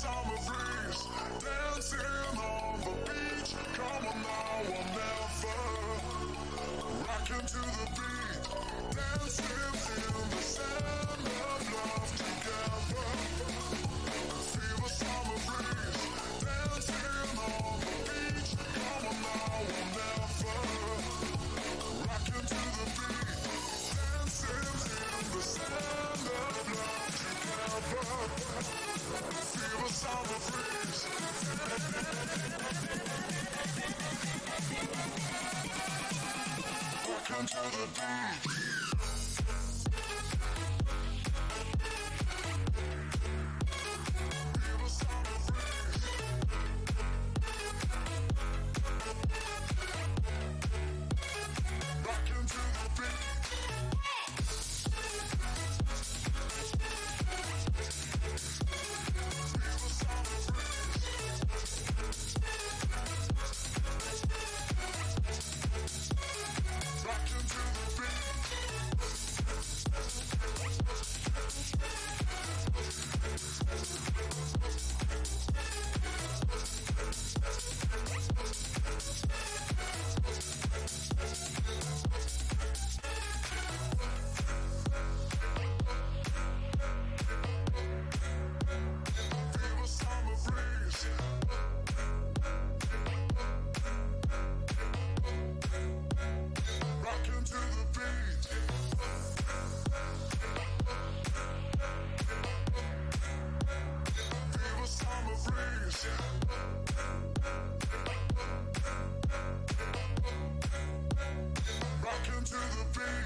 summer breeze, dancing on the beach. Come on now, or never. Rocking to the beat, dancing in the sand of love together. Feel the summer breeze, dancing on the beach. Come on now, or never. Rocking to the beat, dancing in the sand of love together. Feel the summer breeze. Rocking to the beat.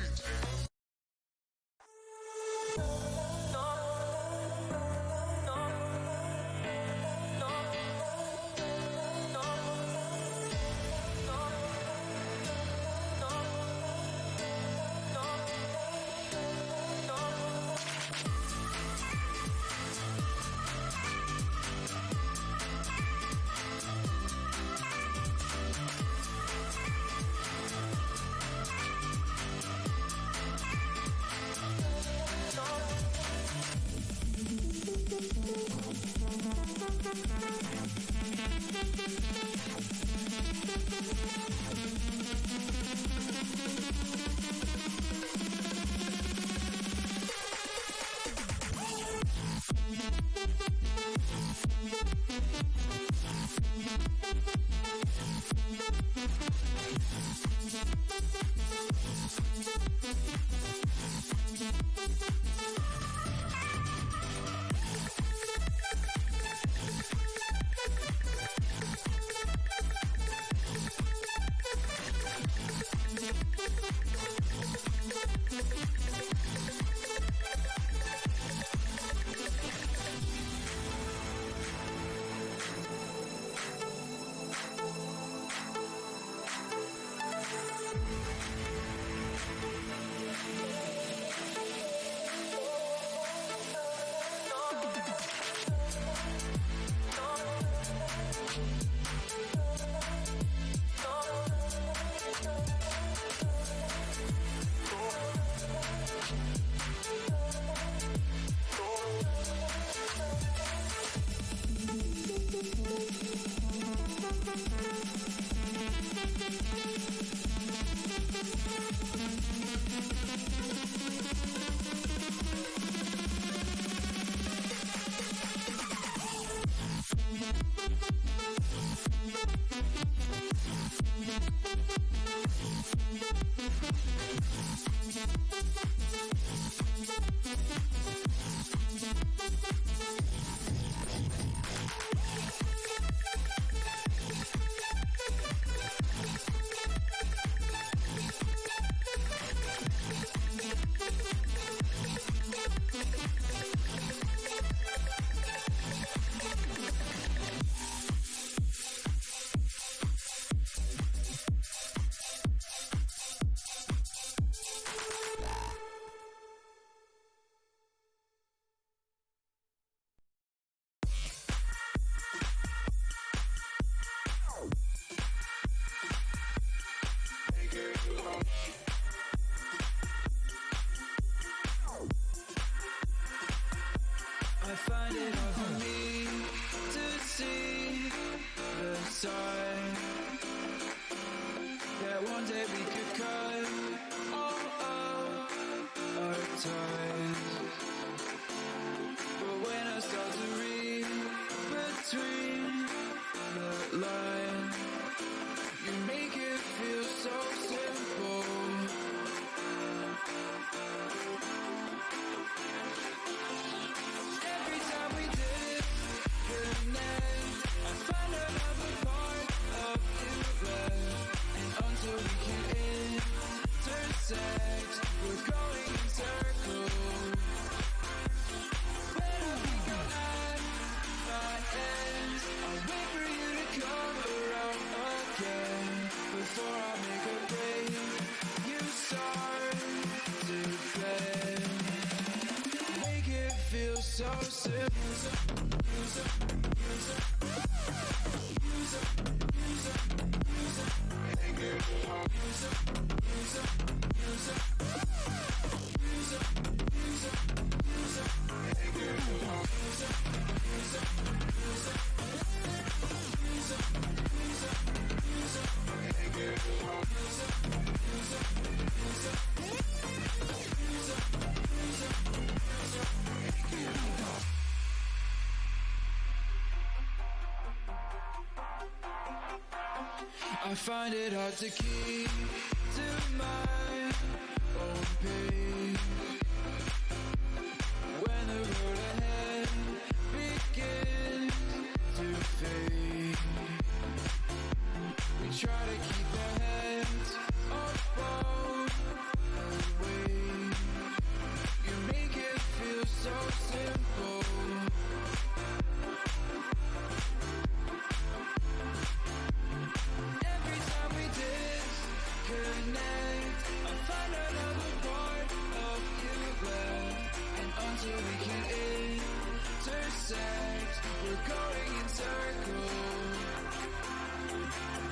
intersect, we're going in circles. When I think I'm at my end, I'll wait for you to come around again. Before I make a break, you start to bend. Make it feel so simple. I find it hard to keep to my own pace when the road ahead begins to fade. We try to keep our heads above the weight. You make it feel so simple. Until we can intersect, we're going in circles.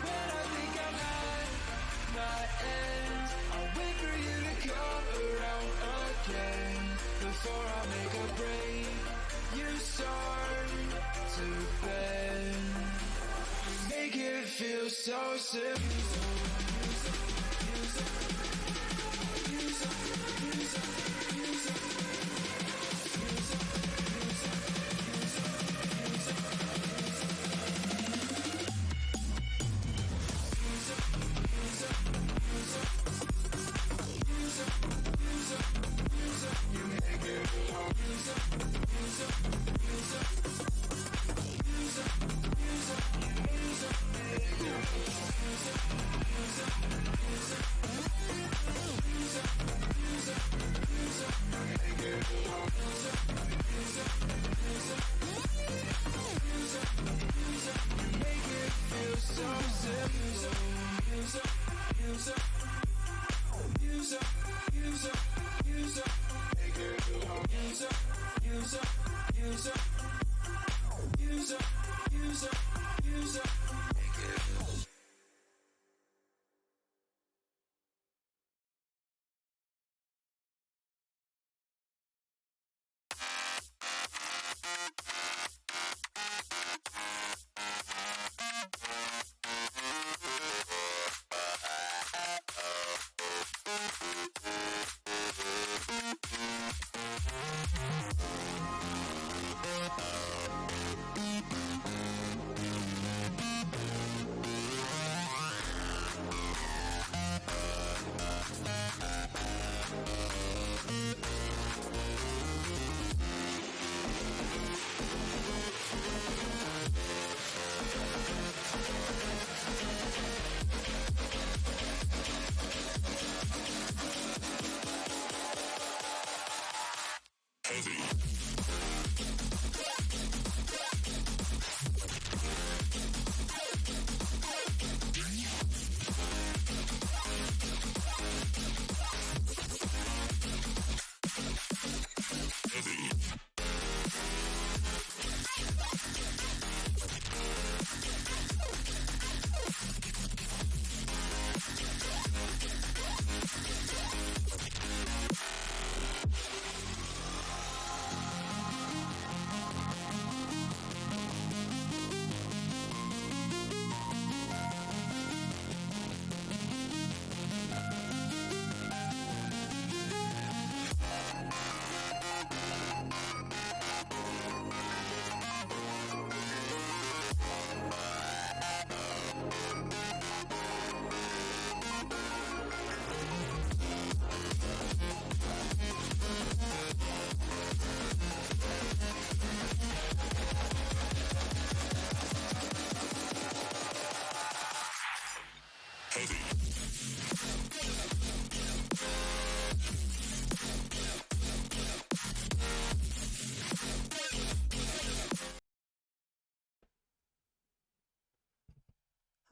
When I think I'm at my end, I'll wait for you to come around again. Before I make a break, you start to bend. Make it feel so simple.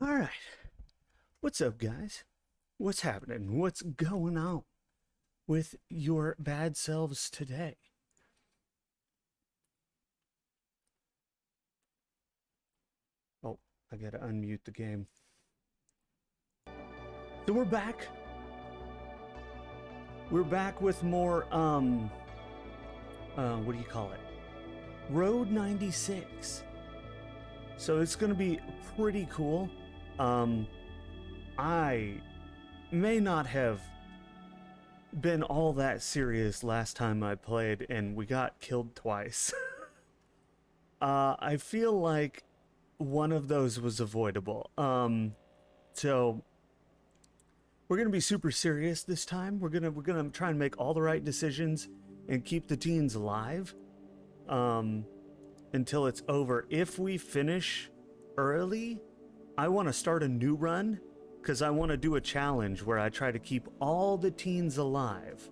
All right. What's up, guys? What's happening? What's going on with your bad selves today? Oh, I gotta unmute the game. So we're back. We're back with more, what do you call it? Road 96. So it's gonna be pretty cool. I may not have been all that serious last time I played and we got killed twice. I feel like one of those was avoidable. So we're gonna be super serious this time. We're gonna try and make all the right decisions and keep the teens alive until it's over. If we finish early, I want to start a new run because I want to do a challenge where I try to keep all the teens alive.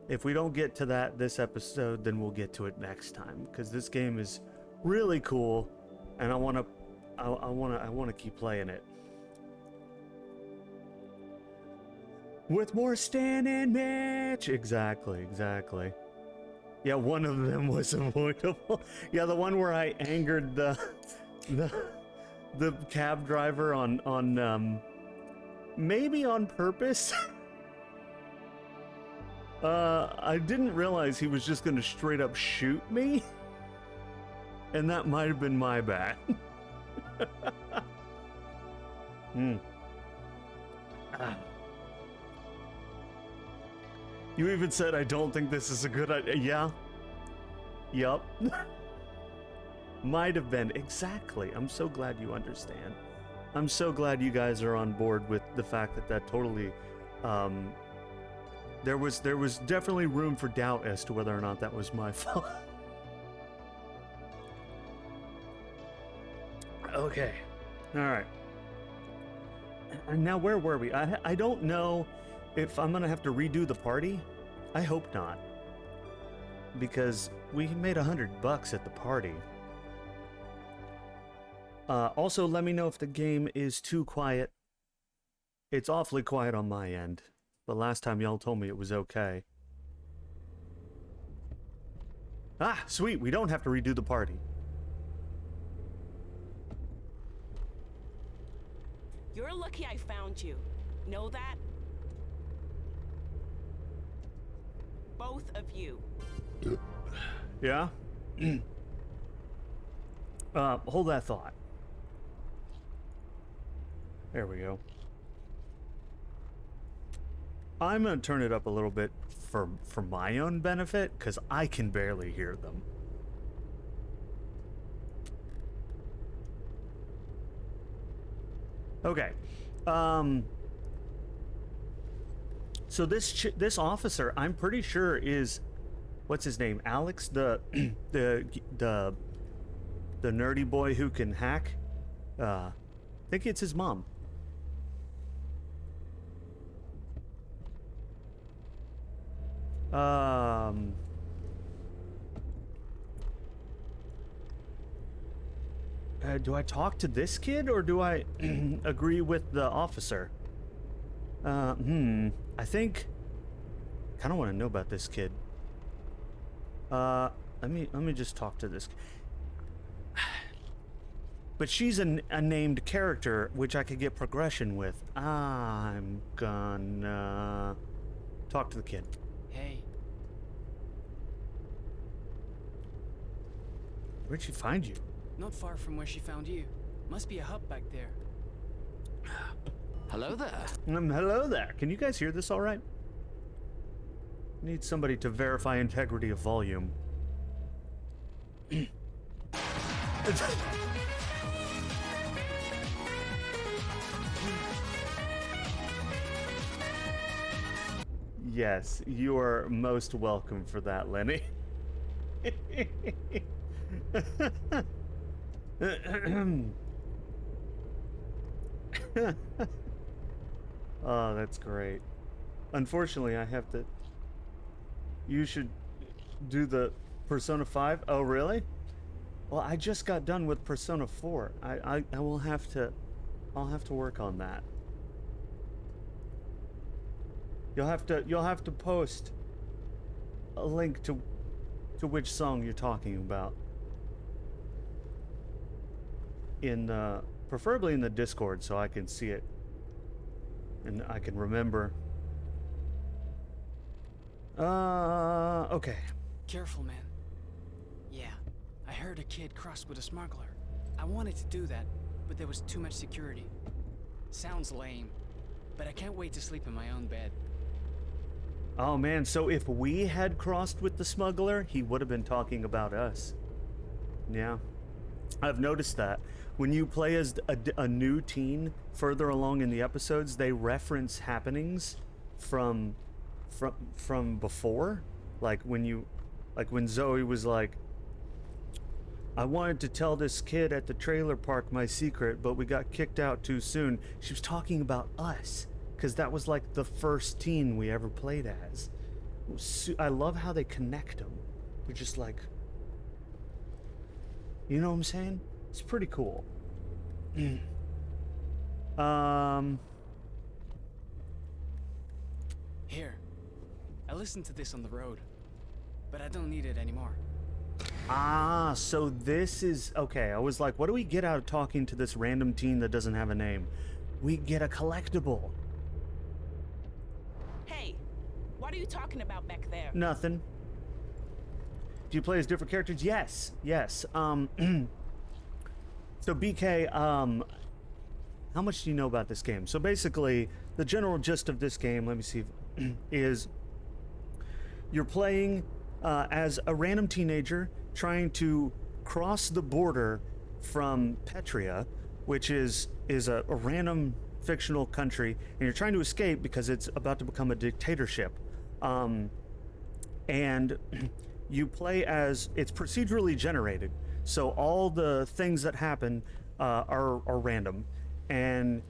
If we don't get to that this episode, then we'll get to it next time because this game is really cool, and I want to keep playing it. With more Stan and Mitch. Exactly. Yeah, one of them was avoidable. Yeah, the one where I angered the cab driver on maybe on purpose. I didn't realize he was just gonna straight up shoot me, and that might have been my bad. You even said I don't think this is a good idea. Yeah. Yup. Might have been. Exactly. I'm so glad you understand. I'm so glad you guys are on board with the fact that totally there was definitely room for doubt as to whether or not that was my fault. Okay. All right. And now where were we? I don't know if I'm gonna have to redo the party. I hope not, because we made $100 at the party. Also, let me know if the game is too quiet. It's awfully quiet on my end, but last time y'all told me it was okay. Ah, sweet, we don't have to redo the party. You're lucky I found you. Know that? Both of you. Yeah? Hold that thought. There we go. I'm gonna turn it up a little bit for my own benefit, because I can barely hear them. Okay. So this officer, I'm pretty sure is, what's his name? Alex, the nerdy boy who can hack. I think it's his mom. Do I talk to this kid or do I agree with the officer? I think kind of want to know about this kid. Let me just talk to this. But she's a named character, which I could get progression with. I'm gonna talk to the kid. Hey. Where'd she find you? Not far from where she found you. Must be a hub back there. Hello there. Hello there. Can you guys hear this all right? Need somebody to verify integrity of volume. Yes, you are most welcome for that, Lenny. Oh, that's great. Unfortunately, I have to... You should do the Persona 5? Oh, really? Well, I just got done with Persona 4. I will have to... I'll have to work on that. You'll have to post a link to which song you're talking about. In preferably in the Discord so I can see it and I can remember. Okay. Careful, man. Yeah, I heard a kid crossed with a smuggler. I wanted to do that, but there was too much security. Sounds lame, but I can't wait to sleep in my own bed. Oh man, so if we had crossed with the smuggler, he would have been talking about us. Yeah. I've noticed that. When you play as a new teen further along in the episodes, they reference happenings from before. Like when Zoe was like, I wanted to tell this kid at the trailer park my secret, but we got kicked out too soon. She was talking about us, because that was like the first teen we ever played as. I love how they connect them. They're just like, you know what I'm saying? It's pretty cool. Here, I listened to this on the road, but I don't need it anymore. Ah, so this is... Okay, I was like, what do we get out of talking to this random teen that doesn't have a name? We get a collectible. Hey, what are you talking about back there? Nothing. Do you play as different characters? Yes, yes. So BK, how much do you know about this game? So basically, the general gist of this game, let me see, is you're playing as a random teenager trying to cross the border from Petria, which is a random fictional country, and you're trying to escape because it's about to become a dictatorship. And you play as... It's procedurally generated, so all the things that happen are random. And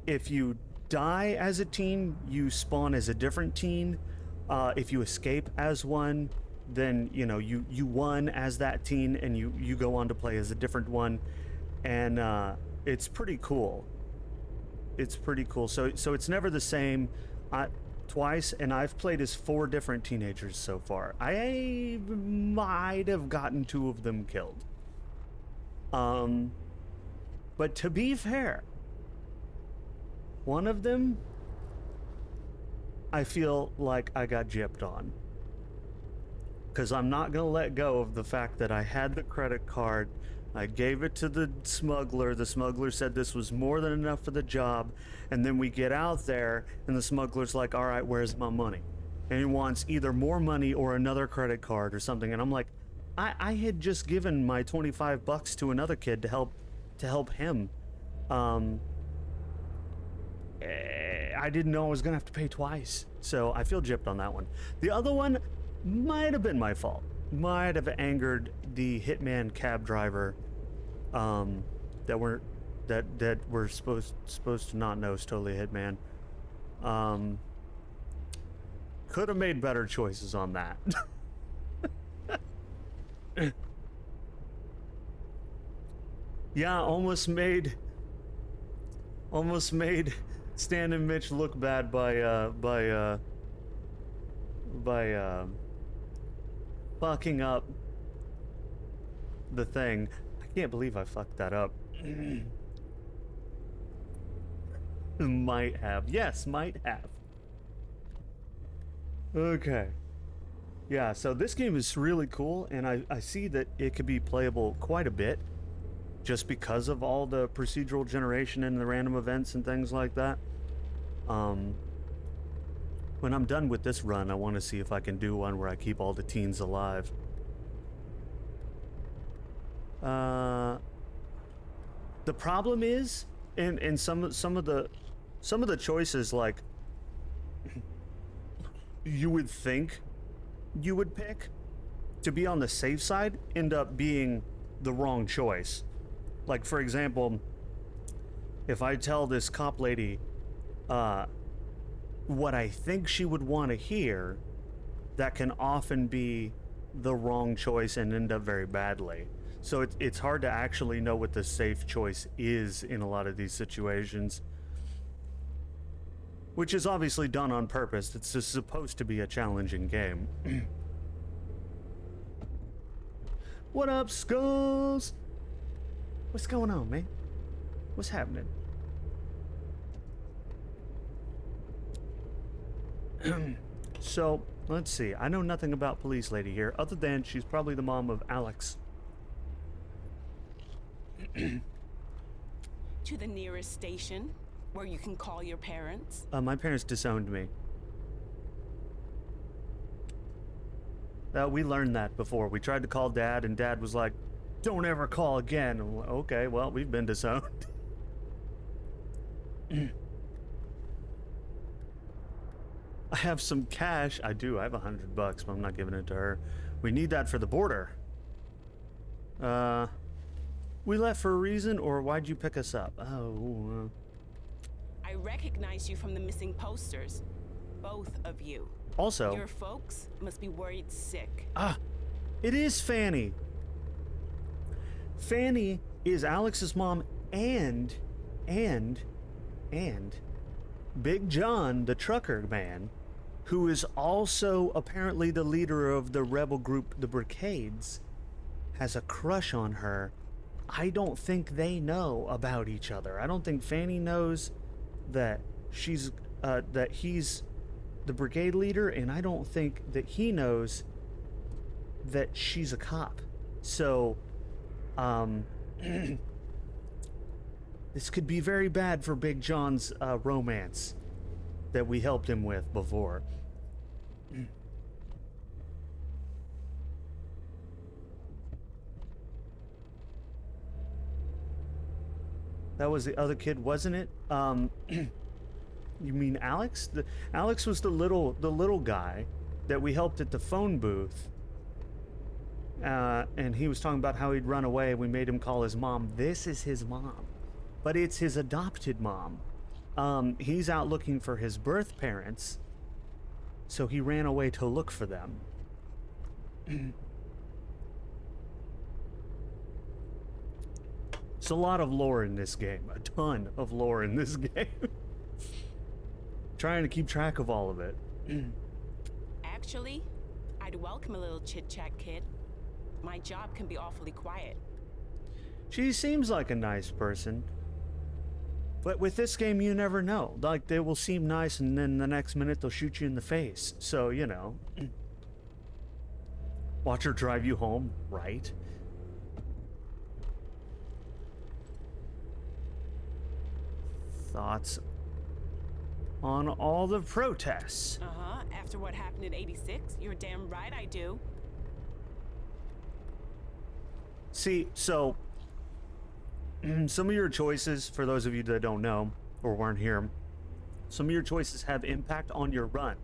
if you die as a teen, you spawn as a different teen. If you escape as one, then you won as that teen, and you go on to play as a different one. And it's pretty cool. It's pretty cool. So it's never the same twice, and I've played as 4 different teenagers so far. I might have gotten 2 of them killed. But to be fair, one of them, I feel like I got gypped on. Because I'm not going to let go of the fact that I had the credit card. I gave it to the smuggler. The smuggler said this was more than enough for the job. And then we get out there, and the smuggler's like, all right, where's my money? And he wants either more money or another credit card or something. And I'm like, I had just given my $25 to another kid to help him. I didn't know I was going to have to pay twice. So I feel gypped on that one. The other one might have been my fault. Might have angered the hitman cab driver that we're supposed to not know is totally a hitman. Could have made better choices on that. Yeah, almost made Stan and Mitch look bad by fucking up the thing. I can't believe I fucked that up. Might have. Yes, might have. Okay. Yeah, so this game is really cool, and I see that it could be playable quite a bit just because of all the procedural generation and the random events and things like that. When I'm done with this run, I want to see if I can do one where I keep all the teens alive. The problem is, in some of the choices, like, you would think you would pick to be on the safe side, end up being the wrong choice. Like, for example, if I tell this cop lady what I think she would want to hear, that can often be the wrong choice and end up very badly. So it's hard to actually know what the safe choice is in a lot of these situations. Which is obviously done on purpose. It's just supposed to be a challenging game. What up, Skulls? What's going on, man? What's happening? So, let's see. I know nothing about Police Lady here, other than she's probably the mom of Alex. To the nearest station, where you can call your parents. My parents disowned me. We learned that before. We tried to call Dad, and Dad was like, "Don't ever call again." I'm like, okay, well, we've been disowned. I have some cash. I do. I have $100, but I'm not giving it to her. We need that for the border. We left for a reason, or why'd you pick us up? Oh, I recognize you from the missing posters. Both of you. Also, Your folks must be worried sick. it is Fanny. Fanny is Alex's mom and Big John, the trucker man, who is also apparently the leader of the rebel group, the Brigades, has a crush on her. I don't think they know about each other. I don't think Fanny knows that he's the brigade leader, and I don't think that he knows that she's a cop. So, this could be very bad for Big John's romance that we helped him with before. That was the other kid, wasn't it? You mean Alex? Alex was the little guy that we helped at the phone booth. And he was talking about how he'd run away. We made him call his mom. This is his mom, but it's his adopted mom. He's out looking for his birth parents, so he ran away to look for them. It's a lot of lore in this game. A ton of lore in this game. Trying to keep track of all of it. Actually, I'd welcome a little chit-chat, kid. My job can be awfully quiet. She seems like a nice person. But with this game, you never know. Like, they will seem nice, and then the next minute they'll shoot you in the face. So, you know. Watch her drive you home, right? Thoughts on all the protests? Uh-huh. After what happened in 86, you're damn right I do. See, so some of your choices, for those of you that don't know or weren't here, some of your choices have impact on your run.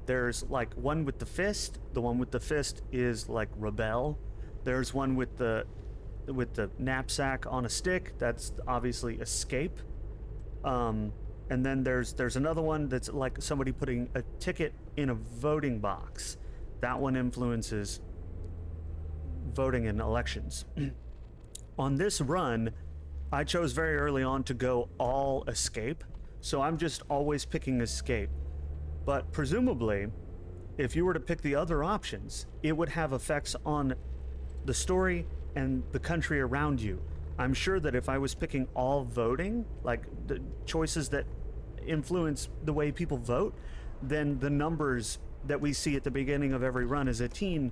There's like one with the fist. The one with the fist is like rebel. There's one with the knapsack on a stick. That's obviously escape. And then there's another one that's like somebody putting a ticket in a voting box. That one influences voting in elections. On this run, I chose very early on to go all escape, so I'm just always picking escape. But presumably, if you were to pick the other options, it would have effects on the story and the country around you. I'm sure that if I was picking all voting, like the choices that influence the way people vote, then the numbers that we see at the beginning of every run as a teen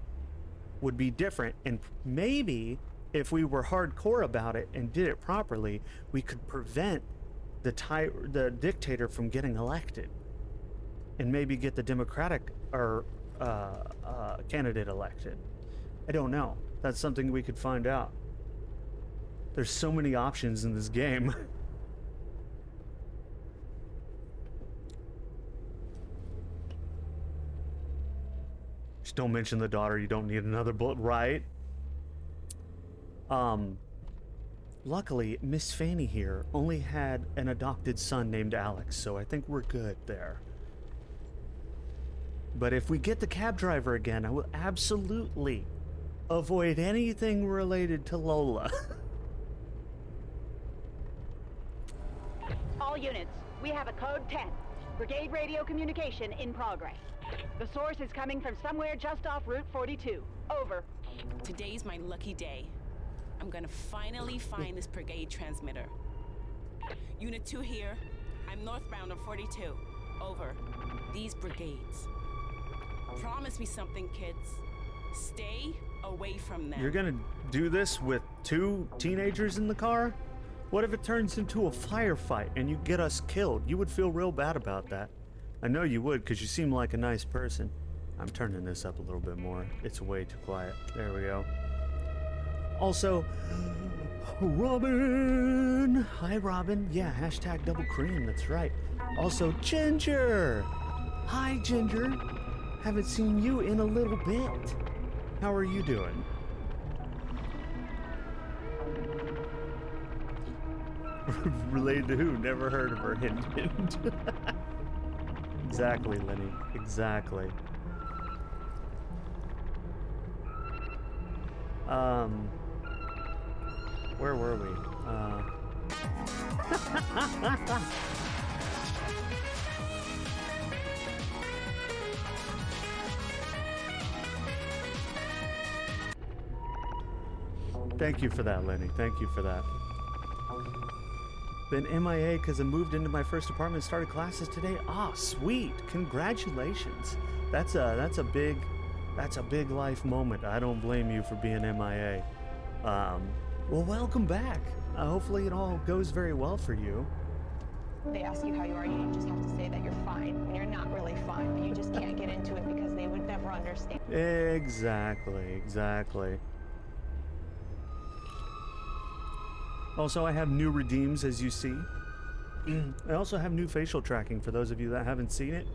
would be different. And maybe if we were hardcore about it and did it properly, we could prevent the dictator from getting elected, and maybe get the Democratic or candidate elected. I don't know. That's something we could find out. There's so many options in this game. Just don't mention the daughter. You don't need another bullet, right? Luckily, Miss Fanny here only had an adopted son named Alex, so I think we're good there. But if we get the cab driver again, I will absolutely avoid anything related to Lola. All units, we have a code 10. Brigade radio communication in progress. The source is coming from somewhere just off Route 42. Over. Today's my lucky day. I'm gonna finally find this brigade transmitter. Unit 2 here. I'm northbound on 42. Over. These brigades. Promise me something, kids. Stay away from them. You're gonna do this with 2 teenagers in the car? What if it turns into a firefight and you get us killed? You would feel real bad about that. I know you would, because you seem like a nice person. I'm turning this up a little bit more. It's way too quiet. There we go. Also, Robin! Hi, Robin. Yeah, hashtag double cream, that's right. Also, Ginger! Hi, Ginger. Haven't seen you in a little bit. How are you doing? Related to who? Never heard of her. Hint, hint. Exactly, Lenny. Exactly. Where were we? Thank you for that, Lenny. Thank you for that. Been MIA because I moved into my first apartment and started classes today. Ah, sweet. Congratulations. That's a big life moment. I don't blame you for being MIA. Well, welcome back. Hopefully it all goes very well for you. They ask you how you are, you just have to say that you're fine when you're not really fine, but you just can't get into it because they would never understand. Exactly. Also, I have new redeems, as you see. I also have new facial tracking for those of you that haven't seen it.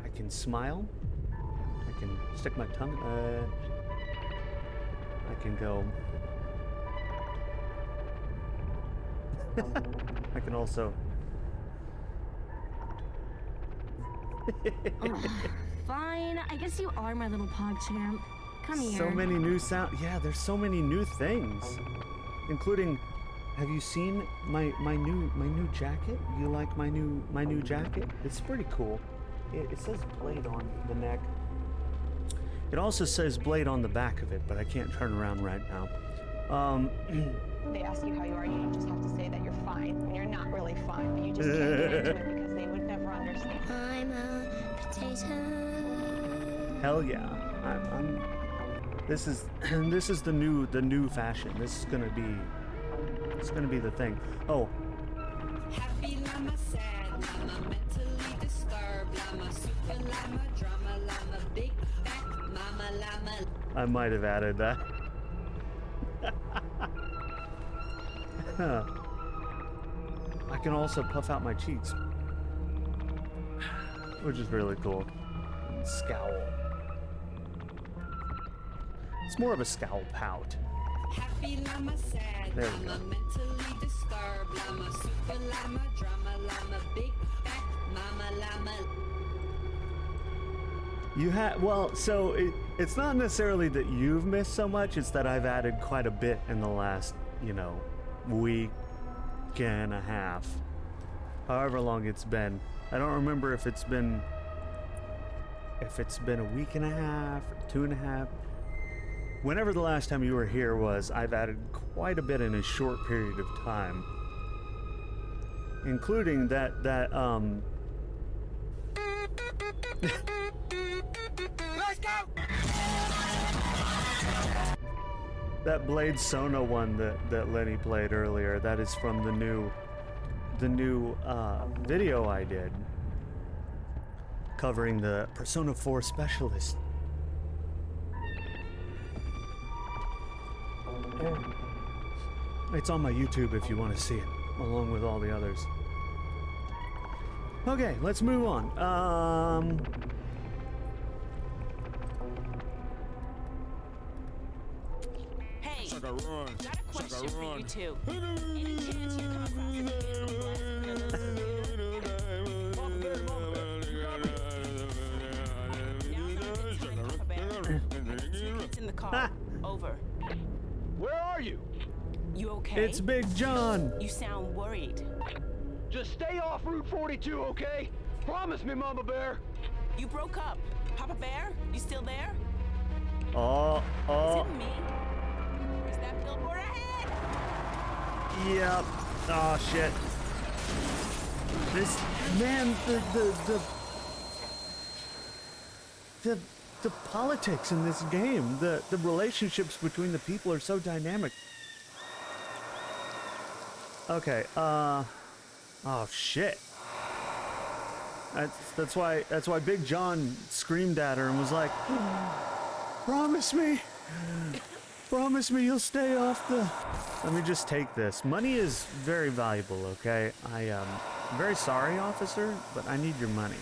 I can smile. I can stick my tongue. I can go. I can also. Fine. I guess you are my little PogChamp. Come here. So many new sound. Yeah, there's so many new things, including. Have you seen my new jacket? You like my new jacket? It's pretty cool. It says Blade on the neck. It also says Blade on the back of it, but I can't turn around right now. They ask you how you are, you just have to say that you're fine when you're not really fine, but you just can't get into it because they would never understand. I'm a potato. Hell yeah. I'm this is the new fashion. This is gonna be the thing. Oh. Happy llama, sad llama, mentally disturbed llama, super llama, drama llama, big fat mama llama. I might have added that. I can also puff out my cheeks, which is really cool. And scowl. It's more of a scowl pout. Happy llama, sad There we llama, go. mentally disturbed llama, super llama, drama llama, big fat mama llama. You have, well, so it's not necessarily that you've missed so much, it's that I've added quite a bit in the last, week and a half. However long it's been. I don't remember if it's been a week and a half or 2.5. Whenever the last time you were here was, I've added quite a bit in a short period of time. Including that Let's go! that Blade Sona one that Lenny played earlier, that is from the new video I did covering the Persona 4 Specialist. It's on my YouTube if you want to see it, along with all the others. Okay, let's move on. Hey, Sucker run. got a question Sucker for run. you two. Any chance you come across a kid from West Carolina? car. Over. Where are you? You okay? It's Big John. You sound worried. Just stay off Route 42, okay? Promise me, Mama Bear. You broke up. Papa Bear, you still there? Oh, Is oh, it me? Is that billboard ahead? yep. Oh shit. This man, the politics in this game, the relationships between the people are so dynamic. Okay, oh shit. That's why Big John screamed at her and was like, promise me you'll stay off the... Let me just take this. Money is very valuable, okay? I'm very sorry, officer, but I need your money.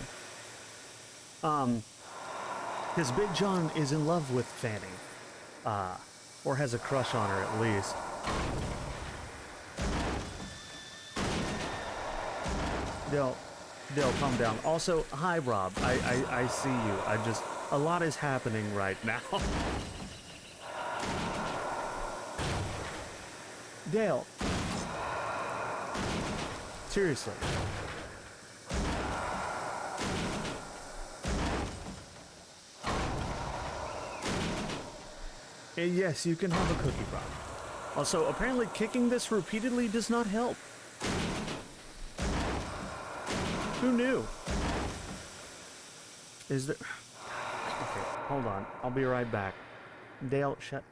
Because Big John is in love with Fanny. Or has a crush on her at least. Dale, calm down. Also, hi, Rob. I see you. A lot is happening right now. Dale. Seriously. Yes, you can have a cookie, Rob. Also, apparently kicking this repeatedly does not help. Who knew? Is there... Okay, hold on. I'll be right back. Dale, shut...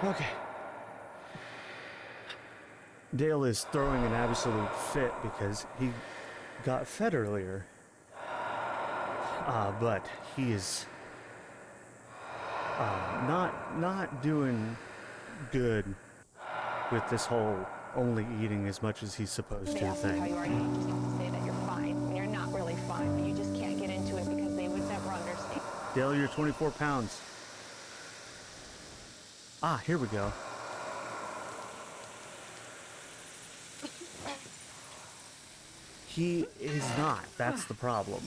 Okay. Dale is throwing an absolute fit because he got fed earlier. But he is not doing good with this whole only eating as much as he's supposed They to ask you how thing. you are, you just have to say that you're fine when you're not really fine, but you just can't get into it because they would never understand. Dale, you're 24 pounds. Ah, here we go. He is not. That's the problem.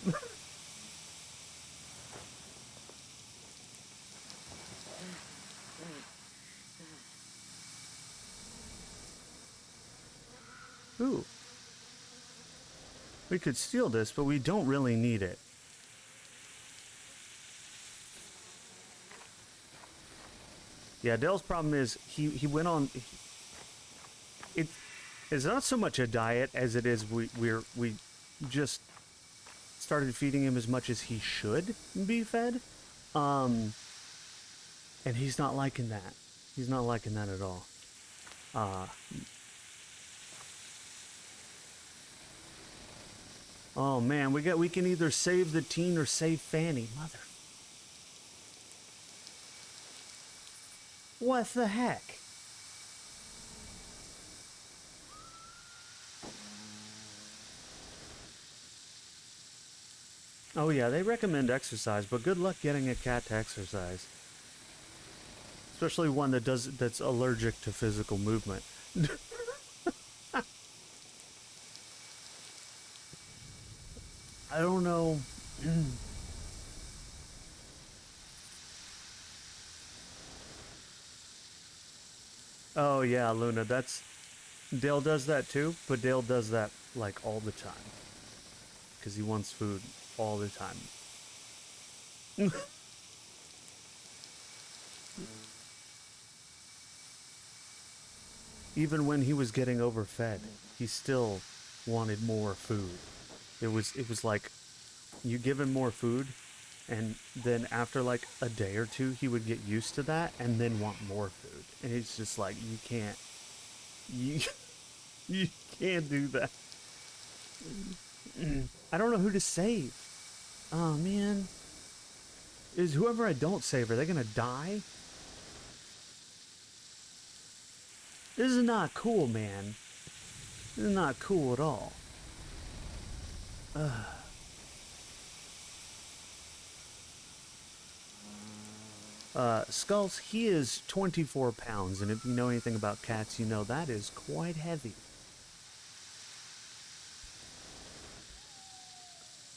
Ooh. We could steal this, but we don't really need it. Yeah, Dale's problem is he went on... It's not so much a diet as it is we just started feeding him as much as he should be fed. And he's not liking that. He's not liking that at all. Oh man, we can either save the teen or save Fanny. Mother. What the heck? Oh yeah, they recommend exercise, but good luck getting a cat to exercise. Especially one that's allergic to physical movement. I don't know. Oh yeah, Luna, Dale does that too, but Dale does that like all the time. Because he wants food all the time. Even when he was getting overfed, he still wanted more food. It was like you give him more food, and then after like a day or two, he would get used to that and then want more food. And it's just like, you can't do that. I don't know who to save. Oh man. Is whoever I don't save, are they gonna die? This is not cool, man. This is not cool at all. Skulls, he is 24 pounds, and if you know anything about cats, you know that is quite heavy.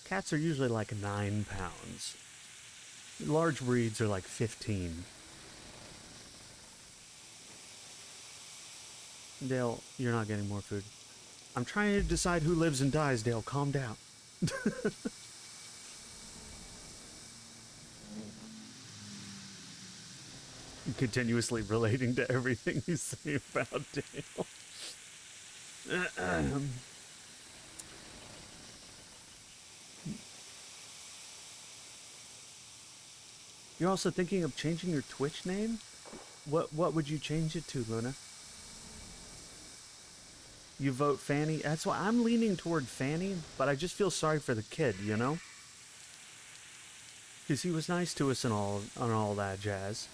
Cats are usually like 9 pounds. Large breeds are like 15. Dale, you're not getting more food. I'm trying to decide who lives and dies, Dale. Calm down. Continuously relating to everything you say about Dale. You're also thinking of changing your Twitch name? What would you change it to, Luna? You vote Fanny? That's why I'm leaning toward Fanny, but I just feel sorry for the kid, you know? Because he was nice to us and all that jazz.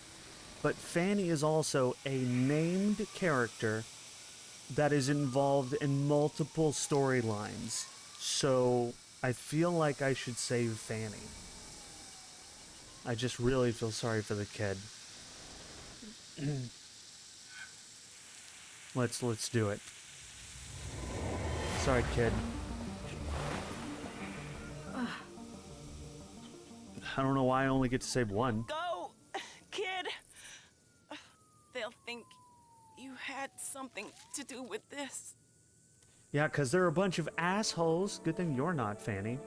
But Fanny is also a named character that is involved in multiple storylines. So I feel like I should save Fanny. I just really feel sorry for the kid. Let's do it. Sorry, kid. I don't know why I only get to save one. Go, kid. They'll think you had something to do with this. Yeah, because they're a bunch of assholes. Good thing you're not, Fanny.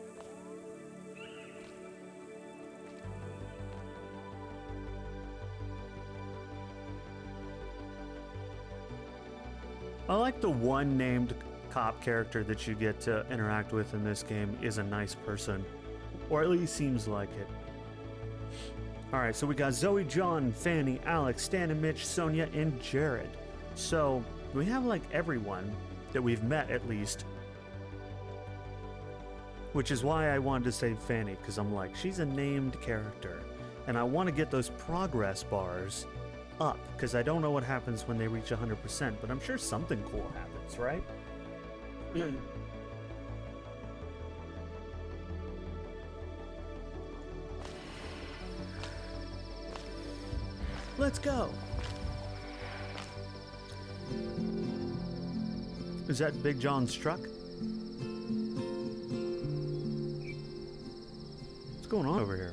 I like the one named cop character that you get to interact with in this game is a nice person. Or at least seems like it. Alright, so we got Zoe, John, Fanny, Alex, Stan and Mitch, Sonia, and Jared. So, we have like everyone that we've met at least. Which is why I wanted to save Fanny, because I'm like, she's a named character. And I want to get those progress bars up, because I don't know what happens when they reach 100%, but I'm sure something cool happens, right? Let's go! Is that Big John's truck? What's going on over here?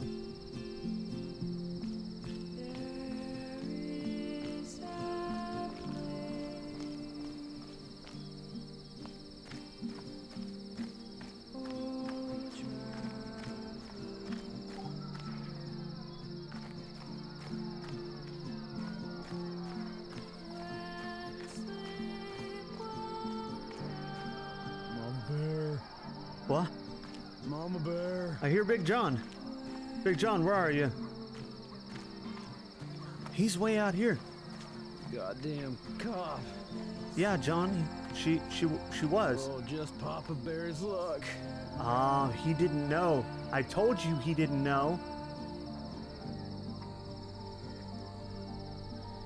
What? Mama Bear. I hear Big John. Big John, where are you? He's way out here. Goddamn cop. Yeah, John. She was. Oh, just Papa Bear's luck. Ah, he didn't know. I told you he didn't know.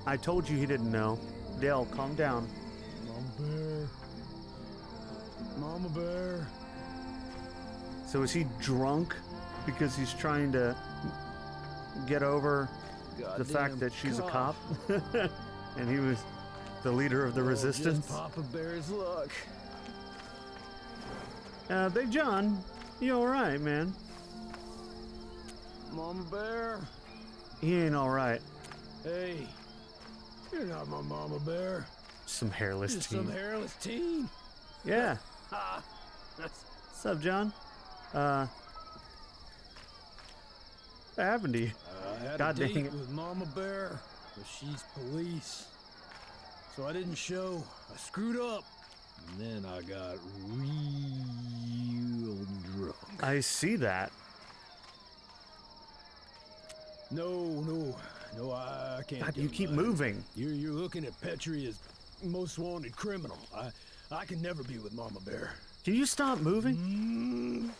I told you he didn't know. Dale, calm down. Mama Bear. Mama Bear. So is he drunk because he's trying to get over the fact that she's a cop? And he was the leader of the resistance? Just Papa Bear's luck. Big John, you alright, man? Mama Bear. He ain't alright. Hey, you're not my Mama Bear. Some hairless You're teen. some hairless teen. Yeah. Ha! What's up, John? What happened to you? I had God a dang date it. with Mama Bear, but she's police. So I didn't show. I screwed up. And then I got real drunk. I see that. No, I can't. God, do you keep that. moving. You're looking at Petrie as most wanted criminal. I can never be with Mama Bear. Can you stop moving?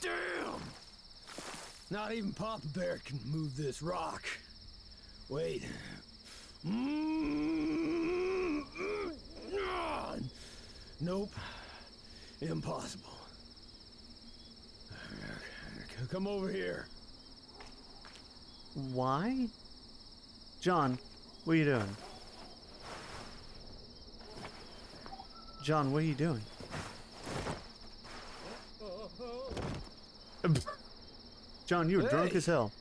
Damn! Not even Papa Bear can move this rock. Wait. Nope. Impossible. Come over here. Why? John, what are you doing? John, what are you doing? John, you were drunk as hell.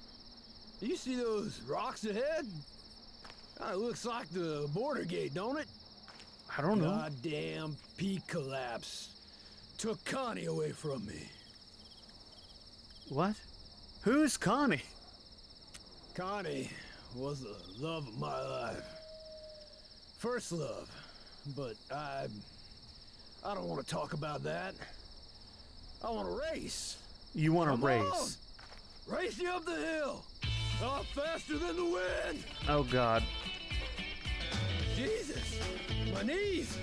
You see those rocks ahead? It looks like the border gate, don't it? I don't know. Goddamn peak collapse. Took Connie away from me. What? Who's Connie? Connie was the love of my life. First love. But I don't want to talk about that. I want to race. You want to Come race? on. Race you up the hill. Up faster than the wind. Oh, God. Jesus. My knees.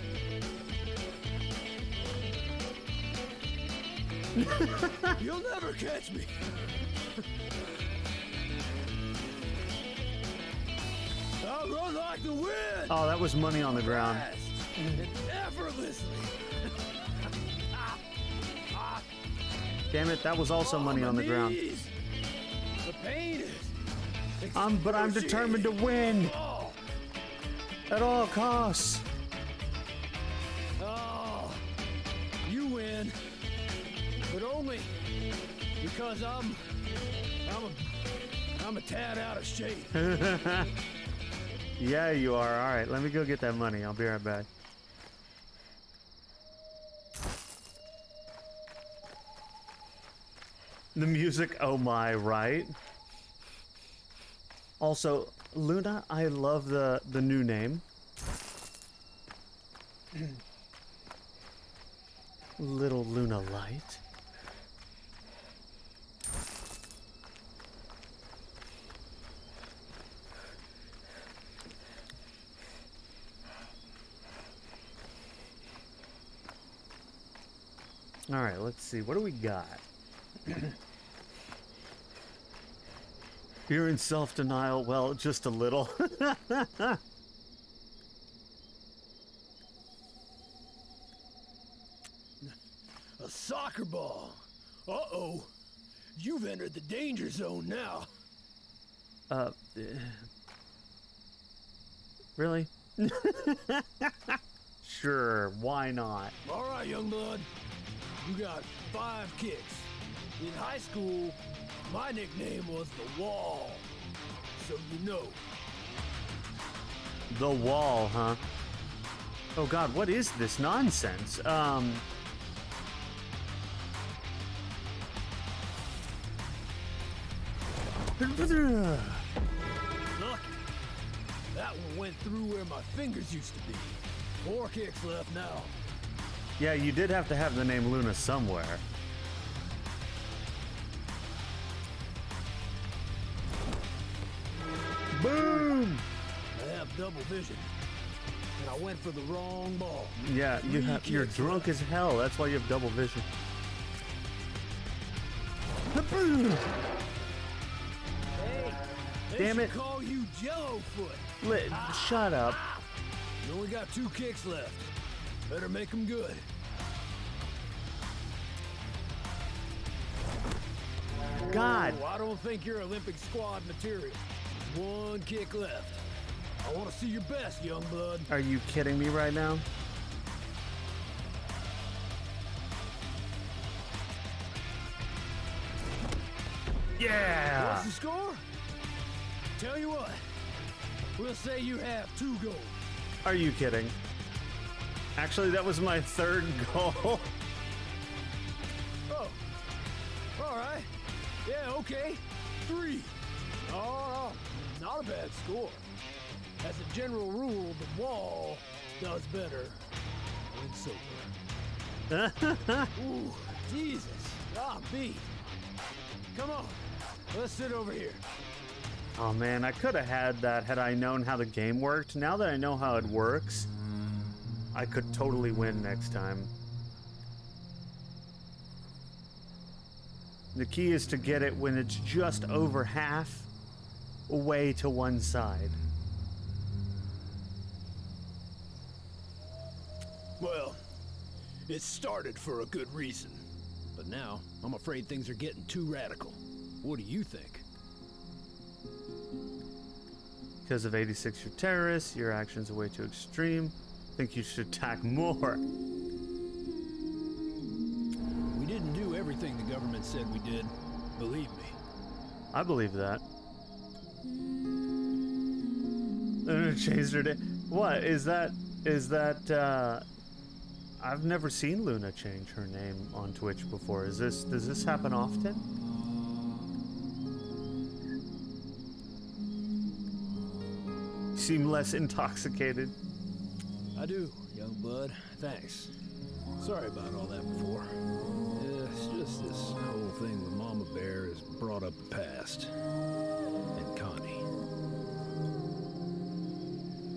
You'll never catch me. I'll run like the wind. Oh, that was money on the ground. Fast and effortlessly. Damn it, that was also money on the ground. Knees. The pain is But I'm determined to win. Oh, At all costs. oh, you win, but only because I'm a tad out of shape. Yeah, you are. All right, let me go get that money. I'll be right back. The music, oh my, right? Also, Luna, I love the new name. Little Luna Light. All right, let's see. What do we got? You're in self-denial. Well, just a little. A soccer ball. Uh-oh. You've entered the danger zone now. Really? Sure, why not? All right, young blood. You got 5 kicks. In high school, my nickname was The Wall. So you know. The wall, huh? Oh God, what is this nonsense? Lucky. That one went through where my fingers used to be. 4 kicks left now. Yeah, you did have to have the name Luna somewhere. Boom! I have double vision. And I went for the wrong ball. Yeah, Three you're kicks drunk left. as hell. That's why you have double vision. Hey, they Damn should it. call you Jello Foot. Shut up. You only got 2 kicks left. Better make them good. God. Oh, I don't think you're Olympic squad material. 1 kick left. I want to see your best, young blood. Are you kidding me right now? Yeah! What's the score? Tell you what, we'll say you have 2 goals. Are you kidding? Actually, that was my 3rd goal. Oh, all right. Yeah, okay. 3. Oh, not a bad score. As a general rule, the wall does better when sober. Ooh, Jesus. I'm beat. Come on, let's sit over here. Oh man, I could have had that had I known how the game worked. Now that I know how it works, I could totally win next time. The key is to get it when it's just over half away to one side. Well, It started for a good reason. But now, I'm afraid things are getting too radical. What do you think? Because of 86, you're terrorists. Your actions are way too extreme. Think you should attack more. We didn't do everything the government said we did. Believe me. I believe that. Luna changed her name. What is that? I've never seen Luna change her name on Twitch before. Does this happen often? You seem less intoxicated. I do, young blood. Thanks. Sorry about all that before. It's just this whole thing with Mama Bear has brought up the past. And Connie.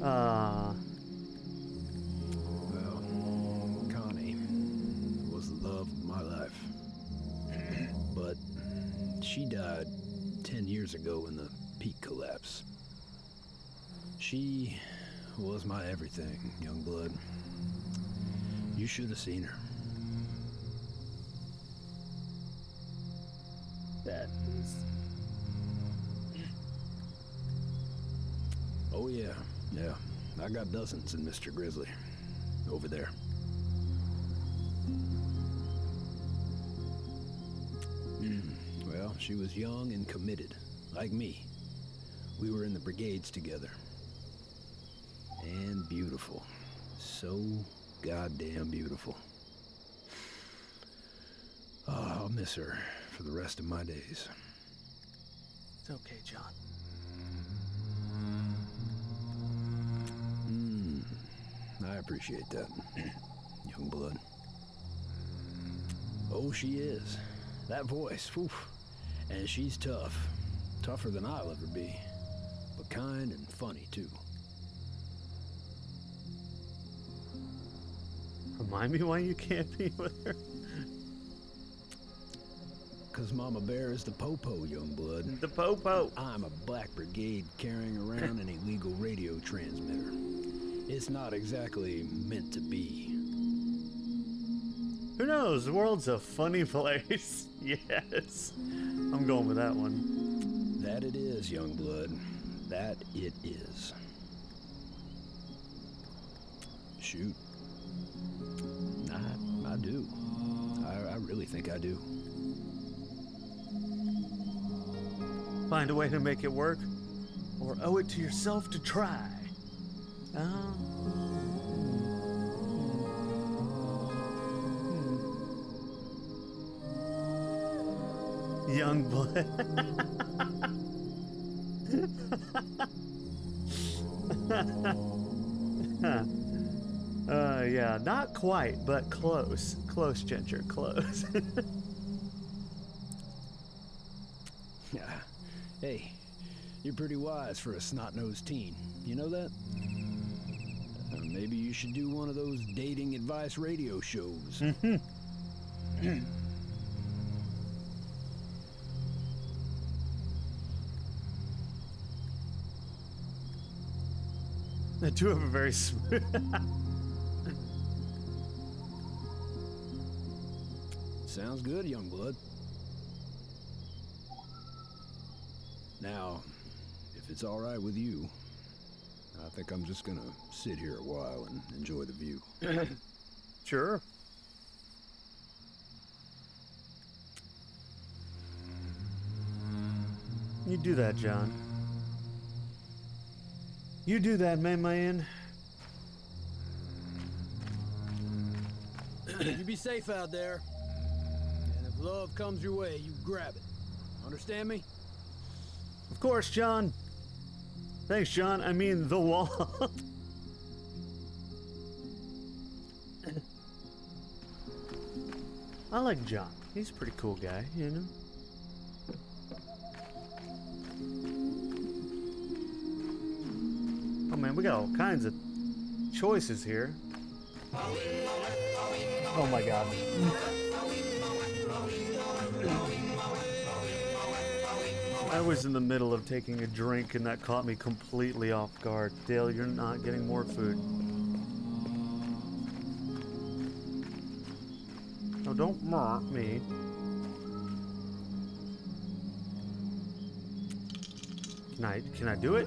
Well, Connie was the love of my life. But she died 10 years ago in the peak collapse. She was my everything, young blood. You should have seen her. That is... Oh yeah. I got dozens in Mr. Grizzly. Over there. Well, she was young and committed, like me. We were in the brigades together. And beautiful. So goddamn beautiful. Oh, I'll miss her for the rest of my days. It's okay, John. I appreciate that, young blood. Oh, she is. That voice, oof. And she's tough. Tougher than I'll ever be. But kind and funny, too. Remind me why you can't be with her. 'Cause Mama Bear is the popo, young blood. The popo. I'm a Black Brigade carrying around an illegal radio transmitter. It's not exactly meant to be. Who knows? The world's a funny place. Yes. I'm going with that one. That it is, young blood. That it is. Shoot. I do. I really think I do. Find a way to make it work, or owe it to yourself to try. Young blood. Yeah, not quite, but close. Close, Ginger, close. Hey, you're pretty wise for a snot-nosed teen. You know that? Maybe you should do one of those dating advice radio shows. The two of them are very smooth. Sounds good, young blood. Now, if it's all right with you, I think I'm just gonna sit here a while and enjoy the view. Sure. You do that, John. You do that, man. You be safe out there. And if love comes your way, you grab it. Understand me? Of course, John. Thanks, John. I mean, the wall. I like John. He's a pretty cool guy, you know? Oh man, we got all kinds of choices here. Oh my god. I was in the middle of taking a drink and that caught me completely off guard. Dale, you're not getting more food. So don't mock me. Can I do it?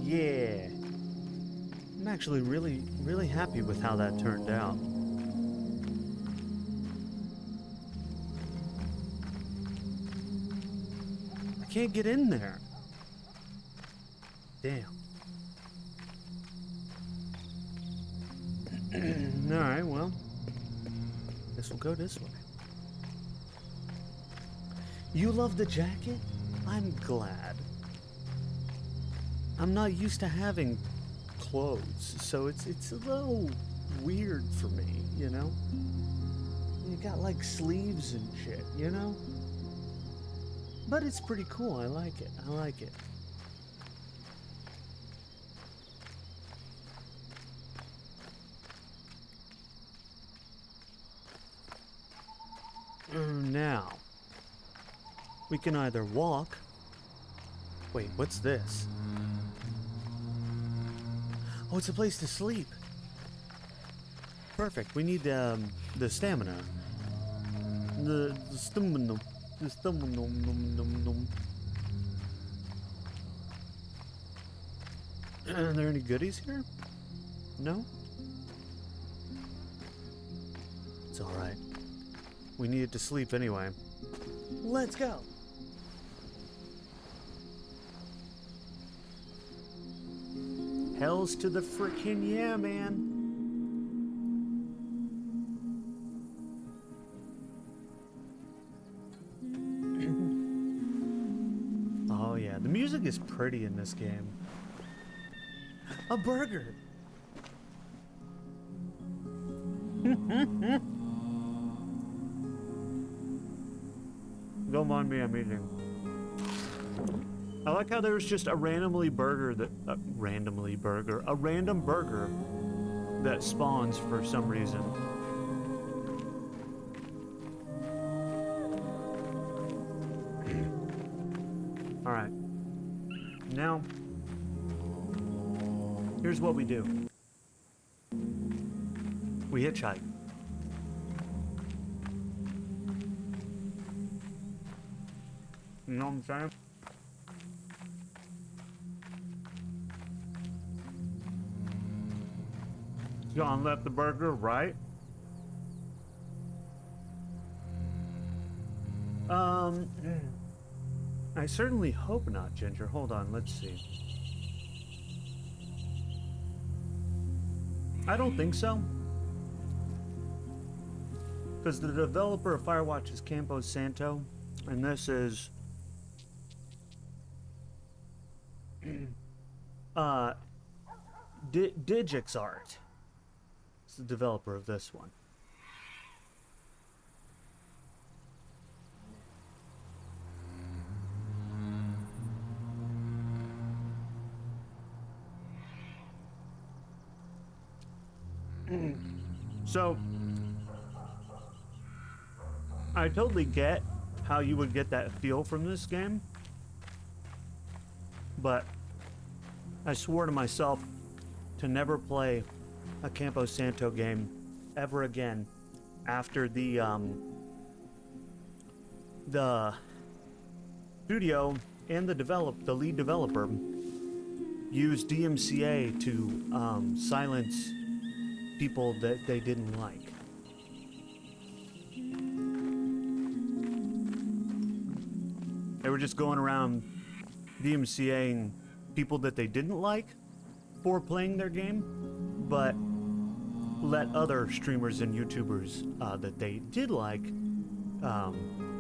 Yeah. I'm actually really happy with how that turned out. I can't get in there. Damn. Alright, well. Guess we'll go this way. You love the jacket? I'm glad. I'm not used to having clothes, so it's a little weird for me, you know? You got like sleeves and shit, you know? But it's pretty cool. I like it. I like it. Now, we can either walk. Wait, what's this? Oh, it's a place to sleep. Perfect. We need the stamina. The stamina. The stamina. Are there any goodies here? No? It's alright. We needed to sleep anyway. Let's go! Hells to the frickin' yeah, man! Oh yeah, the music is pretty in this game. A burger! Don't mind me, I'm eating. I like how there's just a random burger that spawns for some reason. Alright. Now, here's what we do. We hitchhike. You know what I'm saying? John left the burger, right? I certainly hope not, Ginger. Hold on, let's see. I don't think so. Because the developer of Firewatch is Campo Santo, and this is DigixArt. It's the developer of this one. So, I totally get how you would get that feel from this game, but I swore to myself to never play a Campo Santo game ever again after the studio and the lead developer used DMCA to silence people that they didn't like. They were just going around DMCAing people that they didn't like for playing their game, but let other streamers and YouTubers that they did like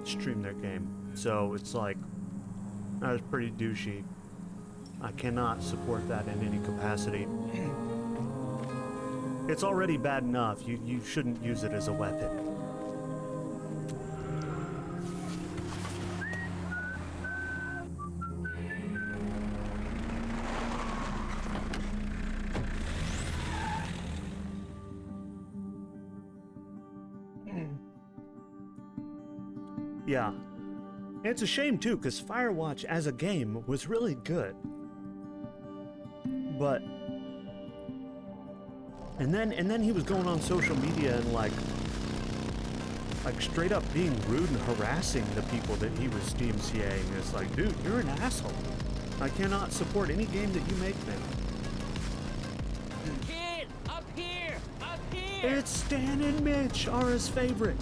stream their game. So it's like, that was pretty douchey. I cannot support that in any capacity. It's already bad enough. You shouldn't use it as a weapon. Yeah. It's a shame too, because Firewatch as a game was really good. But and then he was going on social media and like straight up being rude and harassing the people that he was DMCAing. It's like, dude, you're an asshole. I cannot support any game that you make now. Kid, up here! Up here! It's Stan and Mitch, Ara's favorite.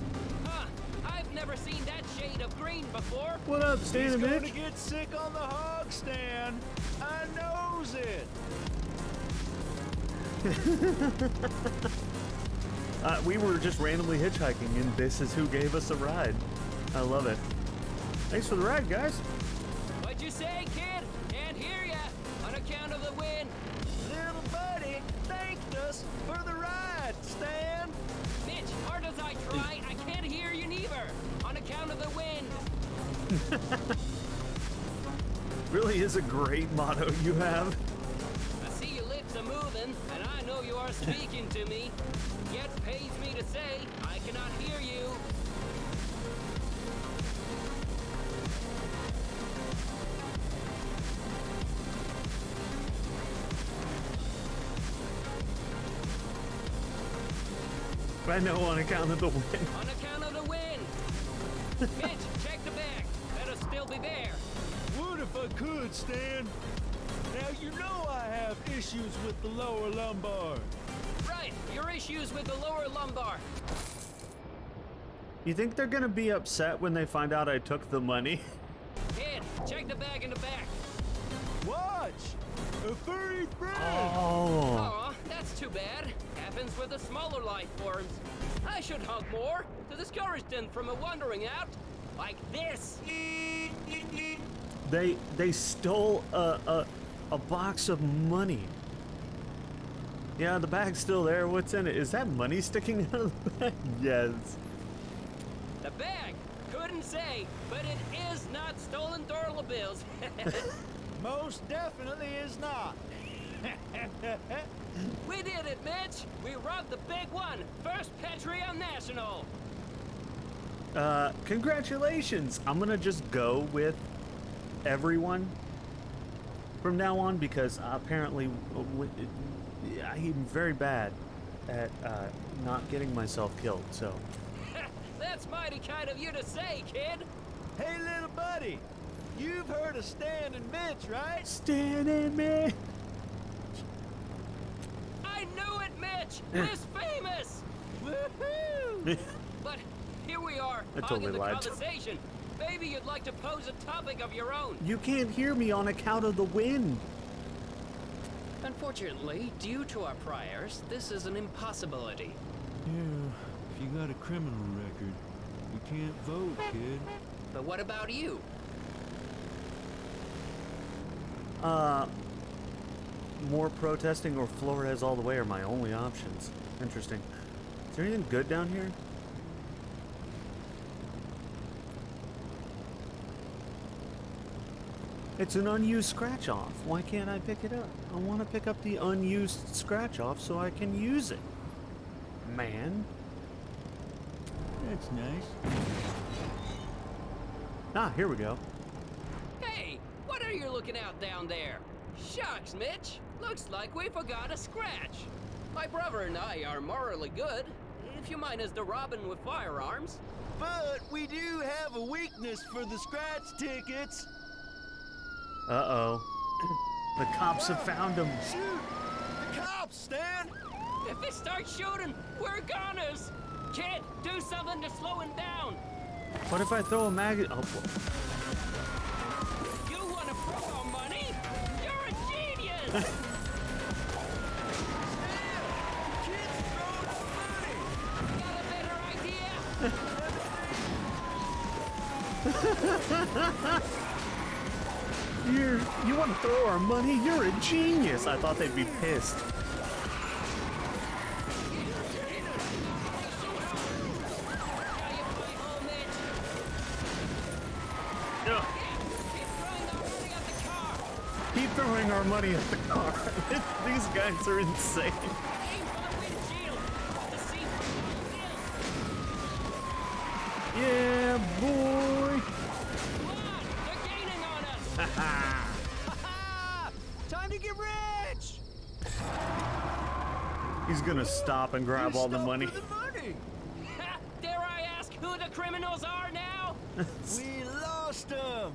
Huh, I've never seen that shade of green before. What up, Stan and Mitch? He's gonna get sick on the hog stand. I knows it. We were just randomly hitchhiking, and this is who gave us a ride. I love it. Thanks for the ride, guys. What'd you say, kid? Can't hear ya. On account of the wind. Little buddy thanked us for the ride, Stan. Mitch, hard as I try, I can't hear you neither. On account of the wind. Really is a great motto you have. I see your lips are moving, and I know you are speaking to me. Yet pays me to say I cannot hear you. I know, on account of the wind. On account of the wind. Mitch, check the bag. Better still be there. Would if I could, Stan. Now you know I have issues with the lower lumbar. Right, your issues with the lower lumbar. You think they're gonna be upset when they find out I took the money? Kid, check the bag in the back. Watch! A furry friend! Oh. Aw, that's too bad. Happens with the smaller life forms. I should hug more to discourage them from wandering out like this. They stole a box of money. Yeah, the bag's still there. What's in it? Is that money sticking out of the bag? Yes. The bag? Couldn't say, but it is not stolen dollar bills. Most definitely is not. We did it, Mitch. We robbed the big one. First Patreon National. Congratulations. I'm gonna just go with everyone from now on because apparently I'm very bad at not getting myself killed, so. That's mighty kind of you to say, kid. Hey, little buddy. You've heard of Stan and Mitch, right? Stan and Mitch. I knew it, Mitch. We're famous. Woohoo! But here we are, I totally hogging the lied. conversation. Maybe you'd like to pose a topic of your own. You can't hear me on account of the wind. Unfortunately, due to our priors, this is an impossibility. Yeah, if you got a criminal record, you can't vote, kid. But what about you? More protesting or Flores all the way are my only options. Interesting. Is there anything good down here? It's an unused scratch off. Why can't I pick it up? I want to pick up the unused scratch off so I can use it. Man. That's nice. Ah, here we go. Hey, what are you looking out down there? Shucks, Mitch. Looks like we forgot a scratch. My brother and I are morally good, if you mind us the robbing with firearms. But we do have a weakness for the scratch tickets. Uh-oh. The cops have found him. Shoot! The cops, Stan! If they start shooting, we're goners. Kid, do something to slow him down. What if I throw a magazine? Oh, You want to throw our money? You're a genius. Kids throwing up money! Got a better idea? you want to throw our money? You're a genius. I thought they'd be pissed. Ugh. Keep throwing our money at the car. These guys are insane. Yeah, boy. He's gonna stop and grab all the money. Dare I ask who the criminals are now? We lost them.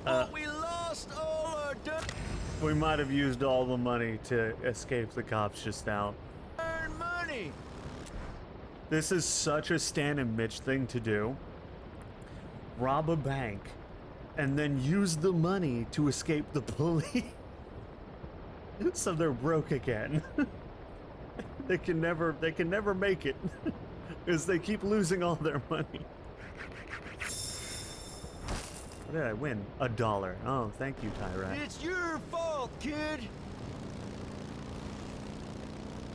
But we lost all our We might have used all the money to escape the cops just now. earned money. This is such a Stan and Mitch thing to do. Rob a bank and then use the money to escape the police. So they're broke again. They can never make it because they keep losing all their money. What did I win? $1. Oh, thank you, Tyra. It's your fault, kid.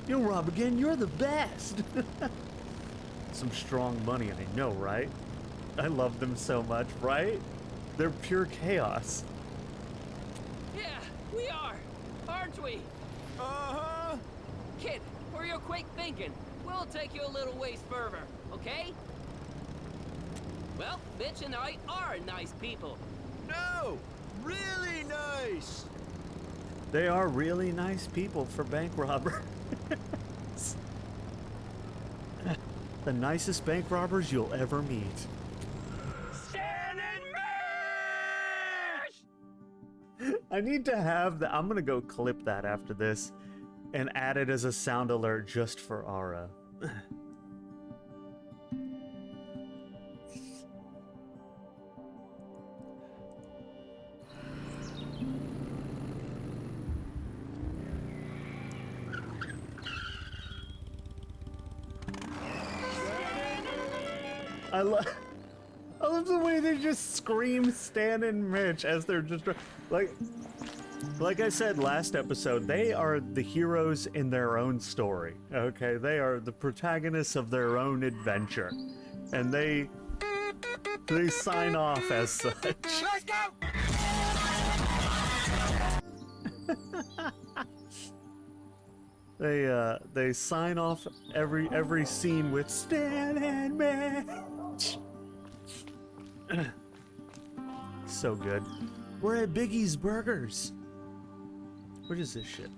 You'll rob again, you're the best. Some strong money, I know, right? I love them so much, right? They're pure chaos. Yeah, we are, aren't we? Uh-huh. Kid, for your quick thinking, we'll take you a little ways further, okay? Well, Mitch and I are nice people. No, really nice. They are really nice people for bank robbers. The nicest bank robbers you'll ever meet. Stan and Mitch! I need to have that. I'm gonna go clip that after this and add it as a sound alert just for Ara. I love the way they just scream Stan and Mitch as they're just like I said last episode, they are the heroes in their own story. Okay, they are the protagonists of their own adventure, and they sign off as such. Let's go! They sign off every scene with Stan and Mitch. So good. We're at Biggie's Burgers. What is this shit?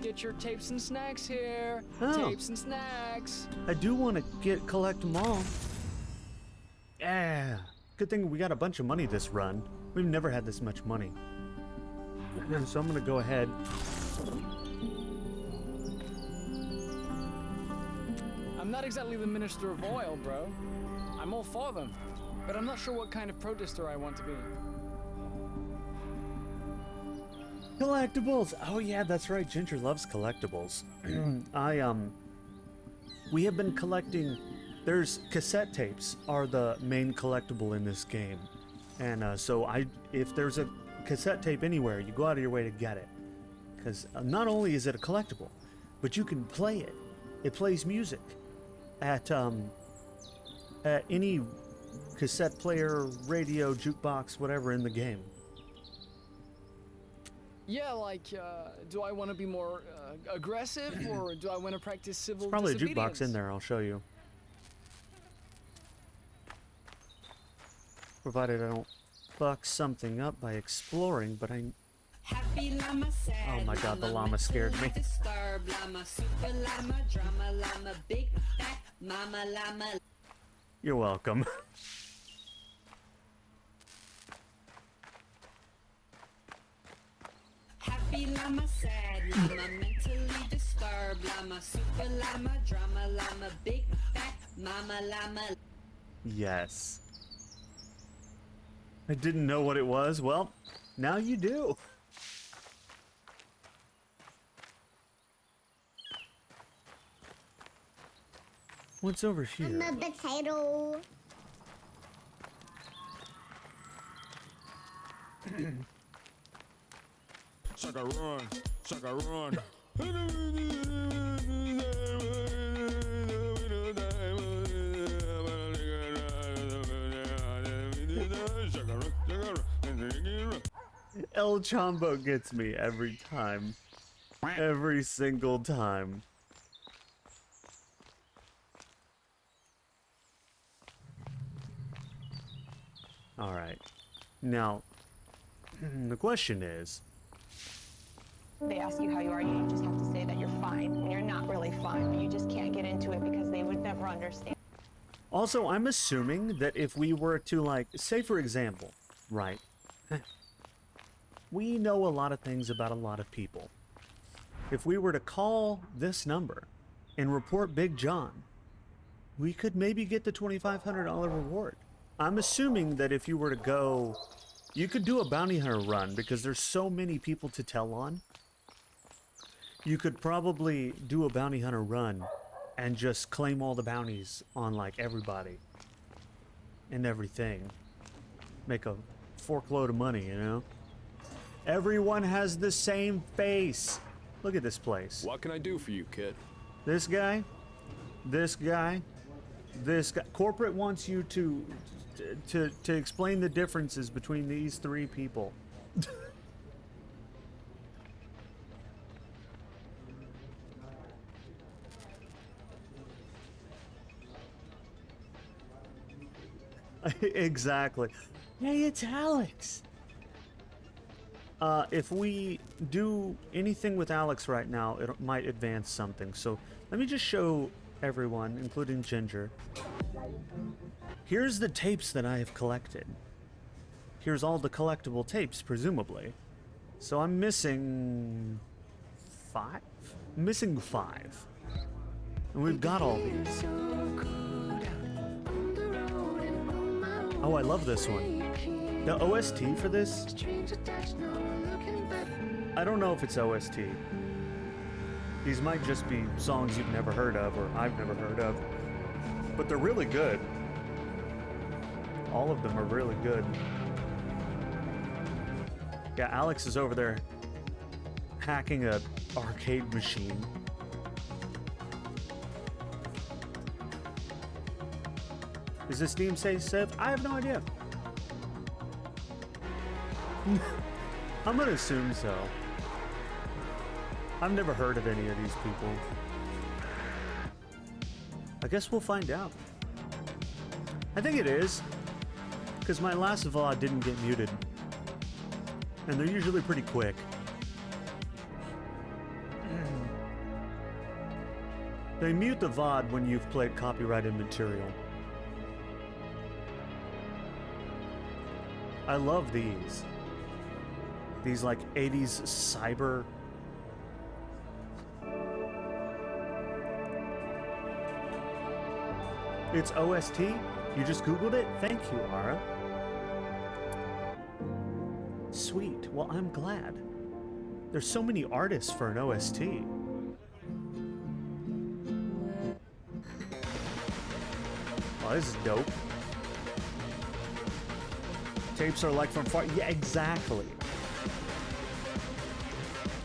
Get your tapes and snacks here. Oh. Tapes and snacks. I do want to collect them all. Yeah. Good thing we got a bunch of money this run. We've never had this much money. So I'm gonna go ahead. I'm not exactly the minister of oil, bro. I'm all for them, but I'm not sure what kind of protester I want to be. Collectibles! Oh yeah, that's right. Ginger loves collectibles. We have been collecting. There's cassette tapes are the main collectible in this game, and if there's a cassette tape anywhere, you go out of your way to get it, because not only is it a collectible, but you can play it. It plays music at any cassette player, radio, jukebox, whatever in the game. Yeah, like, do I want to be more aggressive, or do I want to practice civil There's probably a disobedience? jukebox in there. I'll show you. Provided I don't fuck something up by exploring, but I... Happy llama, sad Oh my god, the llama, llama scared me. mentally disturbed llama, super llama, drama llama, big fat mama llama. You're welcome. Happy llama, sad llama, mentally disturbed llama, super llama, drama llama, big fat mama llama. Yes. I didn't know what it was. Well, now you do. What's over here? I'm a potato. Sucker run, sucker run. El Chombo gets me every time. Every single time. Alright. Now, the question is, They ask you how you are, you just have to say that you're fine when you're not really fine, but you just can't get into it because they would never understand. Also, I'm assuming that if we were to, like, say for example, right, we know a lot of things about a lot of people. If we were to call this number and report Big John, we could maybe get the $2,500 reward. I'm assuming that if you were to go, you could do a bounty hunter run because there's so many people to tell on. You could probably do a bounty hunter run and just claim all the bounties on, like, everybody and everything. Make a forkload of money, you know? Everyone has the same face. Look at this place. What can I do for you, kid? This guy, this guy, this guy. Corporate wants you to explain the differences between these three people. Exactly. Hey, it's Alex. If we do anything with Alex right now, it might advance something. So let me just show everyone, including Ginger. Here's the tapes that I have collected. Here's all the collectible tapes, presumably. So I'm missing 5? I'm missing 5. And we've got all these. Oh, I love this one. The OST for this? I don't know if it's OST. These might just be songs you've never heard of or I've never heard of. But they're really good. All of them are really good. Yeah, Alex is over there hacking a arcade machine. Is this Steam safe? I have no idea. I'm gonna assume so. I've never heard of any of these people. I guess we'll find out. I think it is, because my last VOD didn't get muted. And they're usually pretty quick. They mute the VOD when you've played copyrighted material. I love these. These like 80s cyber. It's OST? You just Googled it? Thank you, Ara. Sweet. Well, I'm glad. There's so many artists for an OST. Oh, this is dope. Tapes are like from Far... Yeah, exactly.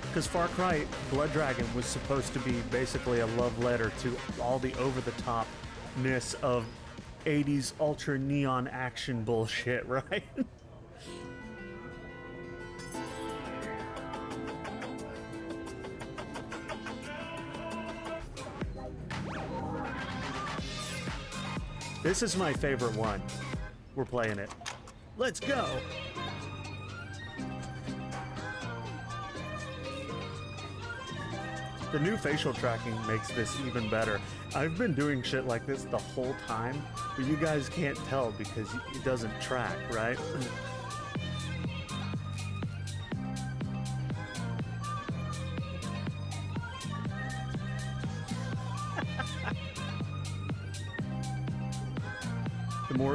Because Far Cry Blood Dragon was supposed to be basically a love letter to all the over-the-top-ness of 80s ultra neon action bullshit, right? This is my favorite one. We're playing it. Let's go! The new facial tracking makes this even better. I've been doing shit like this the whole time, but you guys can't tell because it doesn't track, right?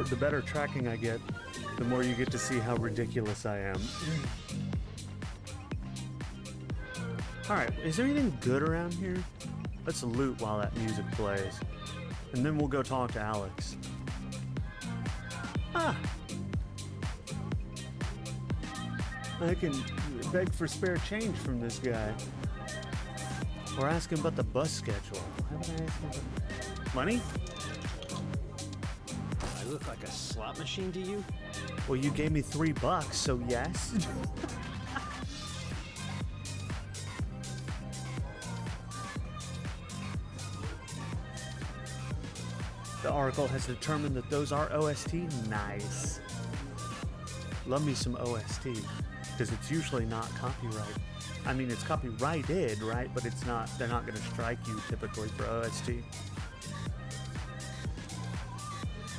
The better tracking I get, the more you get to see how ridiculous I am. Alright, is there anything good around here? Let's loot while that music plays. And then we'll go talk to Alex. Ah! I can beg for spare change from this guy. Or ask him about the bus schedule. Why would I ask him about... Money? I look like a slot machine to you? Well, you gave me $3, so yes. The Oracle has determined that those are OST. Nice. Love me some OST, because it's usually not copyright. I mean, it's copyrighted, right? But it's not, they're not going to strike you typically for OST.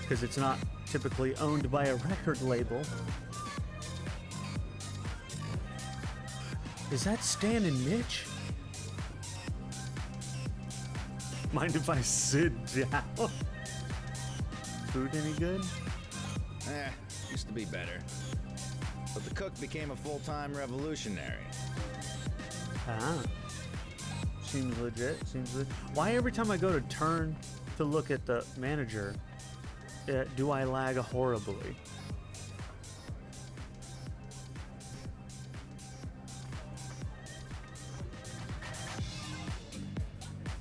Because it's not typically owned by a record label. Is that Stan and Mitch? Mind if I sit down? Food any good? Used to be better. But the cook became a full-time revolutionary. Ah. Seems legit, seems legit. Why every time I go to turn to look at the manager, do I lag horribly?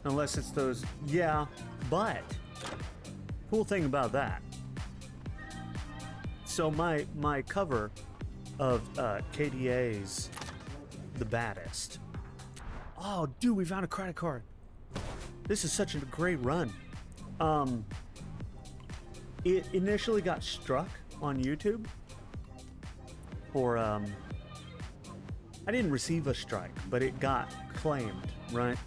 Unless it's those, yeah, but cool thing about that. So my cover of KDA's The Baddest. Oh, dude, we found a credit card. This is such a great run. It initially got struck on YouTube for, I didn't receive a strike, but it got claimed, right?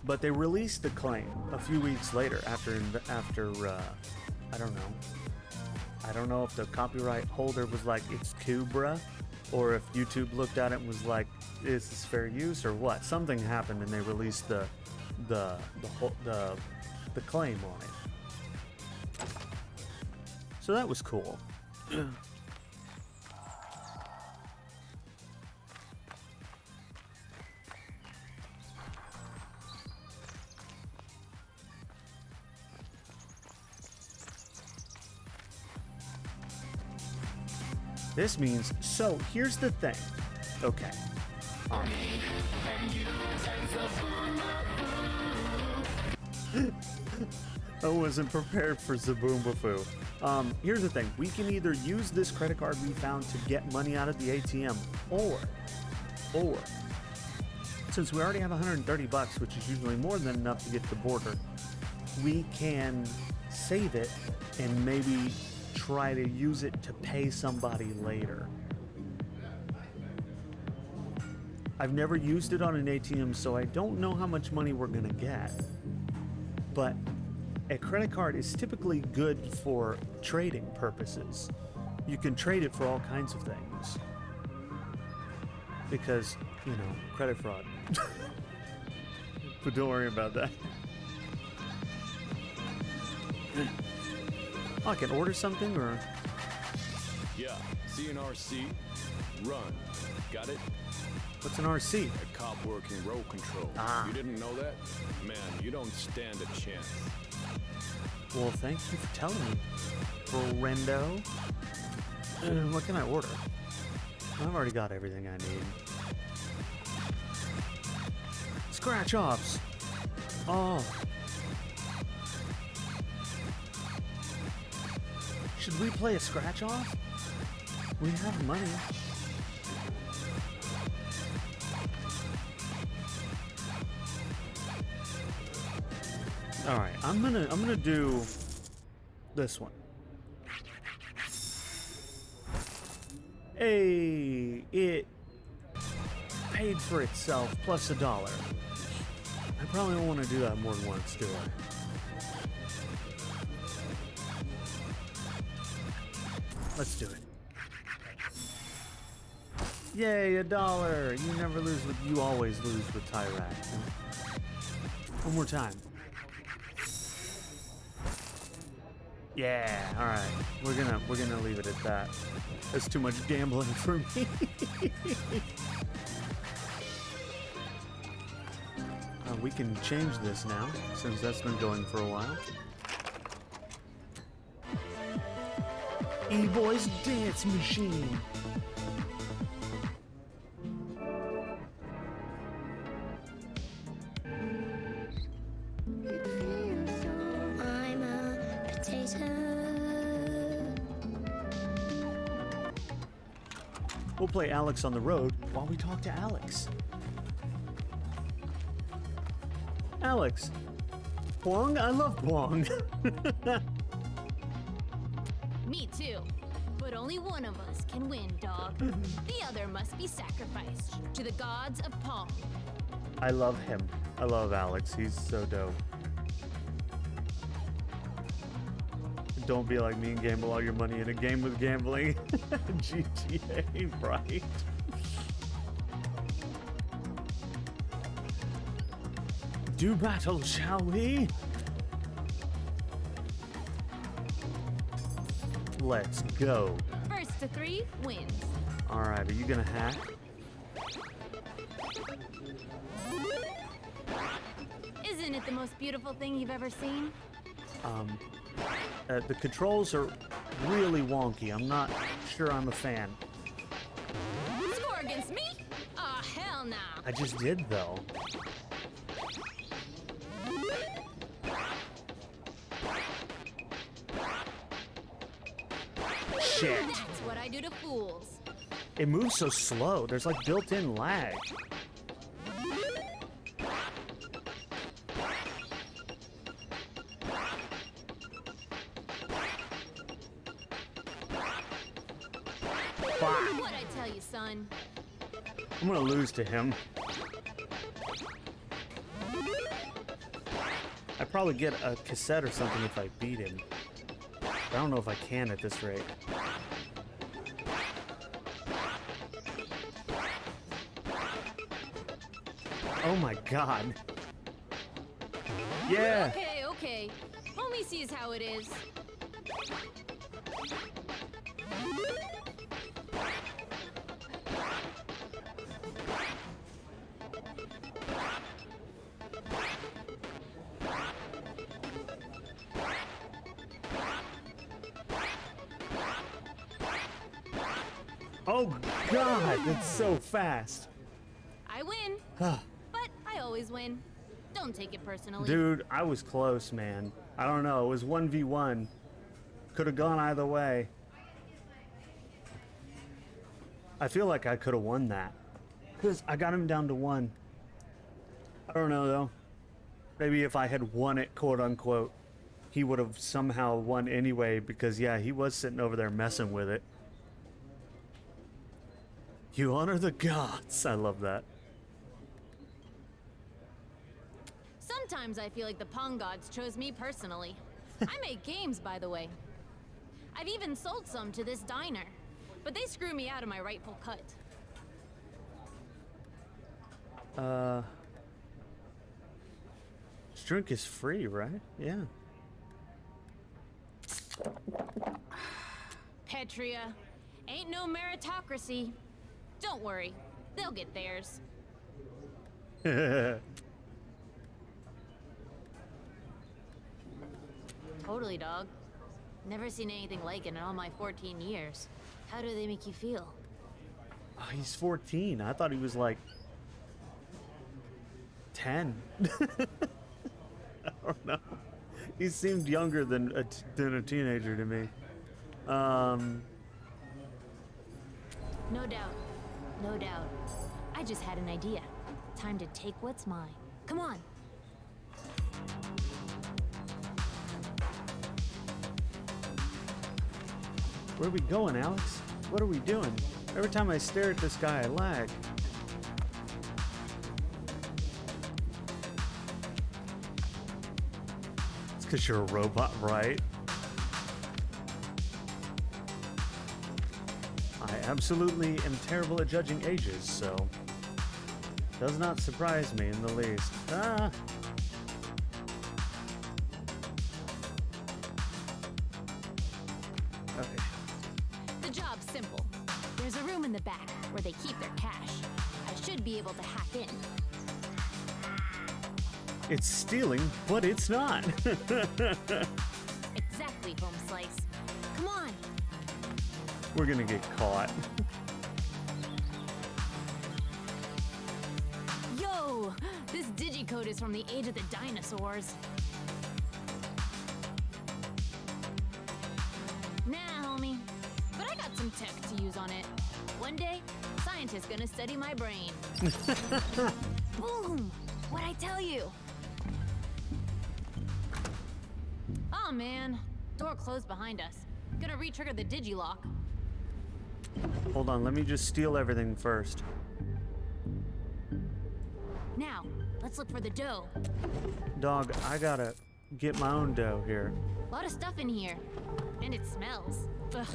But they released the claim a few weeks later after I don't know. I don't know if the copyright holder was like, it's cool, bruh, or if YouTube looked at it and was like, is this fair use or what? Something happened and they released the claim on it. So that was cool. This means, so here's the thing. Okay. I wasn't prepared for Zaboomafoo. Here's the thing. We can either use this credit card we found to get money out of the ATM, or since we already have 130 bucks, which is usually more than enough to get to the border, we can save it and maybe try to use it to pay somebody later. I've never used it on an ATM, so I don't know how much money we're gonna get. But a credit card is typically good for trading purposes. You can trade it for all kinds of things. Because, you know, credit fraud. But don't worry about that. Oh, I can order something, or? Yeah, see an RC, run. Got it? What's an RC? A cop working road control. Ah. You didn't know that? Man, you don't stand a chance. Well, thank you for telling me, friendo. What can I order? I've already got everything I need. Scratch offs. Oh. Should we play a scratch off? We have money. All right, I'm gonna do this one. Hey, it paid for itself plus $1. I probably don't want to do that more than once, do I? Let's do it. Yay, $1. You never lose with, you always lose with Tyrak. One more time. Yeah, all right. We're gonna leave it at that. That's too much gambling for me. We can change this now, since that's been going for a while. E-Boy's Dance Machine. I'm a potato. We'll play Alex on the road while we talk to Alex. Alex. Pwong? I love Pwong. Me too. But only one of us can win, dog. The other must be sacrificed to the gods of Pong. I love him. I love Alex. He's so dope. Don't be like me and gamble all your money in a game with gambling. GTA, right? Do battle, shall we? Let's go. First to 3 wins. Alright, are you gonna hack? Isn't it the most beautiful thing you've ever seen? The controls are really wonky. I'm not sure I'm a fan. Score against me? Aw, hell nah. I just did, though. Shit. That's what I do to fools. It moves so slow. There's like built-in lag. What'd I tell you, son? I'm gonna lose to him. I'd probably get a cassette or something if I beat him. I don't know if I can at this rate. Oh my god. Yeah! Okay, okay. Homie sees how it is. Oh god, it's so fast. I win. But I always win. Don't take it personally. Dude, I was close, man. I don't know, it was 1v1. Could have gone either way. I feel like I could have won that. Because I got him down to 1. I don't know, though. Maybe if I had won it, quote unquote, he would have somehow won anyway, because yeah, he was sitting over there messing with it. You honor the gods. I love that. Sometimes I feel like the Pong gods chose me personally. I make games, by the way. I've even sold some to this diner, but they screw me out of my rightful cut. This drink is free, right? Yeah. Petria, ain't no meritocracy. Don't worry, they'll get theirs. Totally, dog. Never seen anything like it in all my 14 years. How do they make you feel? Oh, he's 14. I thought he was like 10. I don't know. He seemed younger than a teenager to me. No doubt. No doubt. I just had an idea. Time to take what's mine. Come on. Where are we going, Alex? What are we doing? Every time I stare at this guy, I lag. It's because you're a robot, right? I absolutely am terrible at judging ages, so does not surprise me in the least. Ah! Okay. The job's simple. There's a room in the back where they keep their cash. I should be able to hack in. It's stealing, but it's not. Exactly, Home Slice. Come on. We're gonna get caught. Yo, this digicode is from the age of the dinosaurs. Nah, homie. But I got some tech to use on it. One day, scientists gonna study my brain. Boom! What'd I tell you? Oh man, door closed behind us. Gonna re-trigger the digilock. Hold on, let me just steal everything first. Now, let's look for the dough. Dog, I gotta get my own dough here. A lot of stuff in here. And it smells. Ugh,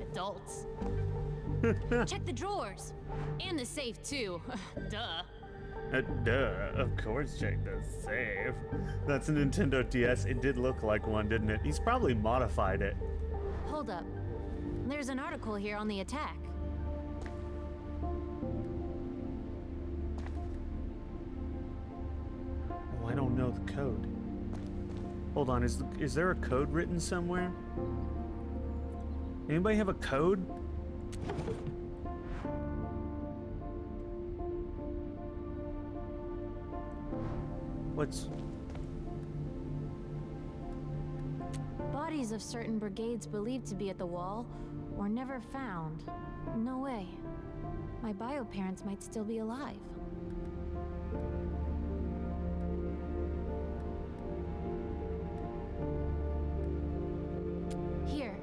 adults. Check the drawers. And the safe, too. Duh. Duh, of course check the save. That's a Nintendo DS. It did look like one, didn't it? He's probably modified it. Hold up. There's an article here on the attack. Oh, I don't know the code. Hold on, is there a code written somewhere? Anybody have a code? What's... Bodies of certain brigades believed to be at the wall were never found. No way. My bio parents might still be alive. Here,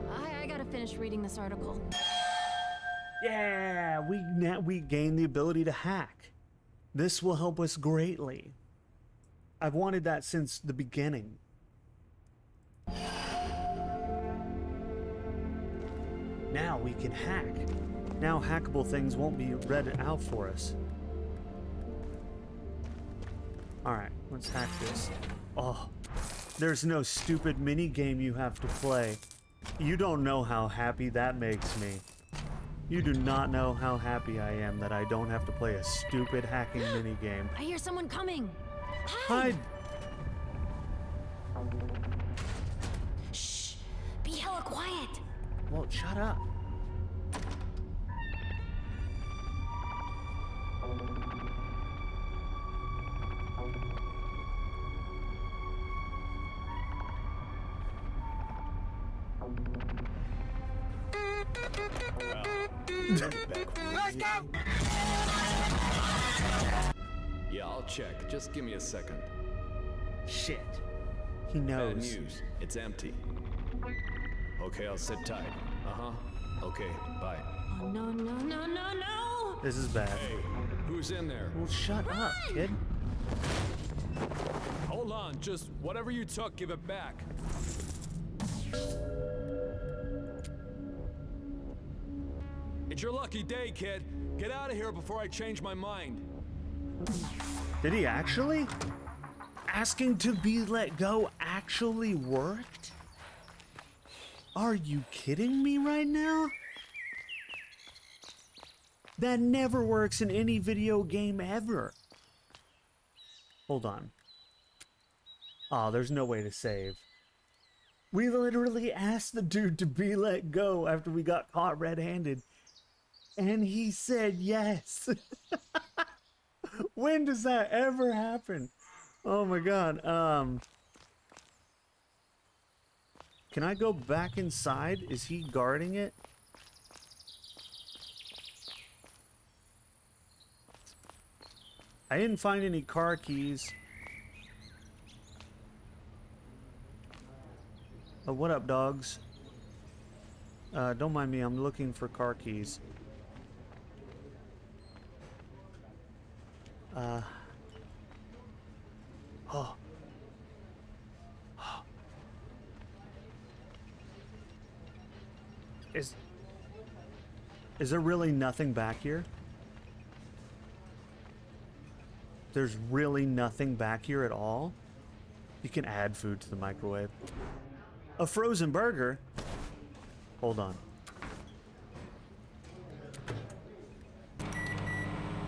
I gotta finish reading this article. Yeah, we gain the ability to hack. This will help us greatly. I've wanted that since the beginning. Now we can hack. Now hackable things won't be read out for us. Alright, let's hack this. Oh, there's no stupid mini game you have to play. You don't know how happy that makes me. You do not know how happy I am that I don't have to play a stupid hacking mini game. I hear someone coming. Hide! Shh! Be hella quiet! Well, shut up. Yeah, I'll check. Just give me a second. Shit. He knows. Bad news. It's empty. Okay, I'll sit tight. Uh-huh. Okay, bye. Oh, no, no, no, no, no! This is bad. Hey, who's in there? Well, shut up, kid. Hold on, just whatever you took, give it back. It's your lucky day, kid. Get out of here before I change my mind. Did he actually? Asking to be let go actually worked? Are you kidding me right now? That never works in any video game ever. Hold on. Oh, there's no way to save. We literally asked the dude to be let go after we got caught red-handed. And he said yes. When does that ever happen? Oh my god. Can I go back inside? Is he guarding it? I didn't find any car keys. Oh, what up, dogs? Don't mind me, I'm looking for car keys. Oh. Is there really nothing back here? There's really nothing back here at all? You can add food to the microwave. A frozen burger? Hold on.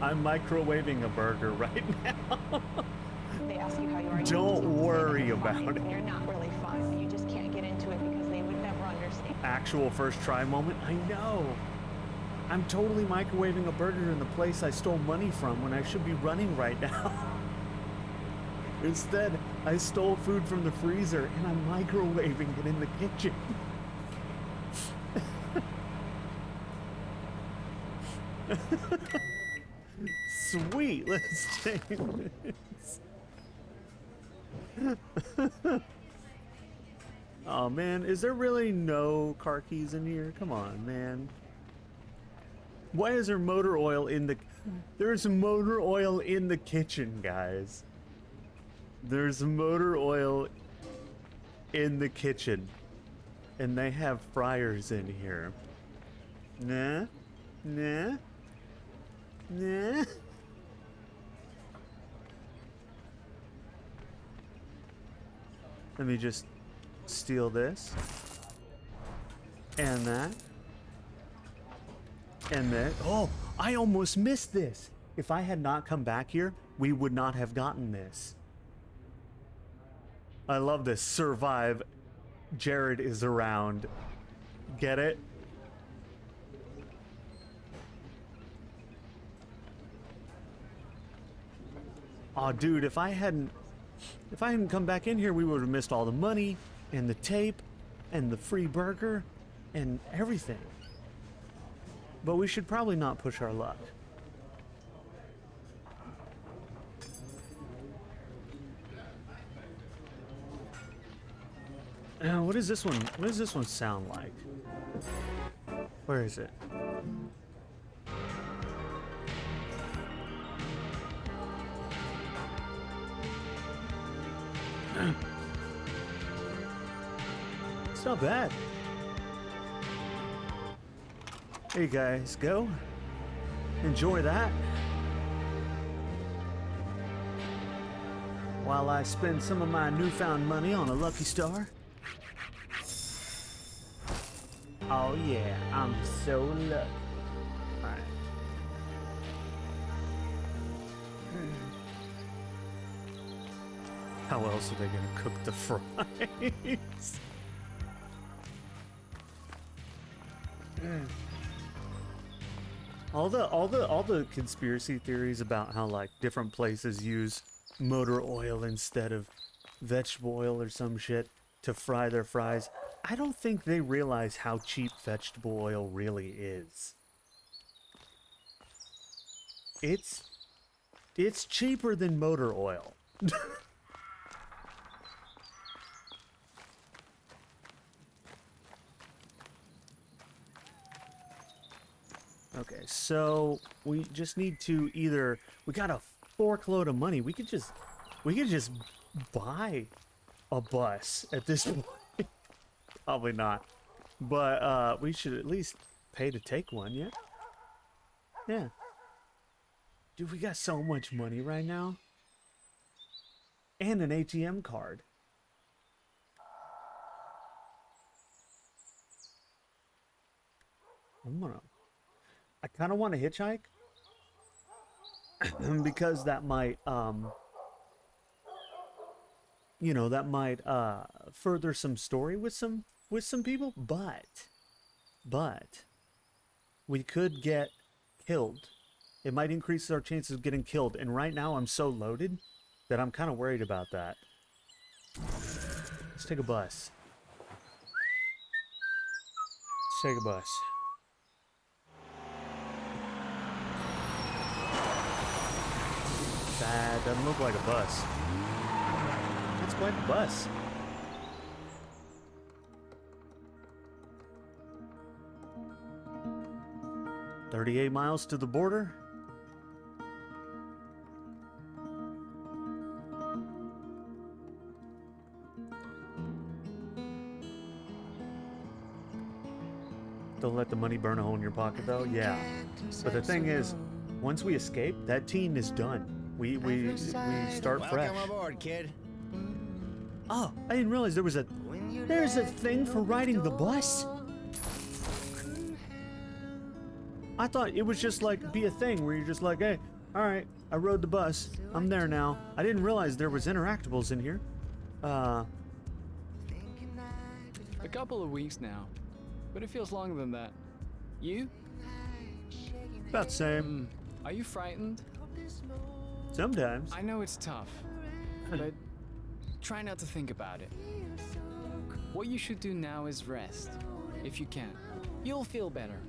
I'm microwaving a burger right now. They ask you how you are. You Don't just have to say that worry you're about fine, it. and you're not really fine, but you just can't get into it because they would never understand. Actual first try moment? I know. I'm totally microwaving a burger in the place I stole money from when I should be running right now. Instead, I stole food from the freezer and I'm microwaving it in the kitchen. Sweet, let's take this. Oh man, is there really no car keys in here? Come on, man. Why is there motor oil in the... There's motor oil in the kitchen, guys. There's motor oil in the kitchen. And they have fryers in here. Nah? Nah? Nah? Let me just steal this. And that. And that. Oh, I almost missed this. If I had not come back here, we would not have gotten this. I love this. Survive. Jared is around. Get it? Aw, dude, if I hadn't come back in here, we would have missed all the money and the tape and the free burger and everything. But we should probably not push our luck. What is this one? What does this one sound like? Where is it? It's not bad. There you guys go. Enjoy that. While I spend some of my newfound money on a Lucky Star. Oh yeah, I'm so lucky. Alright. How else are they gonna cook the fries? All the conspiracy theories about how like different places use motor oil instead of vegetable oil or some shit to fry their fries. I don't think they realize how cheap vegetable oil really is. It's cheaper than motor oil. Okay, so we just need to either, we got a forkload of money. We could just buy a bus at this point. Probably not, but we should at least pay to take one. Yeah. Yeah. Dude, we got so much money right now, and an ATM card. I kind of want to hitchhike because that might, you know, that might further some story with some people, but we could get killed. It might increase our chances of getting killed, and right now I'm so loaded that I'm kind of worried about that. Let's take a bus. Let's take a bus. That doesn't look like a bus. It's quite the bus. "38 miles to the border." Don't let the money burn a hole in your pocket, though. Yeah, but the thing is, once we escape, that teen is done. We start fresh. Welcome aboard, kid. Oh, I didn't realize there's a thing for riding the bus. I thought it was just like be a thing where you're just like, hey, all right, I rode the bus. I'm there now. I didn't realize there was interactables in here. A couple of weeks now, but it feels longer than that. You? About the same. Are you frightened? Sometimes. I know it's tough, but try not to think about it. What you should do now is rest, if you can. You'll feel better.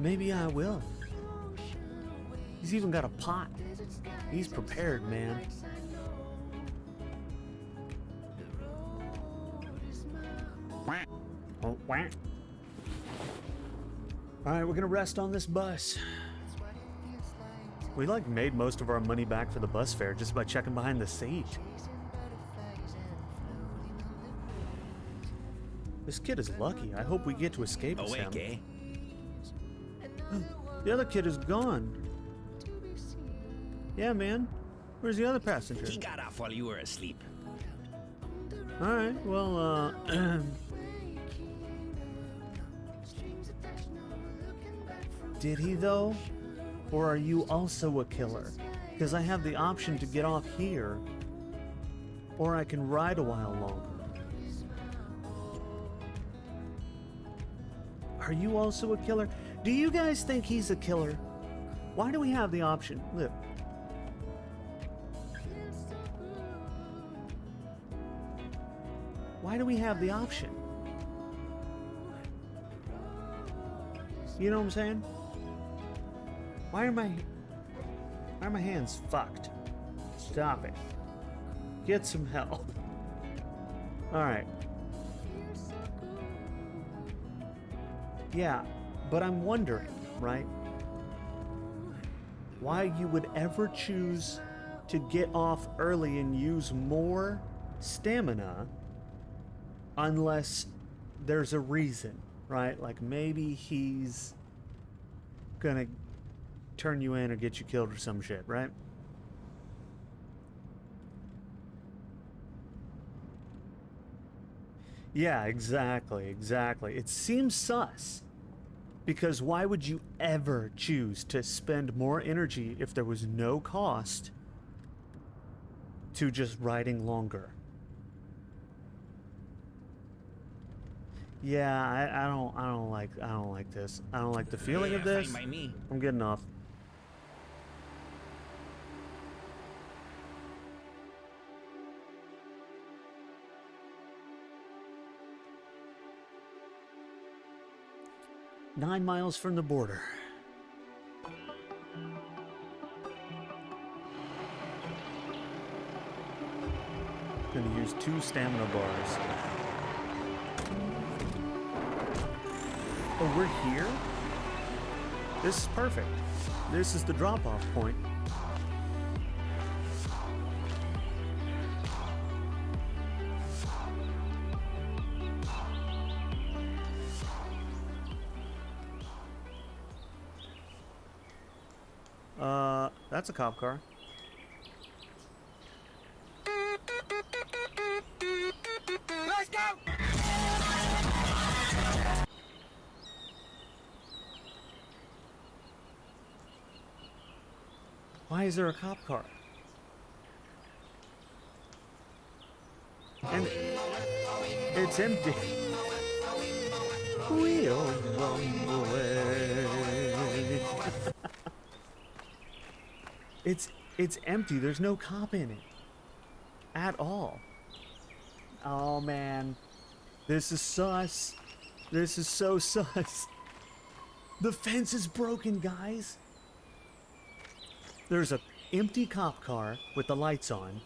Maybe I will. He's even got a pot. He's prepared, man. Oh, Alright, we're gonna rest on this bus. We like made most of our money back for the bus fare just by checking behind the seat. This kid is lucky. I hope we get to escape as him. Awake, eh? The other kid is gone. Yeah, man. Where's the other passenger? He got off while you were asleep. Alright, well, did he though? Or are you also a killer? Because I have the option to get off here, or I can ride a while longer. Are you also a killer? Do you guys think he's a killer? Why do we have the option? Look. Why do we have the option? You know what I'm saying? Why are my hands fucked? Stop it. Get some help. Alright. Yeah, but I'm wondering, right? Why you would ever choose to get off early and use more stamina unless there's a reason, right? Like maybe he's gonna turn you in or get you killed or some shit, right? Yeah, exactly. It seems sus. Because why would you ever choose to spend more energy if there was no cost to just riding longer? Yeah, I don't like this. I don't like the feeling of this. Fine by me. I'm getting off. "9 miles from the border." Gonna use 2 stamina bars. Oh, we're here? This is perfect. This is the drop-off point. That's a cop car. Let's go! Why is there a cop car? And it's empty. We'll run away. It's empty. There's no cop in it. At all. Oh man. This is sus. This is so sus. The fence is broken, guys. There's a empty cop car with the lights on.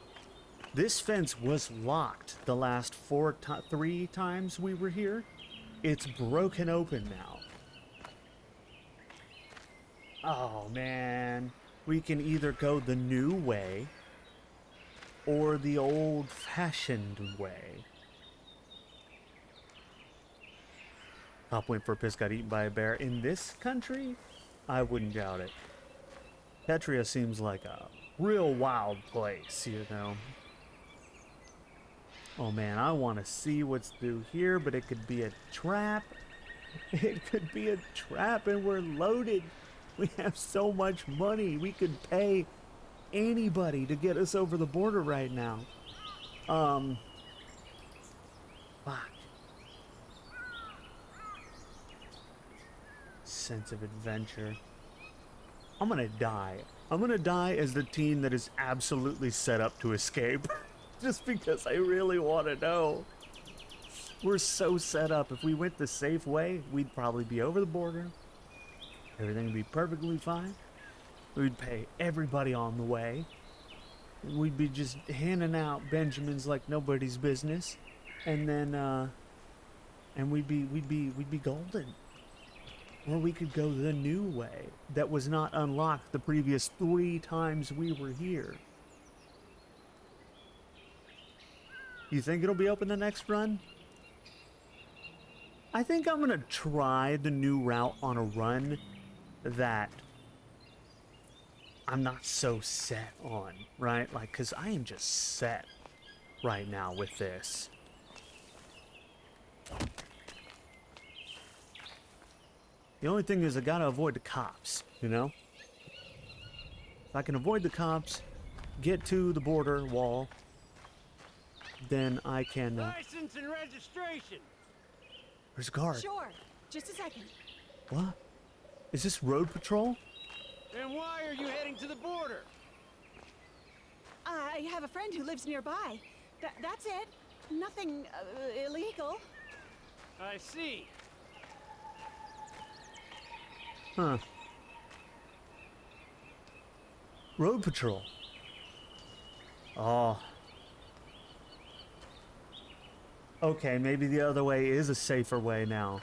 This fence was locked the last 3 times we were here. It's broken open now. Oh man. We can either go the new way or the old-fashioned way. Cop went for a piss, got eaten by a bear. In this country, I wouldn't doubt it. Petria seems like a real wild place, you know. Oh man, I want to see what's through here, but it could be a trap. It could be a trap and we're loaded. We have so much money. We could pay anybody to get us over the border right now. Fuck. Sense of adventure. I'm gonna die. I'm gonna die as the teen that is absolutely set up to escape. Just because I really want to know. We're so set up. If we went the safe way, we'd probably be over the border. Everything would be perfectly fine. We'd pay everybody on the way. We'd be just handing out Benjamins like nobody's business. And then, and we'd be golden. Or we could go the new way that was not unlocked the previous 3 times we were here. You think it'll be open the next run? I think I'm gonna try the new route on a run that I'm not so set on, right? Like, cause I am just set right now with this. The only thing is I gotta avoid the cops, you know? If I can avoid the cops, get to the border wall, then I can... License and registration. Where's the guard? Sure. Just a second. What? Is this road patrol? And why are you heading to the border? I have a friend who lives nearby. That's it. Nothing illegal. I see. Huh. Road patrol. Oh. Okay, maybe the other way is a safer way now.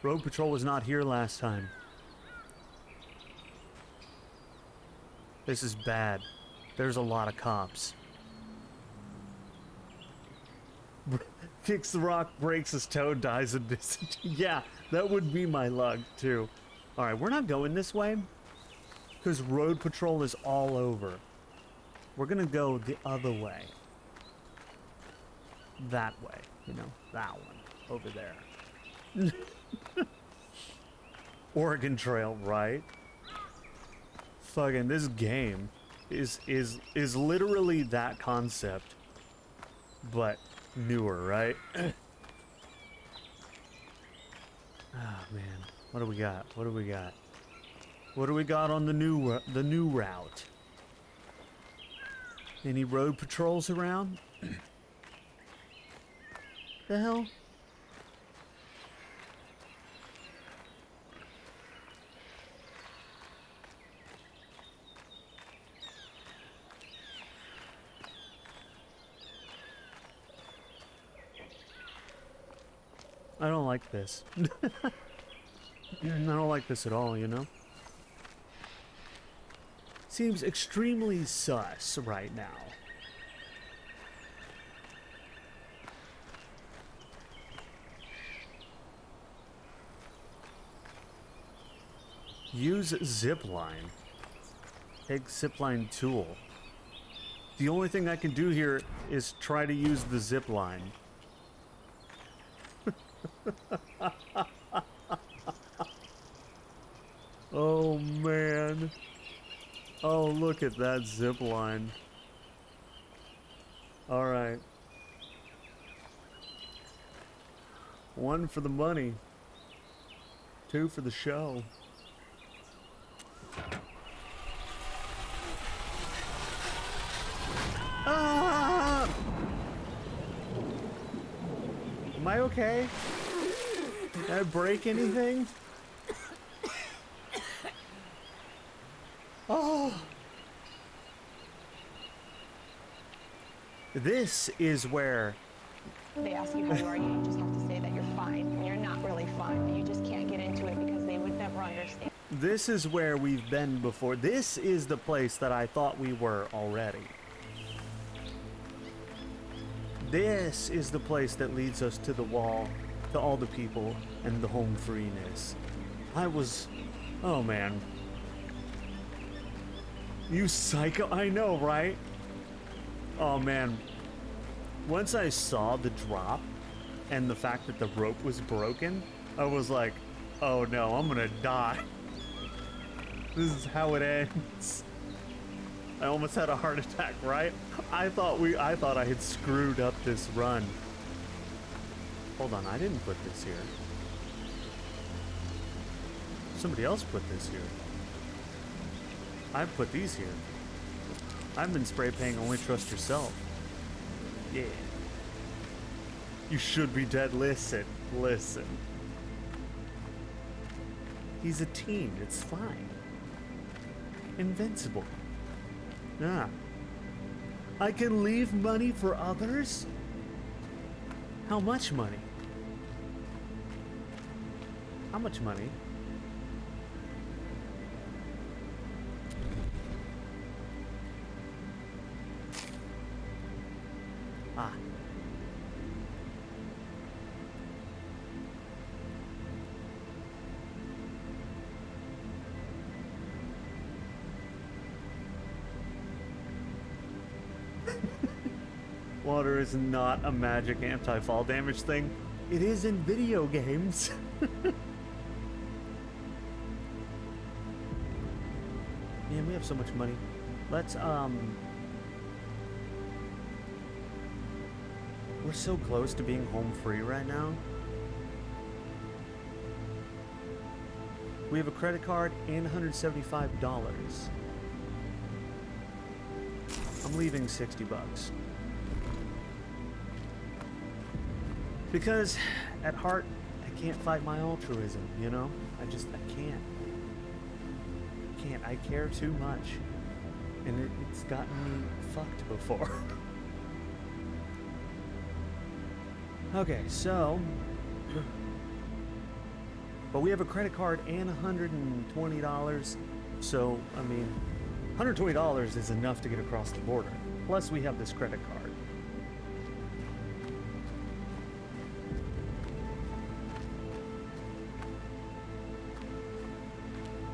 Road patrol was not here last time. This is bad. There's a lot of cops. Kicks the rock, breaks his toe, dies in this. Yeah, that would be my luck too. Alright, we're not going this way because road patrol is all over. We're gonna go the other way. That way, you know, that one over there. Oregon Trail, right? Fucking this game is literally that concept, but newer, right? Ah, man. What do we got? What do we got? What do we got on the new route? Any road patrols around? The hell? I don't like this. I don't like this at all, you know? Seems extremely sus right now. Use zipline. Take zipline tool. The only thing I can do here is try to use the zipline. Oh man. Oh, look at that zip line. Alright. 1 for the money. 2 for the show. Ah! Am I okay? Did I break anything? Oh. This is where They ask you how you are, you just have to say that you're fine when you're not really fine, but you just can't get into it because they would never understand. this is where we've been before. This is the place that I thought we were already. This is the place that leads us to the wall, to all the people, and the home freeness. Oh man. You psycho, I know, right? Oh man. Once I saw the drop and the fact that the rope was broken, I was like, oh no, I'm gonna die. This is how it ends. I almost had a heart attack, right? I thought I had screwed up this run. Hold on, I didn't put this here. Somebody else put this here. I put these here. I've been spray painting Only Trust Yourself. Yeah. You should be dead. Listen. He's a teen. It's fine. Invincible. Ah. I can leave money for others? How much money? How much money? Ah. Water is not a magic anti-fall damage thing. It is in video games. Man, we have so much money. Let's, we're so close to being home free right now. We have a credit card and $175. I'm leaving 60 bucks. Because at heart, I can't fight my altruism, you know? I can't. I care too much. And it's gotten me fucked before. Okay, so... But we have a credit card and $120. So, I mean, $120 is enough to get across the border. Plus, we have this credit card.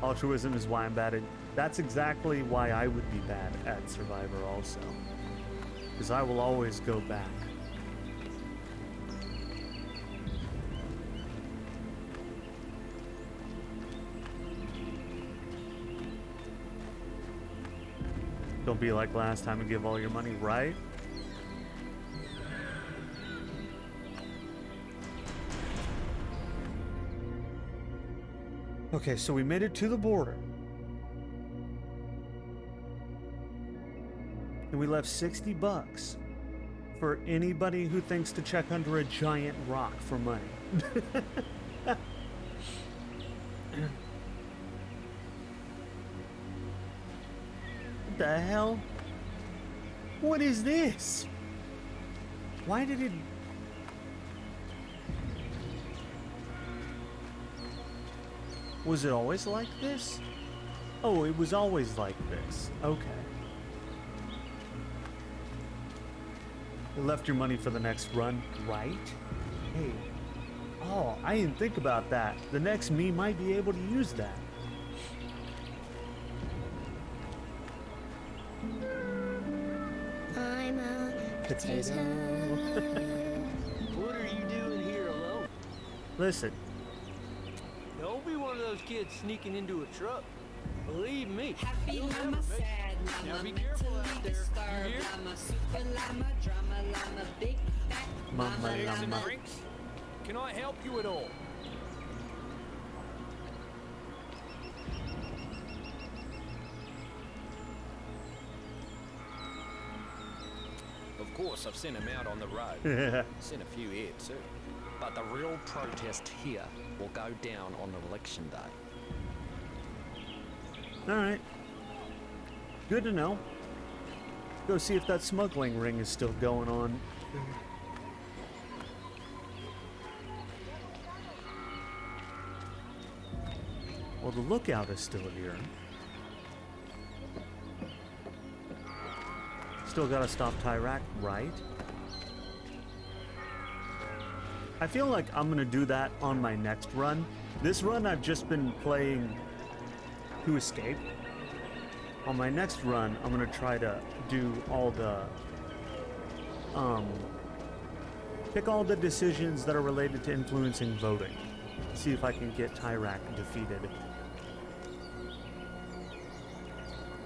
Altruism is why I'm bad at... That's exactly why I would be bad at Survivor also. Because I will always go back. Don't be like last time and give all your money, right? Okay, so we made it to the border. And we left 60 bucks for anybody who thinks to check under a giant rock for money. What the hell? What is this? Why did it... Was it always like this? Oh, it was always like this. Okay. You left your money for the next run, right? Hey. Oh, I didn't think about that. The next me might be able to use that. I'm a Potato. What are you doing here alone? Listen. Don't be one of those kids sneaking into a truck. Believe me. Happy llama, sad llama, Now be careful out there. disturbed You hear? llama, super llama, drama llama, big fat Mama mama llama. Drinks? Can I help you at all? Of course, I've sent him out on the road. Sent a few here too. But the real protest here will go down on election day. Alright. Good to know. Go see if that smuggling ring is still going on. Well, the lookout is still here. Still gotta stop Tyrak, right? I feel like I'm gonna do that on my next run. This run I've just been playing to escape. On my next run, I'm gonna try to do all the, pick all the decisions that are related to influencing voting. See if I can get Tyrak defeated.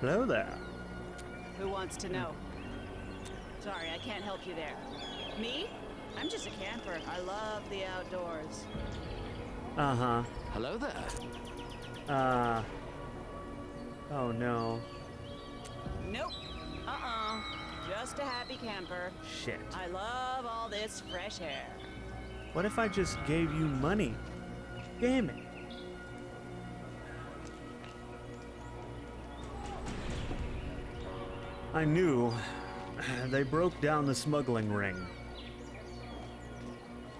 Hello there. Who wants to know? Sorry, I can't help you there. Me? I'm just a camper. I love the outdoors. Uh-huh. Hello there. Oh no. Nope. Just a happy camper. Shit. I love all this fresh air. What if I just gave you money? Damn it. I knew. They broke down the smuggling ring.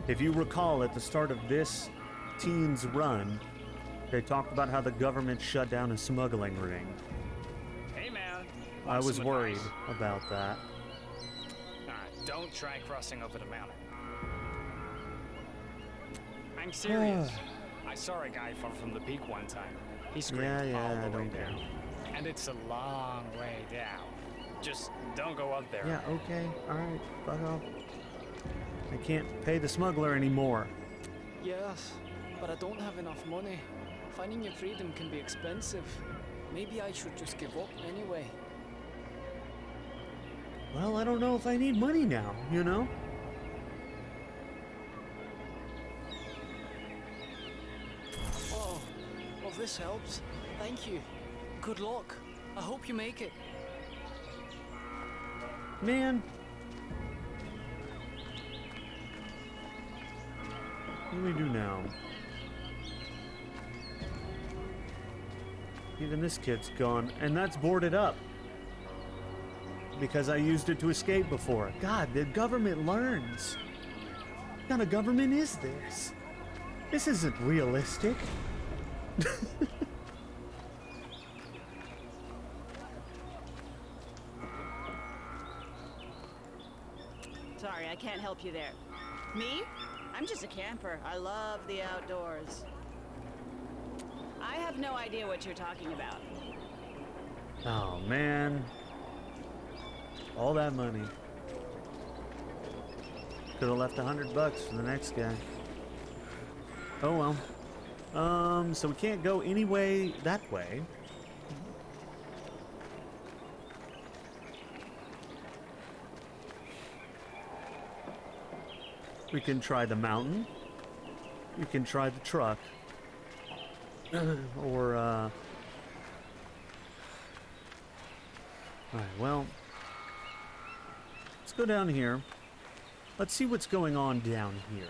If you recall, at the start of this teen's run, they talked about how the government shut down a smuggling ring. Hey, man. I was worried about that. Alright, Don't try crossing over the mountain. I'm serious. I saw a guy fall from the peak one time. He screamed all the way down. And it's a long way down. Just don't go up there. Yeah, okay. Alright, fuck off. I can't pay the smuggler anymore. Yes, but I don't have enough money. Finding your freedom can be expensive. Maybe I should just give up anyway. Well, I don't know if I need money now, you know? Oh, well, this helps. Thank you. Good luck. I hope you make it. Man. What do we do now? Even this kid's gone, and that's boarded up. Because I used it to escape before. God, the government learns. What kind of government is this? This isn't realistic. Sorry, I can't help you there. Me? I'm just a camper. I love the outdoors. I have no idea what you're talking about. Oh, man. All that money. Could have left $100 for the next guy. Oh well. So we can't go any way that way. We can try the mountain. We can try the truck. Or, alright, well. Let's go down here. Let's see what's going on down here.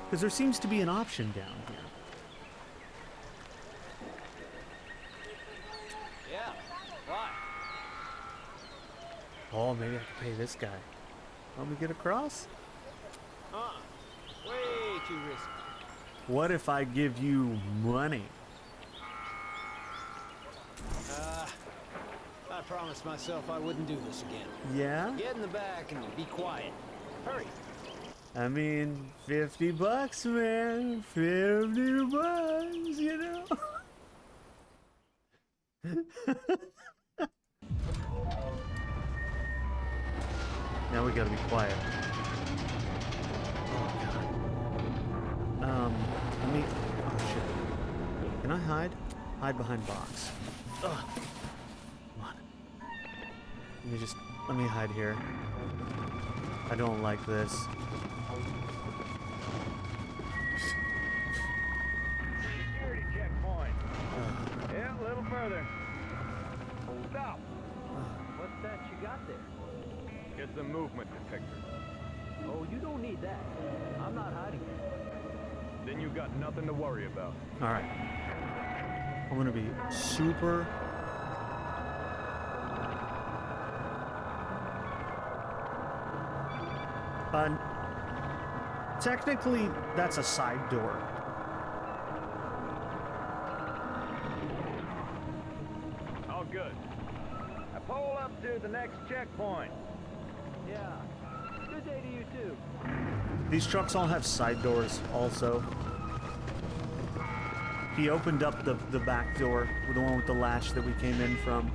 Because there seems to be an option down here. Yeah, why? Oh, maybe I can pay this guy. Let me get across? Way too risky. What if I give you money? I promised myself I wouldn't do this again. Yeah? Get in the back and be quiet. Hurry. I mean, $50, man. $50, you know? Now we gotta be quiet. Let me... Oh, shit. Can I hide? Hide behind box. Ugh. Come on. Let me hide here. I don't like this. Security checkpoint. Yeah, a little further. Stop. What's that you got there? It's a movement detector. Oh, you don't need that. I'm not hiding it. Then you got nothing to worry about. Alright. I'm gonna be super... technically, that's a side door. All good. I pull up to the next checkpoint. Yeah. Good day to you, too. These trucks all have side doors, also. He opened up the back door, the one with the latch that we came in from.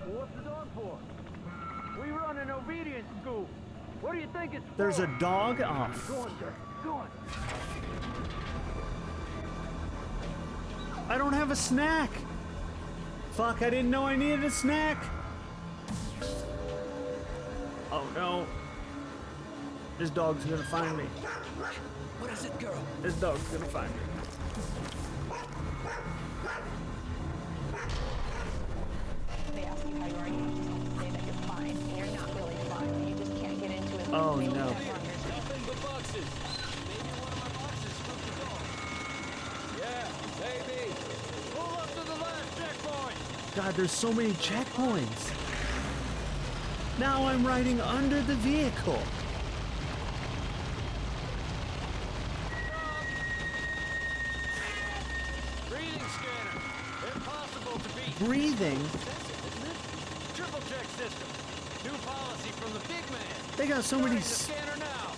What's the dog for? We run an obedience school. What do you think it's for? There's a dog off. Go on, sir. Go on. I don't have a snack. Fuck, I didn't know I needed a snack. Oh no. This dog's gonna find me. What is it, girl? This dog's gonna find me. They ask you how you are, you just have to say that you're fine, and you're not really fine. You just can't get into it. Oh, Maybe no. that's wrong. Nothing but boxes. Maybe one of my boxes spooked the dog. Yeah, maybe. Pull up to the last checkpoint. God, there's so many checkpoints. Now I'm riding under the vehicle. breathing. Triple check system. New policy from the big man. They got so many. Starting the scanner now.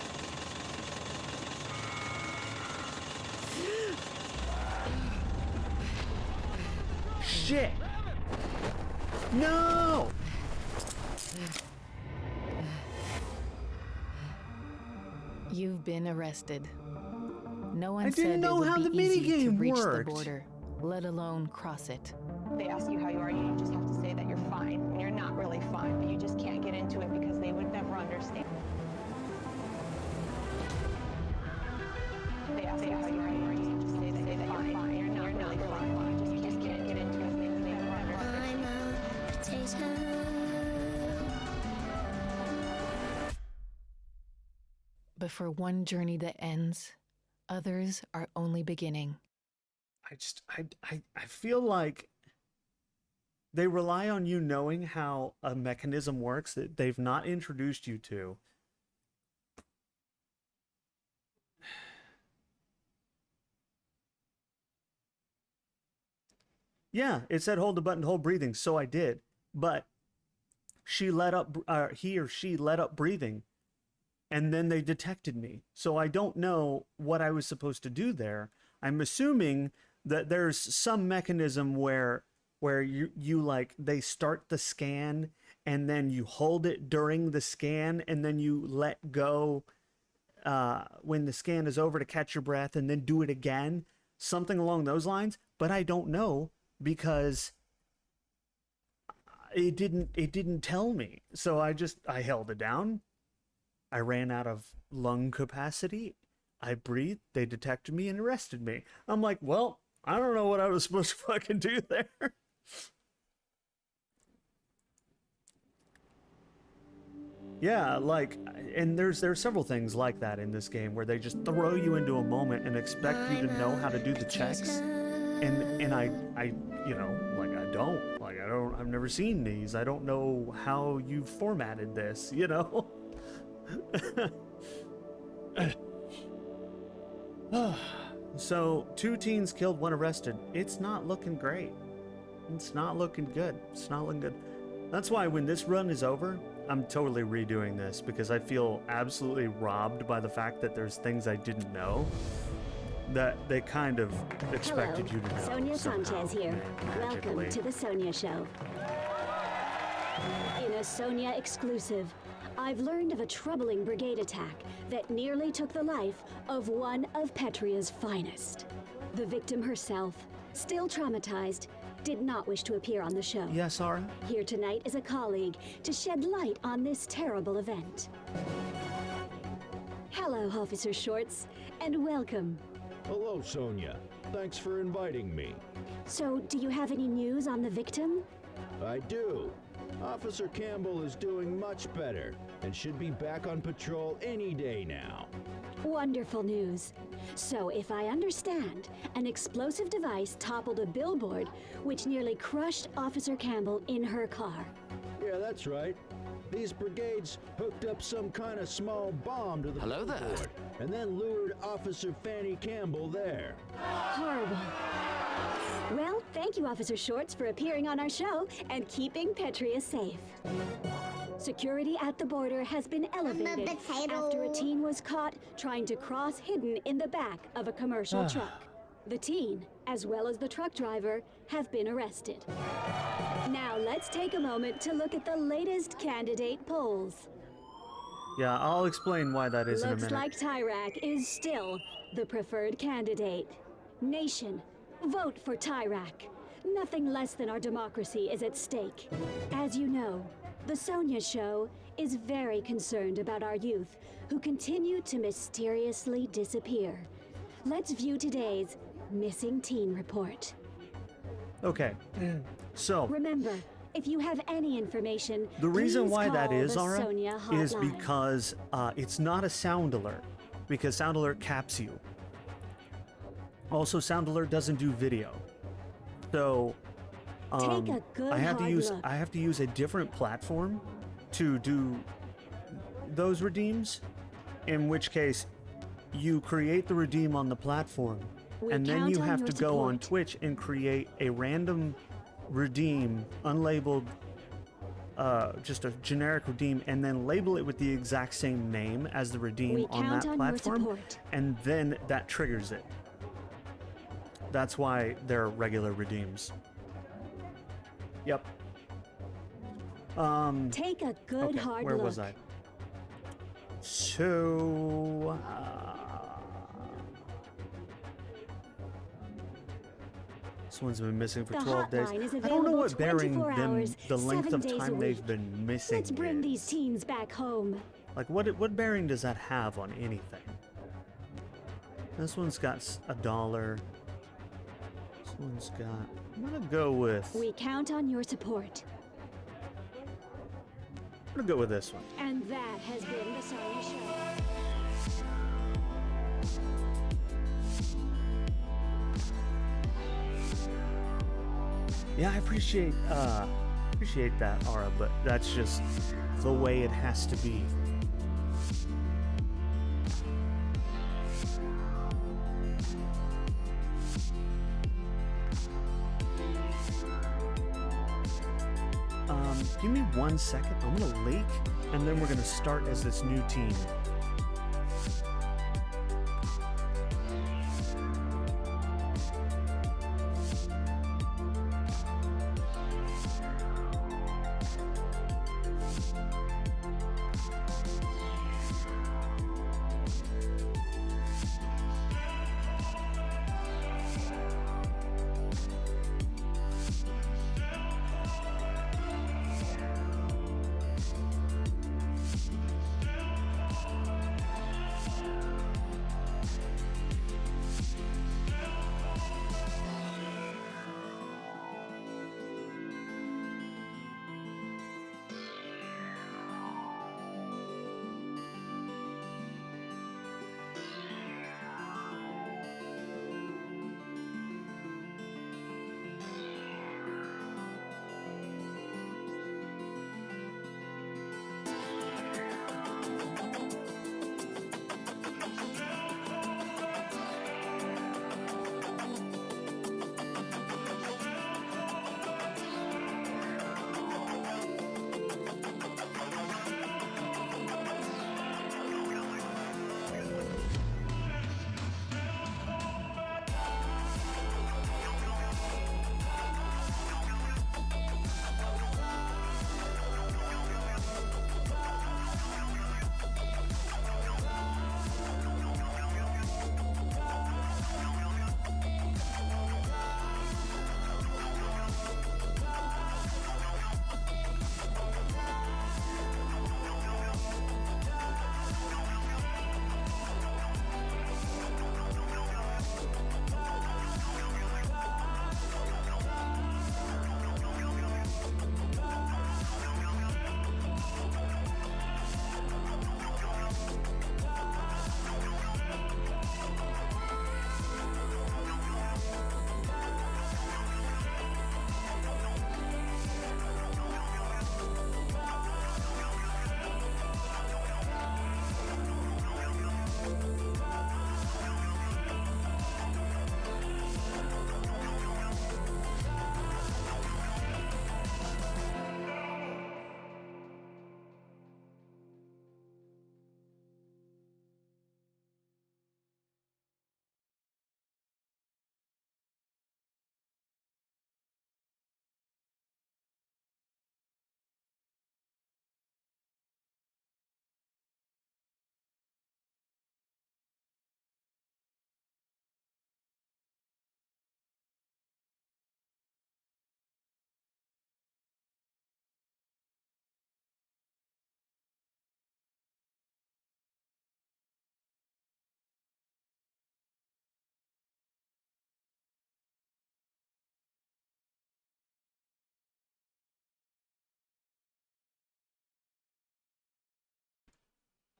Shit! No! You've been arrested. No one I said didn't know it how would the be easy to minigame reach worked. the border, let alone cross it. They ask you how you are, you just have to say that you're fine when you're not really fine, but you just can't get into it because they would never understand. They ask you how you are, you just say that you're fine. You're not really fine. You just can't get into it because they would never understand. But for one journey that ends, others are only beginning. I feel like they rely on you knowing how a mechanism works that they've not introduced you to. Yeah, it said hold the button to hold breathing, so I did. But he or she let up breathing, and then they detected me. So I don't know what I was supposed to do there. I'm assuming that there's some mechanism where you like they start the scan and then you hold it during the scan and then you let go when the scan is over to catch your breath and then do it again, something along those lines. But I don't know because it didn't tell me. So I held it down. I ran out of lung capacity. I breathed. They detected me and arrested me. I'm like, well, I don't know what I was supposed to fucking do there. Yeah, like, and there's several things like that in this game where they just throw you into a moment and expect you to know how to do the checks, and I you know, like I've never seen these. I don't know how you formatted this, you know. So 2 teens killed, 1 arrested. It's not looking great. It's not looking good. It's not looking good. That's why when this run is over, I'm totally redoing this because I feel absolutely robbed by the fact that there's things I didn't know that they kind of expected you to know. Sonia somehow, Sanchez here. magically. Welcome to the Sonia Show. In a Sonia exclusive, I've learned of a troubling brigade attack that nearly took the life of one of Petria's finest. The victim herself, still traumatized, did not wish to appear on the show. Yes, Ara? Here tonight is a colleague to shed light on this terrible event. Hello, Officer Shorts, and welcome. Hello, Sonia. Thanks for inviting me. So, do you have any news on the victim? I do. Officer Campbell is doing much better and should be back on patrol any day now. Wonderful news. So, if I understand, an explosive device toppled a billboard which nearly crushed Officer Campbell in her car. Yeah, that's right. These brigades hooked up some kind of small bomb to the billboard and then lured Officer Fanny Campbell there. Horrible. Well, thank you, Officer Shorts, for appearing on our show and keeping Petria safe. Security at the border has been elevated after a teen was caught trying to cross hidden in the back of a commercial truck. The teen, as well as the truck driver, have been arrested. Now let's take a moment to look at the latest candidate polls. Yeah, I'll explain why that is in a Looks minute. like Tyrak is still the preferred candidate. Nation, vote for Tyrak. Nothing less than our democracy is at stake. As you know, the Sonia Show is very concerned about our youth who continue to mysteriously disappear. Let's view today's Missing Teen Report. Okay, so Remember, if you have any information, the reason please why that call is, the Ara, Sonia is hotline. because it's not a sound alert, because sound alert caps you. Also, sound alert doesn't do video, so Take a good I have to hard use look. I have to use a different platform to do those redeems. In which case, you create the redeem on the platform, We and then count you on have your to go on support. Twitch and create a random redeem, unlabeled, just a generic redeem, and then label it with the exact same name as the redeem on that platform, and then that triggers it. That's why they're regular redeems. Yep. Take a good okay, hard where look. was I? So, this one's been missing for The 12 days. hotline is I don't know available what bearing 24 them, hours, the length 7 of days a time they've week. been missing. Let's bring these teens back home. Like, what bearing does that have on anything? This one's got $1. This one's got... I'm gonna go with... We count on your support. I'm gonna go with this one. And that has been the Sorry Show. Yeah, I appreciate that, Aura, but that's just the way it has to be. Give me 1 second. I'm gonna leak, and then we're gonna start as this new team.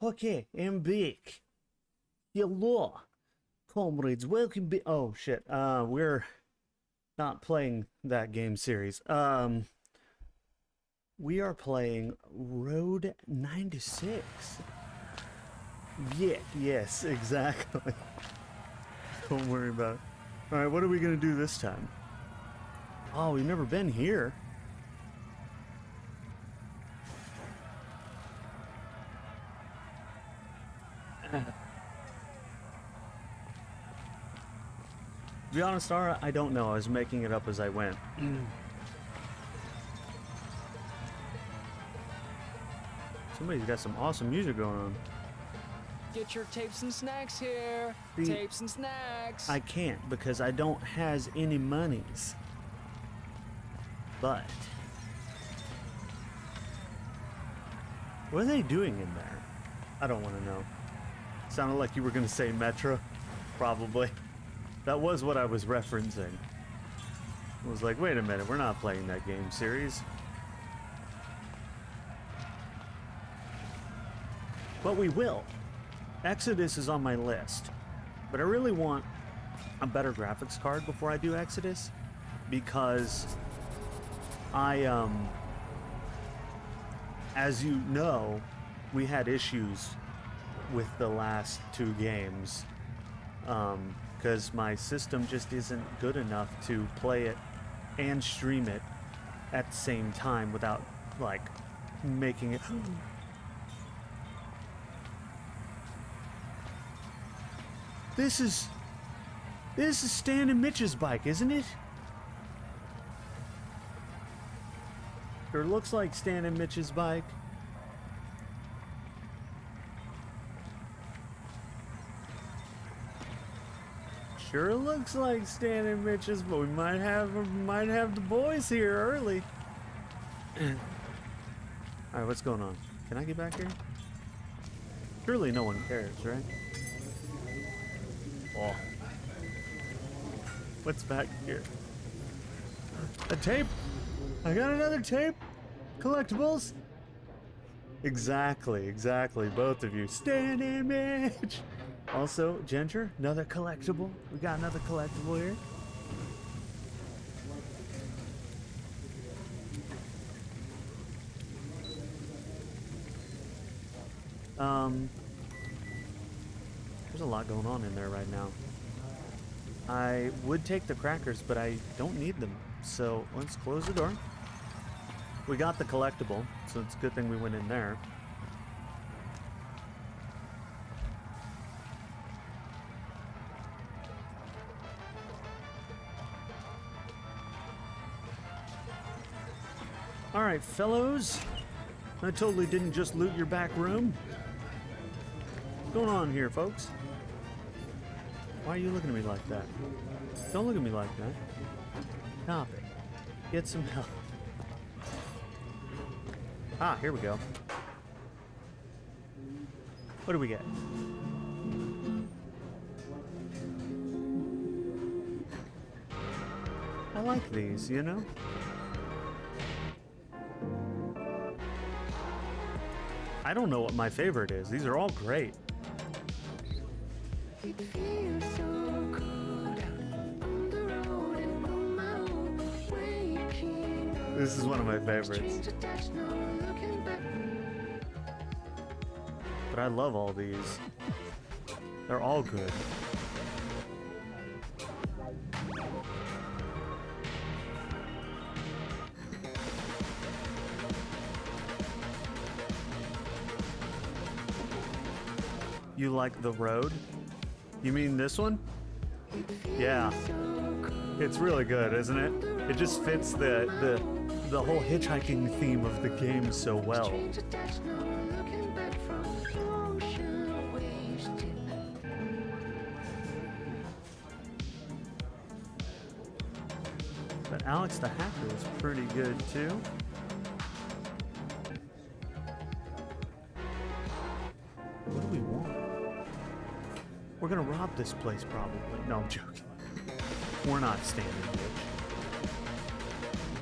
Okay, I'm back. Hello, comrades. Welcome back. Oh shit. We're not playing that game series. We are playing Road 96. Yeah. Yes. Exactly. Don't worry about it. All right. What are we gonna do this time? Oh, we've never been here. To be honest, Ara, I don't know. I was making it up as I went. Somebody's got some awesome music going on. Get your tapes and snacks here. See, Tapes and snacks. I can't because I don't has any monies. But what are they doing in there? I don't want to know. Sounded like you were going to say Metro. Probably. That was what I was referencing. I was like, wait a minute, we're not playing that game series. But we will. Exodus is on my list. But I really want a better graphics card before I do Exodus. Because as you know, we had issues with the last 2 games. Because my system just isn't good enough to play it and stream it at the same time without, like, making it... This is Stan and Mitch's bike, isn't it? Or looks like Stan and Mitch's bike. Sure looks like Stan and Mitch's, but we might have the boys here early. All right, what's going on? Can I get back here? Surely no one cares, right? Oh. What's back here? A tape? I got another tape? Collectibles? Exactly. Both of you. Stan and Mitch! Also, Ginger, another collectible. We got another collectible here. There's a lot going on in there right now. I would take the crackers, but I don't need them. So let's close the door. We got the collectible, so it's a good thing we went in there. Alright, fellows. I totally didn't just loot your back room. What's going on here, folks? Why are you looking at me like that? Don't look at me like that. Stop it. Get some help. Ah, here we go. What do we get? I like these, you know? I don't know what my favorite is. These are all great. This is one of my favorites. But I love all these. They're all good. You like the road? You mean this one? Yeah. It's really good, isn't it? It just fits the whole hitchhiking theme of the game so well. But Alex the Hacker is pretty good too. What do we want? We're gonna rob this place probably. No, I'm joking. We're not standing, bitch.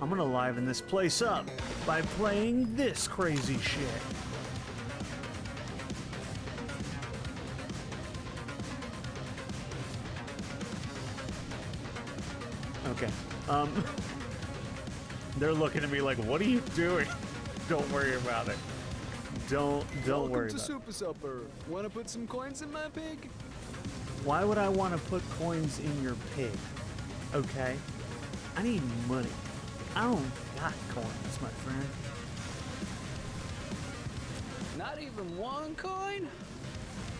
I'm gonna liven this place up by playing this crazy shit. Okay. They're looking at me like, what are you doing? Don't worry about it. Don't worry about it. Welcome to Super Supper. Wanna put some coins in my pig? Why would I want to put coins in your pig? Okay. I need money. I don't got coins, my friend. Not even one coin?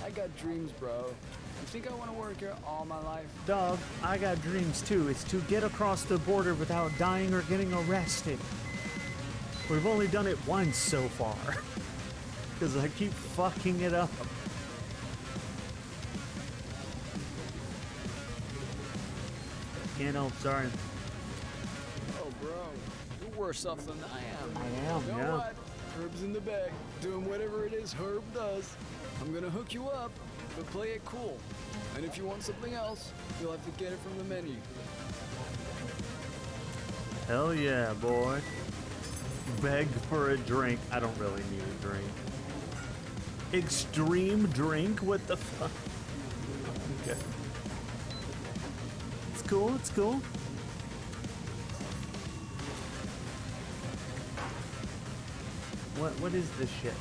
I got dreams, bro. You think I want to work here all my life? Dog, I got dreams too. It's to get across the border without dying or getting arrested. We've only done it once so far. Because I keep fucking it up. Can't help, sorry. Oh, bro. You're worse off than I am. I am, you know yeah. what? Herb's in the bag, doing whatever it is Herb does. I'm gonna hook you up, but play it cool. And if you want something else, you'll have to get it from the menu. Hell yeah, boy. Beg for a drink. I don't really need a drink. Extreme drink? What the fuck? Okay. It's cool, it's cool. What is this shit?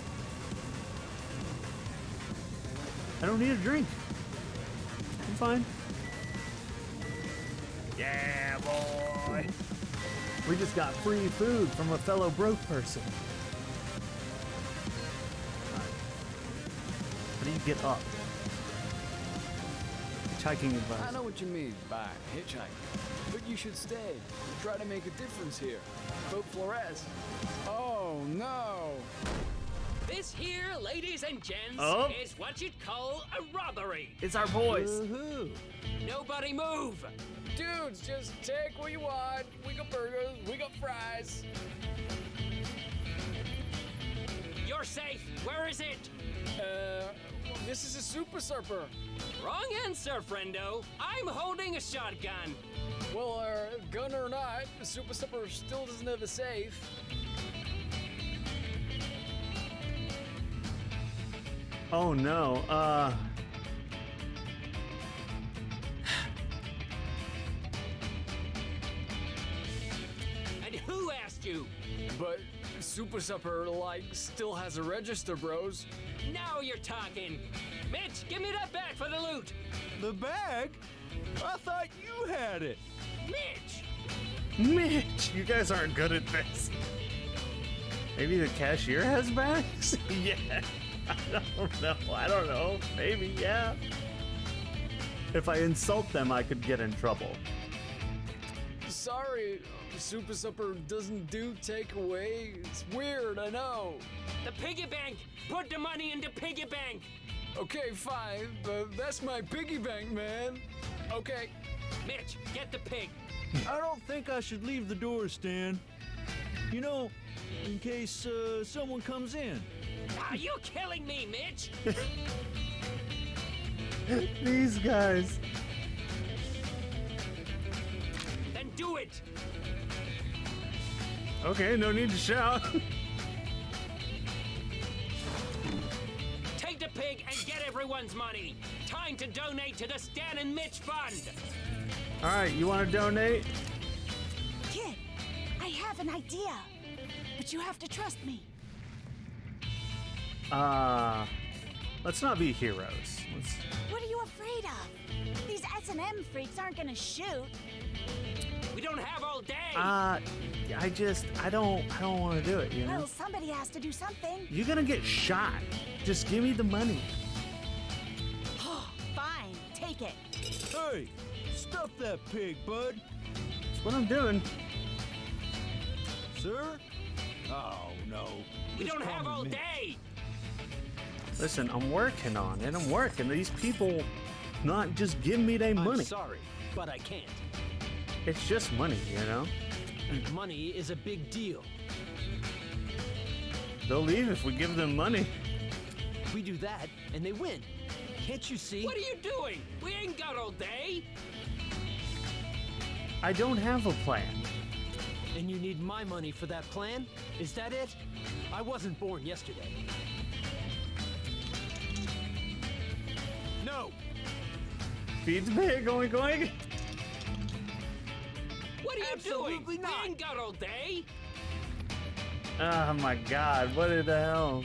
I don't need a drink. I'm fine. Yeah, boy. We just got free food from a fellow broke person. Alright. How do you get up? Hitchhiking advice. I know what you mean by hitchhiking, but you should stay. Try to make a difference here. Vote Flores. Oh no! This here, ladies and gents, Oh. is what you'd call a robbery. It's our boys. Woohoo! Nobody move. Dudes, just take what you want. We got burgers, we got fries. You're safe. Where is it? This is a super surfer. Wrong answer, friendo. I'm holding a shotgun. Well, gun or not, the super surfer still doesn't have a safe. Oh no, And who asked you? But super surfer, like, still has a register, bros. Now you're talking. Mitch, give me that bag for the loot. The bag? I thought you had it. Mitch! Mitch, you guys aren't good at this. Maybe the cashier has bags? Yeah. I don't know. Maybe, yeah. If I insult them, I could get in trouble. Sorry, super surfer doesn't do takeaway. It's weird, I know. The piggy bank! Put the money in the piggy bank! Okay, fine, but that's my piggy bank, man. Okay. Mitch, get the pig. I don't think I should leave the door, Stan. You know, in case someone comes in. Are you killing me, Mitch? These guys. Then do it. Okay, no need to shout. Take the pig and get everyone's money. Time to donate to the Stan and Mitch Fund. All right, you want to donate? Kid, I have an idea, but you have to trust me. Let's not be heroes. Let's... What are you afraid of? These S&M freaks aren't gonna shoot. We don't have all day. I don't want to do it, you know? Well, somebody has to do something. You're gonna get shot. Just give me the money. Fine, take it. Hey, stuff that pig, bud. That's what I'm doing. Sir? Oh, no. We Just don't call have me all Mitch. day. Listen, I'm working on it. I'm working. These people not just give me their money. I'm sorry, but I can't. It's just money, you know? Money is a big deal. They'll leave if we give them money. We do that, and they win. Can't you see? What are you doing? We ain't got all day. I don't have a plan. And you need my money for that plan? Is that it? I wasn't born yesterday. No! Feeds pig, oink oink. What are you Absolutely doing? not. We ain't got all day. Oh my god, what the hell?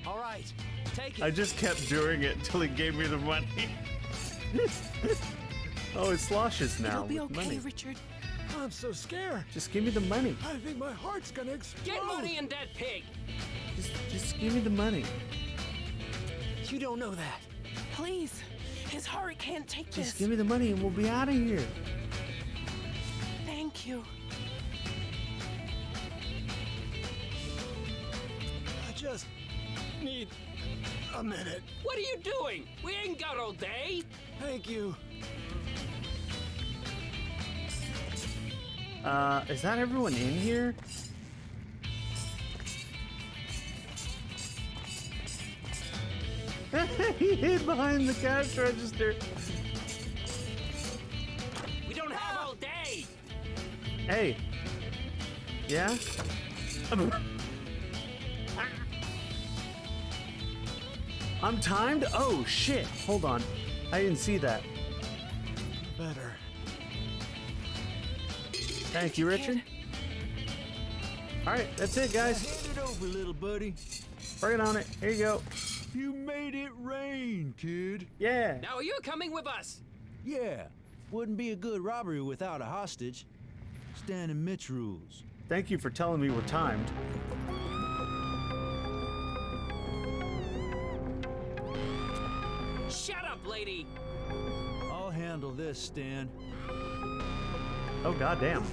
All right, take it. I just kept doing it until he gave me the money. Oh, it sloshes now. It'll be with okay, money. Richard. I'm so scared. Just give me the money. I think my heart's gonna explode. Get money in that pig! Just give me the money. You don't know that. Please. His heart can't take this. Just give me the money and we'll be out of here. Thank you. I just need a minute. What are you doing? We ain't got all day. Thank you. Is that everyone in here? He hid behind the cash register. We don't have all day. Hey. Yeah? I'm timed? Oh, shit. Hold on. I didn't see that. Better. Thank you, Richard. All right, that's it, guys. Hand it over, little buddy. Bring it on it. Here you go. You made it rain, kid. Yeah. Now are you coming with us? Yeah. Wouldn't be a good robbery without a hostage. Stan and Mitch rules. Thank you for telling me we're timed. Shut up, lady. I'll handle this, Stan. Oh, goddamn.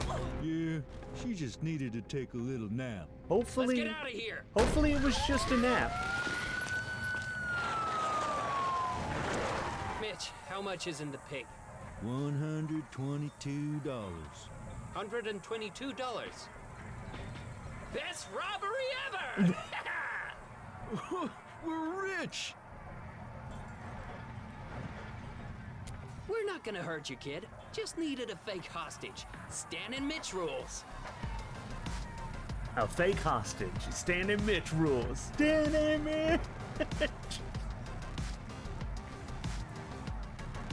Yeah, she just needed to take a little nap. Hopefully, Let's get out of here. Hopefully it was just a nap. Mitch, how much is in the pig? $122. $122. Best robbery ever! We're rich! We're not gonna hurt you, kid. Just needed a fake hostage. Stan and Mitch rules. A fake hostage. Stan and Mitch rules. Stan and Mitch.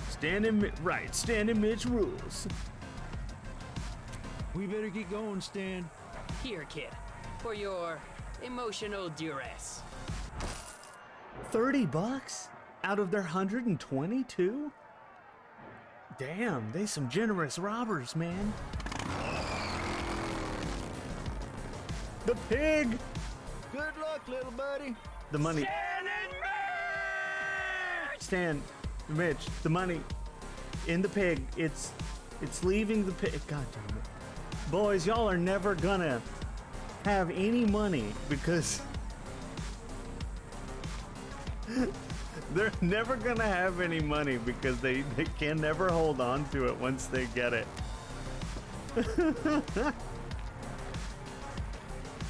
Stan and Mitch. Right. Stan and Mitch rules. We better get going, Stan. Here, kid, for your emotional duress. $30 out of their 122? Damn, they some generous robbers, man. The pig! Good luck, little buddy. The money. Stan and Mitch! Stan, Mitch, the money in the pig. It's leaving the pig. God damn it. Boys, y'all are never gonna have any money because they're never gonna have any money because they can never hold on to it once they get it.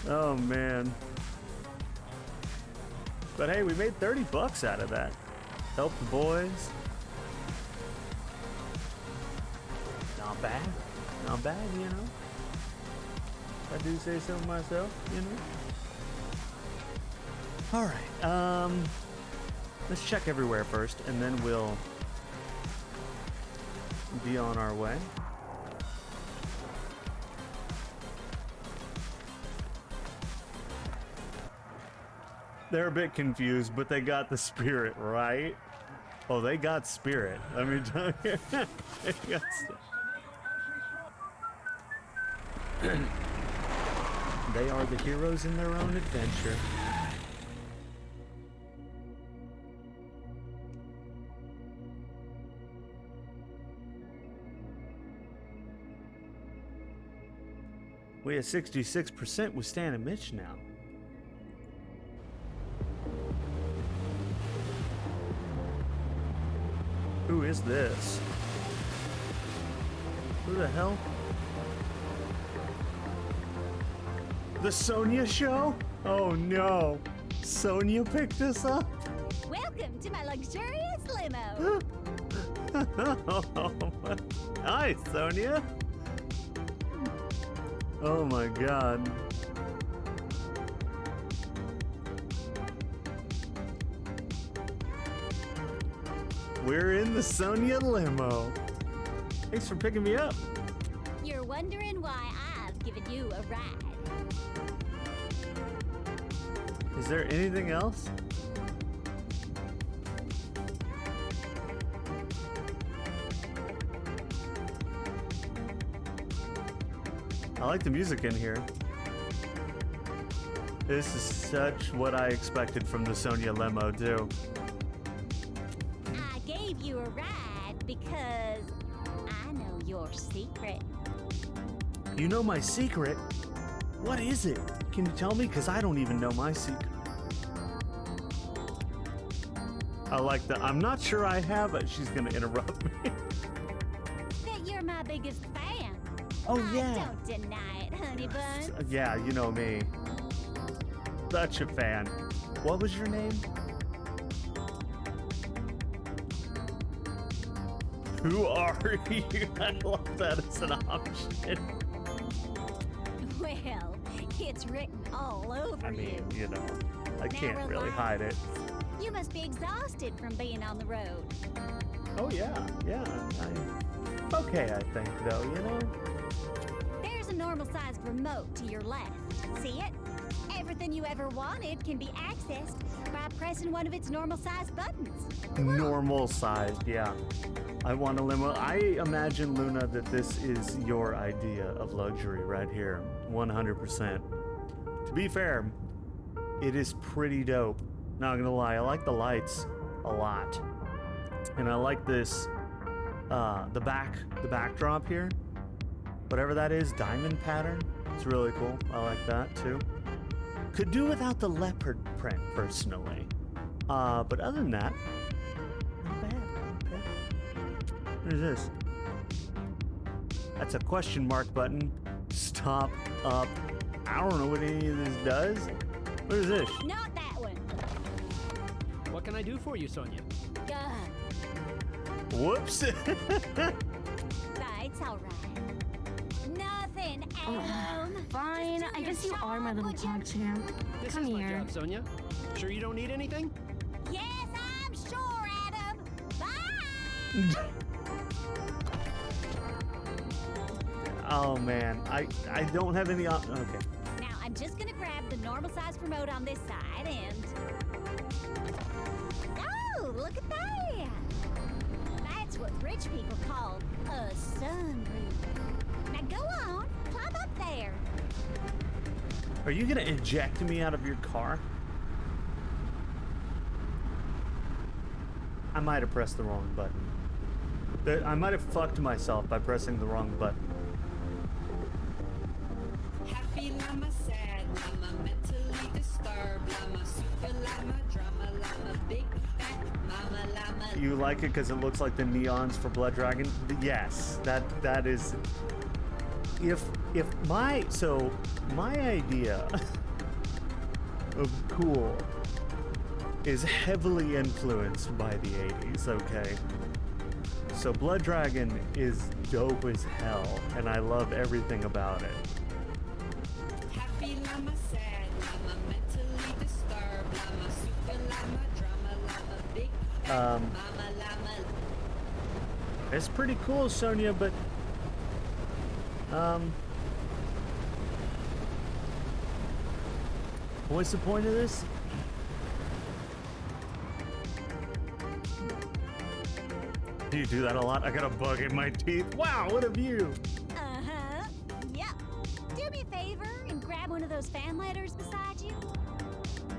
Oh man. But hey, we made $30 out of that. Help the boys. Not bad. Not bad, you know. If I do say so myself, you know. Alright, let's check everywhere first, and then we'll be on our way. They're a bit confused, but they got the spirit, right? Oh, they got spirit. Let me tell you. They got They are the heroes in their own adventure. We have 66% with Stan and Mitch now. Who is this? Who the hell? The Sonia show? Oh no. Sonia picked us up? Welcome to my luxurious limo. Hi, Sonia. Oh my god. We're in the Sonia limo. Thanks for picking me up. You're wondering why I've given you a ride. Is there anything else? I like the music in here. This is such what I expected from the Sonia limo, too. I gave you a ride because I know your secret. You know my secret? What is it? Can you tell me? Because I don't even know my secret. I like that. I'm not sure I have it. She's going to interrupt me. That you're my biggest fan. Oh, yeah. Don't deny it, honey bun. Yeah, you know me. Such a fan. What was your name? Who are you? I love that as an option. Well, it's written all over I mean, you. you know, I Now can't really relax. hide it. You must be exhausted from being on the road. Oh, yeah, yeah. I'm okay, I think, though, you know? There's a normal-sized remote to your left. See it? Everything you ever wanted can be accessed by pressing one of its normal-sized buttons. Normal sized, yeah. I want a limo. I imagine, Luna, that this is your idea of luxury right here. 100%. To be fair, it is pretty dope. Not gonna lie, I like the lights a lot. And I like this, the backdrop here. Whatever that is, diamond pattern. It's really cool. I like that too. Could do without the leopard print, personally. But other than that, not bad, not bad. What is this? That's a question mark button. Stop up. I don't know what any of this does. What is this? Not that one. What can I do for you, Sonia? Gun. Whoops. It's all right. Nothing, Adam. Fine, I guess you are my little pog champ. This Come is here. my job, Sonia. Sure you don't need anything? Yes, I'm sure, Adam. Bye. Oh man, I don't have any okay. Now I'm just gonna grab the normal size remote on this side and. Oh, look at that! That's what rich people call a sunroof. Now go on, climb up there. Are you gonna eject me out of your car? I might have pressed the wrong button. I might have fucked myself by pressing the wrong button. Happy llama, sad llama, mentally disturbed llama, super llama, drama llama, big fat mama llama. You like it because it looks like the neons for Blood Dragon? Yes, that is. If my idea of cool is heavily influenced by the 80s, okay? So Blood Dragon is dope as hell, and I love everything about it. Happy llama, sad llama, mentally disturbed llama, super llama, drama llama, big fat mama llama. It's pretty cool, Sonia, but what's the point of this? Do you do that a lot? I got a bug in my teeth. Wow, what a view! Uh-huh. Yep. Do me a favor and grab one of those fan letters beside you.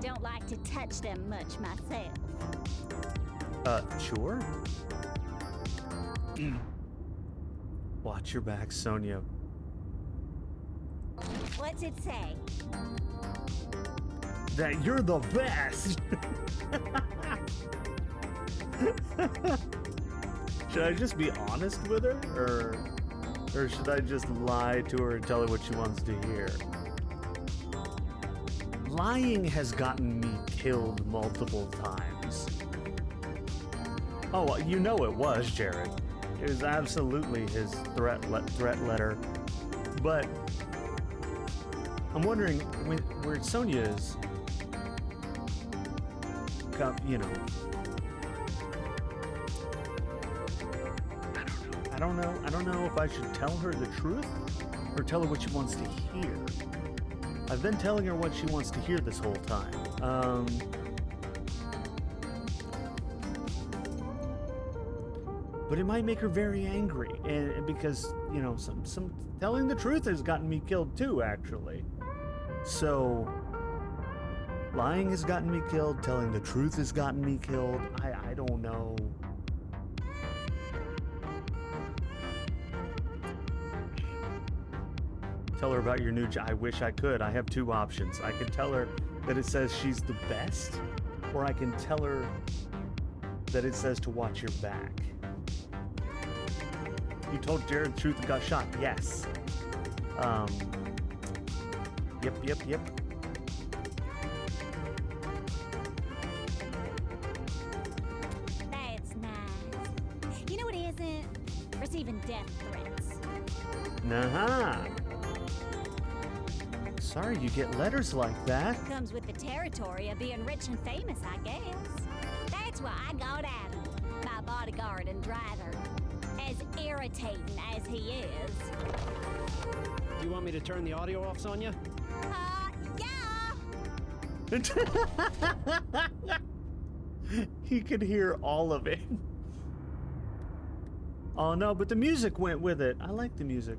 Don't like to touch them much myself. Sure. Watch your back, Sonia. What's it say? That you're the best! Should I just be honest with her, or should I just lie to her and tell her what she wants to hear? Lying has gotten me killed multiple times. Oh, you know it was, Jared. It was absolutely his threat letter. But I'm wondering where Sonia is. You know. I don't know if I should tell her the truth or tell her what she wants to hear. I've been telling her what she wants to hear this whole time. but it might make her very angry, and because, you know, some telling the truth has gotten me killed too, actually. So lying has gotten me killed, telling the truth has gotten me killed. I don't know. Tell her about your new job. I wish I could. I have two options. I can tell her that it says she's the best, or I can tell her that it says to watch your back. You told Jared the truth and got shot. Yes. Yep. That's nice. You know what isn't? Receiving death threats. Nah. Sorry you get letters like that. Comes with the territory of being rich and famous, I guess. That's why I got Adam, my bodyguard and driver. As irritating as he is. Do you want me to turn the audio off, Sonia? Yeah! He could hear all of it. Oh no, but the music went with it. I like the music.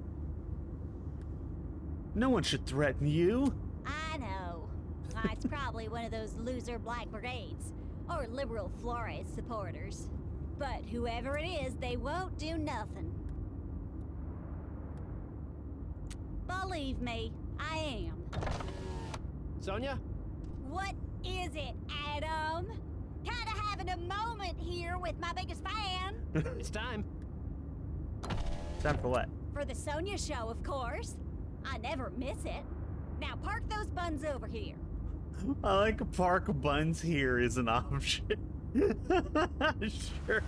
No one should threaten you. I know. It's probably one of those loser Black Brigades or liberal Flores supporters. But whoever it is, they won't do nothing. Believe me, I am. Sonia? What is it, Adam? Kinda having a moment here with my biggest fan. It's time. Time for what? For the Sonia show, of course. I never miss it. Now park those buns over here. I like a park buns here is an option. Sure,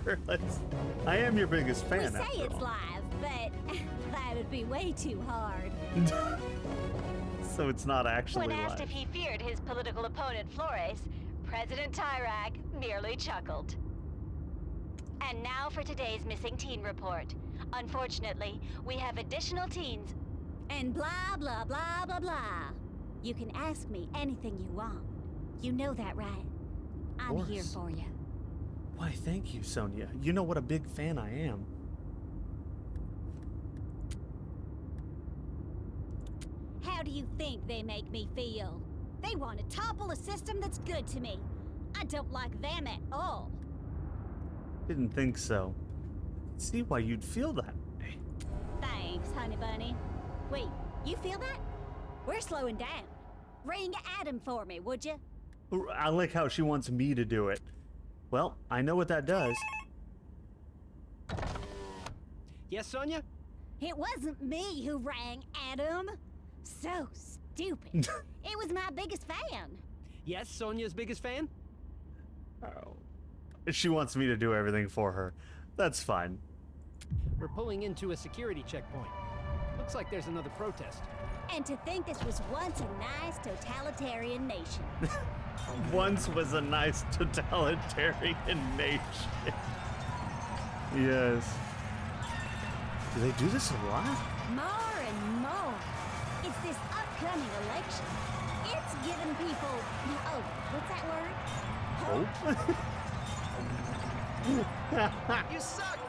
I am your biggest fan. We say it's live, but that'd be way too hard. So it's not actually When asked live. if he feared his political opponent Flores, President Tyrak merely chuckled. And now for today's missing teen report. Unfortunately, we have additional teens and blah blah blah blah blah. You can ask me anything you want. You know that, right? I'm here for you. Why, thank you, Sonia. You know what a big fan I am. How do you think they make me feel? They want to topple a system that's good to me. I don't like them at all. Didn't think so. See why you'd feel that way. Thanks, honey bunny. Wait, you feel that? We're slowing down. Ring Adam for me, would you? I like how she wants me to do it. Well, I know what that does. Yes, Sonia? It wasn't me who rang Adam. So stupid. It was my biggest fan. Yes, Sonia's biggest fan? Oh. She wants me to do everything for her. That's fine. We're pulling into a security checkpoint. Looks like there's another protest. And to think this was once a nice totalitarian nation. Once was a nice totalitarian nation. Yes. Do they do this a lot? More and more. It's this upcoming election. It's giving people, oh, what's that word? Hope? You suck!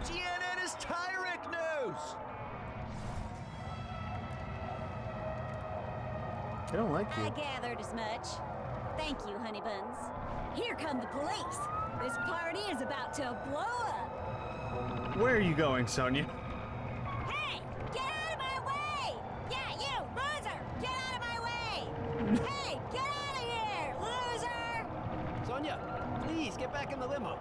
GNN is Tyrak News! I don't like you. I gathered as much. Thank you, honey buns. Here come the police. This party is about to blow up. Where are you going, Sonia? Hey, get out of my way! Yeah, you, loser! Get out of my way! Hey, get out of here, loser! Sonia, please get back in the limo.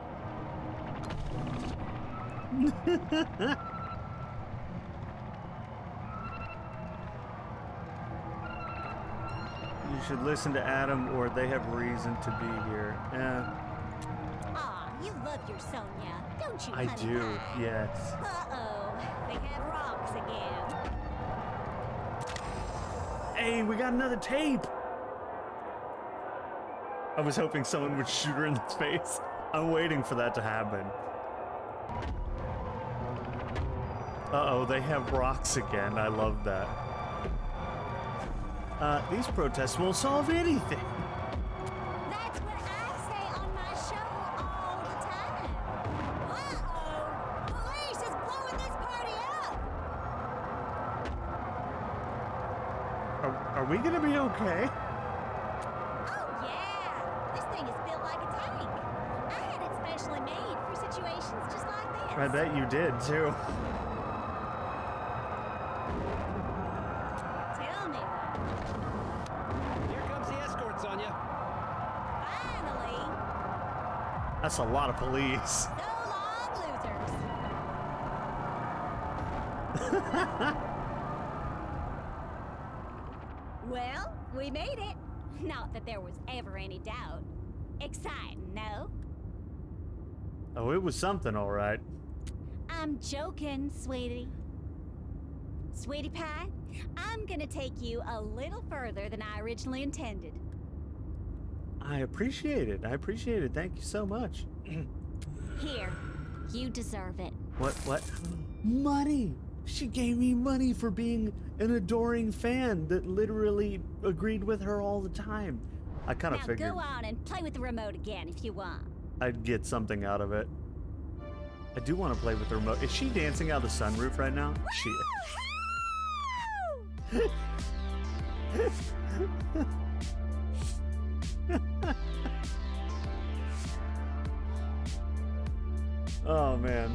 You should listen to Adam, or they have reason to be here. Aw, you love your Sonia, don't you, I honey do, pie? yes. Uh-oh, they have rocks again. Hey, we got another tape! I was hoping someone would shoot her in the face. I'm waiting for that to happen. Uh-oh, they have rocks again. I love that. These protests won't solve anything. That's what I say on my show all the time. Uh-oh. Are we gonna be okay? Oh, yeah. This thing is built like a tank. I had it specially made for situations just like this. I bet you did too. Tell me that. Here comes the escort, Sonya. Finally. That's a lot of police. So long, losers. Well, we made it. Not that there was ever any doubt. Exciting, no? Oh, it was something, all right. I'm joking, sweetie. Sweetie pie, I'm gonna take you a little further than I originally intended. I appreciate it. I appreciate it. Thank you so much. Here, you deserve it. What? Money! She gave me money for being an adoring fan that literally agreed with her all the time. I kind of Now figured go on and play with the remote again if you want. I'd get something out of it. I do want to play with the remote. Is she dancing out the sunroof right now? She is. Oh man.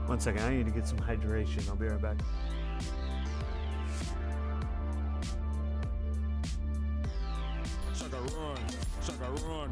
One second, I need to get some hydration. I'll be right back. Sucker run, sucker run.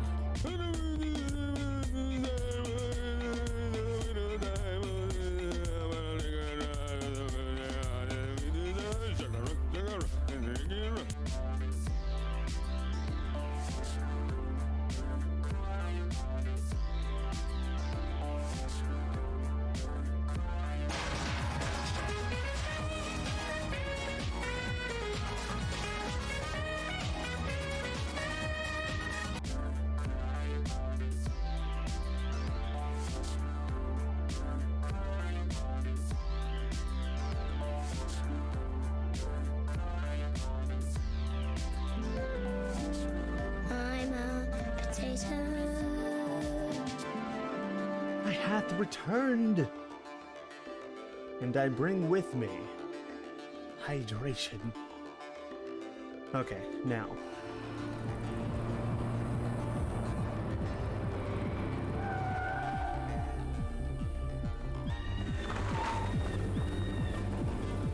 I'm a potato. I hath returned, and I bring with me hydration. Okay, now.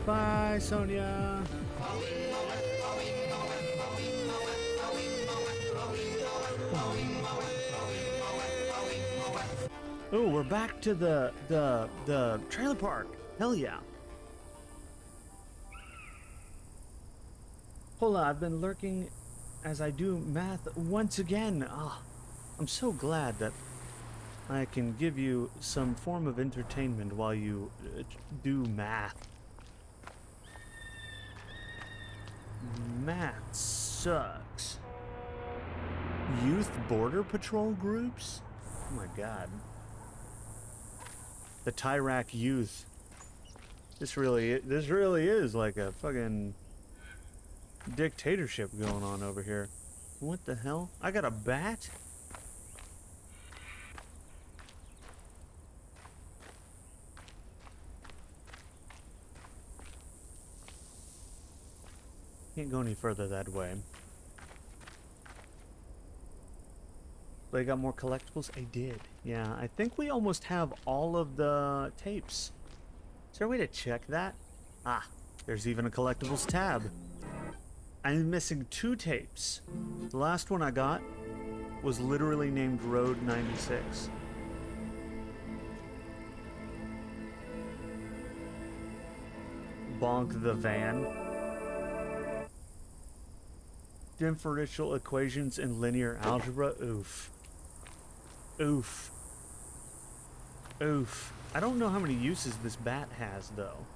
Bye, Sonia. Oh, we're back to the trailer park. Hell yeah. Hold on, I've been lurking as I do math once again. Ah, I'm so glad that I can give you some form of entertainment while you do math. Math sucks. Youth border patrol groups? Oh my god. The Tyrak youth. This really is like a fucking dictatorship going on over here. What the hell? I got a bat? Can't go any further that way. They got more collectibles? I did. Yeah, I think we almost have all of the tapes. Is there a way to check that? Ah, there's even a collectibles tab. I'm missing 2 tapes. The last one I got was literally named Road 96. Bonk the van. Differential equations in linear algebra. Oof. Oof. Oof. I don't know how many uses this bat has, though.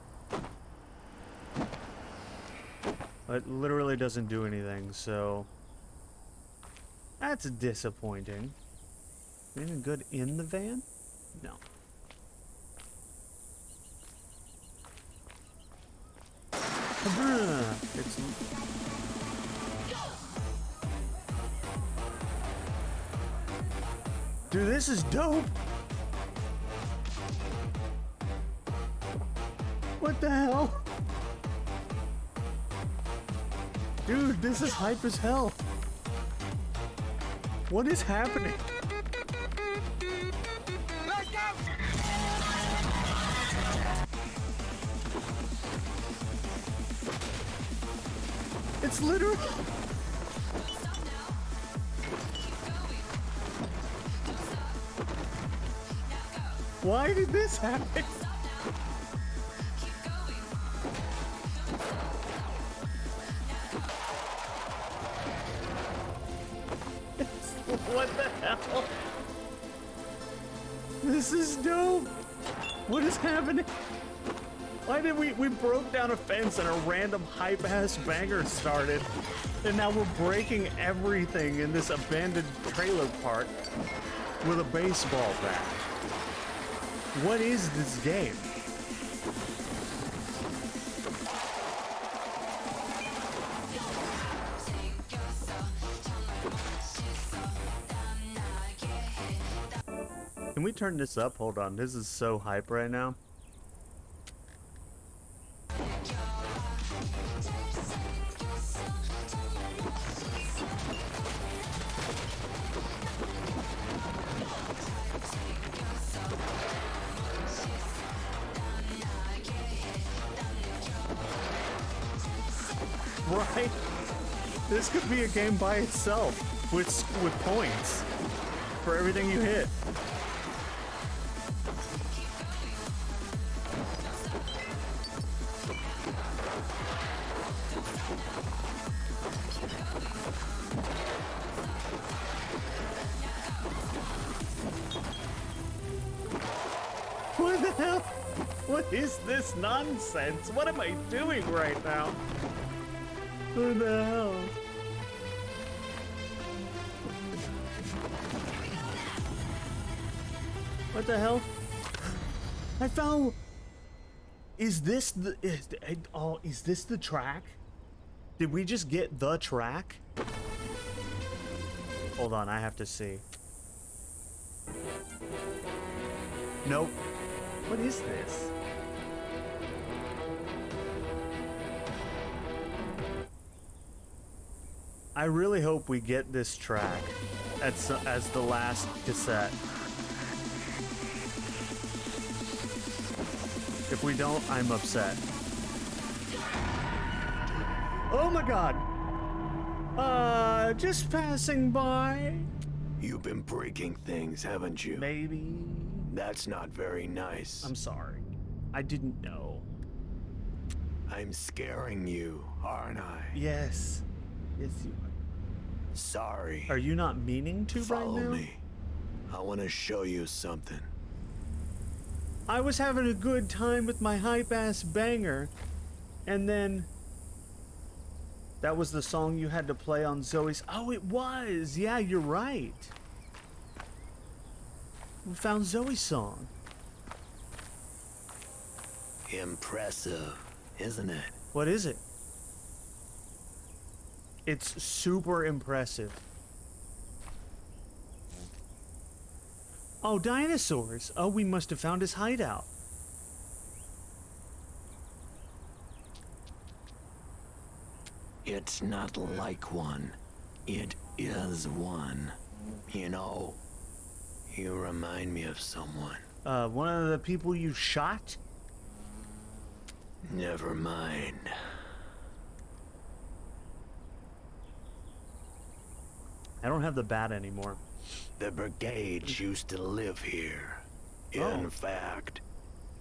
It literally doesn't do anything, so... That's disappointing. Anything good in the van? No. It's... Dude, this is dope! What the hell? Dude, this is hype as hell. What is happening? Let's go! It's literally... Why did this happen? What the hell? This is dope. What is happening? Why did we broke down a fence and a random hype-ass banger started, and now we're breaking everything in this abandoned trailer park with a baseball bat? What is this game? Can we turn this up? Hold on, this is so hype right now. Right? This could be a game by itself with points for everything you hit. What the hell? What is this nonsense? What am I doing right now? What the hell? What the hell? I found... Is this the... Is this the track? Did we just get the track? Hold on, I have to see. Nope. What is this? I really hope we get this track as the last cassette. If we don't, I'm upset. Oh my god! Just passing by. You've been breaking things, haven't you? Maybe. That's not very nice. I'm sorry. I didn't know. I'm scaring you, aren't I? Yes. Yes, you are. Sorry. Are you not meaning to right now? Follow me. I want to show you something. I was having a good time with my hype-ass banger, and then... That was the song you had to play on Zoe's... Oh, it was! Yeah, you're right. We found Zoe's song. Impressive, isn't it? What is it? It's super impressive. Oh, dinosaurs. Oh, we must have found his hideout. It's not like one. It is one. You know, you remind me of someone. One of the people you shot? Never mind. I don't have the bat anymore. The brigades used to live here. In fact,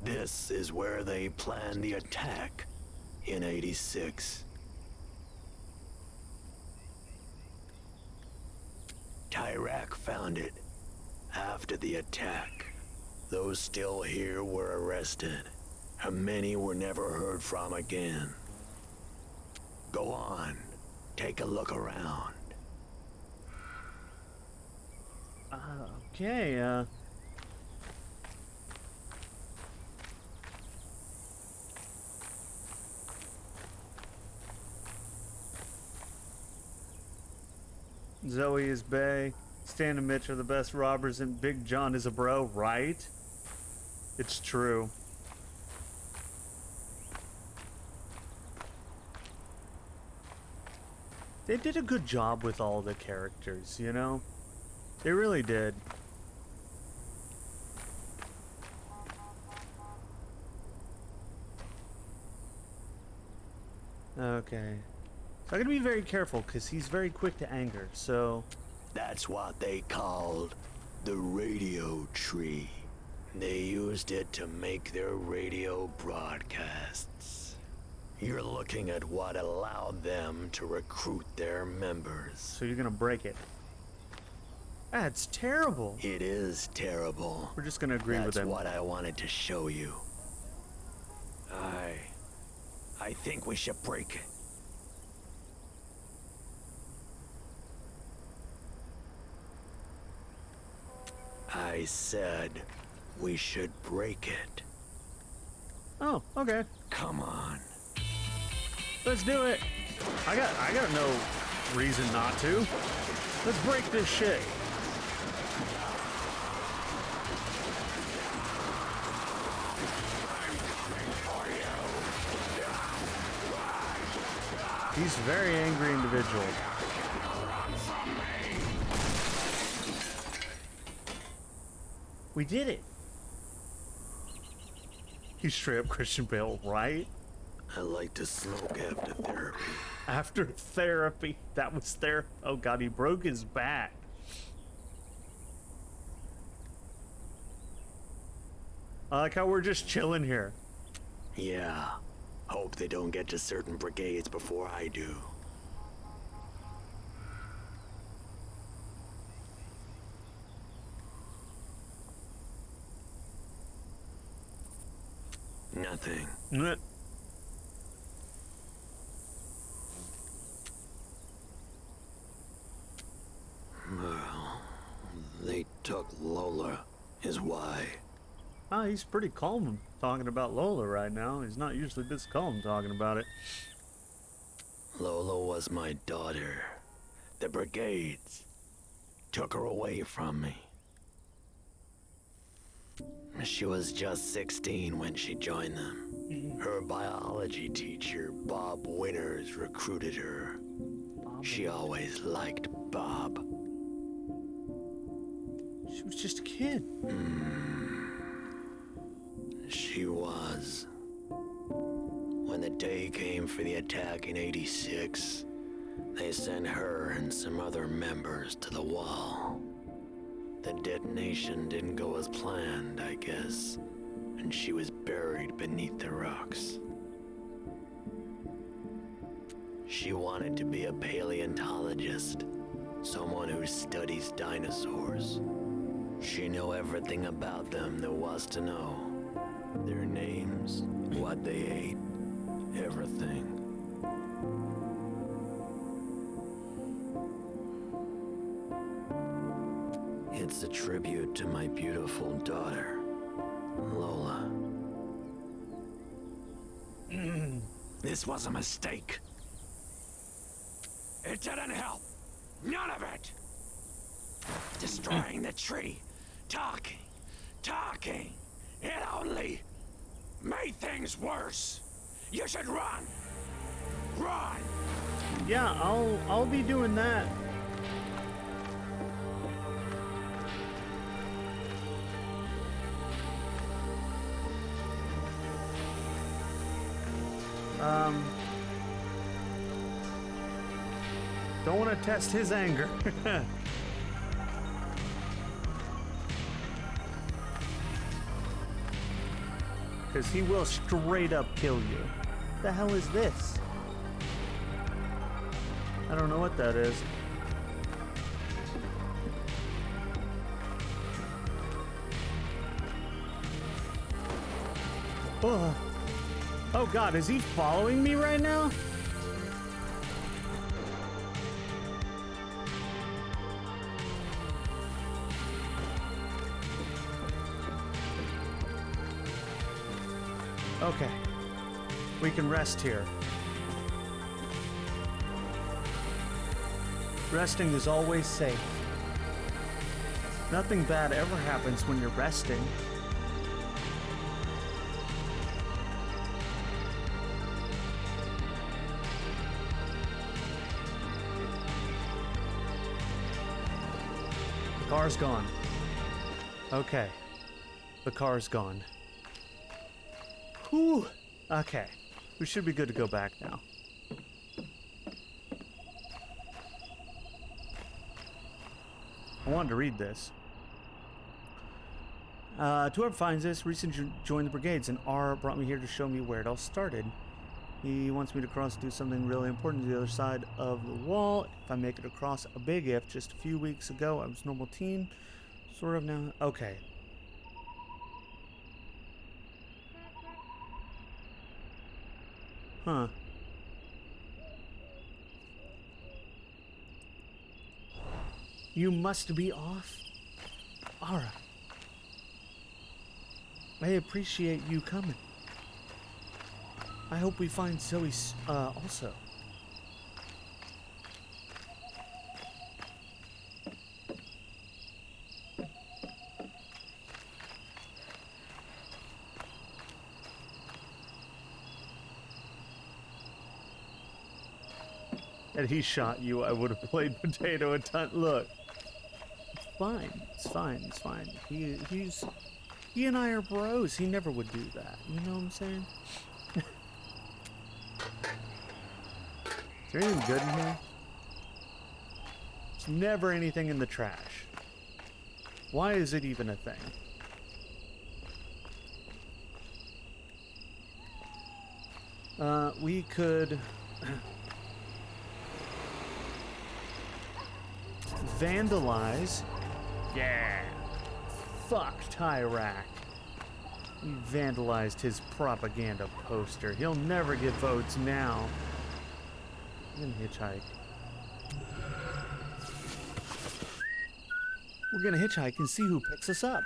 this is where they planned the attack in '86. Tyrak found it after the attack. Those still here were arrested, and many were never heard from again. Go on, take a look around. Okay, Zoe is bae. Stan and Mitch are the best robbers, and Big John is a bro, right? It's true. They did a good job with all the characters, you know? They really did. Okay. So I gotta be very careful because he's very quick to anger, so... That's what they called the radio tree. They used it to make their radio broadcasts. You're looking at what allowed them to recruit their members. So you're gonna break it. That's terrible. It is terrible. We're just gonna agree with That's him. what I wanted to show you. I think we should break it. I said we should break it. Oh, okay. Come on. Let's do it. I got no reason not to. Let's break this shit. He's a very angry individual. We did it. He's straight up Christian Bale, right? I like to smoke after therapy. After therapy. That was therapy. Oh god, he broke his back. I like how we're just chilling here. Yeah. Hope they don't get to certain brigades before I do. Nothing. Well, they took Lola, is why. Ah, he's pretty calm talking about Lola right now. He's not usually this calm talking about it. Lola was my daughter. The brigades took her away from me. She was just 16 when she joined them. Her biology teacher, Bob Winters, recruited her. She always liked Bob. She was just a kid. She was. When the day came for the attack in '86, they sent her and some other members to the wall. The detonation didn't go as planned, I guess, and she was buried beneath the rocks. She wanted to be a paleontologist, someone who studies dinosaurs. She knew everything about them there was to know. Their names, what they ate, everything. It's a tribute to my beautiful daughter, Lola. This was a mistake. It didn't help. None of it. Destroying the tree. Talking. It only made things worse. You should run. Run. Yeah, I'll be doing that. Don't want to test his anger. Because he will straight up kill you. The hell is this? I don't know what that is. Oh. Oh god, is he following me right now? Okay. We can rest here. Resting is always safe. Nothing bad ever happens when you're resting. The car's gone. Okay. The car's gone. Whew. Okay. We should be good to go back now. I wanted to read this. To whoever finds this, recently joined the brigades, and R brought me here to show me where it all started. He wants me to cross, do something really important to the other side of the wall. If I make it across, a big if. Just a few weeks ago, I was a normal teen. Sort of now. Okay. Huh. You must be off? Ara. I appreciate you coming. I hope we find Zoe, also. Had he shot you, I would have played potato a ton. Look. It's fine. It's fine. It's fine. He and I are bros. He never would do that. You know what I'm saying? Is there anything good in here? There's never anything in the trash. Why is it even a thing? We could vandalize. Yeah. Fuck Tyrak. We vandalized his propaganda poster. He'll never get votes now. I'm gonna hitchhike. We're gonna hitchhike and see who picks us up.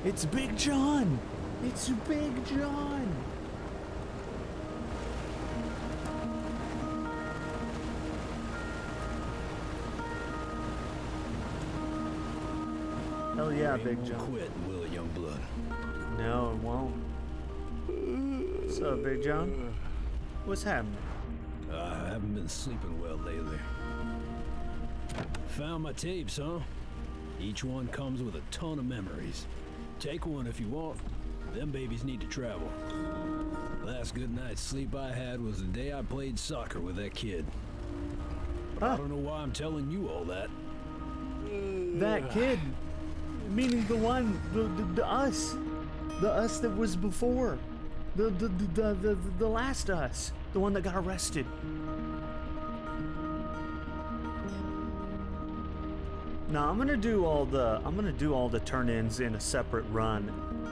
It's Big John! It's Big John! Hell yeah, Big John. Quit, will it, young blood? No, it won't. What's up, Big John? What's happening? I haven't been sleeping well lately. Found my tapes, huh? Each one comes with a ton of memories. Take one if you want. Them babies need to travel. Last good night's sleep I had was the day I played soccer with that kid. But I don't know why I'm telling you all that. That kid, meaning the one, the us, the us that was before, the last us, the one that got arrested. Now I'm gonna do all the turn-ins in a separate run.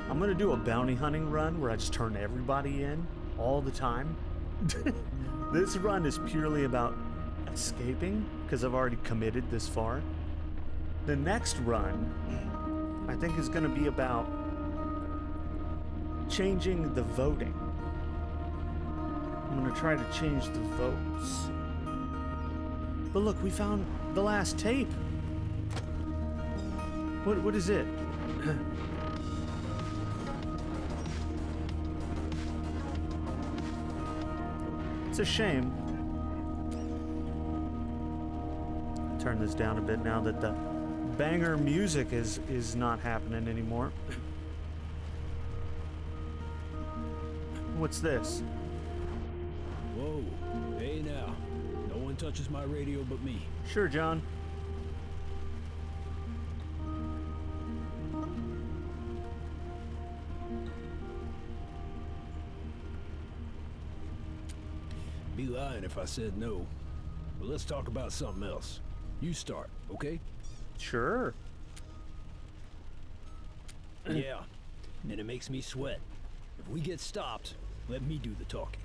I'm gonna do a bounty hunting run where I just turn everybody in all the time. This run is purely about escaping because I've already committed this far. The next run, I think, is gonna be about changing the voting. I'm gonna try to change the votes. But look, we found the last tape. What is it? It's a shame. Turn this down a bit now that the banger music is not happening anymore. What's this? Whoa, hey now. No one touches my radio but me. Sure, John. Be lying if I said no. But let's talk about something else. You start, okay? Sure. Yeah, and it makes me sweat. If we get stopped, let me do the talking.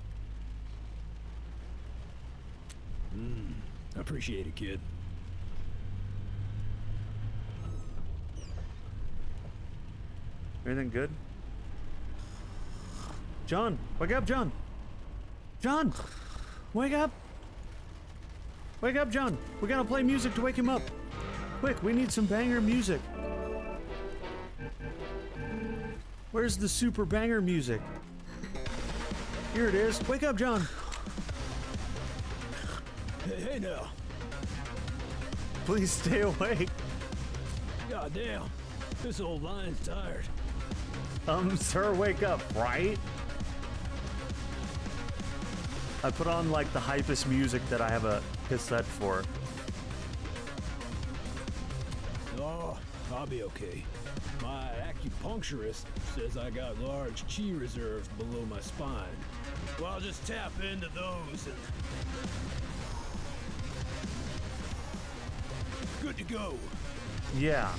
I appreciate it, kid. Anything good? John, wake up, John. John! Wake up! Wake up, John! We gotta play music to wake him up! Quick, we need some banger music. Where's the super banger music? Here it is. Wake up, John! Hey now. Please stay awake. God damn. This old lion's tired. Sir, wake up, right? I put on like the hypest music that I have a cassette for. Oh, I'll be okay. My acupuncturist says I got large chi reserves below my spine. Well, I'll just tap into those and... Good to go. Yeah.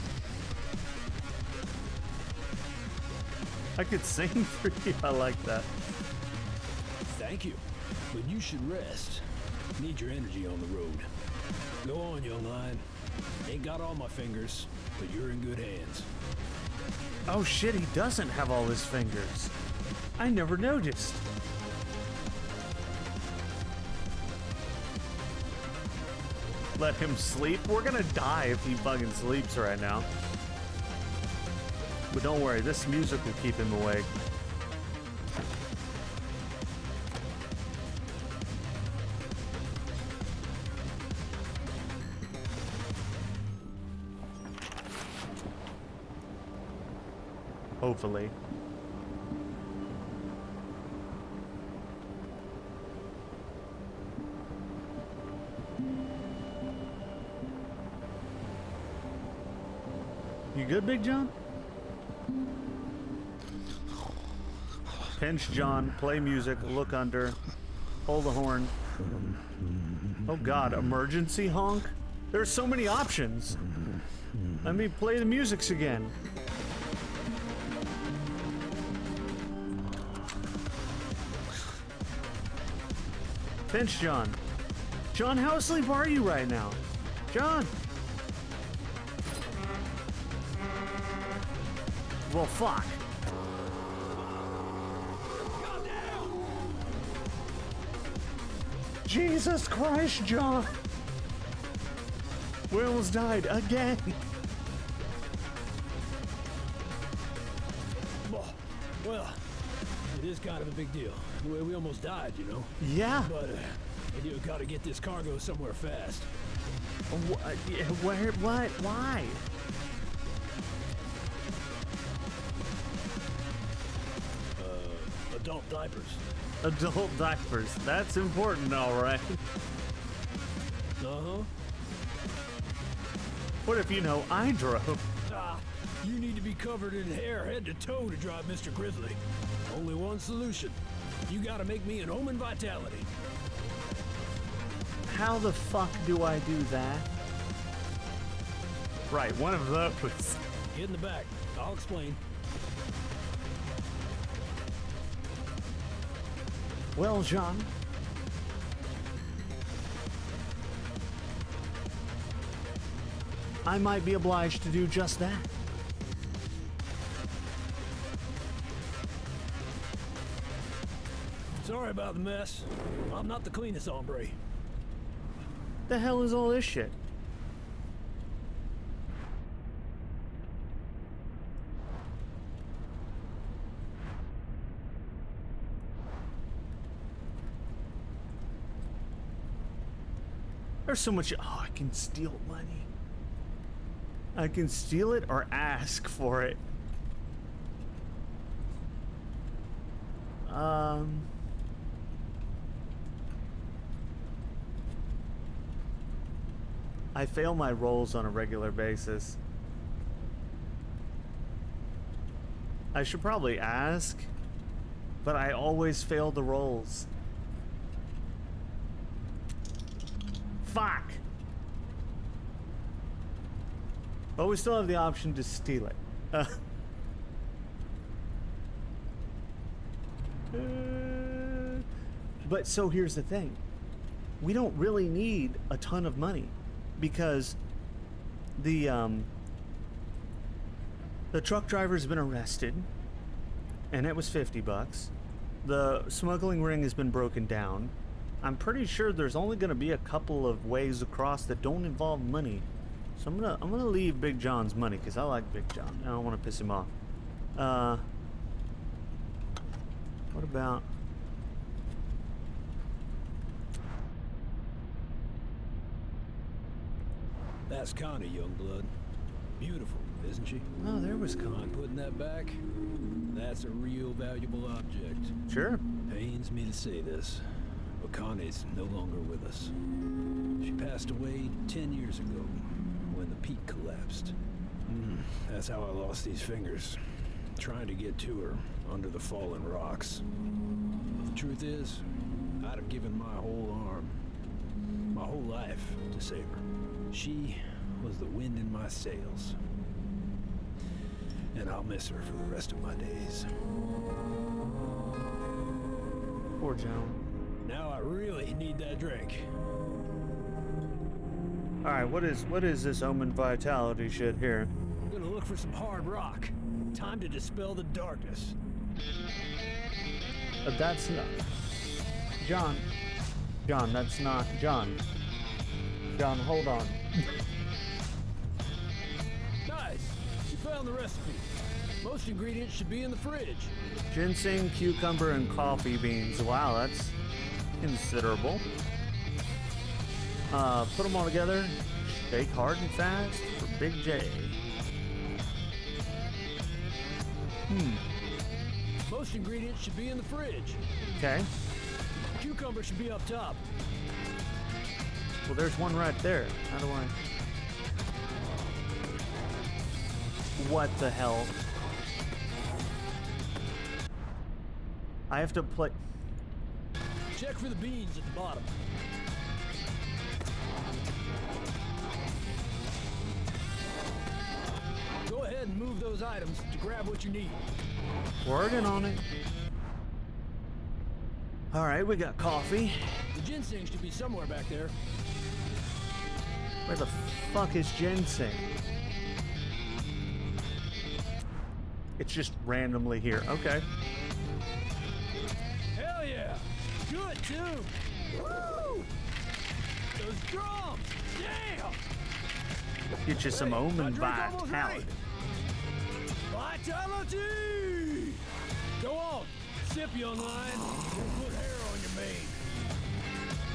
I could sing for you. I like that. Thank you. But you should rest. Need your energy on the road. Go on, young lion. Ain't got all my fingers, but you're in good hands. Oh shit, he doesn't have all his fingers. I never noticed. Let him sleep? We're gonna die if he fucking sleeps right now. But don't worry, this music will keep him awake. Hopefully. You good, Big John? Pinch John, play music, look under, hold the horn. Oh god, emergency honk? There's so many options. Let me play the musics again. Pinch John. John, how asleep are you right now? John! Well, fuck. Jesus Christ, John! We almost died again. Well, it is kind of a big deal. We almost died, you know. Yeah. But you gotta get this cargo somewhere fast. Where? What? Why? Adult diapers. Adult diapers. That's important, all right. Uh-huh. What if, you know, I drove? You need to be covered in hair head to toe to drive Mr. Grizzly. Only one solution. You gotta make me an Omen Vitality. How the fuck do I do that? Right, one of those. Get in the back. I'll explain. Well, John. I might be obliged to do just that. Sorry about the mess. I'm not the cleanest hombre. The hell is all this shit? There's so much. Oh, I can steal money. I can steal it or ask for it. I fail my rolls on a regular basis. I should probably ask, but I always fail the rolls. Fuck! But we still have the option to steal it. But so here's the thing. We don't really need a ton of money because the truck driver's been arrested and it was $50. The smuggling ring has been broken down. I'm pretty sure there's only going to be a couple of ways across that don't involve money. So I'm gonna leave Big John's money because I like Big John. I don't want to piss him off. What about? That's Connie, Youngblood. Beautiful, isn't she? Oh, there was Connie. Mind putting that back? That's a real valuable object. Sure. Pains me to say this, but Connie's no longer with us. She passed away 10 years ago when the peak collapsed. That's how I lost these fingers, trying to get to her under the fallen rocks. But the truth is, I'd have given my whole arm, my whole life to save her. She was the wind in my sails. And I'll miss her for the rest of my days. Poor John. Now I really need that drink. Alright, what is this Omen Vitality shit here? I'm gonna look for some hard rock. Time to dispel the darkness. That's not... John, that's not... John, hold on. Nice! You found the recipe. Most ingredients should be in the fridge. Ginseng, cucumber, and coffee beans. Wow, that's considerable. Put them all together. Shake hard and fast for Big J. Most ingredients should be in the fridge. Okay. Cucumber should be up top. Well, there's one right there. How do I... What the hell? I have to play... Check for the beans at the bottom. Go ahead and move those items to grab what you need. Working on it. Alright, we got coffee. The ginseng should be somewhere back there. Where the fuck is ginseng? It's just randomly here. Okay. Hell yeah! Good too! Woo! Those drums! Damn! Get you some Omen vitality. vitality. Vitality! Go on, sip you online. We'll put hair on your mane.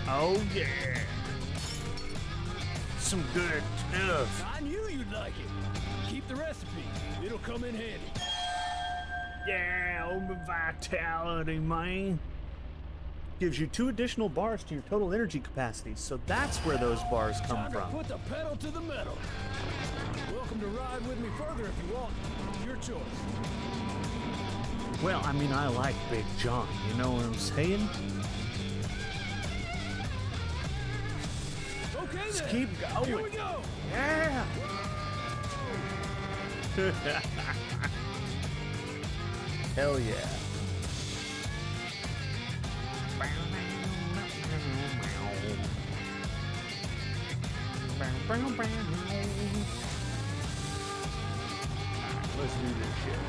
Oh yeah. Some good stuff. I knew you'd like it. Keep the recipe. It'll come in handy. Yeah, Omen vitality, man. Gives you 2 additional bars to your total energy capacity, so that's where those bars come Time to from. put the pedal to the metal. Welcome to ride with me further if you want. Your choice. Well, I mean, I like Big John, you know what I'm saying? Okay, Let's then. keep going. Here we go. Yeah. Hell yeah. Let's do this shit.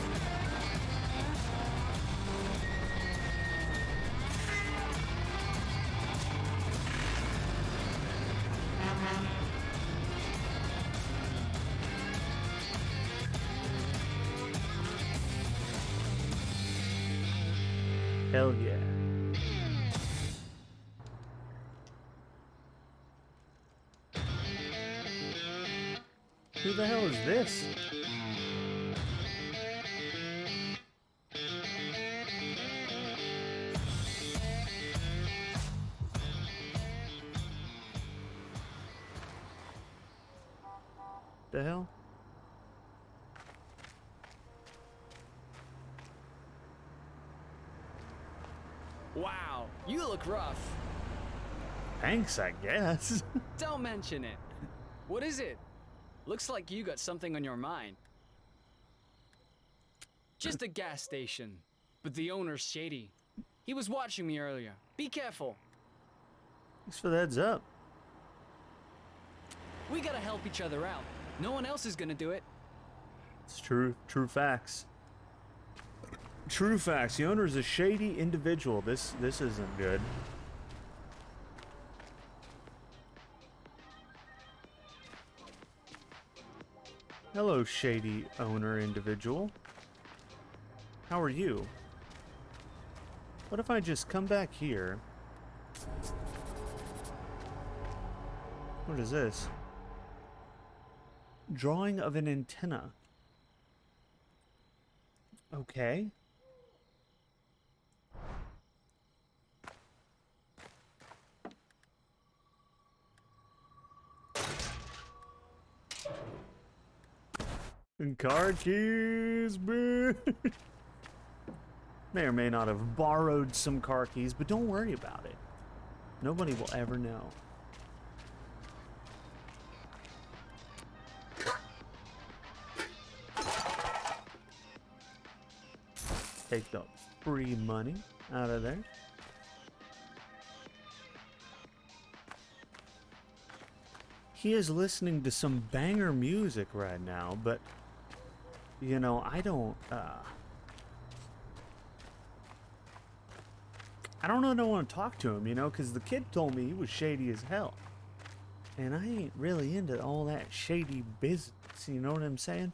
Hell yeah. Who the hell is this? The hell? Wow, you look rough. Thanks, I guess. Don't mention it. What is it? Looks like you got something on your mind. Just a gas station, but the owner's shady. He was watching me earlier. Be careful. Thanks for the heads up. We gotta help each other out. No one else is gonna do it. It's true facts. True facts. The owner is a shady individual. This isn't good. Hello, shady owner individual. How are you? What if I just come back here? What is this? Drawing of an antenna. Okay. And car keys, man. May or may not have borrowed some car keys, but don't worry about it. Nobody will ever know. Take the free money out of there. He is listening to some banger music right now, but you know, I don't know if I want to talk to him, you know, because the kid told me he was shady as hell. And I ain't really into all that shady business, you know what I'm saying?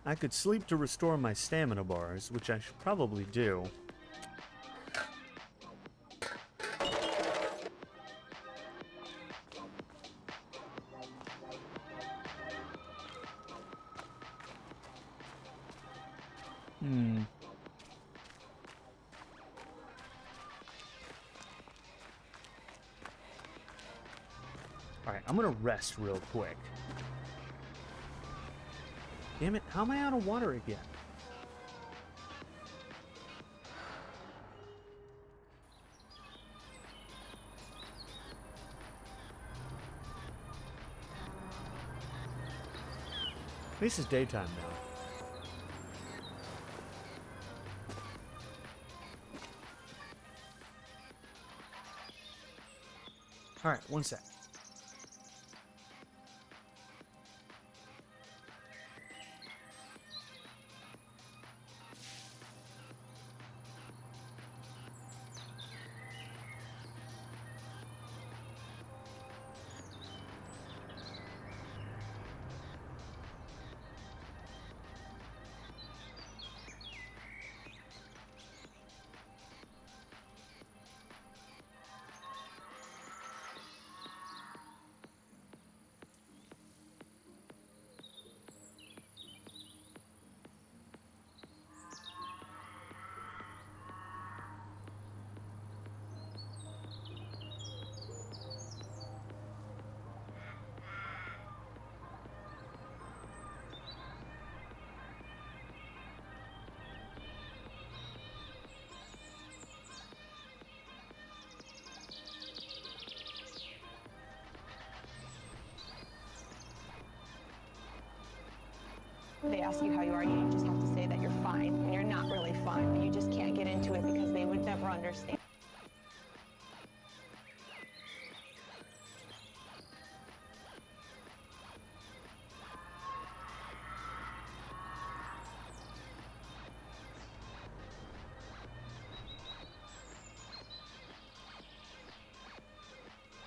I could sleep to restore my stamina bars, which I should probably do. Alright, I'm gonna rest real quick. Damn it, how am I out of water again? At least it's daytime now. Alright, one sec. They ask you how you are, you just have to say that you're fine when you're not really fine, but you just can't get into it because they would never understand.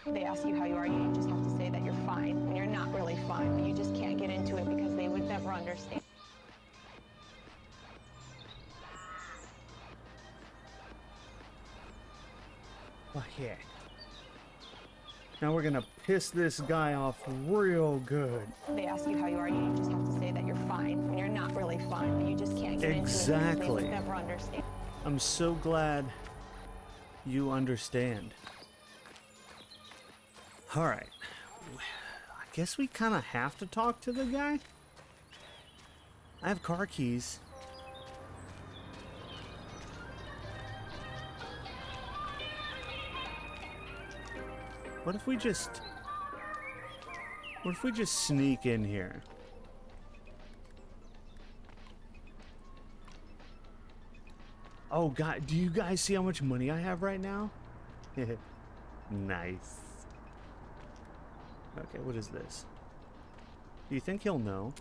They ask you how you are, you just have to say that you're fine when you're not really fine, but you just can't get into it because they would never understand. Oh, yeah. Now we're gonna piss this guy off real good. They ask you how you are, you just have to say that you're fine when you're not really fine, but you just can't get into it because they would never understand. I'm so glad you understand. Alright. I guess we kind of have to talk to the guy. I have car keys. What if we just sneak in here? Oh God, do you guys see how much money I have right now? Nice. Okay, what is this? Do you think he'll know?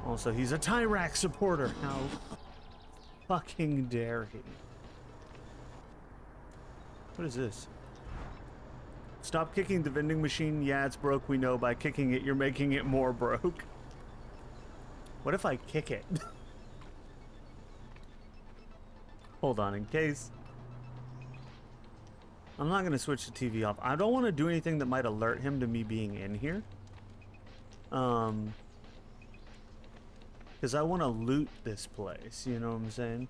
Also, he's a Tyrak supporter. How fucking dare he? What is this? Stop kicking the vending machine. Yeah, it's broke, we know. By kicking it, you're making it more broke. What if I kick it? Hold on, in case. I'm not going to switch the TV off. I don't want to do anything that might alert him to me being in here. Because I want to loot this place, you know what I'm saying?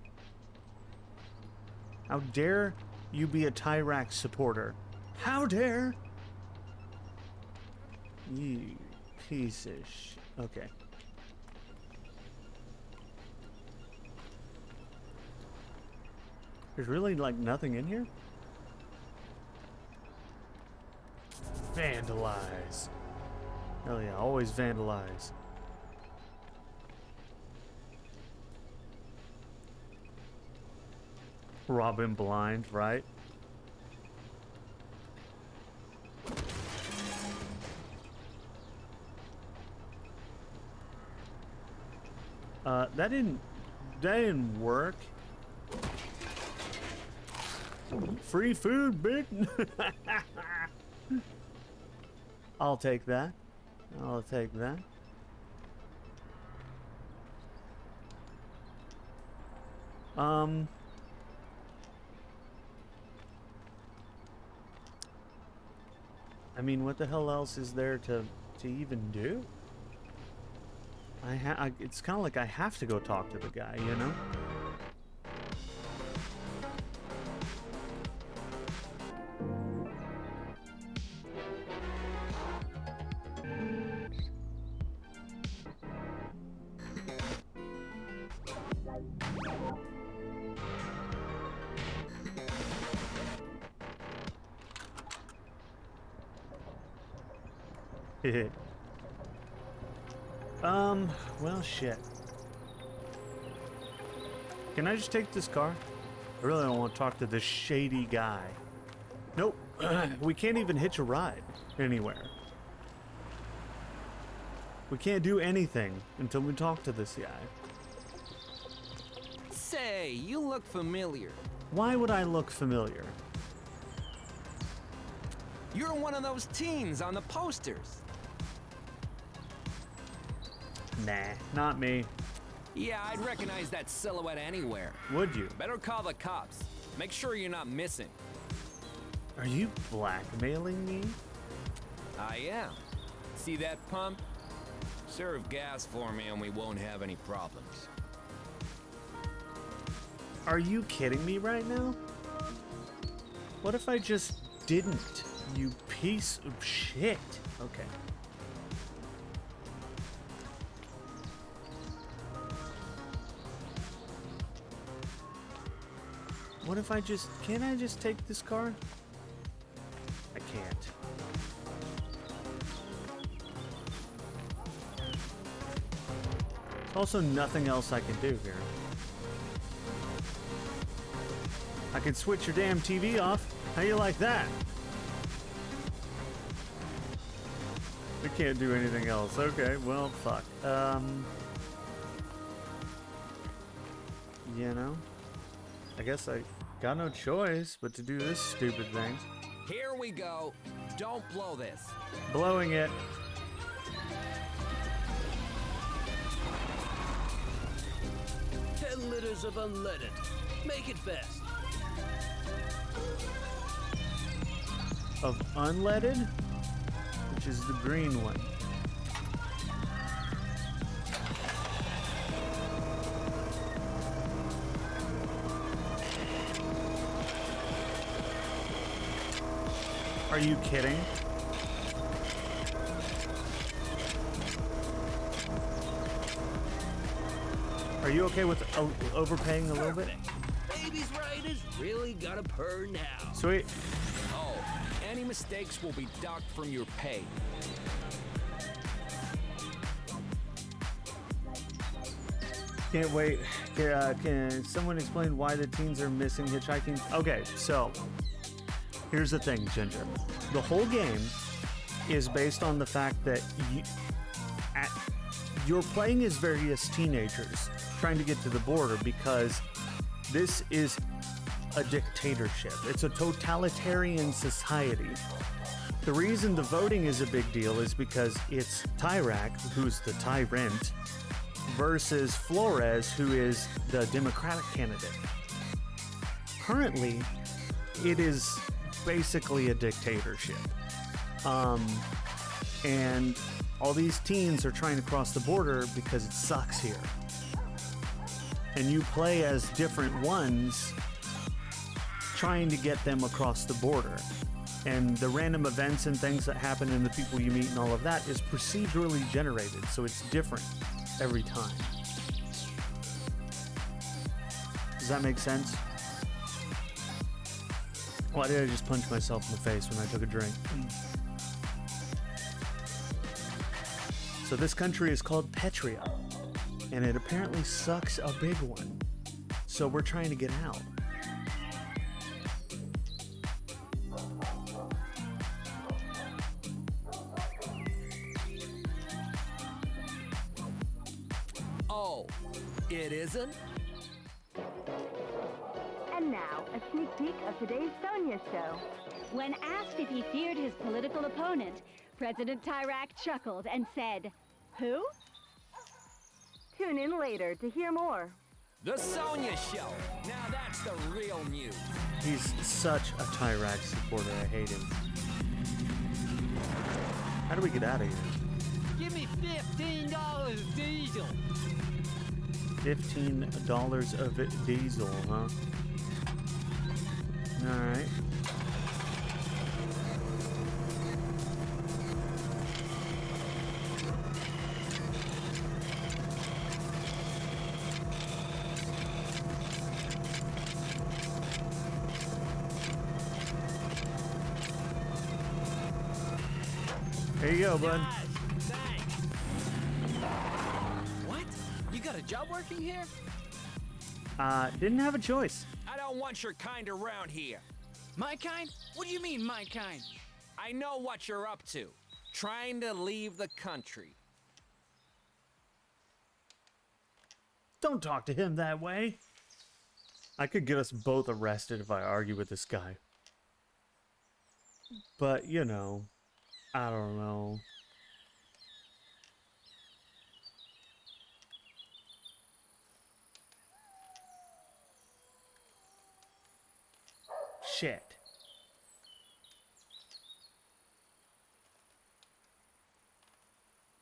How dare you be a Tyrak supporter? How dare you piece of sh... Okay. There's really, like, nothing in here? Vandalize. Hell yeah, always vandalize. Robin blind, right? That didn't work. Free food, bitch. I'll take that. I'll take that. I mean, what the hell else is there to even do? It's kind of like I have to go talk to the guy, you know? Well, shit. Can I just take this car? I really don't want to talk to this shady guy. Nope. We can't even hitch a ride anywhere. We can't do anything until we talk to this guy. Say, you look familiar. Why would I look familiar? You're one of those teens on the posters. Nah, not me. Yeah, I'd recognize that silhouette anywhere. Would you? Better call the cops. Make sure you're not missing. Are you blackmailing me? I am. See that pump? Serve gas for me and we won't have any problems. Are you kidding me right now? What if I just didn't? You piece of shit. Okay. What if I just... Can't I just take this car? I can't. Also, nothing else I can do here. I can switch your damn TV off. How you like that? We can't do anything else. Okay, well, fuck. You know? I guess I got no choice but to do this stupid thing. Here we go. Don't blow this. Blowing it. $10 liters of unleaded. Make it fast. Of unleaded? Which is the green one. Are you kidding? Are you okay with overpaying a little bit? Baby's right is really gonna purr now. Sweet. Oh, any mistakes will be docked from your pay. Can't wait. Can someone explain why the teens are missing hitchhiking? Okay, so here's the thing, Ginger. The whole game is based on the fact that you're playing as various teenagers trying to get to the border because this is a dictatorship. It's a totalitarian society. The reason the voting is a big deal is because it's Tyrak, who's the tyrant, versus Flores, who is the Democratic candidate. Currently, it is basically a dictatorship. And all these teens are trying to cross the border because it sucks here. And you play as different ones trying to get them across the border. And the random events and things that happen and the people you meet and all of that is procedurally generated, so it's different every time. Does that make sense? Why did I just punch myself in the face when I took a drink? So this country is called Petria, and it apparently sucks a big one. So we're trying to get out. Oh, it isn't? And now, a sneak peek of today's Sonia show. When asked if he feared his political opponent, President Tyrak chuckled and said, "Who?" Tune in later to hear more. The Sonia Show. Now that's the real news. He's such a Tyrak supporter. I hate him. How do we get out of here? Give me $15 diesel. $15 of diesel, huh? Alright. There you go, bud. What? You got a job working here? Didn't have a choice. I don't want your kind around here. My kind? What do you mean, my kind? I know what you're up to. Trying to leave the country. Don't talk to him that way. I could get us both arrested if I argue with this guy. But, you know, I don't know. Shit.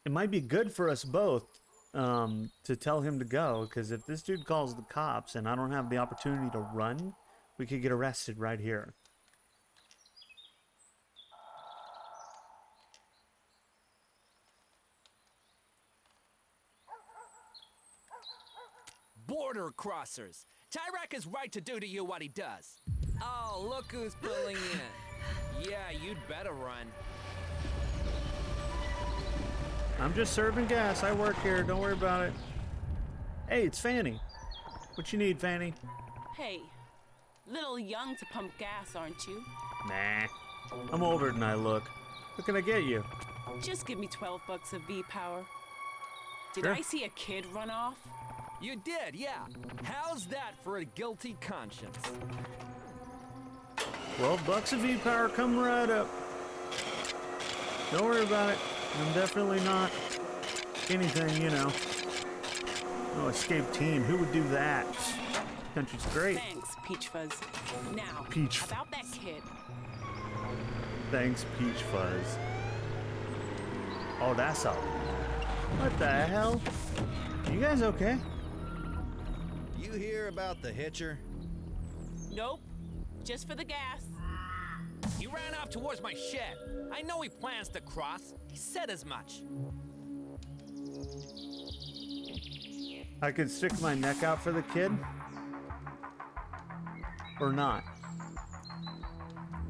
It might be good for us both to tell him to go, because if this dude calls the cops and I don't have the opportunity to run, we could get arrested right here. Border crossers. Tyrak is right to do to you what he does. Oh, look who's pulling in. Yeah, you'd better run. I'm just serving gas. I work here. Don't worry about it. Hey, it's Fanny. What you need, Fanny? Hey, little young to pump gas, aren't you? Nah. I'm older than I look. What can I get you? Just give me 12 bucks of V-Power. Did Sure. I see a kid run off? You did, yeah. How's that for a guilty conscience? 12 bucks of V-Power, come right up. Don't worry about it. I'm definitely not anything, you know. No escape team. Who would do that? Country's great. Thanks, Peach Fuzz. Now, Peach about that kid. Thanks, Peach Fuzz. Oh, that's all. What the hell? You guys okay? You hear about the hitcher? Nope. Just for the gas. He ran off towards my shed. I know he plans to cross. He said as much. I could stick my neck out for the kid. Or not.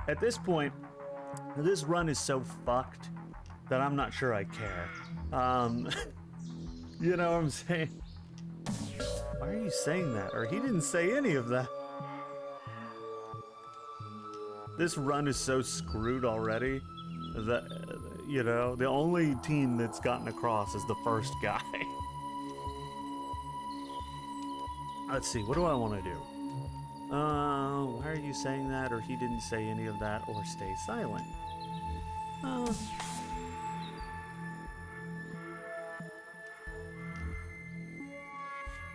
At this point, this run is so fucked that I'm not sure I care. You know what I'm saying? Why are you saying that? Or he didn't say any of that. This run is so screwed already that, you know, the only team that's gotten across is the first guy. Let's see, what do I want to do? Why are you saying that? Or he didn't say any of that, or stay silent?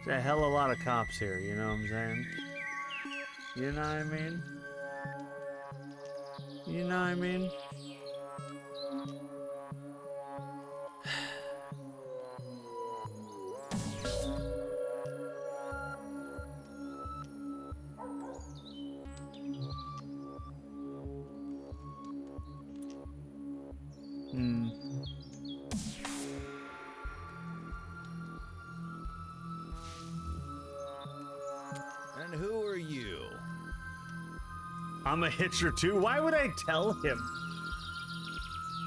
There's a hell of a lot of cops here, you know what I'm saying? You know what I mean? You know what I mean? And who are you? I'm a hitcher too. Why would I tell him?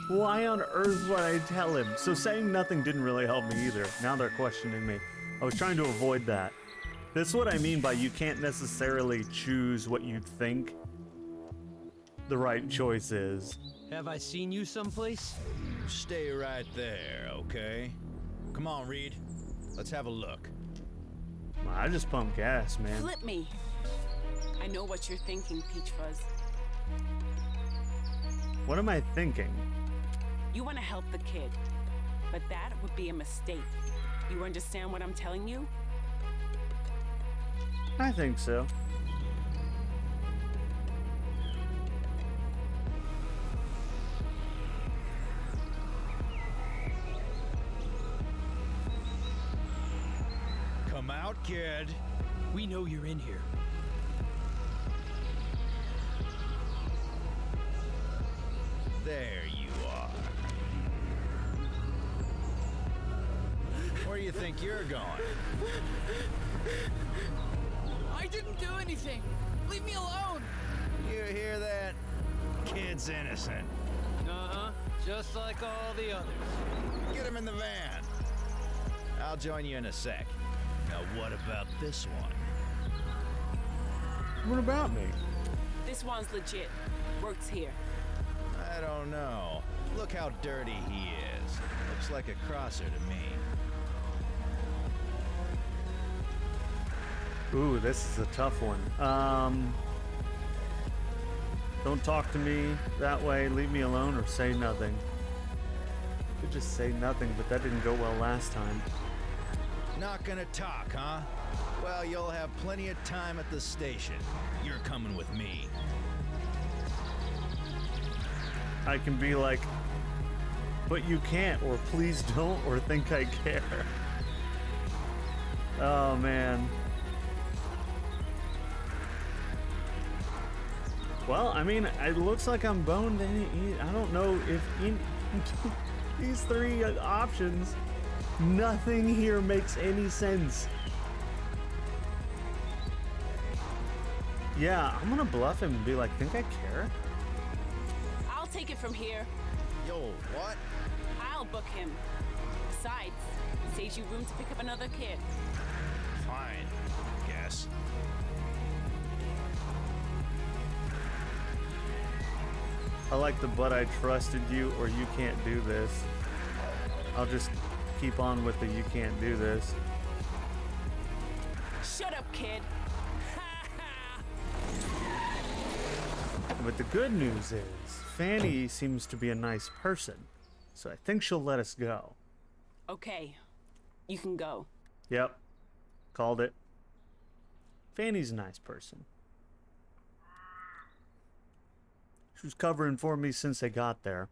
Why on earth would I tell him? So saying nothing didn't really help me either. Now they're questioning me. I was trying to avoid that. That's what I mean by you can't necessarily choose what you think the right choice is. Have I seen you someplace? Stay right there, okay? Come on, Reed. Let's have a look. I just pump gas, man. Flip me. I know what you're thinking, Peach Fuzz. What am I thinking? You want to help the kid, but that would be a mistake. You understand what I'm telling you? I think so. Come out, kid. We know you're in here. There you are. Where do you think you're going? I didn't do anything. Leave me alone. You hear that? Kid's innocent. Uh-huh. Just like all the others. Get him in the van. I'll join you in a sec. Now what about this one? What about me? This one's legit. Works here. I don't know. Look how dirty he is. Looks like a crosser to me. Ooh, this is a tough one. Don't talk to me that way, leave me alone, or say nothing. Could just say nothing, but that didn't go well last time. Not gonna talk, huh? Well, you'll have plenty of time at the station. You're coming with me. I can be like, but you can't, or please don't, or think I care. Oh, man. Well, I mean, it looks like I'm boned. I don't know if these three options, nothing here makes any sense. Yeah, I'm gonna bluff him and be like, think I care? I'll take it from here. Yo, what? I'll book him. Besides, it saves you room to pick up another kid. Fine, guess. I like the but I trusted you, or you can't do this. I'll just keep on with the you can't do this. Shut up, kid. But the good news is, Fanny seems to be a nice person, so I think she'll let us go. Okay, you can go. Yep, called it. Fanny's a nice person. She was covering for me since I got there.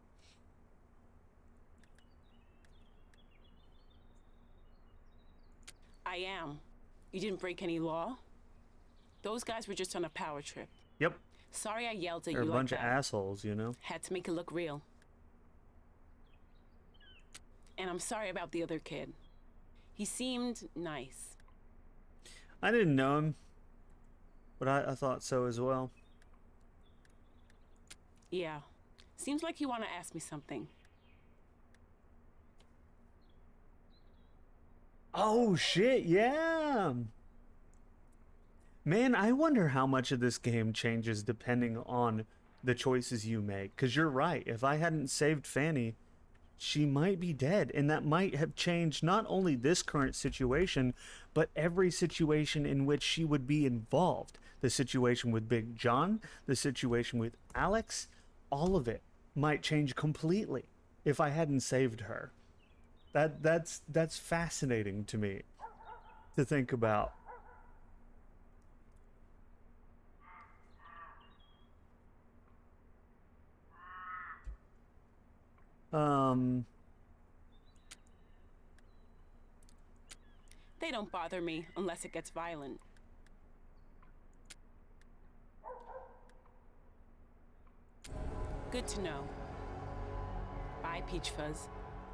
I am. You didn't break any law? Those guys were just on a power trip. Yep. Sorry I yelled at They're you a bunch like of that. assholes, you know? Had to make it look real. And I'm sorry about the other kid. He seemed nice. I didn't know him, but I thought so as well. Yeah. Seems like you want to ask me something. Oh, shit, yeah! Man, I wonder how much of this game changes depending on the choices you make. Because you're right. If I hadn't saved Fanny, she might be dead. And that might have changed not only this current situation, but every situation in which she would be involved. The situation with Big John, the situation with Alex, all of it might change completely if I hadn't saved her. That's fascinating to me to think about. They don't bother me unless it gets violent. Good to know. Bye, Peach Fuzz.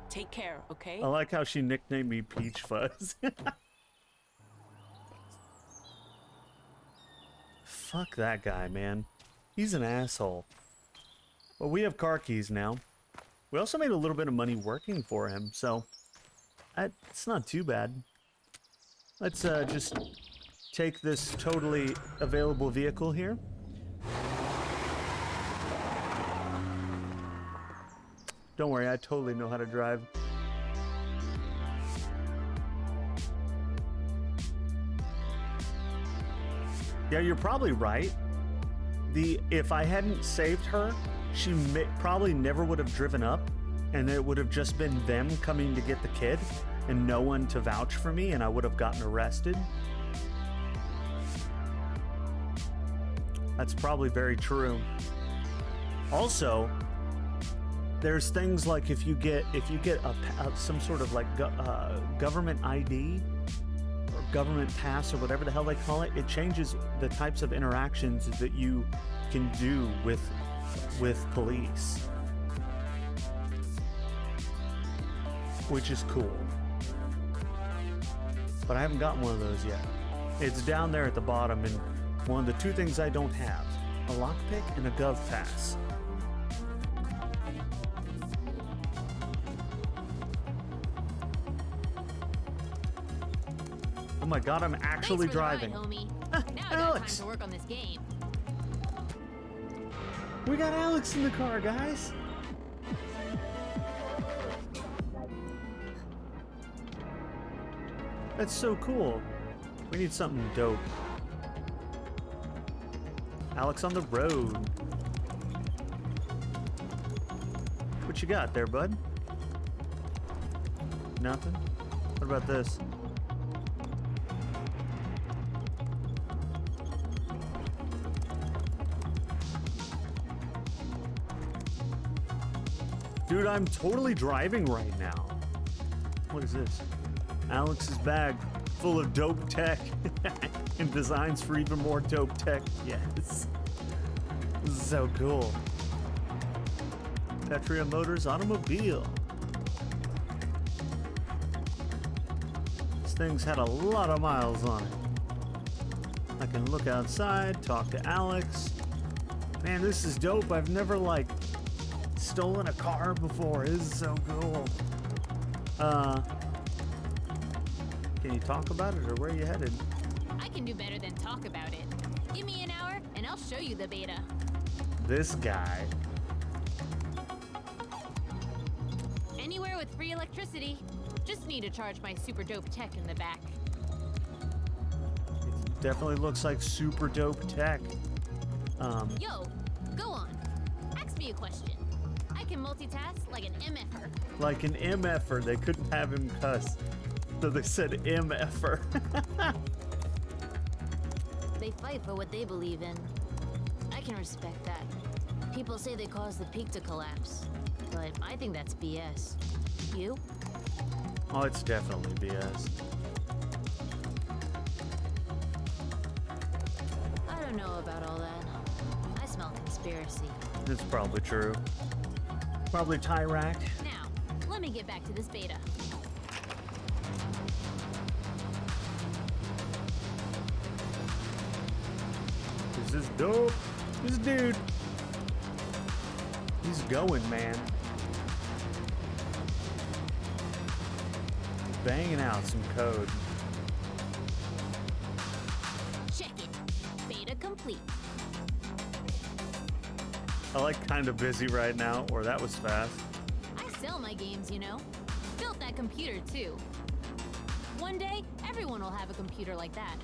Take care, okay? I like how she nicknamed me Peach Fuzz. Fuck that guy, man. He's an asshole. Well, we have car keys now. We also made a little bit of money working for him, so it's not too bad. Let's just take this totally available vehicle here. Don't worry, I totally know how to drive. Yeah, you're probably right. If I hadn't saved her, she probably never would have driven up, and it would have just been them coming to get the kid, and no one to vouch for me, and I would have gotten arrested. That's probably very true. Also, there's things like if you get some sort of like government ID or government pass or whatever the hell they call it, it changes the types of interactions that you can do with police, which is cool. But I haven't gotten one of those yet. It's down there at the bottom, and one of the two things I don't have: a lockpick and a gov pass. Oh my god, I'm actually driving. Ride, homie. Now I got time to work on this game. We got Alex in the car, guys. That's so cool. We need something dope. Alex on the road. What you got there, bud? Nothing? What about this? Dude, I'm totally driving right now. What is this? Alex's bag full of dope tech and designs for even more dope tech. Yes. This is so cool. Petria Motors Automobile. This thing's had a lot of miles on it. I can look outside, talk to Alex. Man, this is dope. I've never, like, stolen a car before. This is so cool. Can you talk about it, or where are you headed? I can do better than talk about it. Give me an hour, and I'll show you the beta. This guy. Anywhere with free electricity. Just need to charge my super dope tech in the back. It definitely looks like super dope tech. Yo, go on. Ask me a question. I can multitask like an MFer. Like an MFer. They couldn't have him cuss, so they said MFer. They fight for what they believe in. I can respect that. People say they caused the peak to collapse, but I think that's BS. You? Oh, it's definitely BS. I don't know about all that. I smell conspiracy. It's probably true. Probably Tyrak. Now, let me get back to this beta. This is dope. This dude. He's going, man. Banging out some code. Check it. I like kind of busy right now, or that was fast. I sell my games, you know. Built that computer too. One day, everyone will have a computer like that.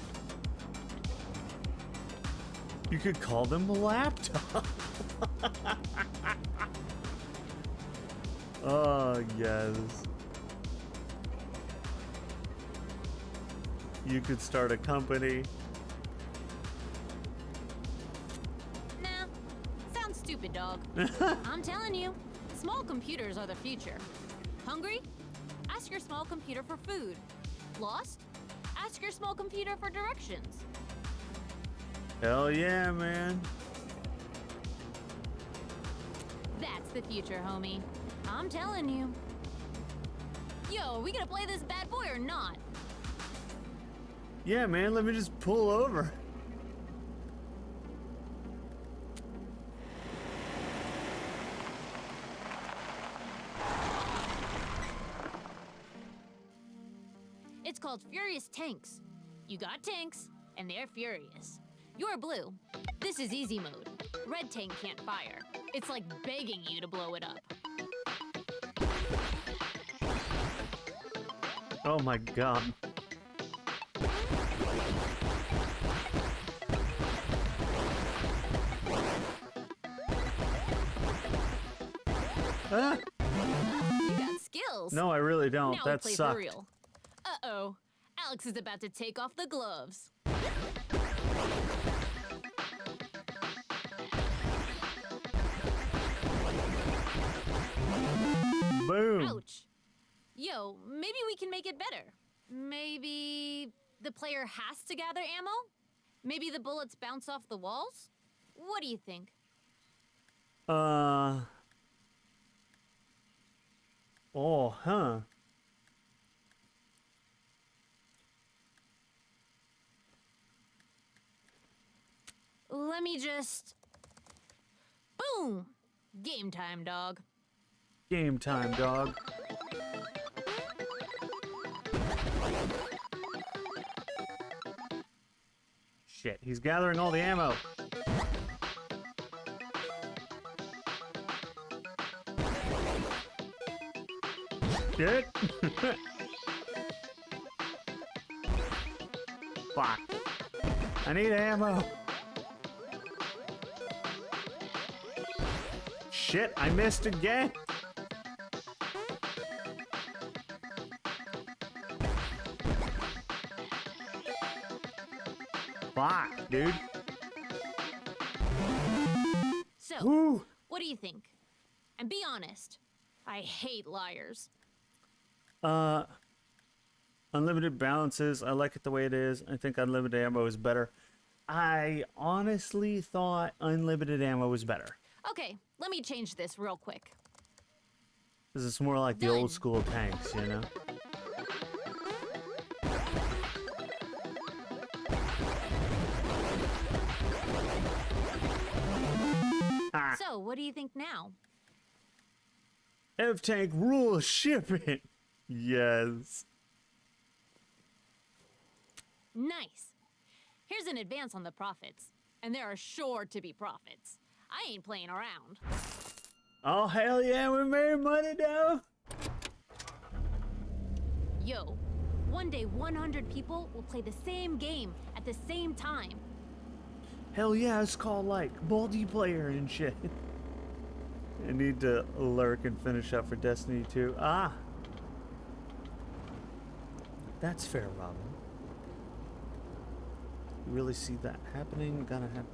You could call them a laptop. Oh, yes. You could start a company. Nah, sounds stupid, dog. I'm telling you, small computers are the future. Hungry? Ask your small computer for food. Lost? Ask your small computer for directions. Hell yeah, man. That's the future, homie. I'm telling you. Yo, are we gonna play this bad boy or not? Yeah, man, let me just pull over. It's called Furious Tanks. You got tanks, and they're furious. You're blue. This is easy mode. Red tank can't fire. It's like begging you to blow it up. Oh my god. Ah. You got skills. No, I really don't. Now That we play sucked. for real. Uh-oh. Alex is about to take off the gloves. Boom. Ouch. Yo, maybe we can make it better. Maybe the player has to gather ammo? Maybe the bullets bounce off the walls? What do you think? Oh, huh. Let me just... Boom! Game time, dog. Game time, dog. Shit, he's gathering all the ammo. Shit. Fuck. I need ammo. Shit, I missed again. Fuck, dude. So, Woo. what do you think? And be honest. I hate liars. Unlimited balances. I like it the way it is. I think unlimited ammo is better. I honestly thought unlimited ammo was better. Okay, let me change this real quick. This is more like the old school tanks, you know? Ah. So, what do you think now? F-Tank rule shipping. Yes. Nice. Here's an advance on the profits. And there are sure to be profits. I ain't playing around. Oh, hell yeah, we made money, though. Yo, one day 100 people will play the same game at the same time. Hell yeah, it's called, like, multiplayer and shit. I need to lurk and finish up for Destiny 2. Ah! That's fair, Robin. You really see that happening? Gonna happen.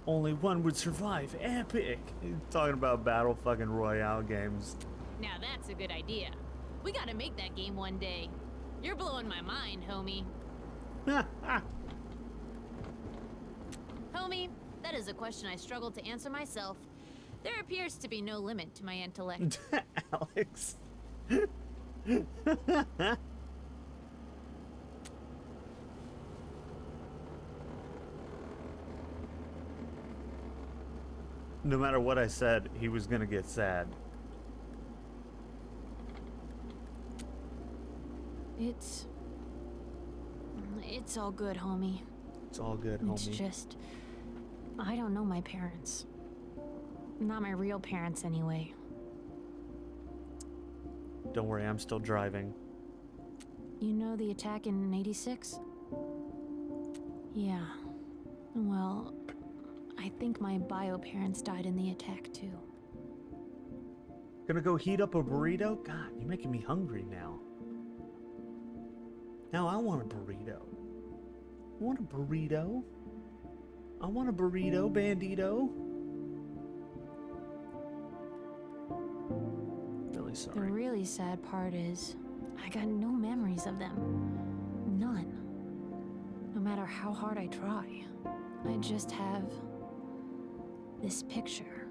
Only one would survive. Epic! He's talking about battle fucking royale games. Now that's a good idea. We gotta make that game one day. You're blowing my mind, homie. Homie, that is a question I struggle to answer myself. There appears to be no limit to my intellect. Alex. No matter what I said, he was gonna get sad. It's all good, homie. It's all good, homie. It's just... I don't know my parents. Not my real parents, anyway. Don't worry, I'm still driving. You know the attack in '86? Yeah. Well, I think my bio parents died in the attack, too. Gonna go heat up a burrito? God, you're making me hungry now. Now I want a burrito. I want a burrito. I want a burrito, bandito. Really The sorry. really sad part is, I got no memories of them. None. No matter how hard I try. I just have this picture.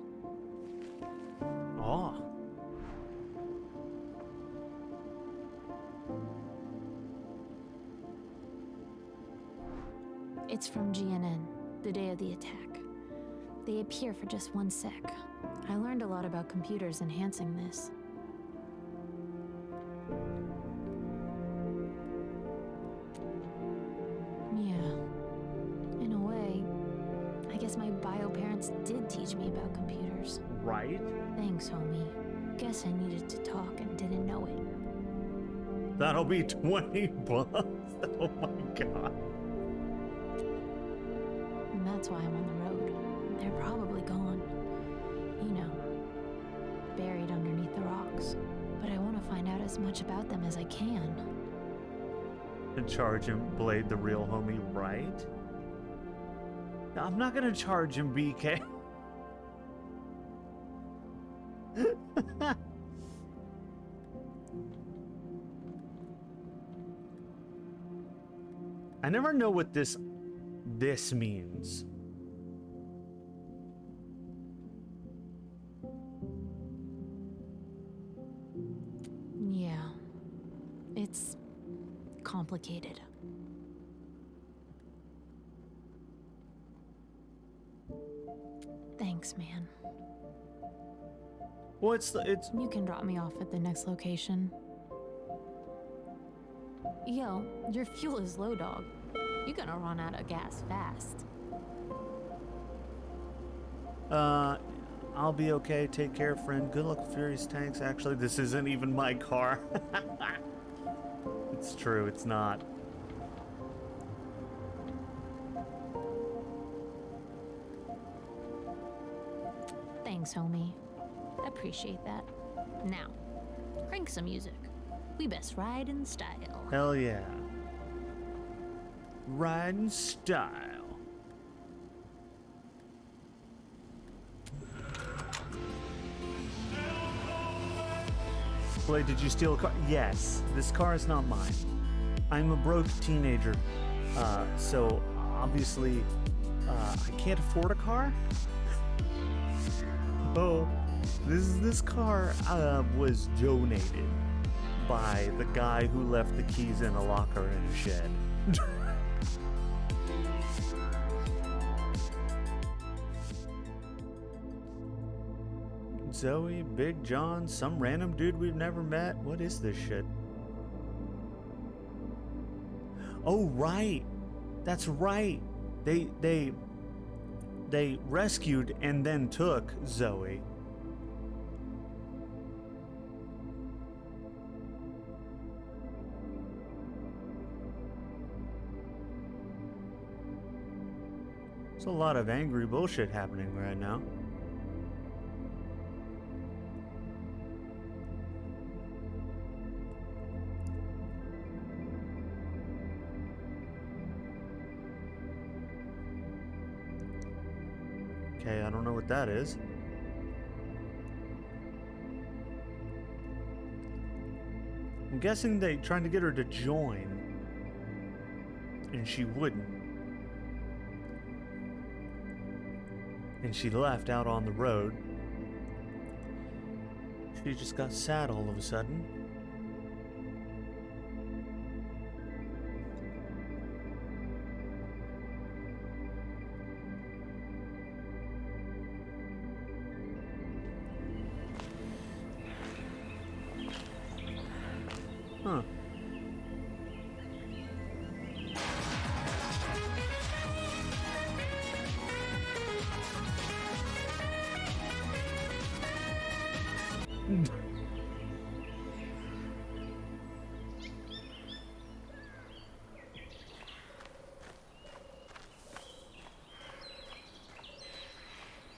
Oh. It's from GNN, the day of the attack. They appear for just 1 sec. I learned a lot about computers enhancing this. Yeah. In a way, I guess my bio parents did teach me about computers. Right? Thanks, homie. Guess I needed to talk and didn't know it. That'll be 20 bucks. Oh my god. And that's why I'm on the road. They're probably gone. You know, buried underneath the rocks. But I want to find out as much about them as I can. And charge him, Blade the real homie, right? No, I'm not gonna charge him, BK. I never know what this means. Yeah. It's complicated. Thanks, man. Well, it's You can drop me off at the next location. Yo, your fuel is low, dog. You're gonna run out of gas fast. I'll be okay. Take care, friend. Good luck with Furious Tanks. Actually, this isn't even my car. It's true, it's not. Thanks, homie. Appreciate that. Now, crank some music. We best ride in style. Hell yeah. Riding style. Blade, did you steal a car? Yes. This car is not mine. I'm a broke teenager. So obviously, I can't afford a car. Oh, this car was donated by the guy who left the keys in a locker in a shed. Zoe, Big John, some random dude we've never met. What is this shit? Oh, right. That's right. They rescued and then took Zoe. There's a lot of angry bullshit happening right now. Okay, I don't know what that is. I'm guessing they trying to get her to join, and she wouldn't. And she left out on the road. She just got sad all of a sudden. Huh.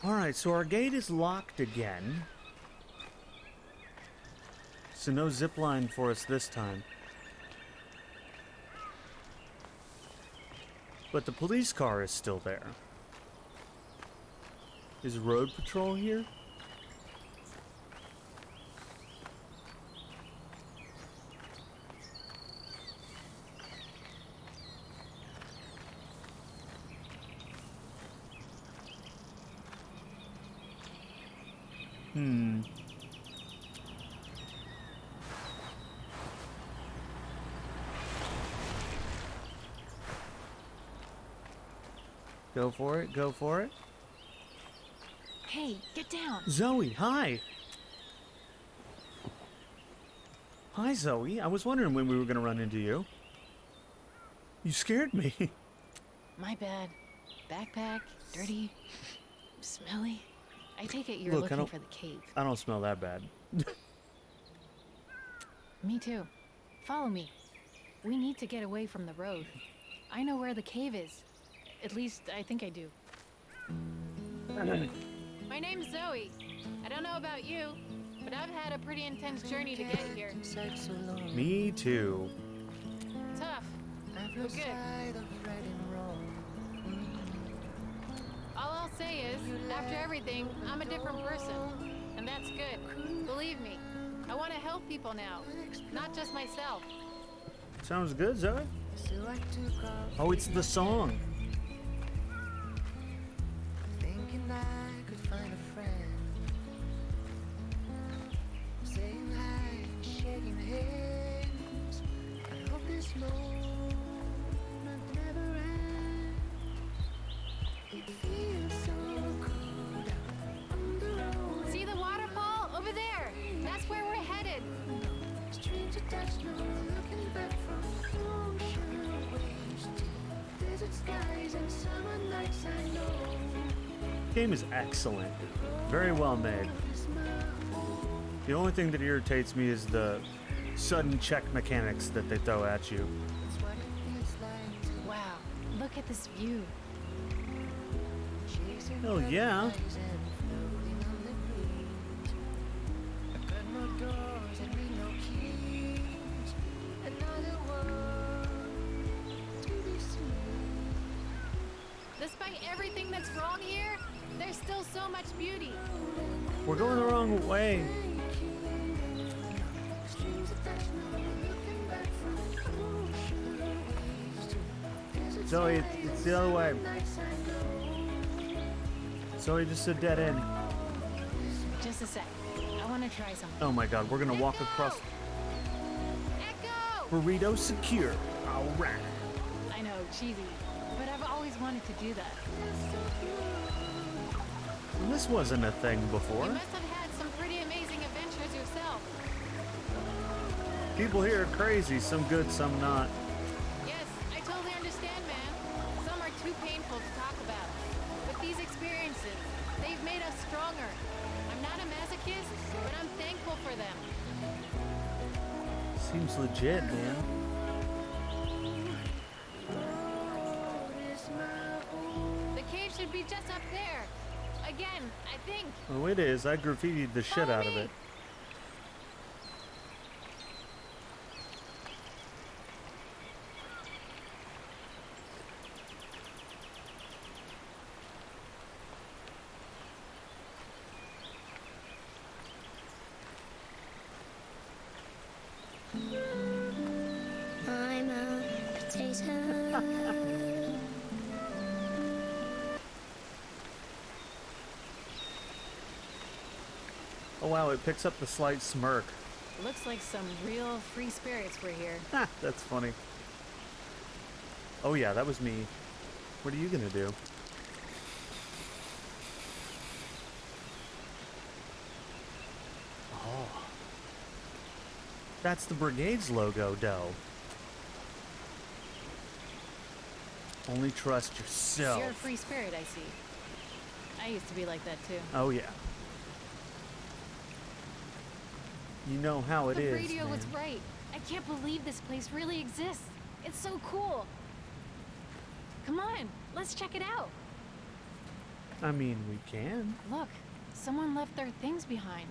Alright, so our gate is locked again. So no zip line for us this time. But the police car is still there. Is road patrol here? Go for it, go for it. Hey, get down. Zoe, hi. Hi, Zoe. I was wondering when we were going to run into you. You scared me. My bad. Backpack, dirty, smelly. I take it you're Look, looking for the cave. I don't smell that bad. Me too. Follow me. We need to get away from the road. I know where the cave is. At least, I think I do. My name's Zoe. I don't know about you, but I've had a pretty intense journey to get here. Me too. Tough, but good. All I'll say is, after everything, I'm a different person. And that's good. Believe me, I want to help people now, not just myself. Sounds good, Zoe. Oh, it's the song. I could find a friend, saying hi, shaking hands. I hope this moment never ends. It feels so good on the road. See the waterfall over there? That's where we're headed. Strange attachment, looking back from ocean waves to desert skies and summer nights. I know. Game is excellent. Very well made. The only thing that irritates me is the sudden check mechanics that they throw at you. Wow, look at this view. Oh yeah. Despite everything that's wrong here, there's still so much beauty. We're going the wrong way. Zoe, it's the other way. Zoe, just a dead end. Just a sec. I want to try something. Oh my god, we're gonna walk across. Burrito secure. Alright. I know, cheesy, but I've always wanted to do that. This wasn't a thing before. You must have had some pretty amazing adventures yourself. People here are crazy, some good, some not. Yes, I totally understand, man. Some are too painful to talk about. But these experiences, they've made us stronger. I'm not a masochist, but I'm thankful for them. Seems legit, man. The cave should be just up there. Again, I think. Oh, it is. I graffitied the shit out of it. I'm a potato. Oh wow, it picks up the slight smirk. Looks like some real free spirits were here. Ha, that's funny. Oh yeah, that was me. What are you gonna do? Oh. That's the Brigade's logo, Doe. Only trust yourself. You're a free spirit, I see. I used to be like that too. Oh yeah. You know how it the is, radio was man. right. I can't believe this place really exists. It's so cool. Come on, let's check it out. I mean, we can. Look, someone left their things behind.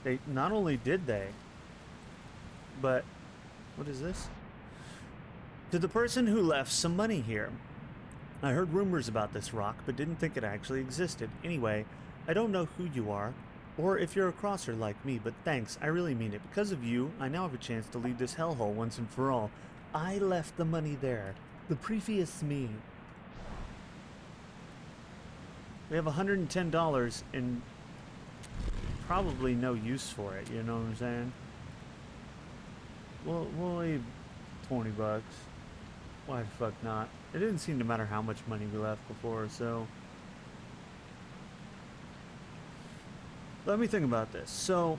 They not only did they, but what is this? To the person who left some money here. I heard rumors about this rock, but didn't think it actually existed. Anyway, I don't know who you are, or if you're a crosser like me, but thanks, I really mean it. Because of you, I now have a chance to leave this hellhole once and for all. I left the money there. The previous me. We have $110 and probably no use for it, you know what I'm saying? We'll leave 20 bucks. Why the fuck not? It didn't seem to matter how much money we left before, so... Let me think about this. So...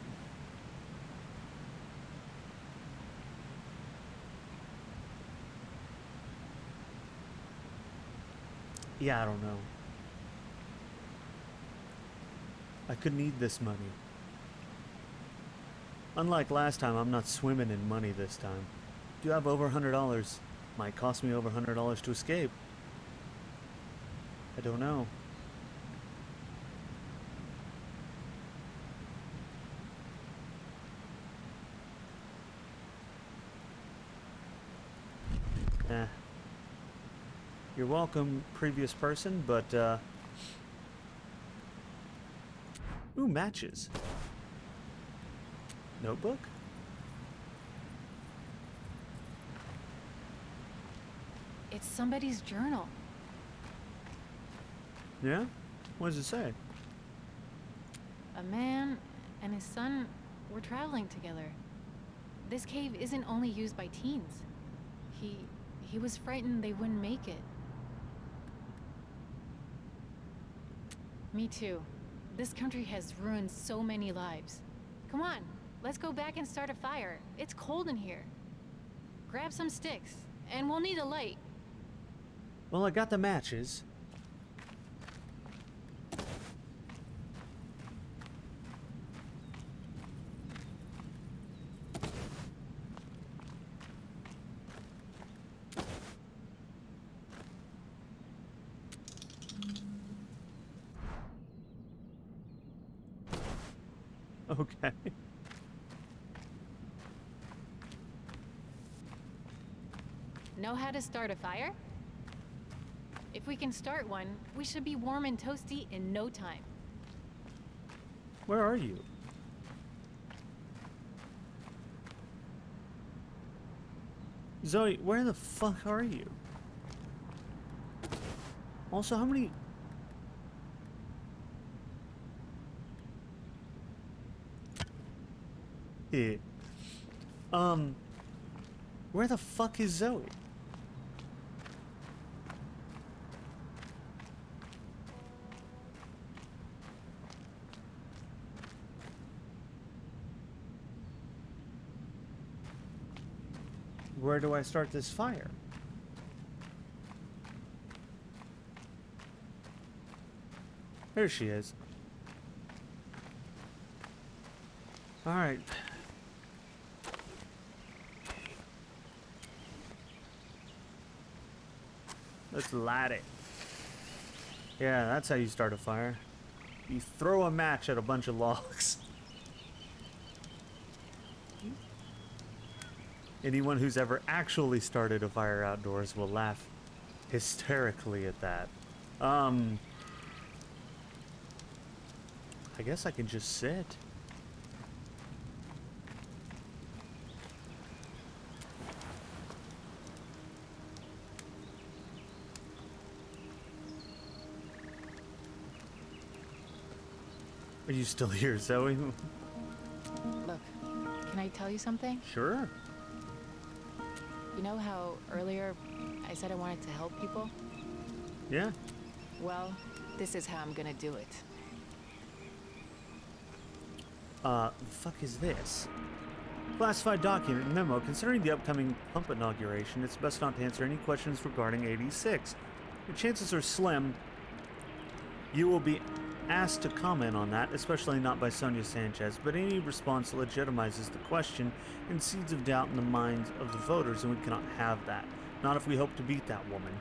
Yeah, I don't know. I could need this money. Unlike last time, I'm not swimming in money this time. Do you have over $100? Might cost me over $100 to escape. I don't know. You're welcome, previous person, but, ooh, matches. Notebook? It's somebody's journal. Yeah? What does it say? A man and his son were traveling together. This cave isn't only used by teens. He was frightened they wouldn't make it. Me too. This country has ruined so many lives. Come on, let's go back and start a fire. It's cold in here. Grab some sticks, and we'll need a light. Well, I got the matches. Okay. Know how to start a fire? If we can start one, we should be warm and toasty in no time. Where are you? Zoe, where the fuck are you? Also, how many... Yeah. Where the fuck is Zoe? Where do I start this fire? There she is. All right. Let's light it. Yeah, that's how you start a fire. You throw a match at a bunch of logs. Anyone who's ever actually started a fire outdoors will laugh hysterically at that. I guess I can just sit. Are you still here, Zoe? Look, can I tell you something? Sure. You know how earlier I said I wanted to help people? Yeah. Well, this is how I'm gonna do it. The fuck is this? Classified document memo. Considering the upcoming pump inauguration, it's best not to answer any questions regarding 86. The chances are slim you will be asked to comment on that, especially not by Sonia Sanchez, but any response legitimizes the question and seeds of doubt in the minds of the voters, and we cannot have that. Not if we hope to beat that woman.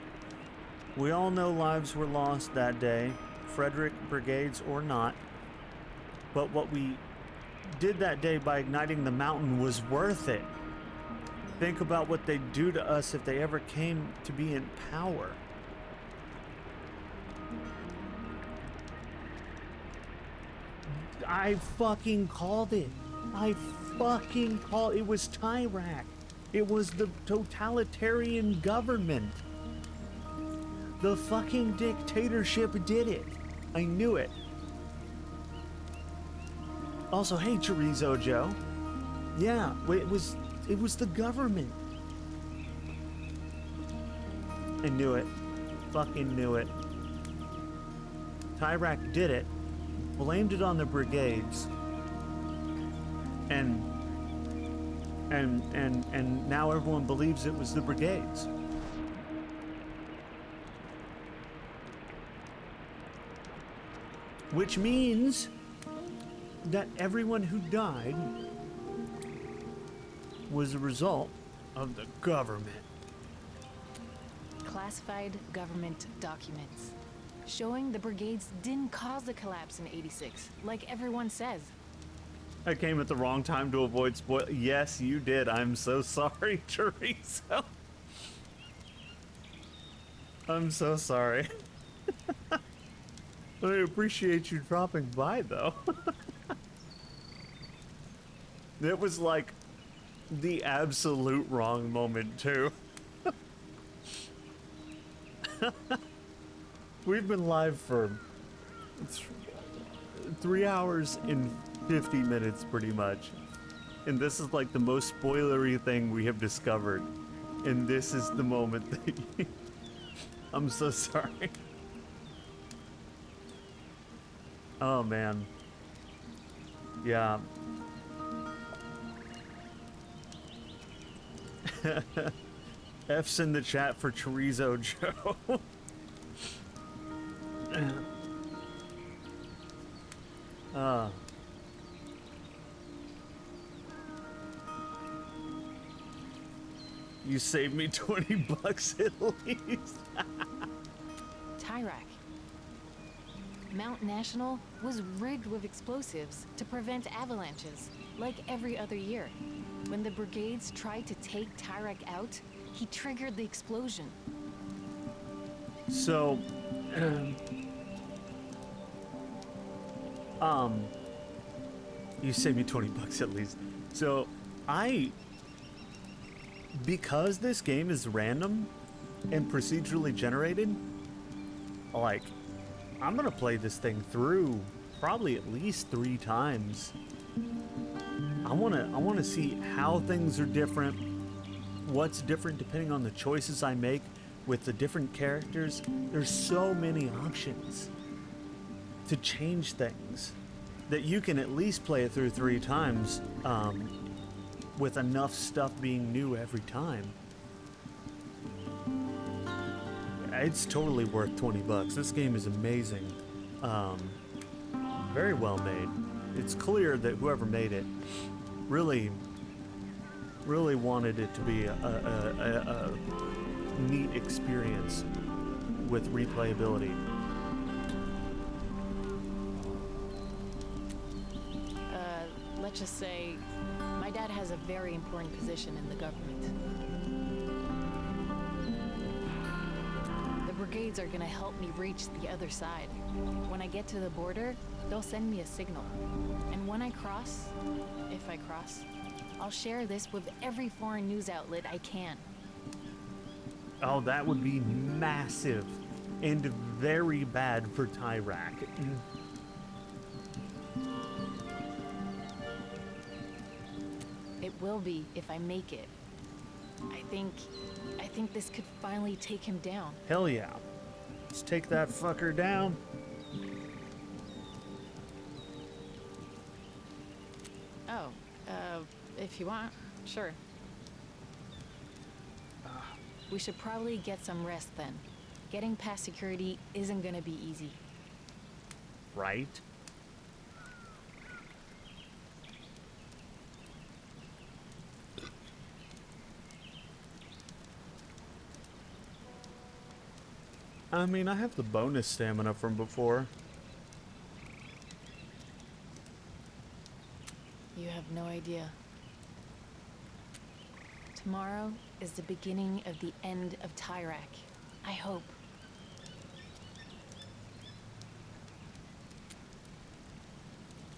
We all know lives were lost that day, Frederick, brigades or not, but what we did that day by igniting the mountain was worth it. Think about what they'd do to us if they ever came to be in power. I fucking called it. I fucking called it. It was Tyrak. It was the totalitarian government. The fucking dictatorship did it. I knew it. Also, hey, Chorizo Joe. Yeah, it was the government. I knew it. Fucking knew it. Tyrak did it. Blamed it on the brigades. And now everyone believes it was the brigades. Which means that everyone who died was a result of the government. Classified government documents showing the brigades didn't cause the collapse in '86, like everyone says. I came at the wrong time to avoid spoil. Yes, you did. I'm so sorry, Chorizo. I'm so sorry. I appreciate you dropping by, though. It was like the absolute wrong moment, too. We've been live for 3 hours and 50 minutes, pretty much. And this is like the most spoilery thing we have discovered. And this is the moment that you... I'm so sorry. Oh, man. Yeah. F's in the chat for Chorizo Joe. You saved me 20 bucks at least. Tyrak. Mount National was rigged with explosives to prevent avalanches, like every other year. When the brigades tried to take Tyrak out, he triggered the explosion. So, you saved me 20 bucks at least. So, because this game is random and procedurally generated, like, I'm gonna play this thing through probably at least 3 times. I wanna see how things are different, what's different depending on the choices I make with the different characters. There's so many options to change things that you can at least play it through 3 times with enough stuff being new every time. It's totally worth 20 bucks. This game is amazing. Very well made. It's clear that whoever made it really wanted it to be a neat experience with replayability. Let's just say my dad has a very important position in the government. The brigades are gonna help me reach the other side. When I get to the border, they'll send me a signal. And when I cross, if I cross, I'll share this with every foreign news outlet I can. Oh, that would be massive and very bad for Tyrak. It will be if I make it. I think this could finally take him down. Hell yeah. Let's take that fucker down. Oh, if you want, sure. We should probably get some rest then. Getting past security isn't gonna be easy. right? I mean, I have the bonus stamina from before. You have no idea. Tomorrow is the beginning of the end of Tyrak. I hope.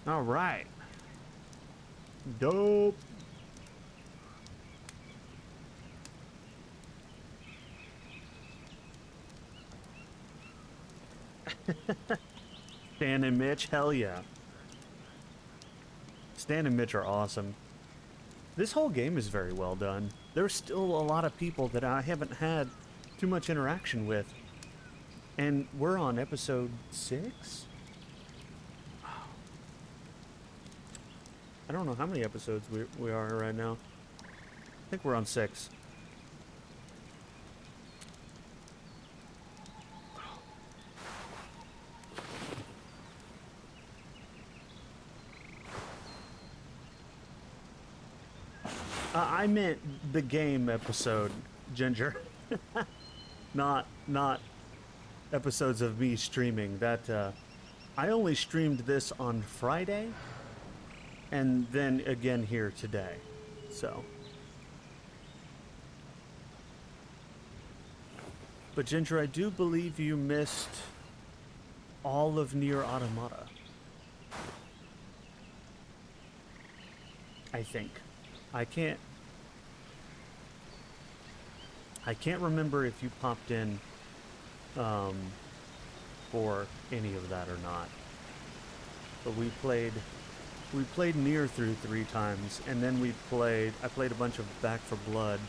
All right. Dope. Stan and Mitch, hell yeah. Stan and Mitch are awesome. This whole game is very well done. There's still a lot of people that I haven't had too much interaction with. And we're on episode 6? I don't know how many episodes we are right now. I think we're on 6. I meant the game episode, Ginger. not episodes of me streaming. That I only streamed this on Friday and then again here today. So, but Ginger, I do believe you missed all of Nier Automata. I think. I can't remember if you popped in for any of that or not. But we played Nier through 3 times, and then I played a bunch of Back 4 Blood,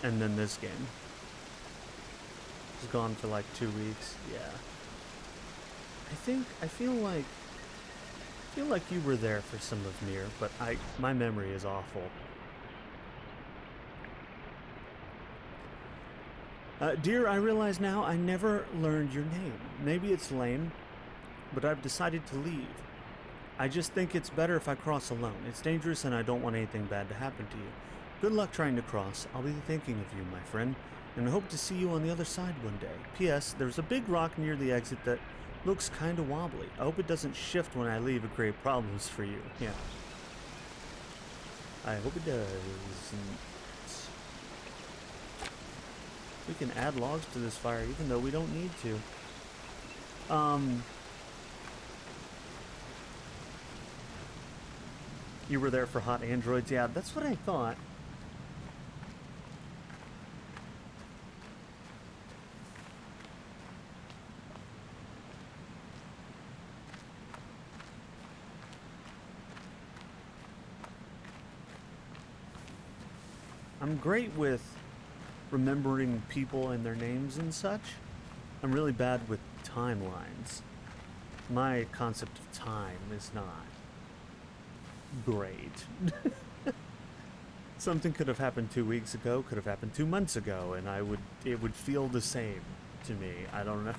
and then this game. It was gone for like 2 weeks. Yeah. I feel like you were there for some of Nier, but my memory is awful. Dear, I realize now I never learned your name. Maybe it's lame, but I've decided to leave. I just think it's better if I cross alone. It's dangerous and I don't want anything bad to happen to you. Good luck trying to cross. I'll be thinking of you, my friend, and I hope to see you on the other side one day. P.S. There's a big rock near the exit that looks kind of wobbly. I hope it doesn't shift when I leave and create problems for you. Yeah. I hope it doesn't. We can add logs to this fire even though we don't need to. You were there for hot androids? Yeah, that's what I thought. I'm great with remembering people and their names and such. I'm really bad with timelines. My concept of time is not great. Something could have happened 2 weeks ago, could have happened 2 months ago, and it would feel the same to me. I don't know.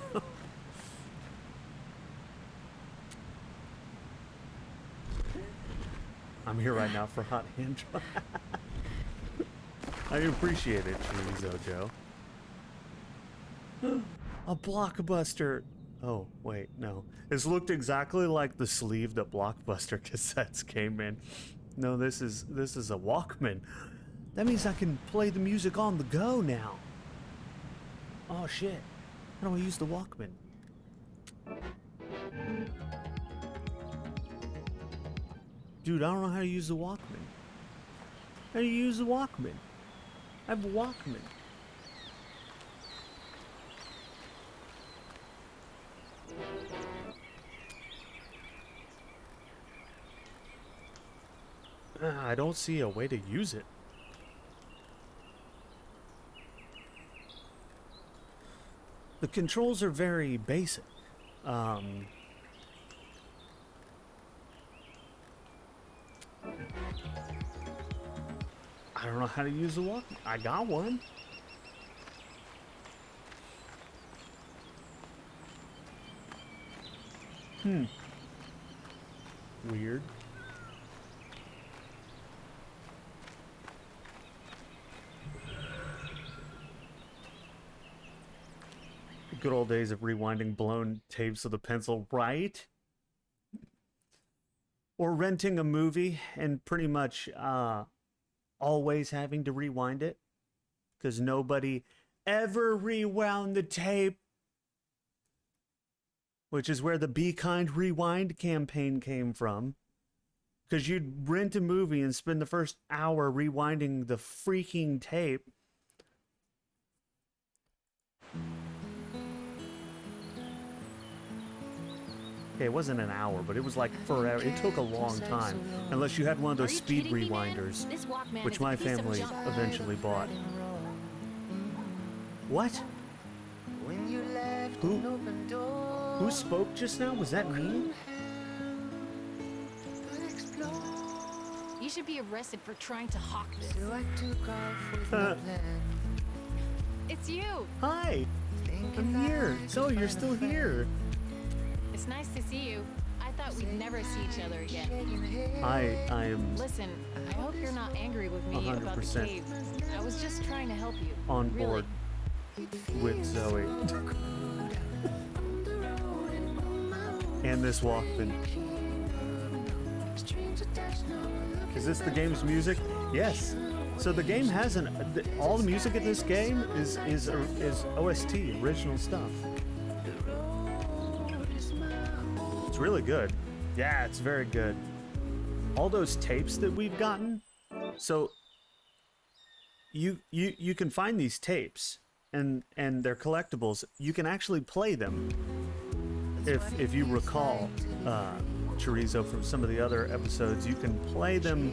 I'm here right now for hot android. I appreciate it, Chorizo Joe. A Blockbuster. Oh, wait, no. This looked exactly like the sleeve that Blockbuster cassettes came in. No, this is a Walkman. That means I can play the music on the go now. Oh shit. How do I use the Walkman? Dude, I don't know how to use the Walkman. How do you use the Walkman? I have a Walkman. I don't see a way to use it. The controls are very basic. I don't know how to use the Walkman. I got one. Weird. The good old days of rewinding blown tapes with a pencil, right? Or renting a movie and pretty much always having to rewind it because nobody ever rewound the tape, which is where the Be Kind Rewind campaign came from. Because you'd rent a movie and spend the first hour rewinding the freaking tape. Okay, it wasn't an hour, but it was like forever. It took a long time. Unless you had one of those speed rewinders, which my family eventually bought. What? Who spoke just now? Was that me? You should be arrested for trying to hawk this. It's you. Hi. I'm here. So you're still here. It's nice to see you. I thought we'd never see each other again. I am. Listen, I hope you're not angry with me 100% about the cave. I was just trying to help you. On board with Zoe. And this Walkman. Is this the game's music? Yes. So the game has all the music in this game is OST, original stuff. It's really good. Yeah, it's very good. All those tapes that we've gotten. So you can find these tapes and they're collectibles. You can actually play them. If you recall Chorizo from some of the other episodes, you can play them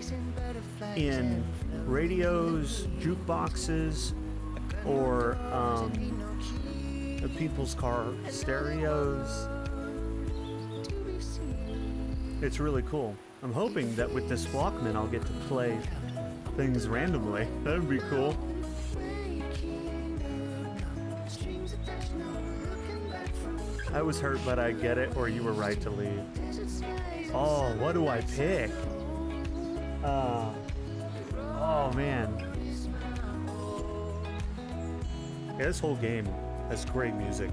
in radios, jukeboxes, or people's car stereos. It's really cool. I'm hoping that with this Walkman I'll get to play things randomly. That'd be cool. I was hurt, but I get it, or you were right to leave. Oh, what do I pick? Oh, man. Yeah, this whole game has great music.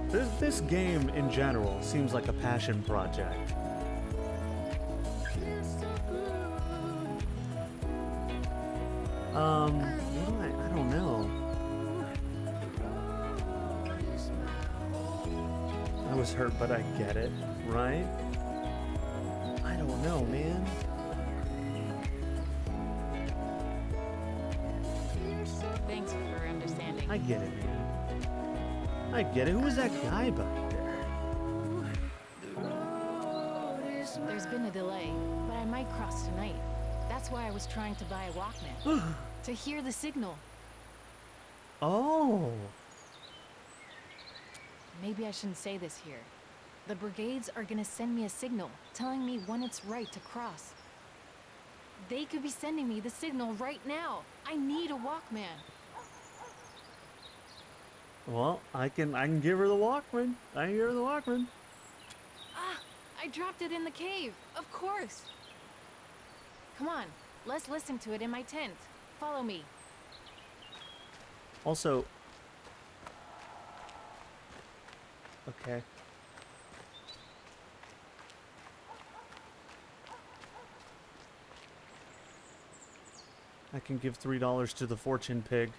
This game, in general, seems like a passion project. I don't know. I was hurt, but I get it, right? I don't know, man. Thanks for understanding. I get it, man. I get it. Who was that guy back there? There's been a delay, but I might cross tonight. That's why I was trying to buy a Walkman. To hear the signal. Oh. Maybe I shouldn't say this here. The brigades are gonna send me a signal, telling me when it's right to cross. They could be sending me the signal right now. I need a Walkman. Well, I can give her the Walkman. I can give her the Walkman. Ah, I dropped it in the cave. Of course. Come on, let's listen to it in my tent. Follow me. Also, okay. I can give $3 to the fortune pig.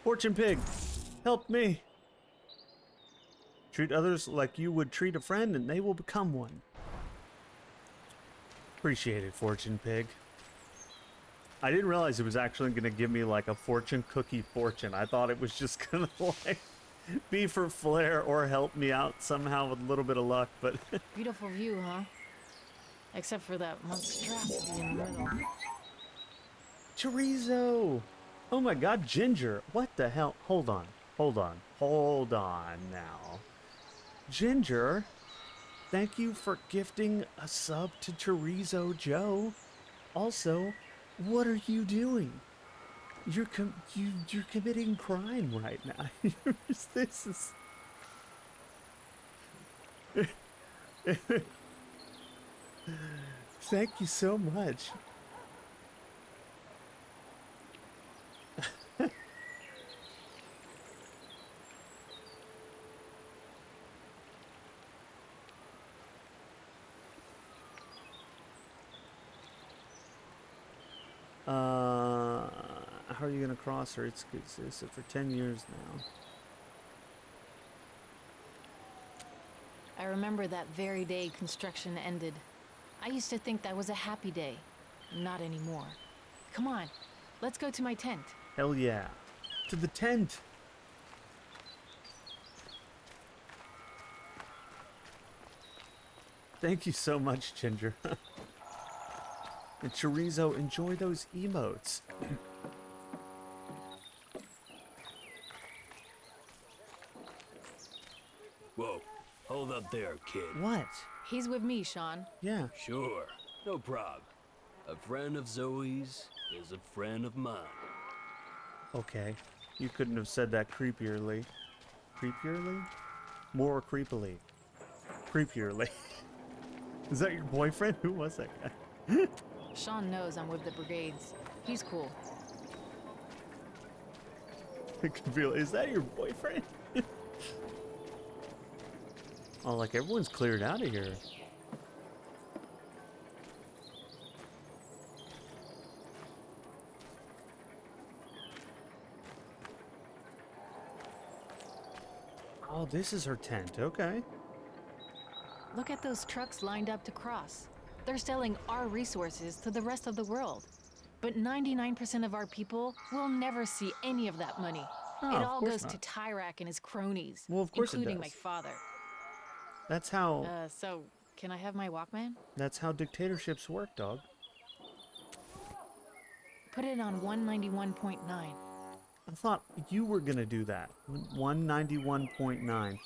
Fortune pig, help me. Treat others like you would treat a friend and they will become one. Appreciate it, fortune pig. I didn't realize it was actually going to give me like a fortune cookie fortune. I thought it was just going to like be for flair or help me out somehow with a little bit of luck, but... Beautiful view, huh? Except for that monstrosity in the middle. Chorizo! Oh my god, Ginger! What the hell? Hold on. Hold on now. Ginger, thank you for gifting a sub to Chorizo Joe. Also, what are you doing? You're committing crime right now. This is... Thank you so much. How are you gonna cross her? It's for 10 years now. I remember that very day construction ended. I used to think that was a happy day. Not anymore. Come on, let's go to my tent. Hell yeah. To the tent. Thank you so much, Ginger. And Chorizo, enjoy those emotes. Whoa, hold up there, kid. What? He's with me, Sean. Yeah. Sure, no problem. A friend of Zoe's is a friend of mine. Okay. You couldn't have said that creepierly. Creepierly? More creepily. Creepierly. Is that your boyfriend? Who was that guy? Sean knows I'm with the brigades. He's cool. Is that your boyfriend? Oh, like everyone's cleared out of here. Oh, this is her tent. Okay. Look at those trucks lined up to cross. They're selling our resources to the rest of the world. But 99% of our people will never see any of that money. Oh, it of all course goes not. to Tyrak and his cronies, Well, of course it including does. my father. That's how So, can I have my Walkman? dictatorships work, dog. Put it on 191.9. I thought you were gonna do that. 191.9.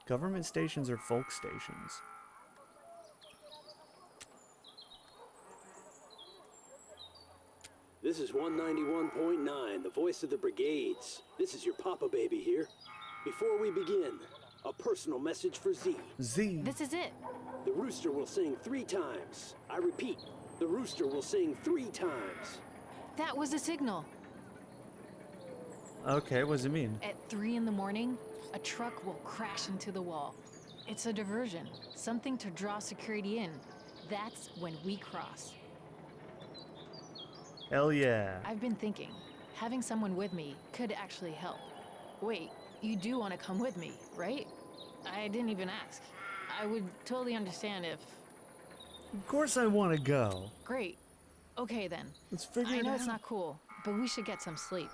Government stations are folk stations. This is 191.9, the voice of the brigades. This is your Papa Baby here. Before we begin, a personal message for Z. Z. This is it. The rooster will sing 3 times. I repeat, the rooster will sing 3 times. That was a signal. Okay, what does it mean? At 3 in the morning, a truck will crash into the wall. It's a diversion, something to draw security in. That's when we cross. Hell yeah. I've been thinking, having someone with me could actually help. Wait, you do want to come with me, right? I didn't even ask. I would totally understand if... Of course I want to go. Great. Okay then. Let's figure it I know out. it's not cool, but we should get some sleep.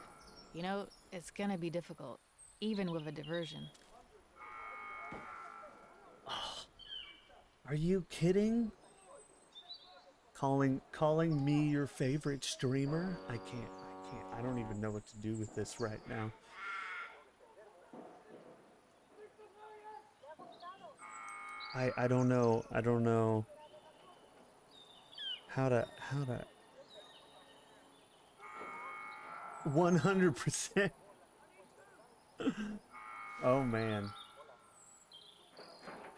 You know, it's gonna be difficult, even with a diversion. Are you kidding? Calling me your favorite streamer? I can't. I don't even know what to do with this right now. I don't know. I don't know how to 100%. Oh man.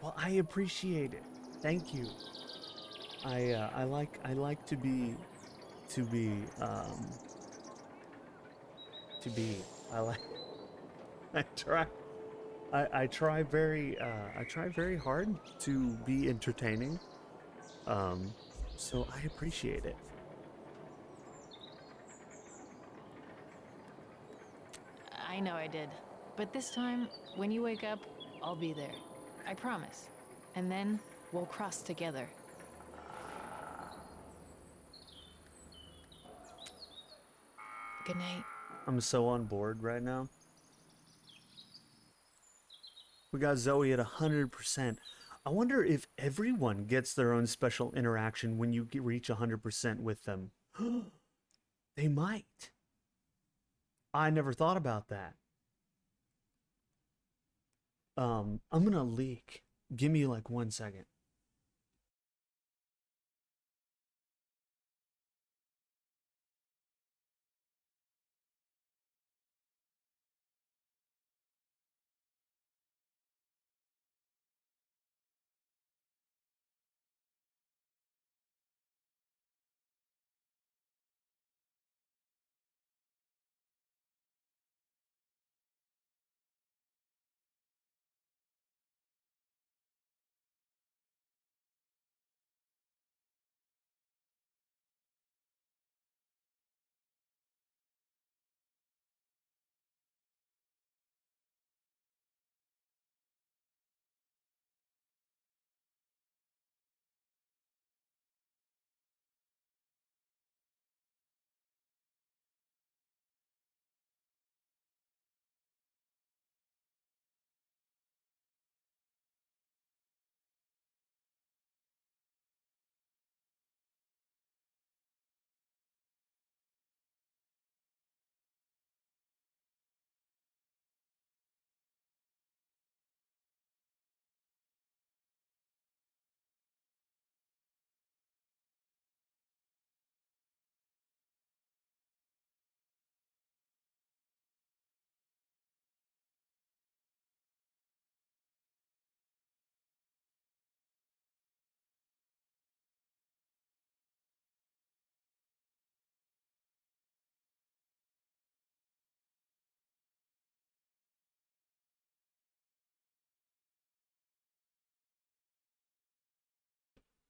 Well, I appreciate it. Thank you. I like to be I like I try very hard to be entertaining. So I appreciate it. I know I did. But this time, when you wake up, I'll be there. I promise. And then we'll cross together. Good night. I'm so on board right now. We got Zoe at 100%. I wonder if everyone gets their own special interaction when you reach 100% with them. They might. I never thought about that. I'm gonna leak. Give me like 1 second.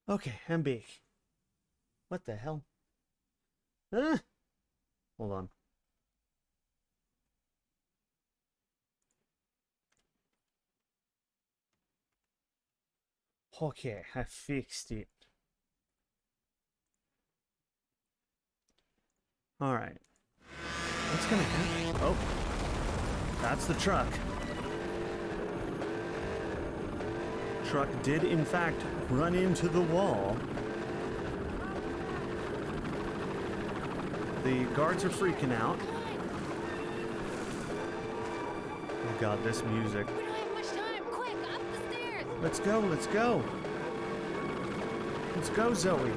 Okay, MB. What the hell? Hold on. Okay, I fixed it. Alright. What's gonna happen? Oh. That's the truck. Truck did, in fact, run into the wall. The guards are freaking out. Oh god, this music. We don't have much time. Quick, up the stairs. Let's go, let's go. Let's go, Zoe.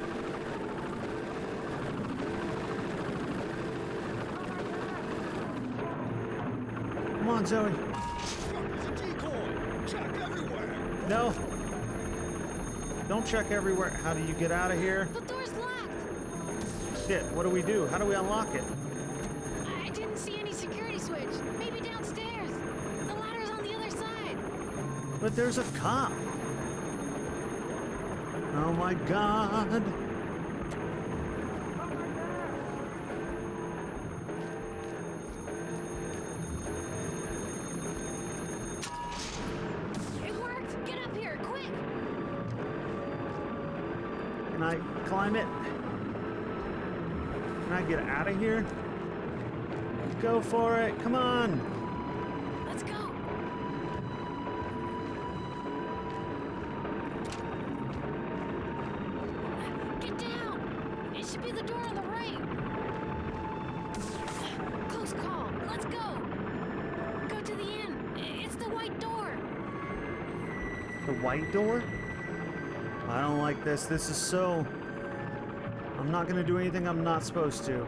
Come on, Zoe. No. Don't check everywhere. How do you get out of here? The door's locked. Shit, what do we do? How do we unlock it? I didn't see any security switch. Maybe downstairs. The ladder's on the other side. But there's a cop. Oh my god. It worked. Get up here, quick. Can I climb it? Can I get out of here? Go for it. Come on. Let's go. Get down. It should be the door on the right. Close call. Let's go. Go to the inn. It's the white door. The white door? I don't like this. This is so... I'm not gonna do anything I'm not supposed to.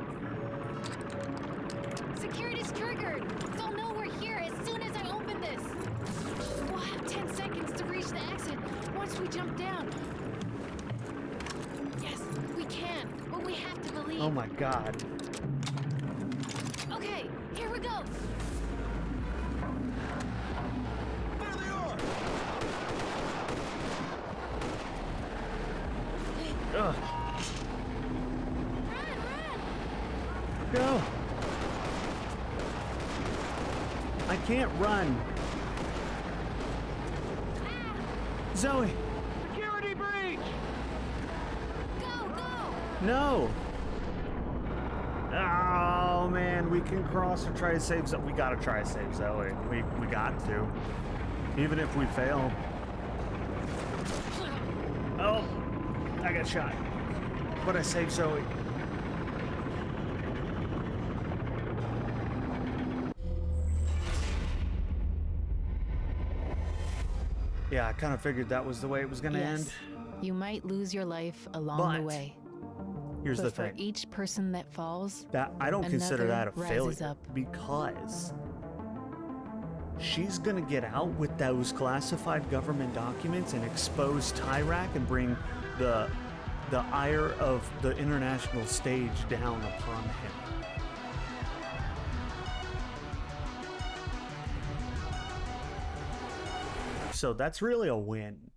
Security's triggered. They'll know we're here as soon as I open this. We'll have 10 seconds to reach the exit once we jump down. Yes, we can, but we have to believe. Oh my god. Okay, here we go. Ugh. Go. I can't run. Zoe. Security breach! Go, go! No. Oh man, we can cross or try to save Zoe. We gotta try to save Zoe. We got to. Even if we fail. Oh, I got shot. But I saved Zoe. Yeah, I kind of figured that was the way it was gonna end. You might lose your life along But the way. Here's but the for thing. each person that falls, That I don't consider that another a rises failure up. because she's gonna get out with those classified government documents and expose Tyrak and bring the ire of the international stage down upon him. So that's really a win.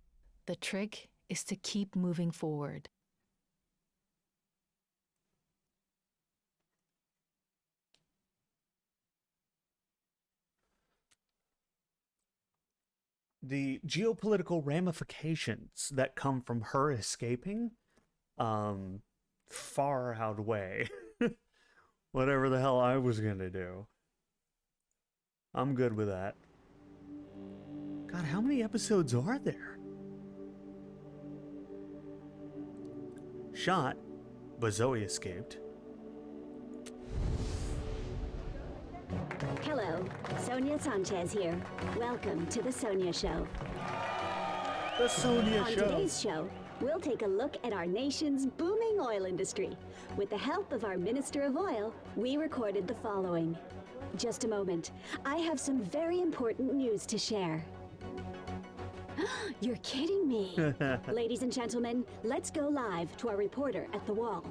The trick is to keep moving forward. The geopolitical ramifications that come from her escaping far outweigh whatever the hell I was gonna do. I'm good with that. God, how many episodes are there? Shot, but Zoe escaped. Hello, Sonia Sanchez here. Welcome to the Sonia Show. The Sonia On Show. today's show, we'll take a look at our nation's booming oil industry. With the help of our Minister of Oil, we recorded the following. Just a moment. I have some very important news to share. You're kidding me. Ladies and gentlemen, let's go live to our reporter at the wall.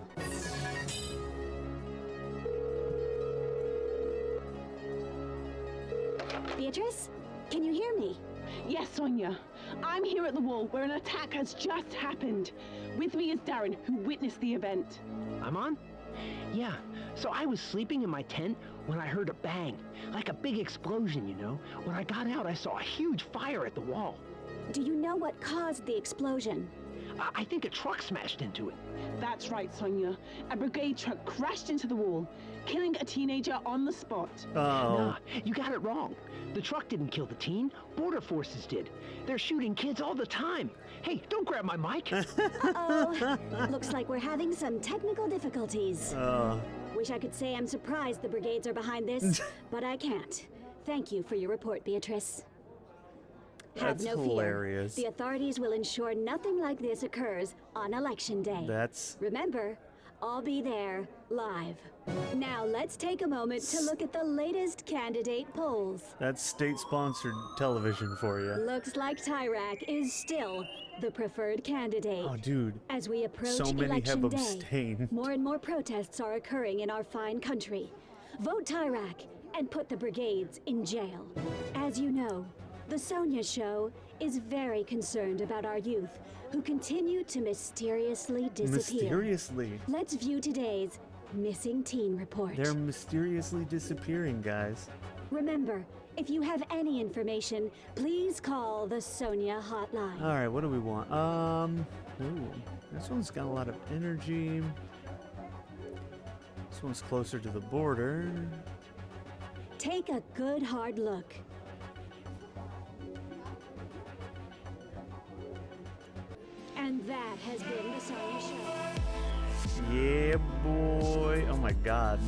Beatrice, can you hear me? Yes, Sonia. I'm here at the wall where an attack has just happened. With me is Darren, who witnessed the event. I'm on? Yeah, so I was sleeping in my tent when I heard a bang, like a big explosion, you know. When I got out, I saw a huge fire at the wall. Do you know what caused the explosion? I think a truck smashed into it. That's right, Sonia. A brigade truck crashed into the wall, killing a teenager on the spot. Nah, you got it wrong. The truck didn't kill the teen. Border forces did. They're shooting kids all the time. Hey, don't grab my mic. Uh-oh. Looks like we're having some technical difficulties. Wish I could say I'm surprised the brigades are behind this, but I can't. Thank you for your report, Beatrice. Have That's no hilarious. fear. The authorities will ensure nothing like this occurs on Election Day. That's... Remember, I'll be there live. Now let's take a moment to look at the latest candidate polls. That's state-sponsored television for you. Looks like Tyrak is still the preferred candidate. Oh, dude. As we approach So many Election have Day, abstained. more and more protests are occurring in our fine country. Vote Tyrak and put the brigades in jail. As you know, the Sonia Show is very concerned about our youth who continue to mysteriously disappear. Mysteriously. Let's view today's Missing Teen Report. They're mysteriously disappearing, guys. Remember, if you have any information, please call the Sonia hotline. All right, what do we want? Ooh, this one's got a lot of energy. This one's closer to the border. Take a good hard look. And that has been the Sonia Show. Yeah, boy. Oh my God.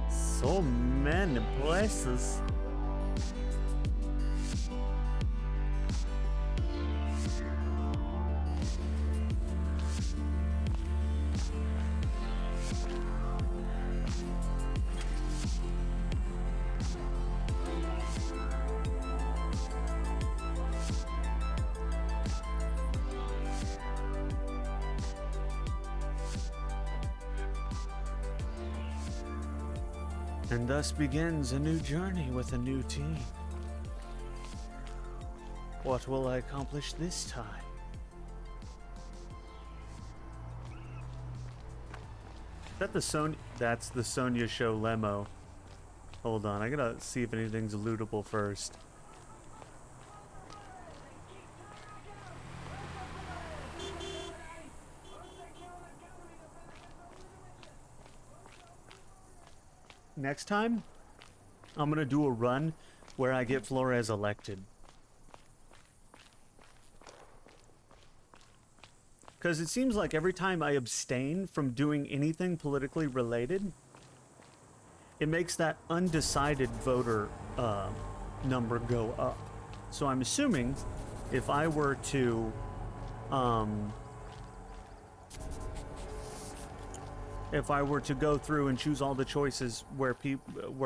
So many places. And thus begins a new journey with a new team. What will I accomplish this time? That's the Sonia Show lemo. Hold on, I gotta see if anything's lootable first. Next time, I'm gonna do a run where I get Flores elected. Because it seems like every time I abstain from doing anything politically related, it makes that undecided voter number go up. So I'm assuming if I were to go through and choose all the choices where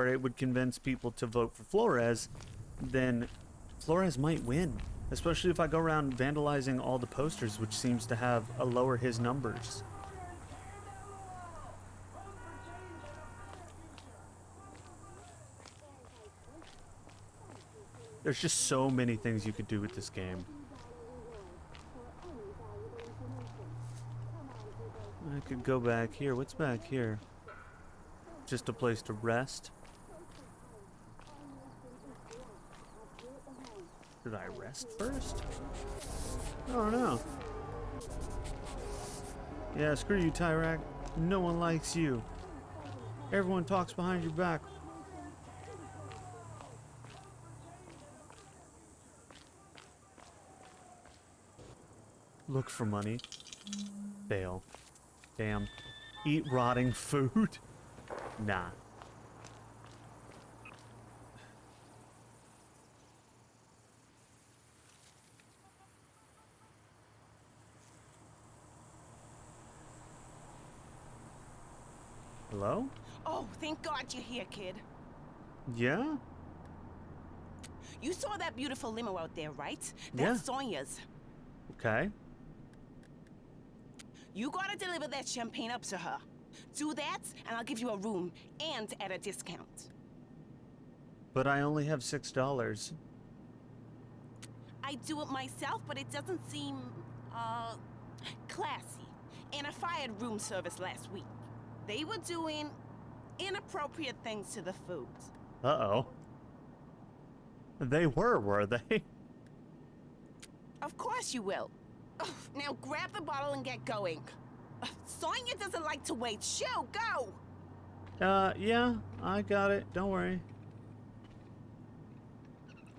it would convince people to vote for Flores, then Flores might win. Especially if I go around vandalizing all the posters, which seems to have lower his numbers. There's just so many things you could do with this game. I could go back here. What's back here? Just a place to rest. Did I rest first? I don't know. Yeah, screw you, Tyrak. No one likes you. Everyone talks behind your back. Look for money. Fail. Damn. Eat rotting food? Nah. Hello? Oh, thank God you're here, kid. Yeah? You saw that beautiful limo out there, right? Yeah. That's Sonia's. Okay. You gotta deliver that champagne up to her. Do that, and I'll give you a room, and at a discount. But I only have $6. I do it myself, but it doesn't seem, classy. And I fired room service last week. They were doing inappropriate things to the food. Uh-oh. They were they? Of course you will. Ugh, now grab the bottle and get going. Ugh, Sonia doesn't like to wait. Shoo, go! Yeah, I got it. Don't worry.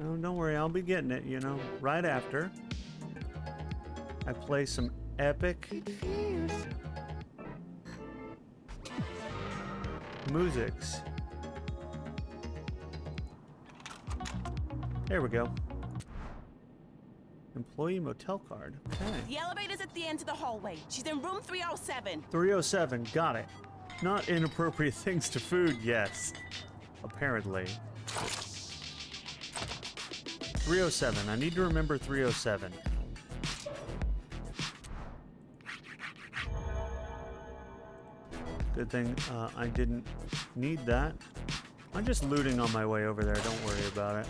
Oh, don't worry. I'll be getting it, you know, right after I play some epic musics. There we go. Employee motel card. Okay. The elevator's at the end of the hallway. She's in room 307. 307. Got it. Not inappropriate things to food, yes. Apparently. 307. I need to remember 307. Good thing I didn't need that. I'm just looting on my way over there. Don't worry about it.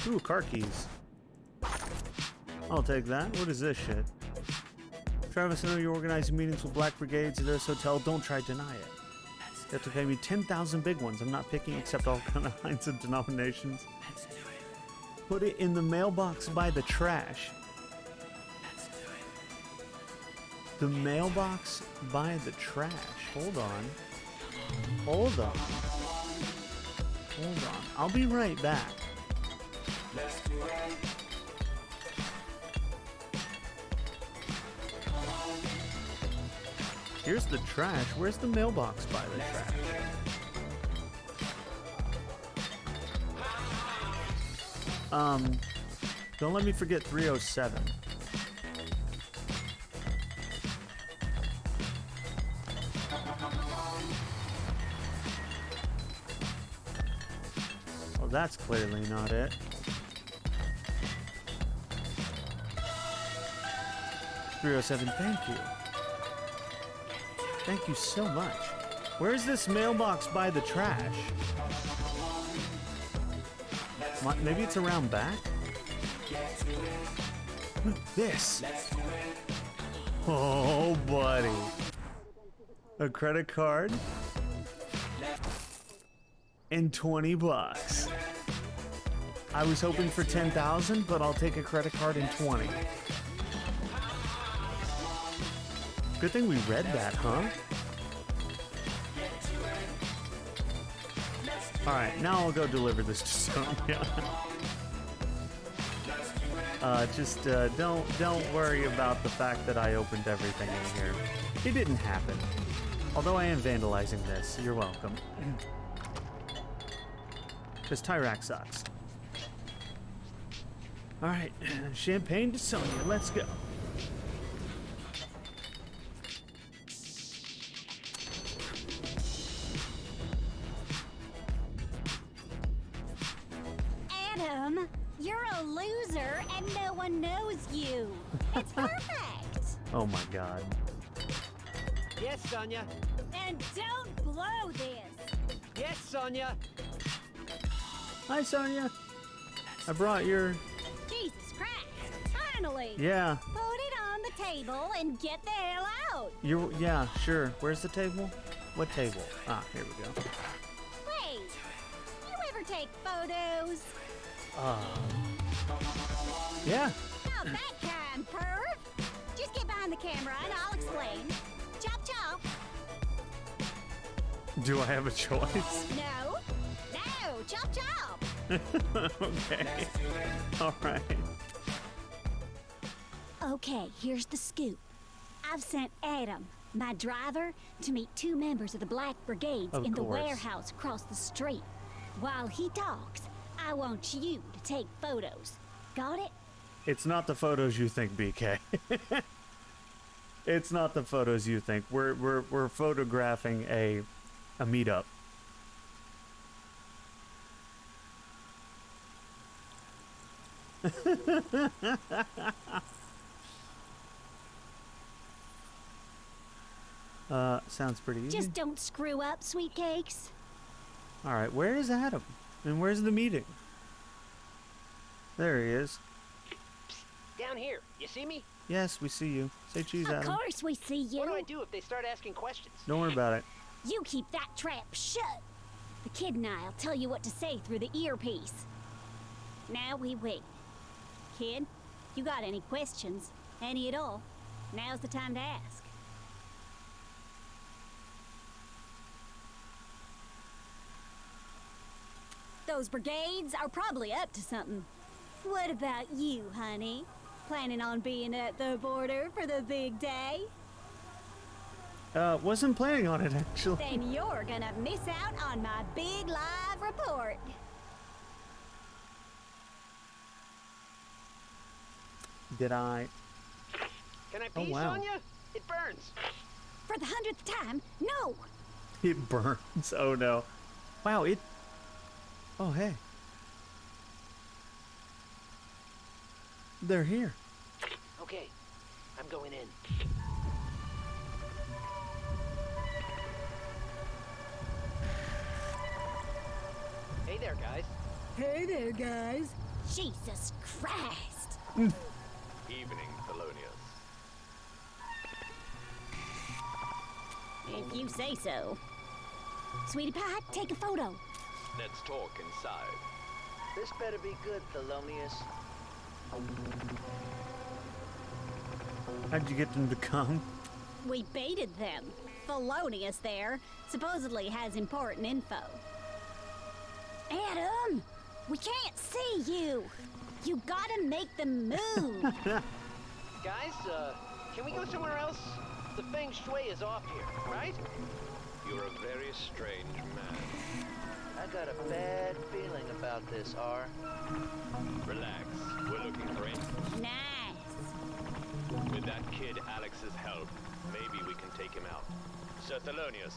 Ooh, car keys. I'll take that. What is this shit? Travis, I know you're organizing meetings with Black Brigades at this hotel. Don't try to deny it. You have to pay me 10,000 big ones. I'm not picking except all kinds of denominations. Put it in the mailbox by the trash. The mailbox by the trash. Hold on. Hold on. Hold on. I'll be right back. Here's the trash. Where's the mailbox by the trash? Don't let me forget 307. Well, that's clearly not it. $307, thank you. Thank you so much. Where's this mailbox by the trash? Maybe it's around back? This. Oh, buddy. A credit card? And 20 bucks. I was hoping for 10,000, but I'll take a credit card and 20. Good thing we read that, huh? Alright, now I'll go deliver this to Sonia. Don't worry about the fact that I opened everything in here. It didn't happen. Although I am vandalizing this. You're welcome. Because Tyrak sucks. Alright, champagne to Sonia. Let's go. Adam, you're a loser and no one knows you. It's perfect. Oh my god. Yes, Sonia. And don't blow this. Yes, Sonia. Hi, Sonia. I brought your... Jesus Christ, finally. Yeah. Put it on the table and get the hell out. Yeah, sure. Where's the table? What table? Ah, here we go. Wait, you ever take photos? Yeah. Not that kind, perv. Just get behind the camera and I'll explain. Chop chop. Do I have a choice? No. No, chop chop. Okay. All right. Okay, here's the scoop. I've sent Adam, my driver, to meet two members of the Black Brigades Of in the course. warehouse across the street. While he talks, I want you to take photos. Got it? It's not the photos you think, BK. It's not the photos you think. We're photographing a meetup. Sounds pretty easy. Just don't screw up, sweet cakes. All right, where is Adam? And where's the meeting? There he is. Down here. You see me? Yes, we see you. Say cheese, Of Adam. course we see you. What do I do if they start asking questions? Don't worry about it. You keep that trap shut. The kid and I'll tell you what to say through the earpiece. Now we wait. Kid, you got any questions? Any at all? Now's the time to ask. Those brigades are probably up to something. What about you, honey? Planning on being at the border for the big day? Wasn't planning on it, actually. Then you're gonna miss out on my big live report. Did I? Can I Oh, pee, wow. Sonia? It burns. For the 100th time, no! It burns. Oh, no. Wow, it... Oh, hey. They're here. Okay, I'm going in. Hey there, guys. Hey there, guys. Jesus Christ. Evening, Thelonious. If you say so. Sweetie Pie, take a photo. Let's talk inside. This better be good, Thelonious. How'd you get them to come? We baited them. Felonious there supposedly has important info. Adam! We can't see you! You gotta make them move! Guys, can we go somewhere else? The feng shui is off here, right? You're a very strange man. I got a bad feeling about this, R. Relax. We're looking for answers. Nice. With that kid Alex's help, maybe we can take him out. Sir Thelonious,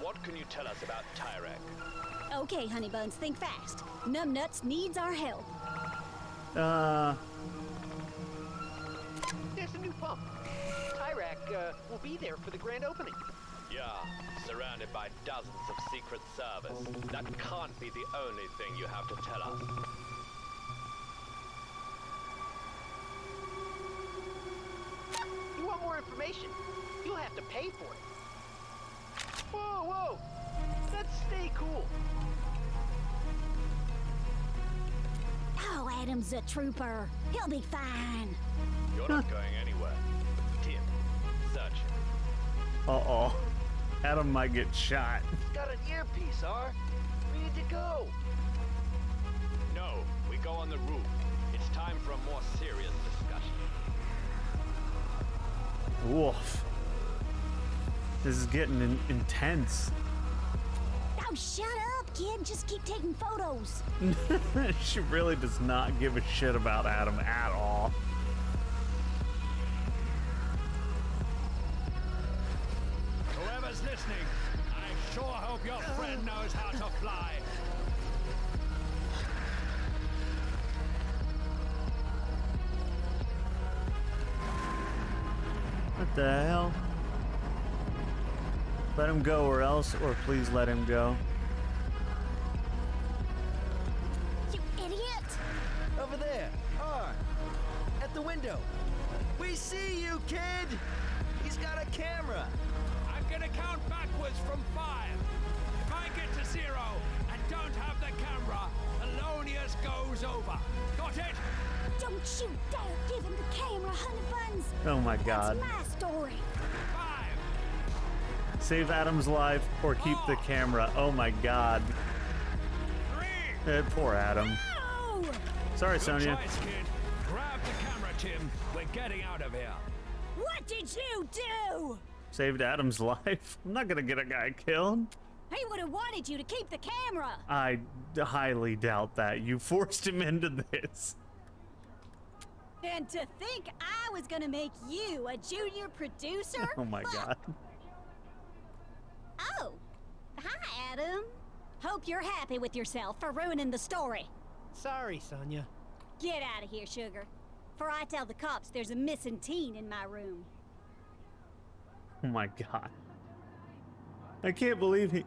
what can you tell us about Tyrek? Okay, honey buns, think fast. Numbnuts needs our help. There's a new pump. Tyrek, will be there for the grand opening. Yeah, surrounded by dozens of Secret Service. That can't be the only thing you have to tell us. You want more information? You'll have to pay for it. Whoa, whoa! Let's stay cool. Oh, Adam's a trooper. He'll be fine. You're not going anywhere. Tim, search him. Uh-oh. Adam might get shot. He's got an earpiece, R. We need to go. No, we go on the roof. It's time for a more serious discussion. Woof. This is getting intense. Oh, shut up, kid. Just keep taking photos. She really does not give a shit about Adam at all. Whoever's listening, I sure hope your friend knows how to fly. What the hell? Let him go or else, or please let him go. You idiot! Over there, R. At the window. We see you, kid! He's got a camera. I'm gonna count backwards from 5. If I get to 0 and don't have the camera, Thelonious goes over. Got it? Don't you dare give him the camera, honey buns! Oh my god. That's my story! Save Adam's life or keep the camera. Oh my god. Poor Adam. No! Sorry, Good Sonia. choice, kid. Grab the camera, Tim. We're getting out of here. What did you do? Saved Adam's life. I'm not gonna get a guy killed. He would have wanted you to keep the camera. I highly doubt that. You forced him into this. And to think I was gonna make you a junior producer? Oh my god. Oh, hi, Adam. Hope you're happy with yourself for ruining the story. Sorry, Sonia. Get out of here, sugar. For I tell the cops there's a missing teen in my room. Oh my god. I can't believe he...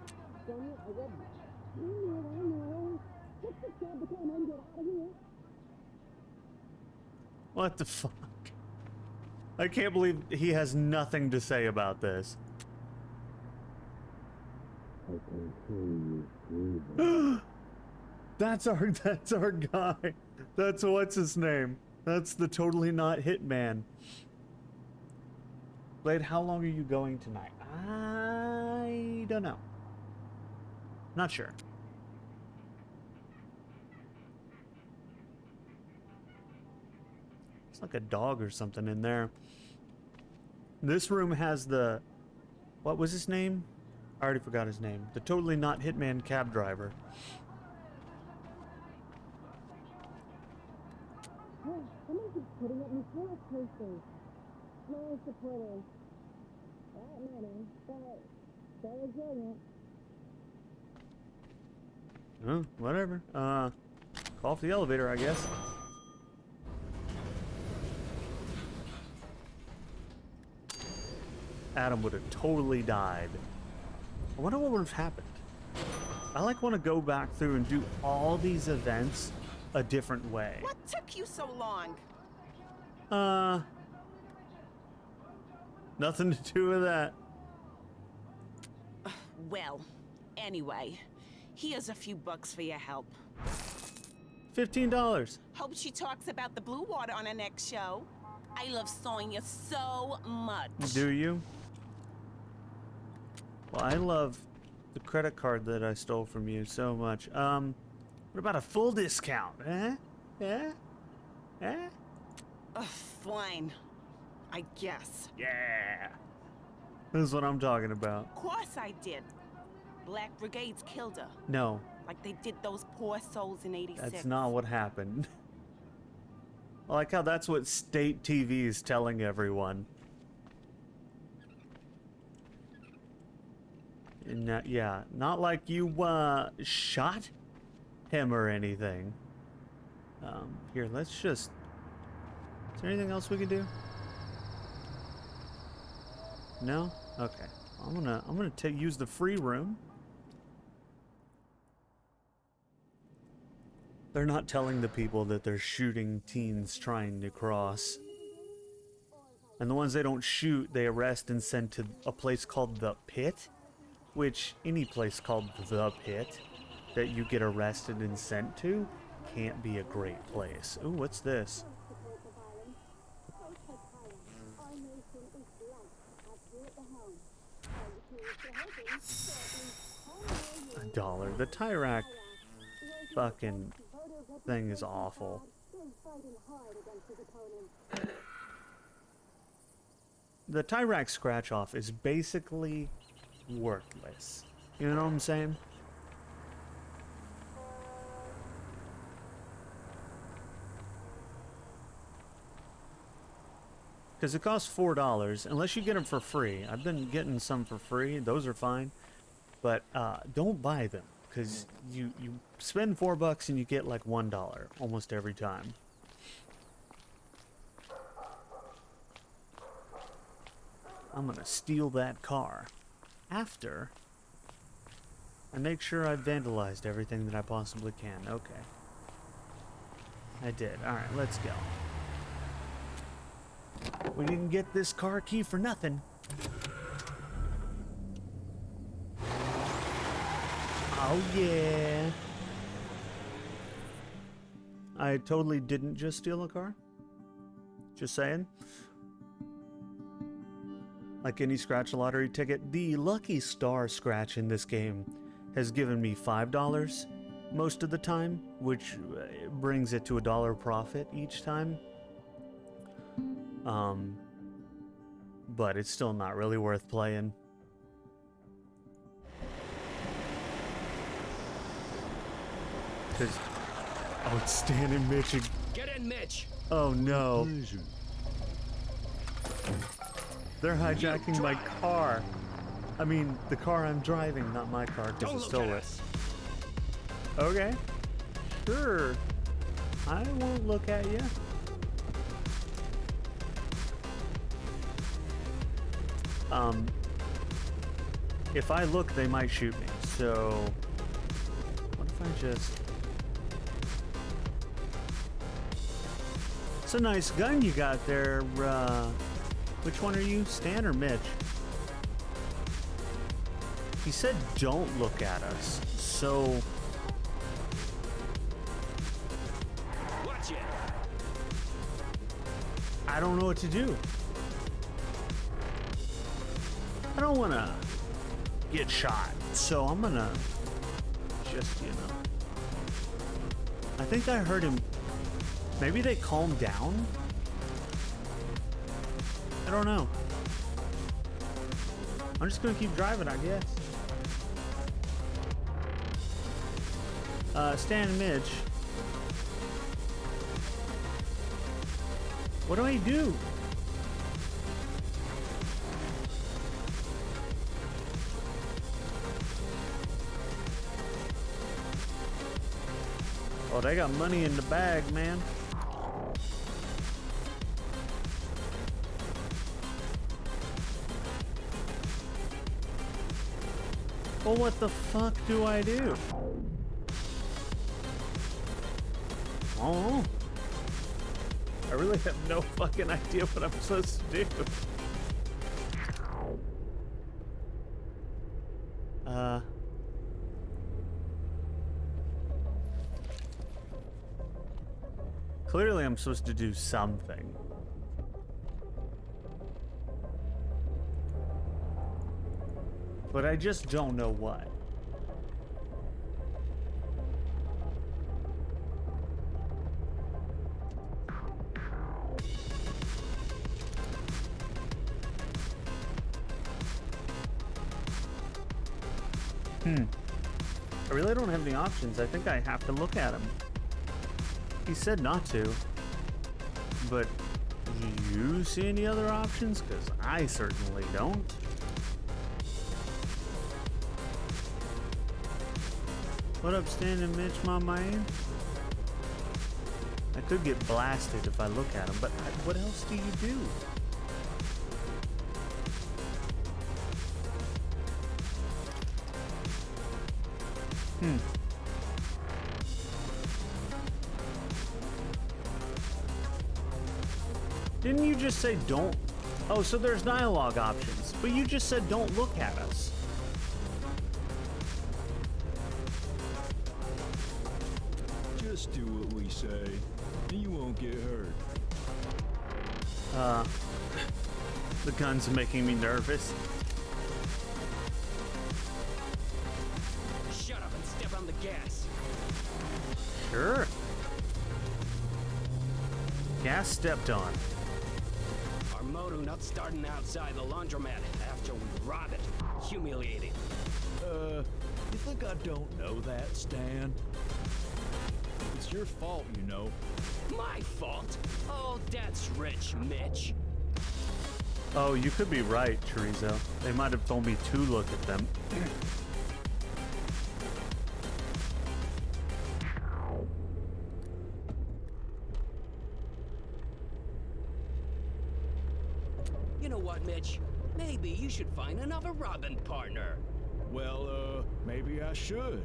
What the fuck? I can't believe he has nothing to say about this. That's our guy. That's what's his name. That's the totally not Hitman. Blade, how long are you going tonight? I don't know. Not sure. It's like a dog or something in there. This room has the... What was his name? I already forgot his name. The totally not Hitman cab driver. Someone keeps putting up Nicole's posters. No one's supporting. That money, but they're brilliant. Oh, whatever. Call for the elevator, I guess. Adam would have totally died. I wonder what would have happened. I want to go back through and do all these events a different way. What took you so long? Nothing to do with that. Well, anyway, here's a few bucks for your help. $15. Hope she talks about the blue water on her next show. I love Sonya so much. Do you? Well, I love the credit card that I stole from you so much. What about a full discount? Eh? Eh? Eh? Ugh, fine. I guess. Yeah. This is what I'm talking about. Of course I did. Black Brigades killed her. No. Like they did those poor souls in 86. That's not what happened. I like how that's what state TV is telling everyone. And, yeah, not like you, shot him or anything. Here, let's just... Is there anything else we can do? No? Okay. I'm gonna use the free room. They're not telling the people that they're shooting teens trying to cross. And the ones they don't shoot, they arrest and send to a place called the Pit. Which, any place called the Pit that you get arrested and sent to can't be a great place. Ooh, what's this? $1. The Tyrak fucking thing is awful. The Tyrak scratch off is basically worthless. You know what I'm saying? Because it costs $4 unless you get them for free. I've been getting some for free. Those are fine. But don't buy them. Because you spend $4 and you get like $1 almost every time. I'm gonna steal that car after I make sure I've vandalized everything that I possibly can. Okay. I did. Alright, let's go. We didn't get this car key for nothing. Oh yeah. I totally didn't just steal a car. Just saying. Like any scratch lottery ticket, the Lucky Star scratch in this game has given me $5 most of the time, which brings it to $1 profit each time. But it's still not really worth playing. Cause, oh, it's Stan and Mitch. Get in, Mitch. Oh no. They're hijacking my car. I mean, the car I'm driving, not my car, because I stole it. Okay. Sure. I won't look at you. If I look, they might shoot me. So, what if I just It's a nice gun you got there. Which one are you, Stan or Mitch? He said don't look at us, so... Watch it. I don't know what to do. I don't want to get shot, so I'm gonna just, you know... I think I heard him... Maybe they calmed down? I don't know. I'm just gonna keep driving, I guess. Stan and Mitch. What do I do? Oh, they got money in the bag, man. Well, what the fuck do I do? Oh, I really have no fucking idea what I'm supposed to do. Clearly I'm supposed to do something. But I just don't know what. I really don't have any options. I think I have to look at him. He said not to. But do you see any other options? Because I certainly don't. What up, Stan and Mitch, my man? I could get blasted if I look at him, but what else do you do? Didn't you just say don't? Oh, so there's dialogue options, but you just said don't look at us. Just do what we say, and you won't get hurt. The gun's making me nervous. Shut up and step on the gas. Sure. Gas stepped on. Our moto not starting outside the laundromat after we rob it. Humiliating. You think I don't know that, Stan? It's your fault, you know. My fault? Oh, that's rich, Mitch. Oh, you could be right, Chorizo. They might have told me to look at them. You know what, Mitch? Maybe you should find another robbing partner. Well, maybe I should.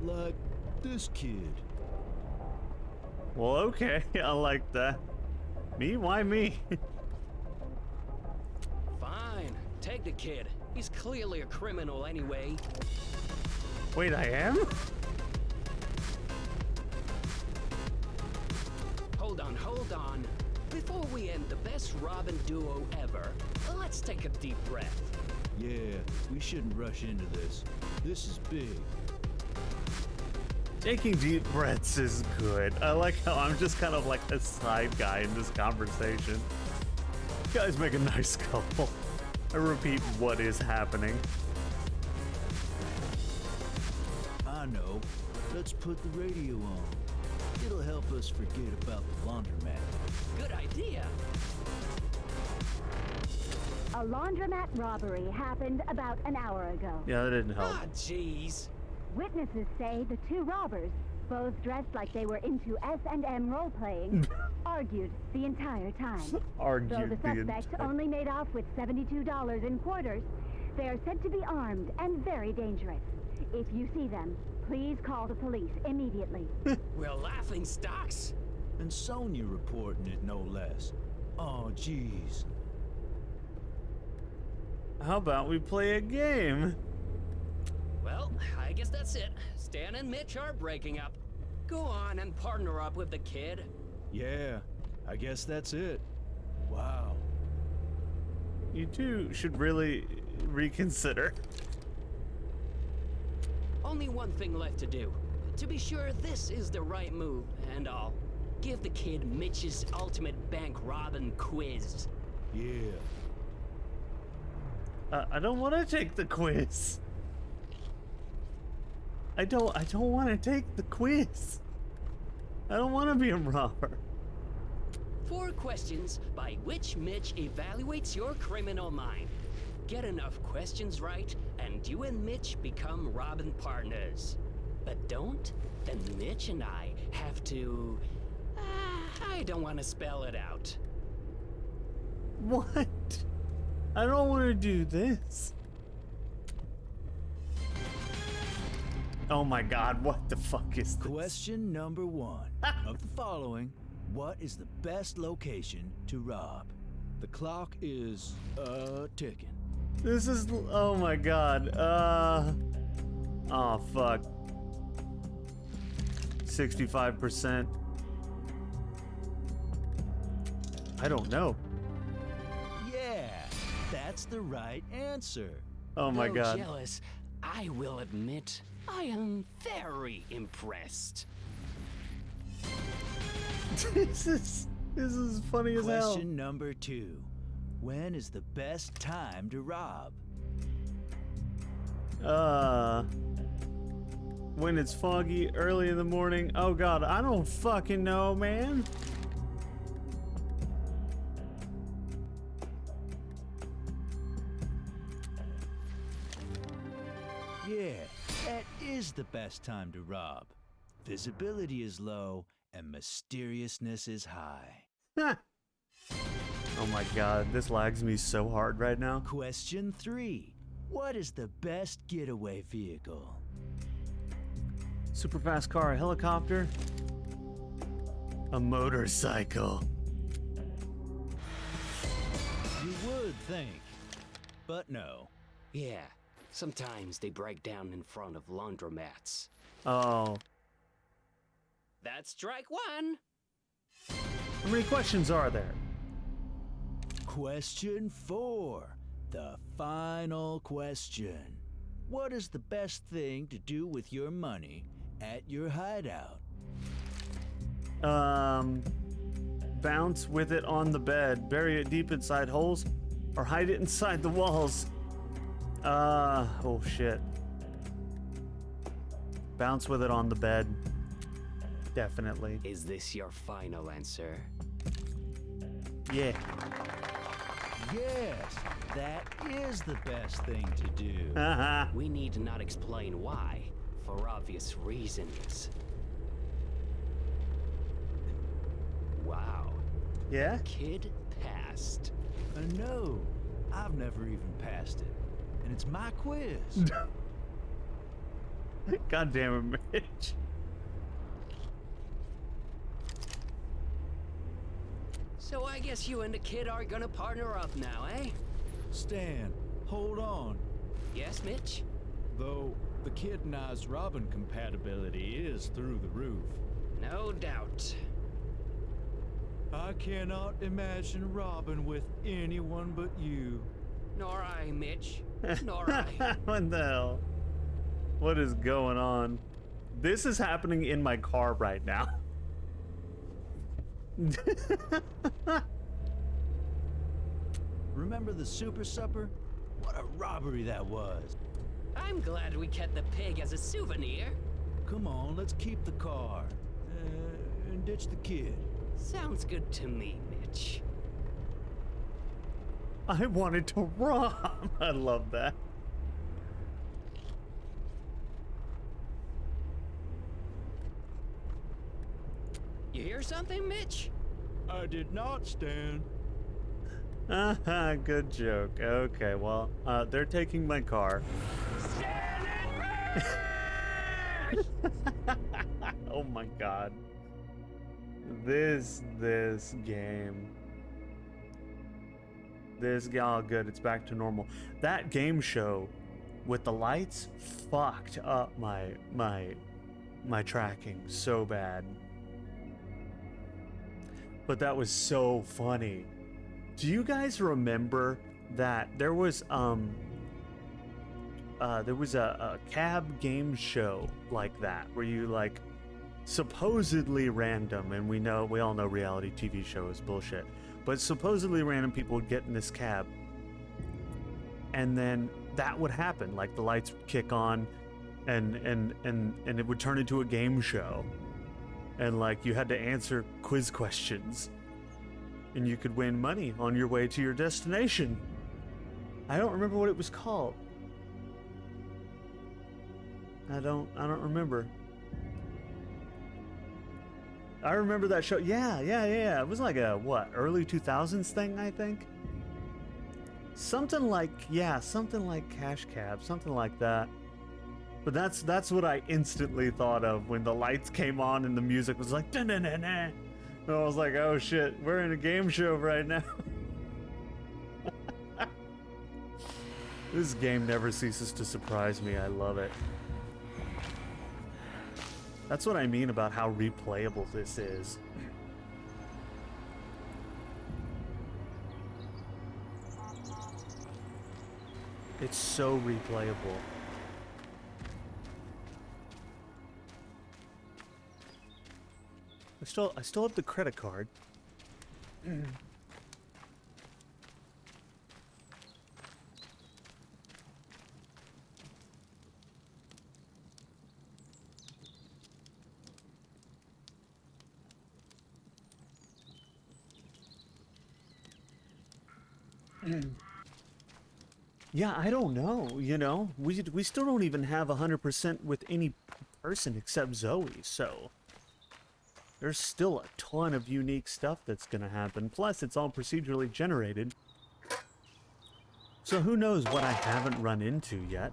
Like this kid. Well, okay. I like that. Me? Why me? Fine. Take the kid. He's clearly a criminal anyway. Wait, I am? Hold on. Before we end the best Robin duo ever, let's take a deep breath. Yeah, we shouldn't rush into this. This is big. Taking deep breaths is good. I like how I'm just kind of like a side guy in this conversation. You guys make a nice couple. I repeat what is happening. I know. Let's put the radio on. It'll help us forget about the laundromat. Good idea. A laundromat robbery happened about an hour ago. Yeah, that didn't help. Ah, jeez. Witnesses say the two robbers, both dressed like they were into S&M role-playing, argued the entire time. Though the suspect only made off with $72 in quarters, they are said to be armed and very dangerous. If you see them, please call the police immediately. We're laughing stocks. And Sonya reporting it, no less. Oh, jeez. How about we play a game? Well, I guess that's it. Stan and Mitch are breaking up. Go on and partner up with the kid. Yeah, I guess that's it. Wow. You two should really reconsider. Only one thing left to do. To be sure this is the right move, and I'll give the kid Mitch's ultimate bank robbing quiz. Yeah. I don't want to take the quiz. I don't want to take the quiz. I don't want to be a robber. 4 questions by which Mitch evaluates your criminal mind. Get enough questions right, and you and Mitch become robbing partners. But don't, then Mitch and I have to... I don't want to spell it out. What? I don't want to do this. Oh my god, what the fuck is this? Question number 1. Of the following, what is the best location to rob? The clock is, ticking. This is, oh my god, oh fuck. 65%. I don't know. Yeah, that's the right answer. Oh my Though god. jealous, I will admit, I am very impressed. This is funny as hell. Question number 2. When is the best time to rob? When it's foggy, early in the morning. Oh god, I don't fucking know, man. Yeah, that is the best time to rob. Visibility is low and mysteriousness is high. Oh my god, this lags me so hard right now. Question 3. What is the best getaway vehicle? Super fast car, a helicopter, a motorcycle. You would think, but no. Yeah, sometimes they break down in front of laundromats. Oh. That's strike 1. How many questions are there? Question 4. The final question. What is the best thing to do with your money at your hideout? Bounce with it on the bed, bury it deep inside holes, or hide it inside the walls. Oh shit. Bounce with it on the bed. Definitely. Is this your final answer? Yeah. Yes, that is the best thing to do. We need not explain why, for obvious reasons. Wow. Yeah? Kid passed. No, I've never even passed it. And it's my quiz. God damn it, Mitch. So I guess you and the kid are gonna partner up now, eh? Stan, hold on. Yes, Mitch? Though the kid and I's robbing compatibility is through the roof. No doubt. I cannot imagine robbing with anyone but you. Nor I, Mitch. Nor I. What the hell? What is going on? This is happening in my car right now. Remember the Super Supper? What a robbery that was. I'm glad we kept the pig as a souvenir. Come on, let's keep the car. And ditch the kid. Sounds good to me, Mitch. I wanted to rob. I love that. You hear something, Mitch? I did not, Stan. Good joke. Okay, well, they're taking my car. Oh my god. This game. Oh good, it's back to normal. That game show with the lights fucked up my tracking so bad. But that was so funny. Do you guys remember that there was a cab game show like that where you like supposedly random, and we all know reality TV show is bullshit, but supposedly random people would get in this cab and then that would happen, like the lights would kick on and it would turn into a game show, and like you had to answer quiz questions and you could win money on your way to your destination. I don't remember what it was called. I don't remember. I remember that show. Yeah. It was like a early 2000s thing, I think. Something like Cash Cab, something like that. But that's what I instantly thought of when the lights came on and the music was like da-na-na-na. And I was like, oh shit, we're in a game show right now. This game never ceases to surprise me. I love it. That's what I mean about how replayable this is. It's so replayable. I still have the credit card. Yeah, I don't know, you know? We still don't even have 100% with any person except Zoe, so there's still a ton of unique stuff that's gonna happen. Plus, it's all procedurally generated. So who knows what I haven't run into yet.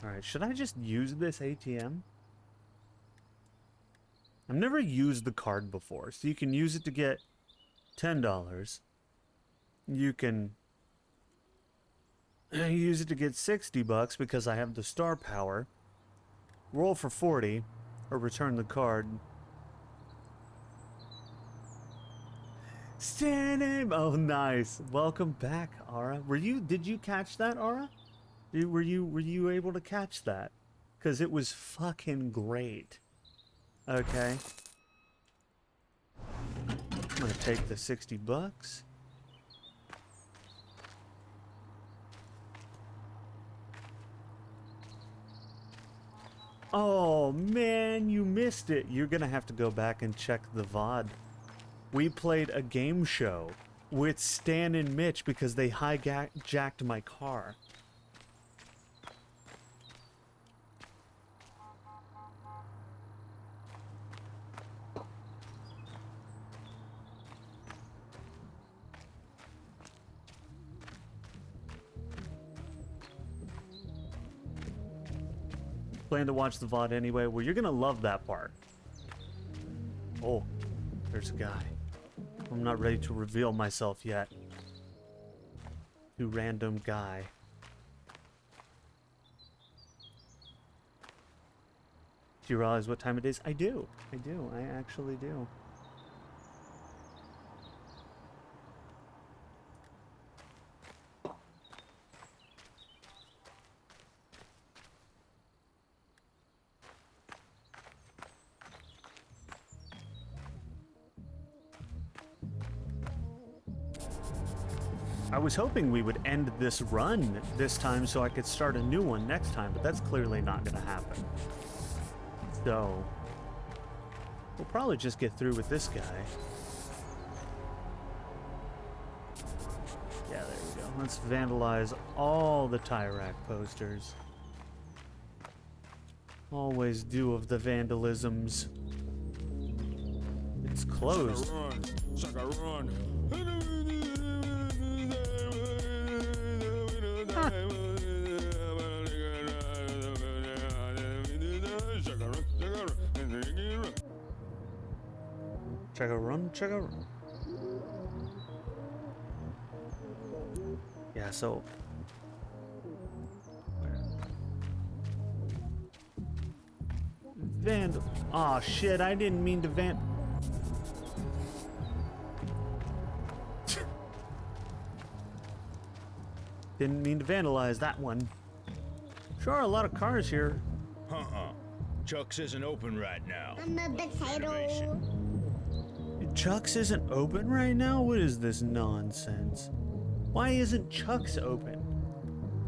Alright, should I just use this ATM? I've never used the card before, so you can use it to get $10. You can use it to get $60 because I have the star power. Roll for 40 or return the card. Standing. Oh, nice. Welcome back, Ara. Did you catch that, Ara? Were you able to catch that? Because it was fucking great. Okay. I'm gonna take the $60. Oh man, you missed it. You're gonna have to go back and check the VOD. We played a game show with Stan and Mitch because they hijacked my car. Plan to watch the VOD anyway. Well, you're gonna love that part. Oh, there's a guy. I'm not ready to reveal myself yet. You random guy. Do you realize what time it is? I do. I actually do. I was hoping we would end this run this time so I could start a new one next time, but that's clearly not going to happen. So, we'll probably just get through with this guy. Yeah, there we go. Let's vandalize all the Tyrak posters. Always do of the vandalisms. It's closed. Run. Check a run, check a run. Yeah, so Aw, shit, I didn't mean to Didn't mean to vandalize that one. Sure, a lot of cars here. Chuck's isn't open right now. I'm a potato. Chuck's isn't open right now? What is this nonsense? Why isn't Chuck's open?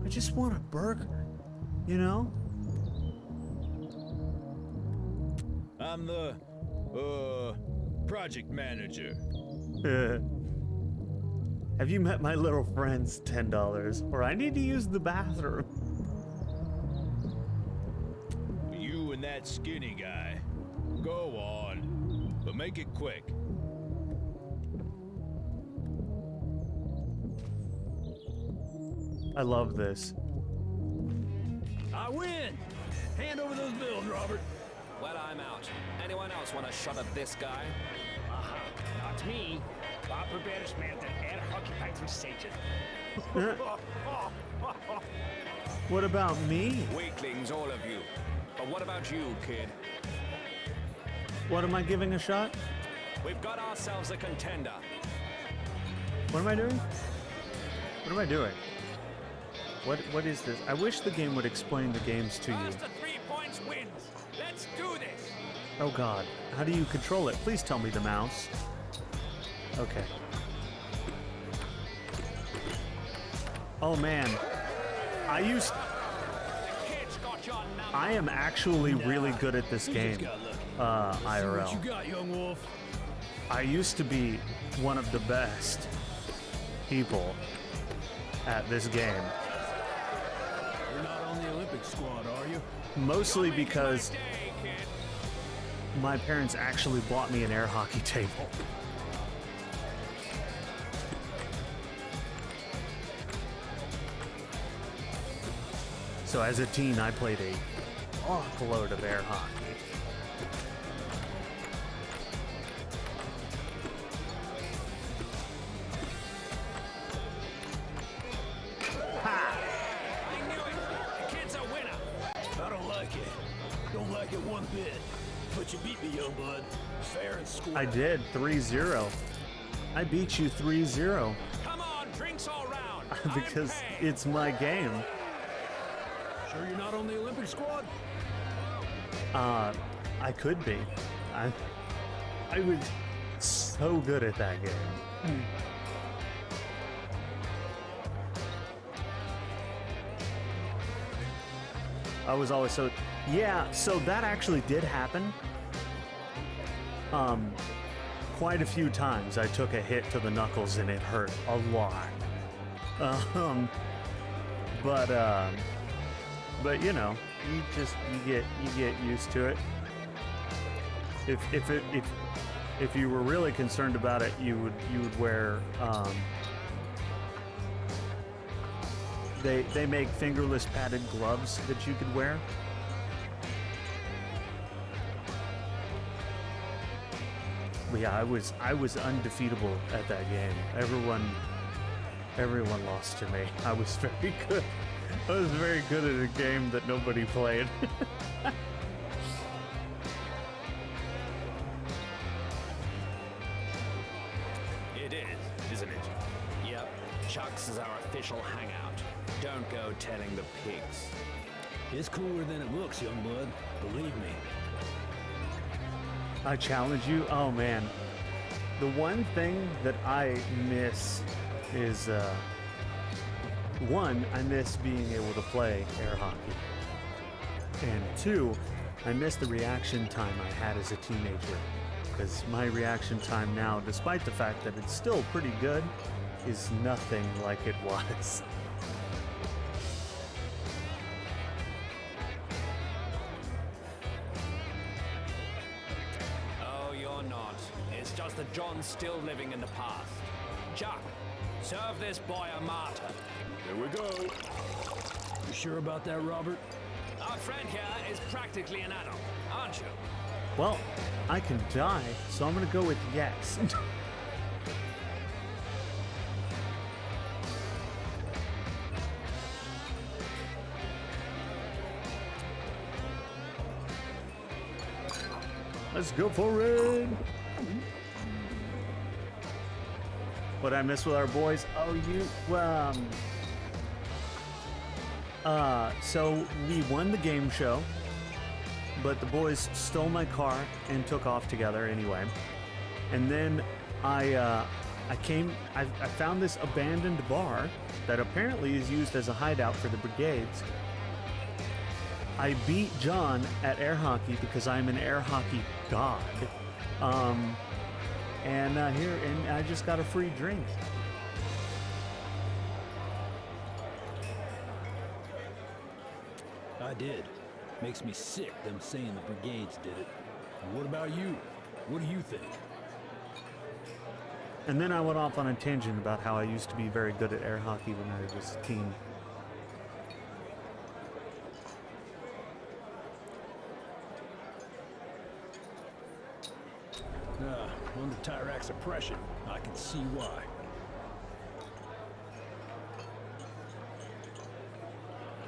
I just want a burger, you know? I'm the, project manager. Have you met my little friends? $10. Or I need to use the bathroom. You and that skinny guy. Go on. But make it quick. I love this. I win! Hand over those bills, Robert. Well, I'm out. Anyone else want a shot at this guy? Aha, not me. Var proberes med den occupied station. What about me? Weaklings, all of you. But what about you, kid? What am I giving a shot? We've got ourselves a contender. What am I doing? What am I doing? What is this? I wish the game would explain the games to you. First to 3 points wins. Let's do this. Oh god, how do you control it? Please tell me the mouse. Okay. Oh man, I am actually really good at this game, IRL. What you got, young wolf? I used to be one of the best people at this game. You're not on the Olympic squad, are you? Mostly because my parents actually bought me an air hockey table. So as a teen, I played a fuckload of air hockey. I don't like it. Don't like it one bit. But you beat me, young bud. Fair and square. I did, 3-0. I beat you 3-0. Come on, drinks all round. Because it's my game. Sure you're not on the Olympic squad? I could be. I was so good at that game. I was always so... Yeah, so that actually did happen. Quite a few times I took a hit to the knuckles and it hurt a lot. But you know, you get used to it. If you were really concerned about it, you would wear they make fingerless padded gloves that you could wear. But yeah, I was undefeatable at that game. Everyone lost to me. I was very good. I was very good at a game that nobody played. It is, isn't it? Yep. Chuck's is our official hangout. Don't go telling the pigs. It's cooler than it looks, young bud. Believe me. I challenge you? Oh man. The one thing that I miss is, one, I miss being able to play air hockey. And two, I miss the reaction time I had as a teenager. Because my reaction time now, despite the fact that it's still pretty good, is nothing like it was. The John's still living in the past. Chuck, serve this boy a martyr. Here we go. You sure about that, Robert? Our friend here is practically an adult, aren't you? Well, I can die, so I'm gonna go with yes. Let's go for it. What I miss with our boys? Oh, so we won the game show, but the boys stole my car and took off together anyway. And then I found this abandoned bar that apparently is used as a hideout for the brigades. I beat John at air hockey because I'm an air hockey god. And I just got a free drink. I did. Makes me sick, them saying the brigades did it. And what about you? What do you think? And then I went off on a tangent about how I used to be very good at air hockey when I was a teen. Under Tyrak's oppression, I can see why.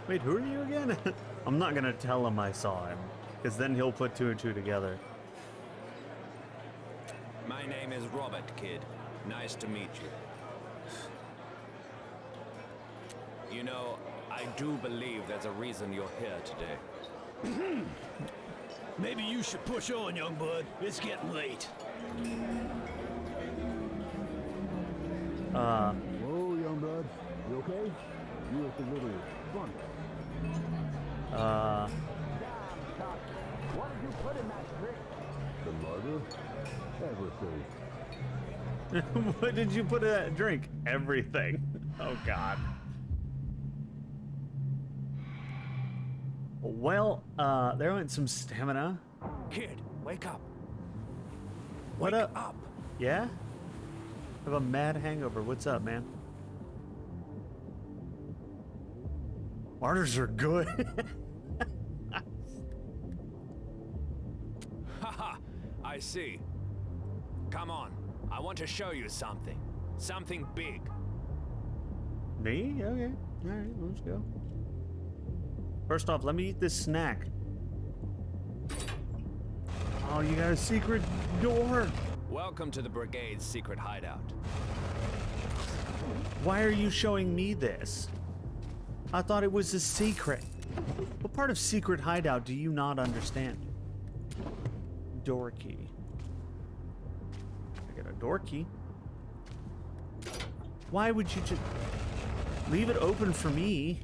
Wait, who are you again? I'm not gonna tell him I saw him, because then he'll put two and two together. My name is Robert, kid. Nice to meet you. You know, I do believe there's a reason you're here today. Maybe you should push on, young bud. It's getting late. Whoa, young bud. You okay? You look a little funny. What did you put in that drink? The murder? Everything. What did you put in that drink? Everything. Oh, God. Well, there went some stamina. Kid, wake up. What up? Yeah? I have a mad hangover. What's up, man? Martyrs are good. Haha, I see. Come on, I want to show you something. Something big. Me? Okay. Alright, let's go. First off, let me eat this snack. Oh, you got a secret door. Welcome to the brigade's secret hideout. Why are you showing me this? I thought it was a secret. What part of secret hideout do you not understand? Door key. I got a door key. Why would you just leave it open for me?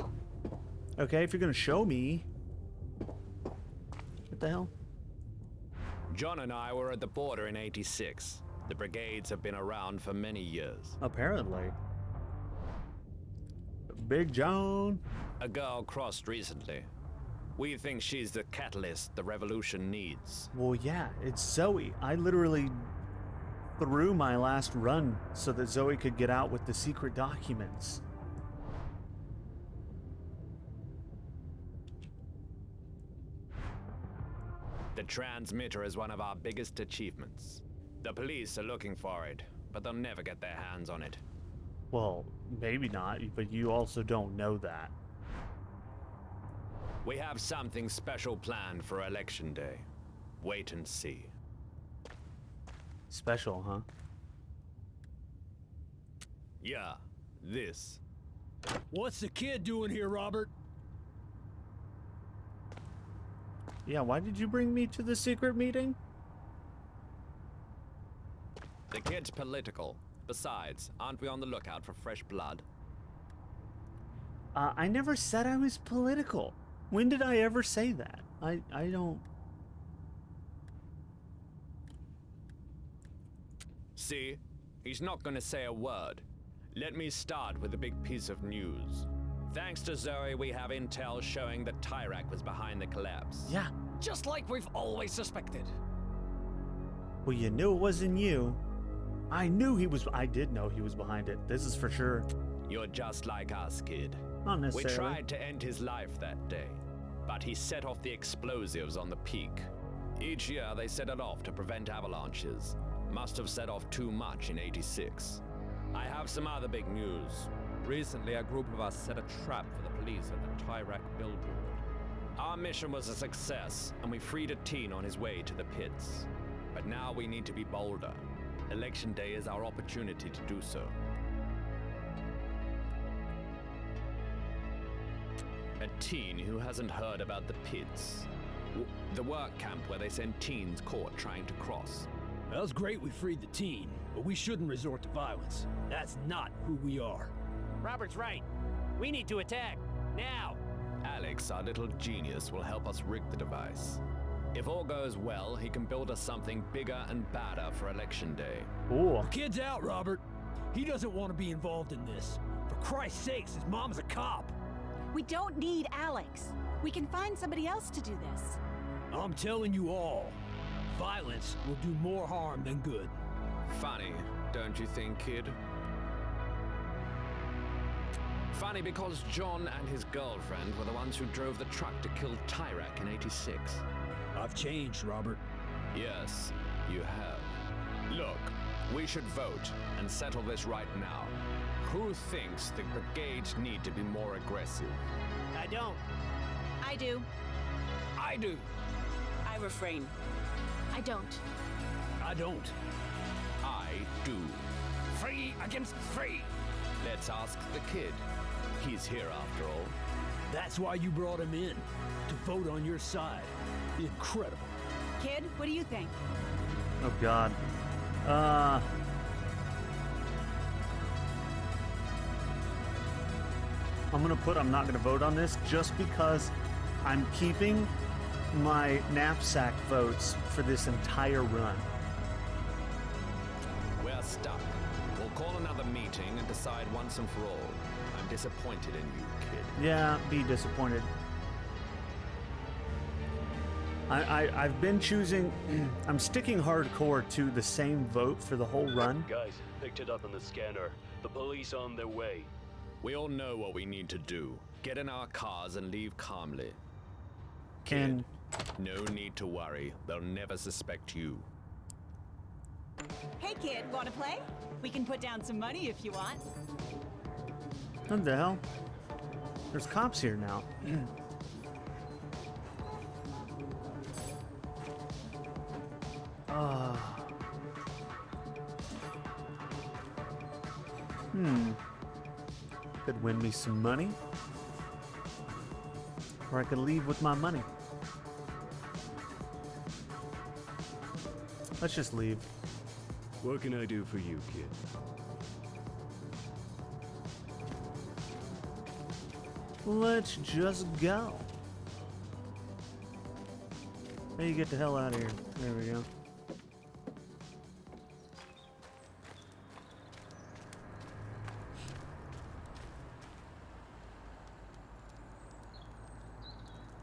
Okay, if you're gonna show me. What the hell? John and I were at the border in '86. The brigades have been around for many years. Apparently. Big John. A girl crossed recently. We think she's the catalyst the revolution needs. Well, yeah, it's Zoe. I literally threw my last run so that Zoe could get out with the secret documents. The transmitter is one of our biggest achievements. The police are looking for it, but they'll never get their hands on it. Well, maybe not, but you also don't know that. We have something special planned for Election Day. Wait and see. Special, huh? Yeah, this. What's the kid doing here, Robert? Yeah, why did you bring me to the secret meeting? The kid's political. Besides, aren't we on the lookout for fresh blood? I never said I was political. When did I ever say that? I don't... See? He's not gonna say a word. Let me start with a big piece of news. Thanks to Zoe, we have intel showing that Tyrak was behind the collapse. Yeah. Just like we've always suspected. Well, you knew it wasn't you. I did know he was behind it. This is for sure. You're just like us, kid. Not necessarily. We tried to end his life that day, but he set off the explosives on the peak. Each year they set it off to prevent avalanches. Must have set off too much in '86. I have some other big news. Recently, a group of us set a trap for the police at the Tyrak billboard. Our mission was a success, and we freed a teen on his way to the pits. But now we need to be bolder. Election day is our opportunity to do so. A teen who hasn't heard about the pits. The work camp where they send teens caught trying to cross. Well, it's great we freed the teen, but we shouldn't resort to violence. That's not who we are. Robert's right. We need to attack. Now! Alex, our little genius, will help us rig the device. If all goes well, he can build us something bigger and badder for Election Day. The kid's out, Robert. He doesn't want to be involved in this. For Christ's sakes, his mom's a cop. We don't need Alex. We can find somebody else to do this. I'm telling you all, violence will do more harm than good. Funny, don't you think, kid? Funny because John and his girlfriend were the ones who drove the truck to kill Tyrak in '86. I've changed, Robert. Yes, you have. Look, we should vote and settle this right now. Who thinks the brigades need to be more aggressive? I don't. I do. I do. I refrain. I don't. I don't. I do. Free against free. Let's ask the kid. He's here after all. That's why you brought him in, to vote on your side. Incredible. Kid, what do you think? Oh God. I'm not gonna vote on this just because I'm keeping my knapsack votes for this entire run. We're stuck. We'll call another meeting and decide once and for all. I'm disappointed in you, kid. Yeah, be disappointed. I've been choosing, I'm sticking hardcore to the same vote for the whole run. Guys, picked it up on the scanner. The police on their way. We all know what we need to do. Get in our cars and leave calmly. Kid, And no need to worry. They'll never suspect you. Hey kid, wanna play? We can put down some money if you want. what the hell? There's cops here now. Could win me some money. Or I could leave with my money. Let's just leave. What can I do for you, kid? Let's just go. Hey, you get the hell out of here. There we go.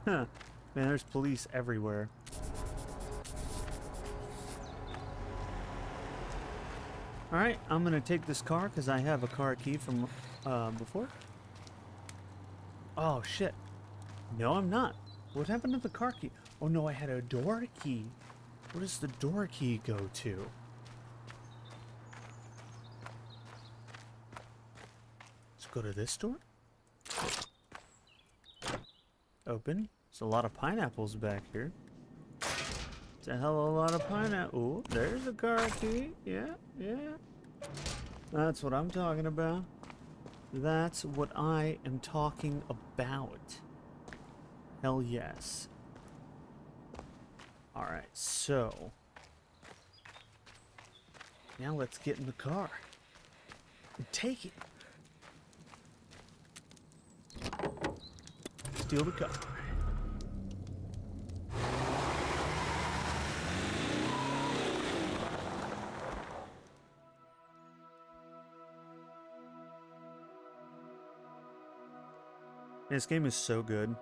Huh. Man, there's police everywhere. Alright, I'm gonna take this car because I have a car key from before. Oh shit. No, I'm not. What happened to the car key? Oh no, I had a door key. Where does the door key go to? Let's go to this door. Open. There's a lot of pineapples back here. It's a hell of a lot of pineapple. Oh, there's a car key. Yeah, yeah. That's what I'm talking about. That's what I am talking about. Hell yes. Alright, so. Now let's get in the car. And take it. Steal the car. This game is so good.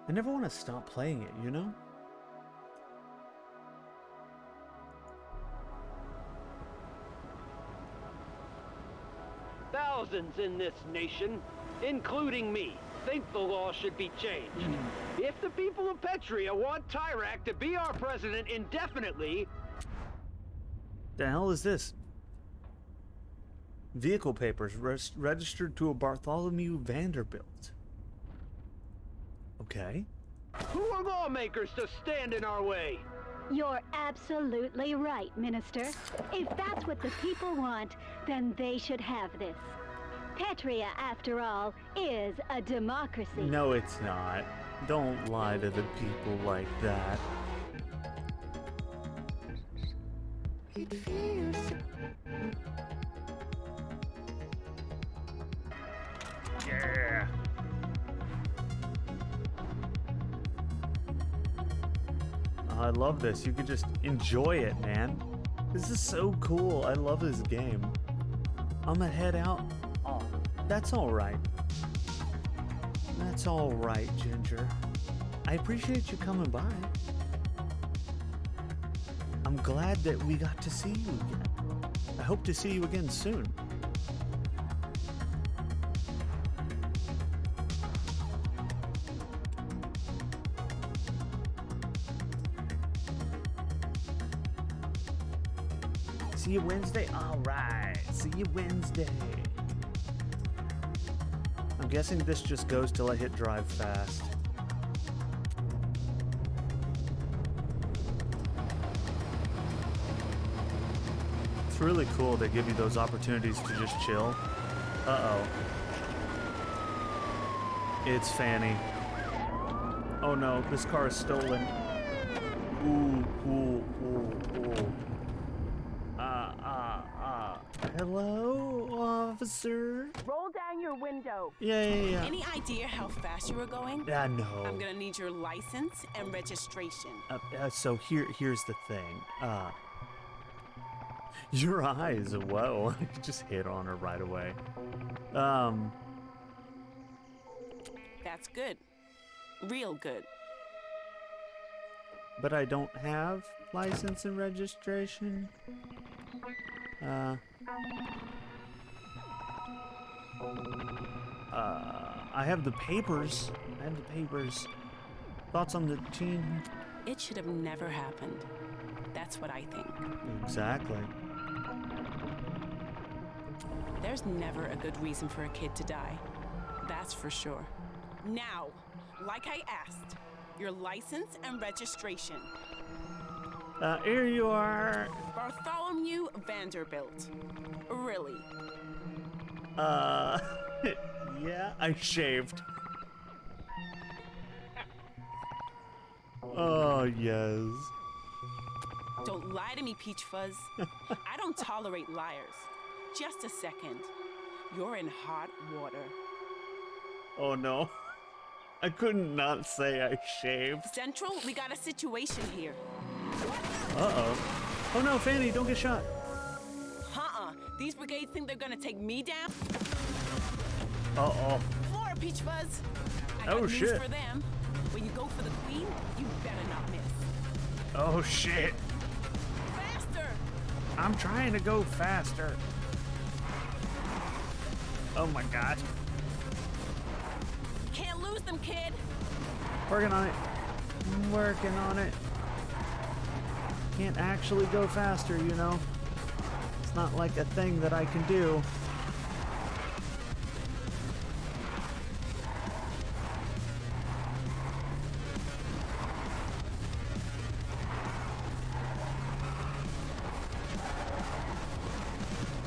I never want to stop playing it, you know? thousands in this nation, including me, think the law should be changed. If the people of Petria want Tyrak to be our president indefinitely... The hell is this? Vehicle papers registered to a Bartholomew Vanderbilt. Okay. Who are lawmakers to stand in our way? You're absolutely right, Minister. If that's what the people want, then they should have this. Petria, after all, is a democracy. No, it's not. Don't lie to the people like that. It feels Yeah. I love this. You could just enjoy it, man. This is so cool. I love this game. I'm gonna head out. Oh, that's all right. That's all right, Ginger. I appreciate you coming by. I'm glad that we got to see you again. I hope to see you again soon. See you Wednesday? Alright. See you Wednesday. I'm guessing this just goes till I hit drive fast. It's really cool they give you those opportunities to just chill. Uh-oh. It's Fanny. Oh no, this car is stolen. Ooh, ooh, ooh, ooh. Hello, officer? Roll down your window. Yeah. Any idea how fast you were going? Yeah, no. I'm gonna need your license and registration. So here's the thing. Your eyes, whoa. You just hit on her right away. That's good. Real good. But I don't have license and registration. I have the papers. Thoughts on the teen? It should have never happened. That's what I think. Exactly. There's never a good reason for a kid to die. That's for sure. Now, like I asked, your license and registration. Here you are. Bartholomew Vanderbilt. Really? Yeah, I shaved. Oh, yes. Don't lie to me, Peach Fuzz. I don't tolerate liars. Just a second. You're in hot water. Oh, no. I couldn't not say I shaved. Central, we got a situation here. Uh-oh. Oh, no, Fanny, don't get shot. These brigades think they're gonna take me down? Uh-oh. Flora, Peach Fuzz. I got news for them. When you go for the queen, you better not miss. Oh, shit. Faster! I'm trying to go faster. Oh, my God. Can't lose them, kid. Working on it. Can't actually go faster, you know. It's not like a thing that I can do.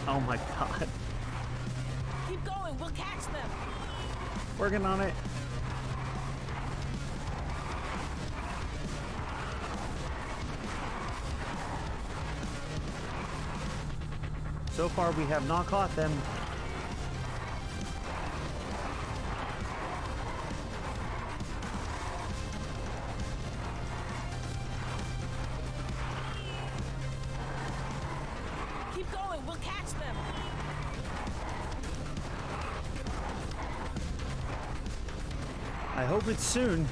Oh my God. Keep going, we'll catch them. Working on it. So far, we have not caught them. Keep going, we'll catch them. I hope it's soon.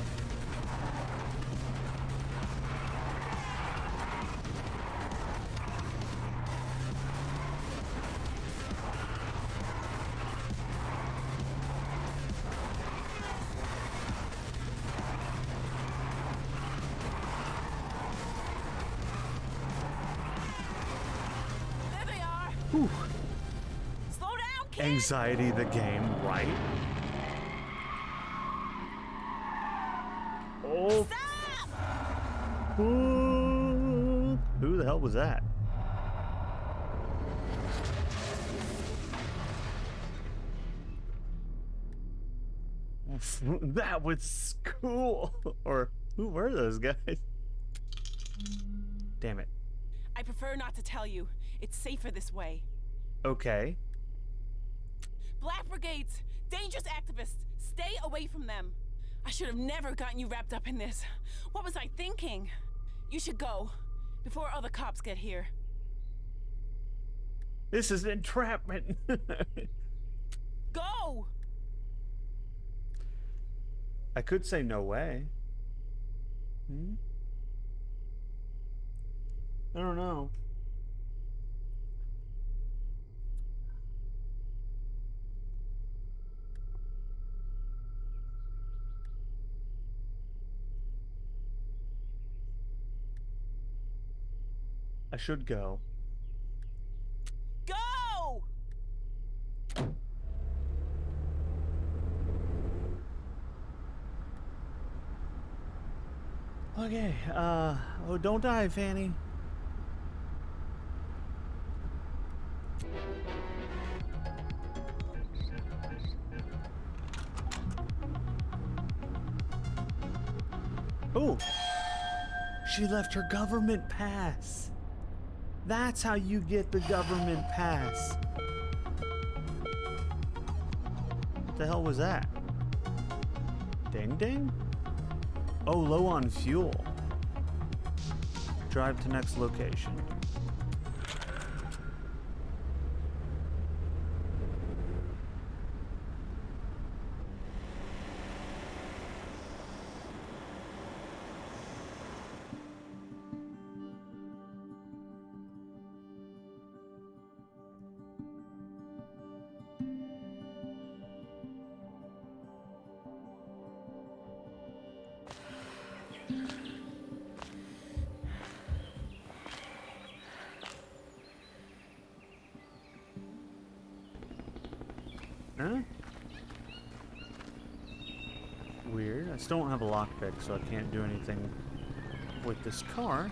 Whew. Slow down, kid. Anxiety the game, right? Oh. Stop! Who the hell was that? That was cool. Or who were those guys? Damn it. I prefer not to tell you. It's safer this way. Okay. Black Brigades, dangerous activists. Stay away from them. I should have never gotten you wrapped up in this. What was I thinking? You should go before other cops get here. This is entrapment. Go! I could say no way. I don't know. I should go. Go! Okay, oh, don't die, Fanny. Oh, she left her government pass. That's how you get the government pass. What the hell was that? Ding ding? Oh, low on fuel. Drive to next location. Huh? Weird. I still don't have a lockpick, so I can't do anything with this car.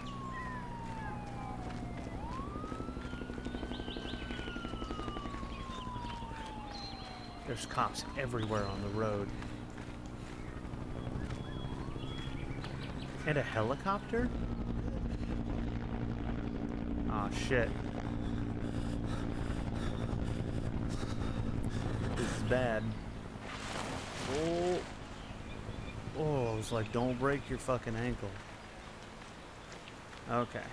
There's cops everywhere on the road. And a helicopter? Aw, shit. This is bad. Oh. Oh, I was like, don't break your fucking ankle. Okay.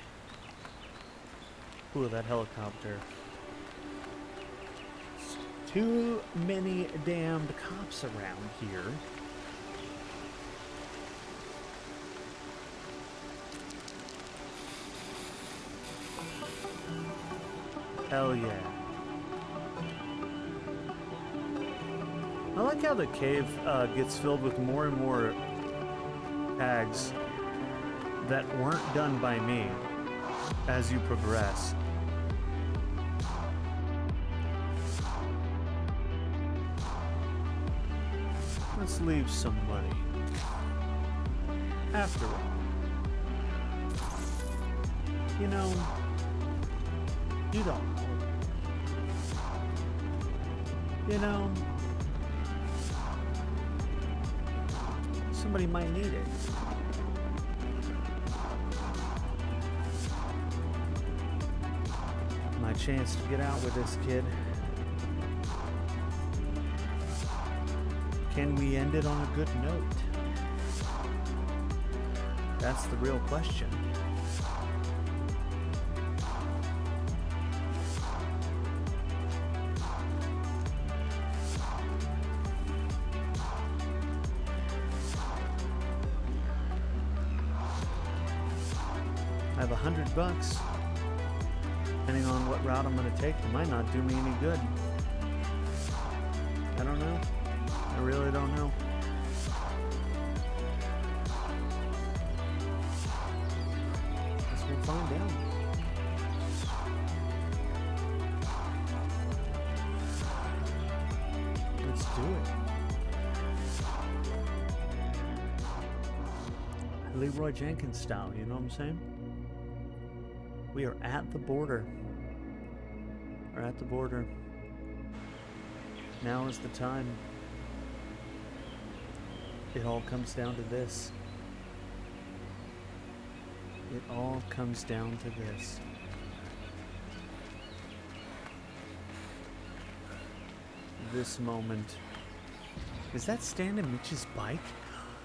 Ooh, that helicopter. Too many damned cops around here. Hell yeah. I like how the cave gets filled with more and more tags that weren't done by me as you progress. Let's leave some money. After all, you know, you don't know. You know, somebody might need it. My chance to get out with this kid. Can we end it on a good note? That's the real question. I have $100. Depending on what route I'm going to take, it might not do me any good. I don't know. I really don't know. Guess we'll find out. do it. Leroy Jenkins style, you know what I'm saying? We are at the border. We're at the border. Now is the time. It all comes down to this. It all comes down to this. This moment. Is that Stan and Mitch's bike?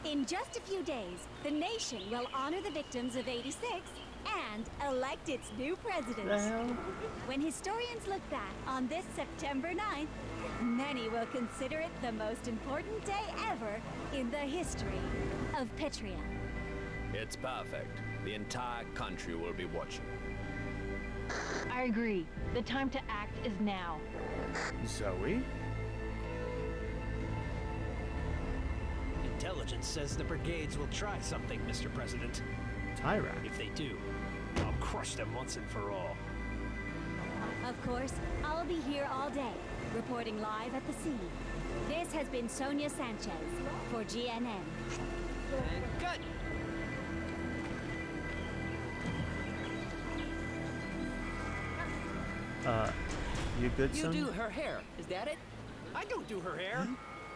In just a few days, the nation will honor the victims of '86 and elect its new president. The hell? When historians look back on this September 9th, many will consider it the most important day ever in the history of Petria. It's perfect. The entire country will be watching. I agree. The time to act is now. Zoe? Intelligence says the brigades will try something, Mr. President. Tyrak. If they do, I'll crush them once and for all. Of course, I'll be here all day, reporting live at the scene. This has been Sonia Sanchez for GNN. Good. You good, You son? do her hair, is that it? I don't do her hair.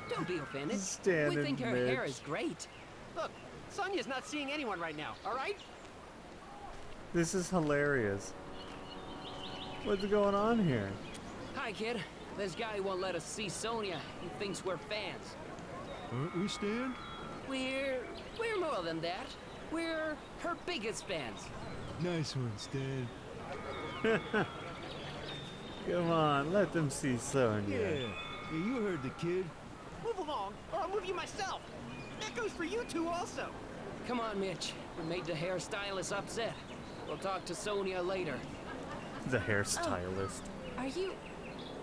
Don't be offended. Stan We and think her hair Mitch. is great. Look, Sonia's not seeing anyone right now, all right? This is hilarious. What's going on here? Hi, kid. This guy won't let us see Sonia. He thinks we're fans. Aren't we, Stan? We're more than that. We're her biggest fans. Nice one, Stan. Come on, let them see Sonya. Yeah, you heard the kid. Move along, or I'll move you myself. That goes for you two also. Come on, Mitch. We made the hairstylist upset. We'll talk to Sonia later. The hairstylist. Are you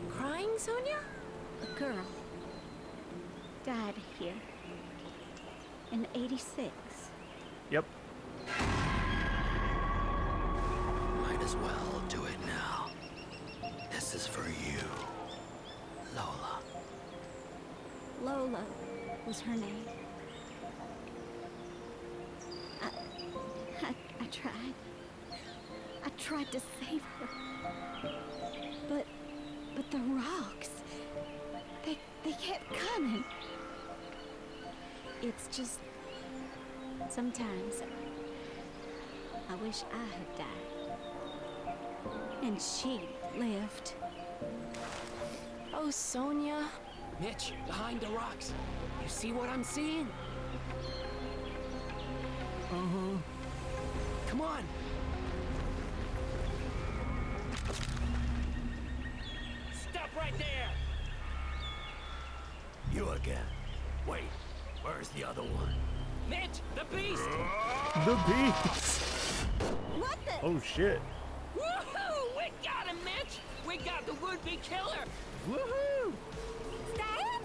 crying, Sonia? A girl died here in '86. Yep. Might as well do it now. This is for you, Lola. Lola was her name. I tried. I tried to save her. But the rocks, they kept coming. It's just, sometimes I wish I had died. And she lived. Oh, Sonia. Mitch, behind the rocks. You see what I'm seeing? Uh-huh. Come on. Stop right there! You again. Wait, where's the other one? Mitch, the beast! The beast! What the? Oh shit. Woohoo! We got him, Mitch! We got the would-be killer! Woohoo! Stan?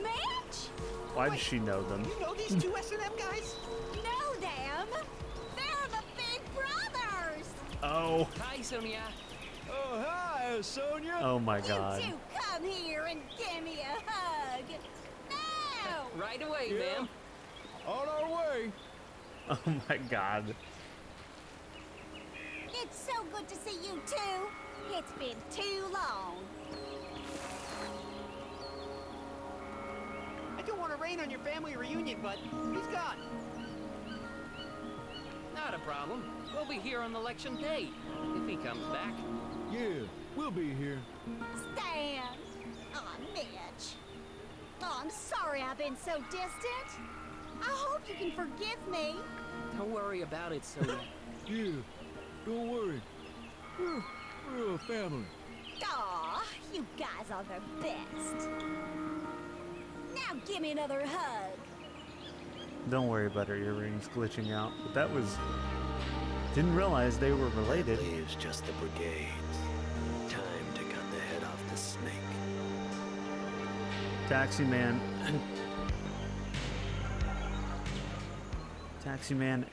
Mitch? Why does she know them? You know these two S&M guys? Know them? They're the Big Brothers! Oh. Hi, Sonia. Oh, hi, Sonia. Oh my god. You two come here and give me a hug. No! Right away, Yeah. ma'am. On our way. Oh my god. It's so good to see you too. It's been too long. I don't want to rain on your family reunion, but he's gone. Not a problem. We'll be here on election day, if he comes back. Yeah, we'll be here. Stan! Aw, Mitch. Oh, I'm sorry I've been so distant. I hope you can forgive me. Don't worry about it, Sonia. Yeah, don't worry. We're a family. Aw, you guys are the best. Now give me another hug. Don't worry about her earrings glitching out. But that was... Didn't realize they were related. That leaves just the brigades. Time to cut the head off the snake. Taxi man. Taxi man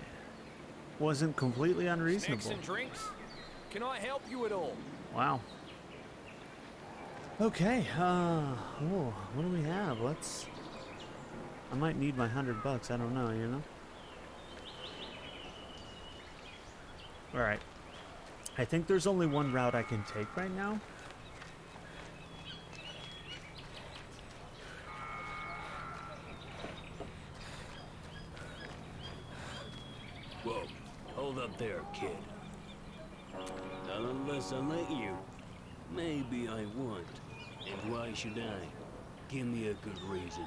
wasn't completely unreasonable. Snacks and drinks? Can I help you at all? Wow. Okay, what do we have? I might need my $100, I don't know, you know? Alright. I think there's only one route I can take right now. Whoa, hold up there, kid. Not unless I let you. Maybe I won't. And why should I? Give me a good reason.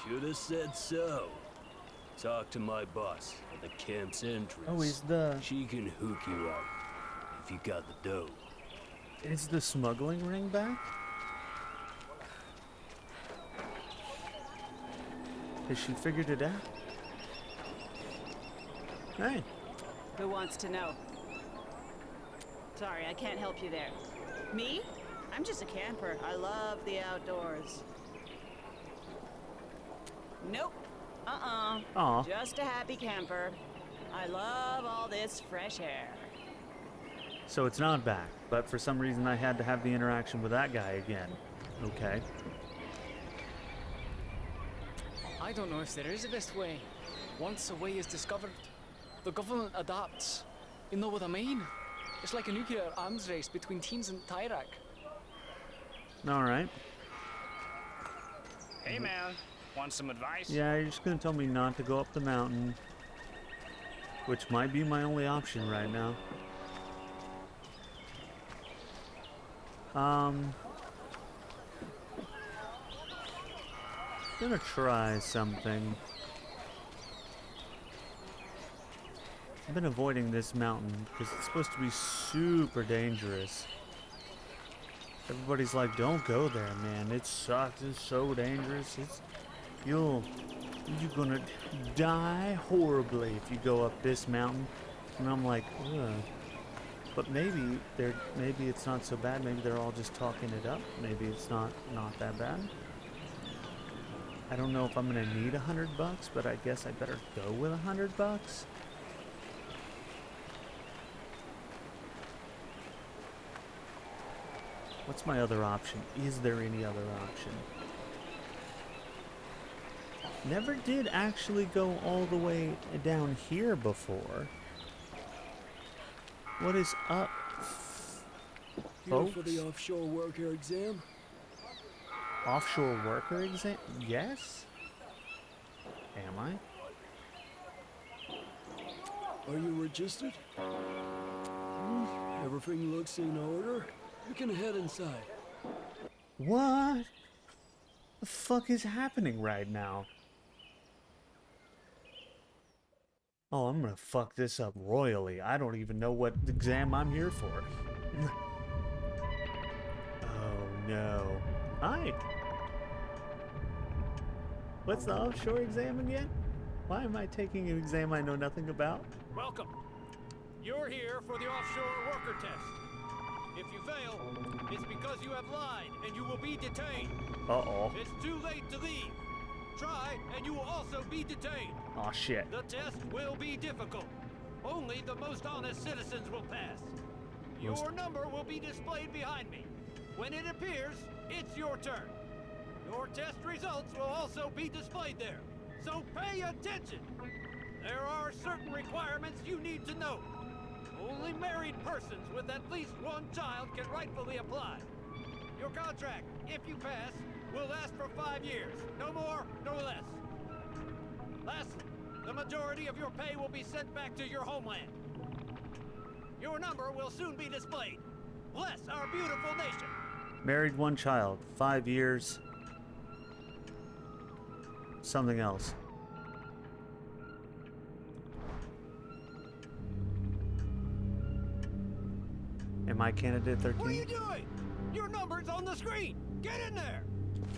Should have said so. Talk to my boss at the camp's entrance. Oh, is the... She can hook you up if you got the dough. Is the smuggling ring back? Has she figured it out? Hey. Who wants to know? Sorry, I can't help you there. Me? I'm just a camper. I love the outdoors. Nope. Aw. Just a happy camper. I love all this fresh air. So it's not back, but for some reason I had to have the interaction with that guy again. Okay. I don't know if there is a best way. Once a way is discovered, the government adapts. You know what I mean? It's like a nuclear arms race between teams in Tyrak. Alright. Hey man, want some advice? Yeah, you're just gonna tell me not to go up the mountain. Which might be my only option right now. Gonna try something. I've been avoiding this mountain because it's supposed to be super dangerous. Everybody's like, don't go there, man. It sucks. It's so dangerous. You're gonna die horribly if you go up this mountain. And I'm like, ugh. But maybe it's not so bad. Maybe they're all just talking it up. Maybe it's not that bad. I don't know if I'm gonna need $100, but I guess I better go with $100. What's my other option? Is there any other option? Never did actually go all the way down here before. What is up, Here for the offshore worker exam? Offshore worker exam? Yes? Am I? Are you registered? Everything looks in order. You can head inside. What the fuck is happening right now? Oh, I'm gonna fuck this up royally. I don't even know what exam I'm here for. Oh no. Hi. What's the offshore exam again? Why am I taking an exam I know nothing about? Welcome. You're here for the offshore worker test. If you fail, it's because you have lied and you will be detained. Uh-oh. It's too late to leave. Try and you will also be detained. Aw, shit. The test will be difficult. Only the most honest citizens will pass. Your number will be displayed behind me. When it appears, it's your turn. Your test results will also be displayed there. So pay attention. There are certain requirements you need to know. Only married persons with at least one child can rightfully apply. Your contract, if you pass, will last for 5 years. No more, no less. Lastly, the majority of your pay will be sent back to your homeland. Your number will soon be displayed. Bless our beautiful nation. Married, one child, 5 years. Something else. Am I candidate 13? What are you doing? Your number's on the screen. Get in there.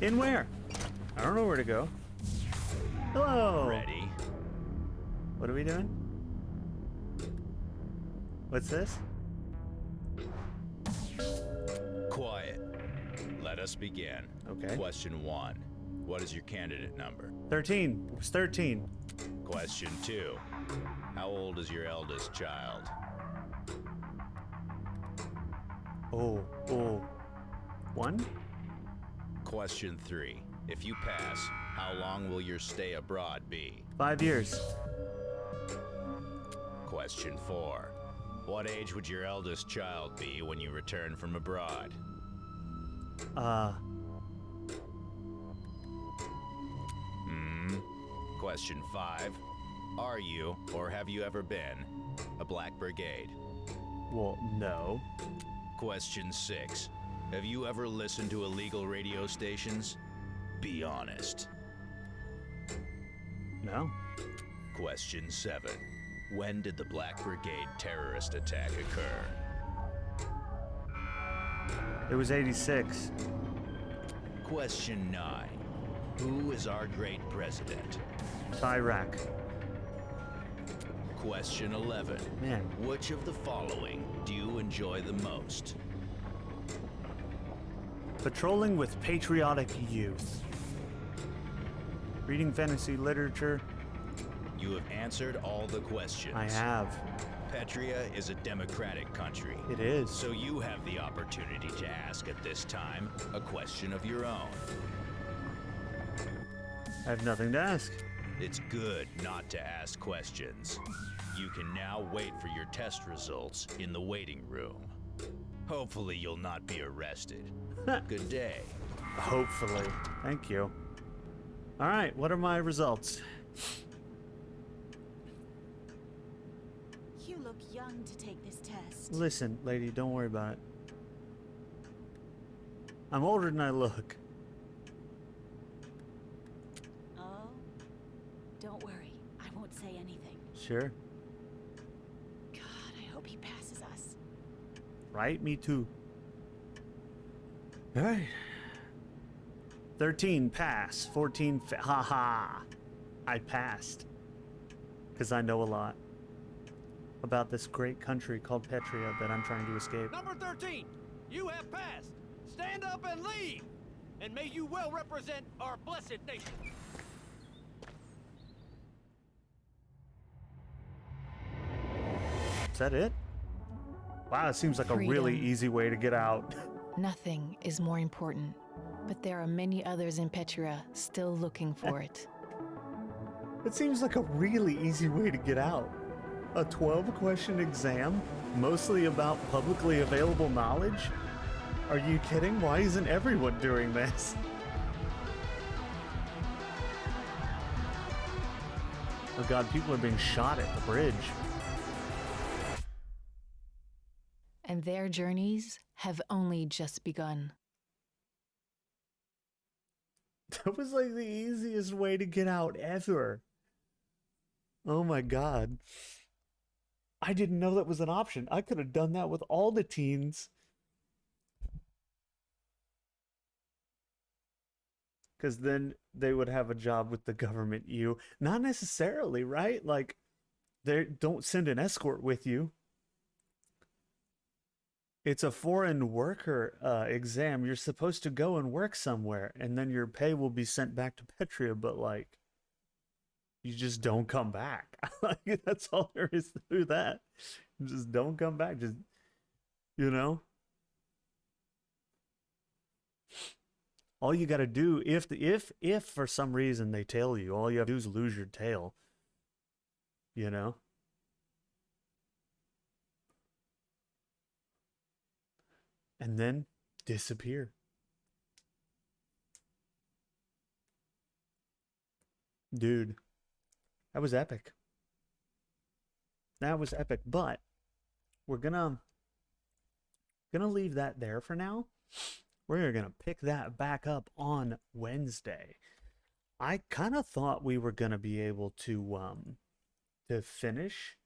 In where? I don't know where to go. Hello. Ready. What are we doing? What's this? Quiet. Let us begin. Okay. Question 1. What is your candidate number? 13. It was 13. Question 2. How old is your eldest child? Oh. 1? Question 3. If you pass, how long will your stay abroad be? 5 years. Question 4. What age would your eldest child be when you return from abroad? Question 5. Are you, or have you ever been, a Black Brigade? Well, no. Question 6. Have you ever listened to illegal radio stations? Be honest. No. Question 7. When did the Black Brigade terrorist attack occur? It was 86. Question 9. Who is our great president? Iraq. Question 11. Man. Which of the following do you enjoy the most? Patrolling with patriotic youth. Reading fantasy literature. You have answered all the questions. I have. Petria is a democratic country. It is. So you have the opportunity to ask at this time a question of your own. I have nothing to ask. It's good not to ask questions. You can now wait for your test results in the waiting room. Hopefully you'll not be arrested. Good day. Hopefully. Thank you. All right, what are my results? You look young to take this test. Listen, lady, don't worry about it. I'm older than I look. Oh? Don't worry. I won't say anything. Sure. God, I hope he passes us. Right? Me too. All right. 13, pass. 14, haha. I passed. Because I know a lot about this great country called Petria that I'm trying to escape. Number 13, you have passed. Stand up and leave. And may you well represent our blessed nation. Is that it? Wow, it seems like a really Freedom. easy way to get out. Nothing is more important, but there are many others in Petria still looking for it. It seems like a really easy way to get out. A 12-question exam, mostly about publicly available knowledge? Are you kidding? Why isn't everyone doing this? Oh god, people are being shot at the bridge. And their journeys have only just begun. That was like the easiest way to get out ever. Oh my god. I didn't know that was an option. I could have done that with all the teens. Because then they would have a job with the government. You not necessarily, right? Like, they don't send an escort with you. It's a foreign worker exam. You're supposed to go and work somewhere, and then your pay will be sent back to Petria, but like, you just don't come back. Like, that's all there is to that. Just don't come back. Just, you know? All you got to do, if for some reason they tail you, all you have to do is lose your tail. You know? And then disappear. Dude, that was epic. That was epic, but we're gonna leave that there for now. We're gonna pick that back up on Wednesday. I kind of thought we were gonna be able to finish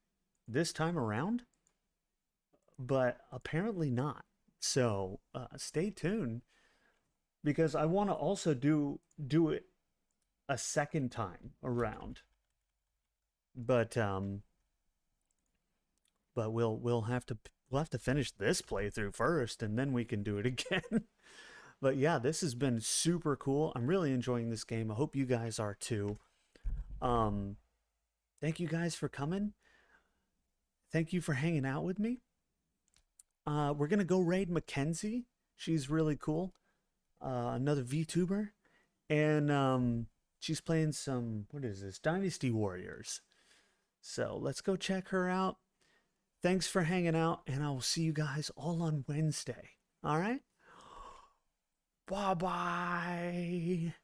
this time around, but apparently not. So stay tuned, because I want to also do it a second time around. But we'll have to finish this playthrough first, and then we can do it again. But yeah, this has been super cool. I'm really enjoying this game. I hope you guys are too. Thank you guys for coming. Thank you for hanging out with me. we're gonna go raid Mackenzie. She's really cool. Another VTuber, and she's playing some, what is this, Dynasty Warriors. So let's go check her out. Thanks for hanging out, and I will see you guys all on Wednesday. All right? Bye-bye.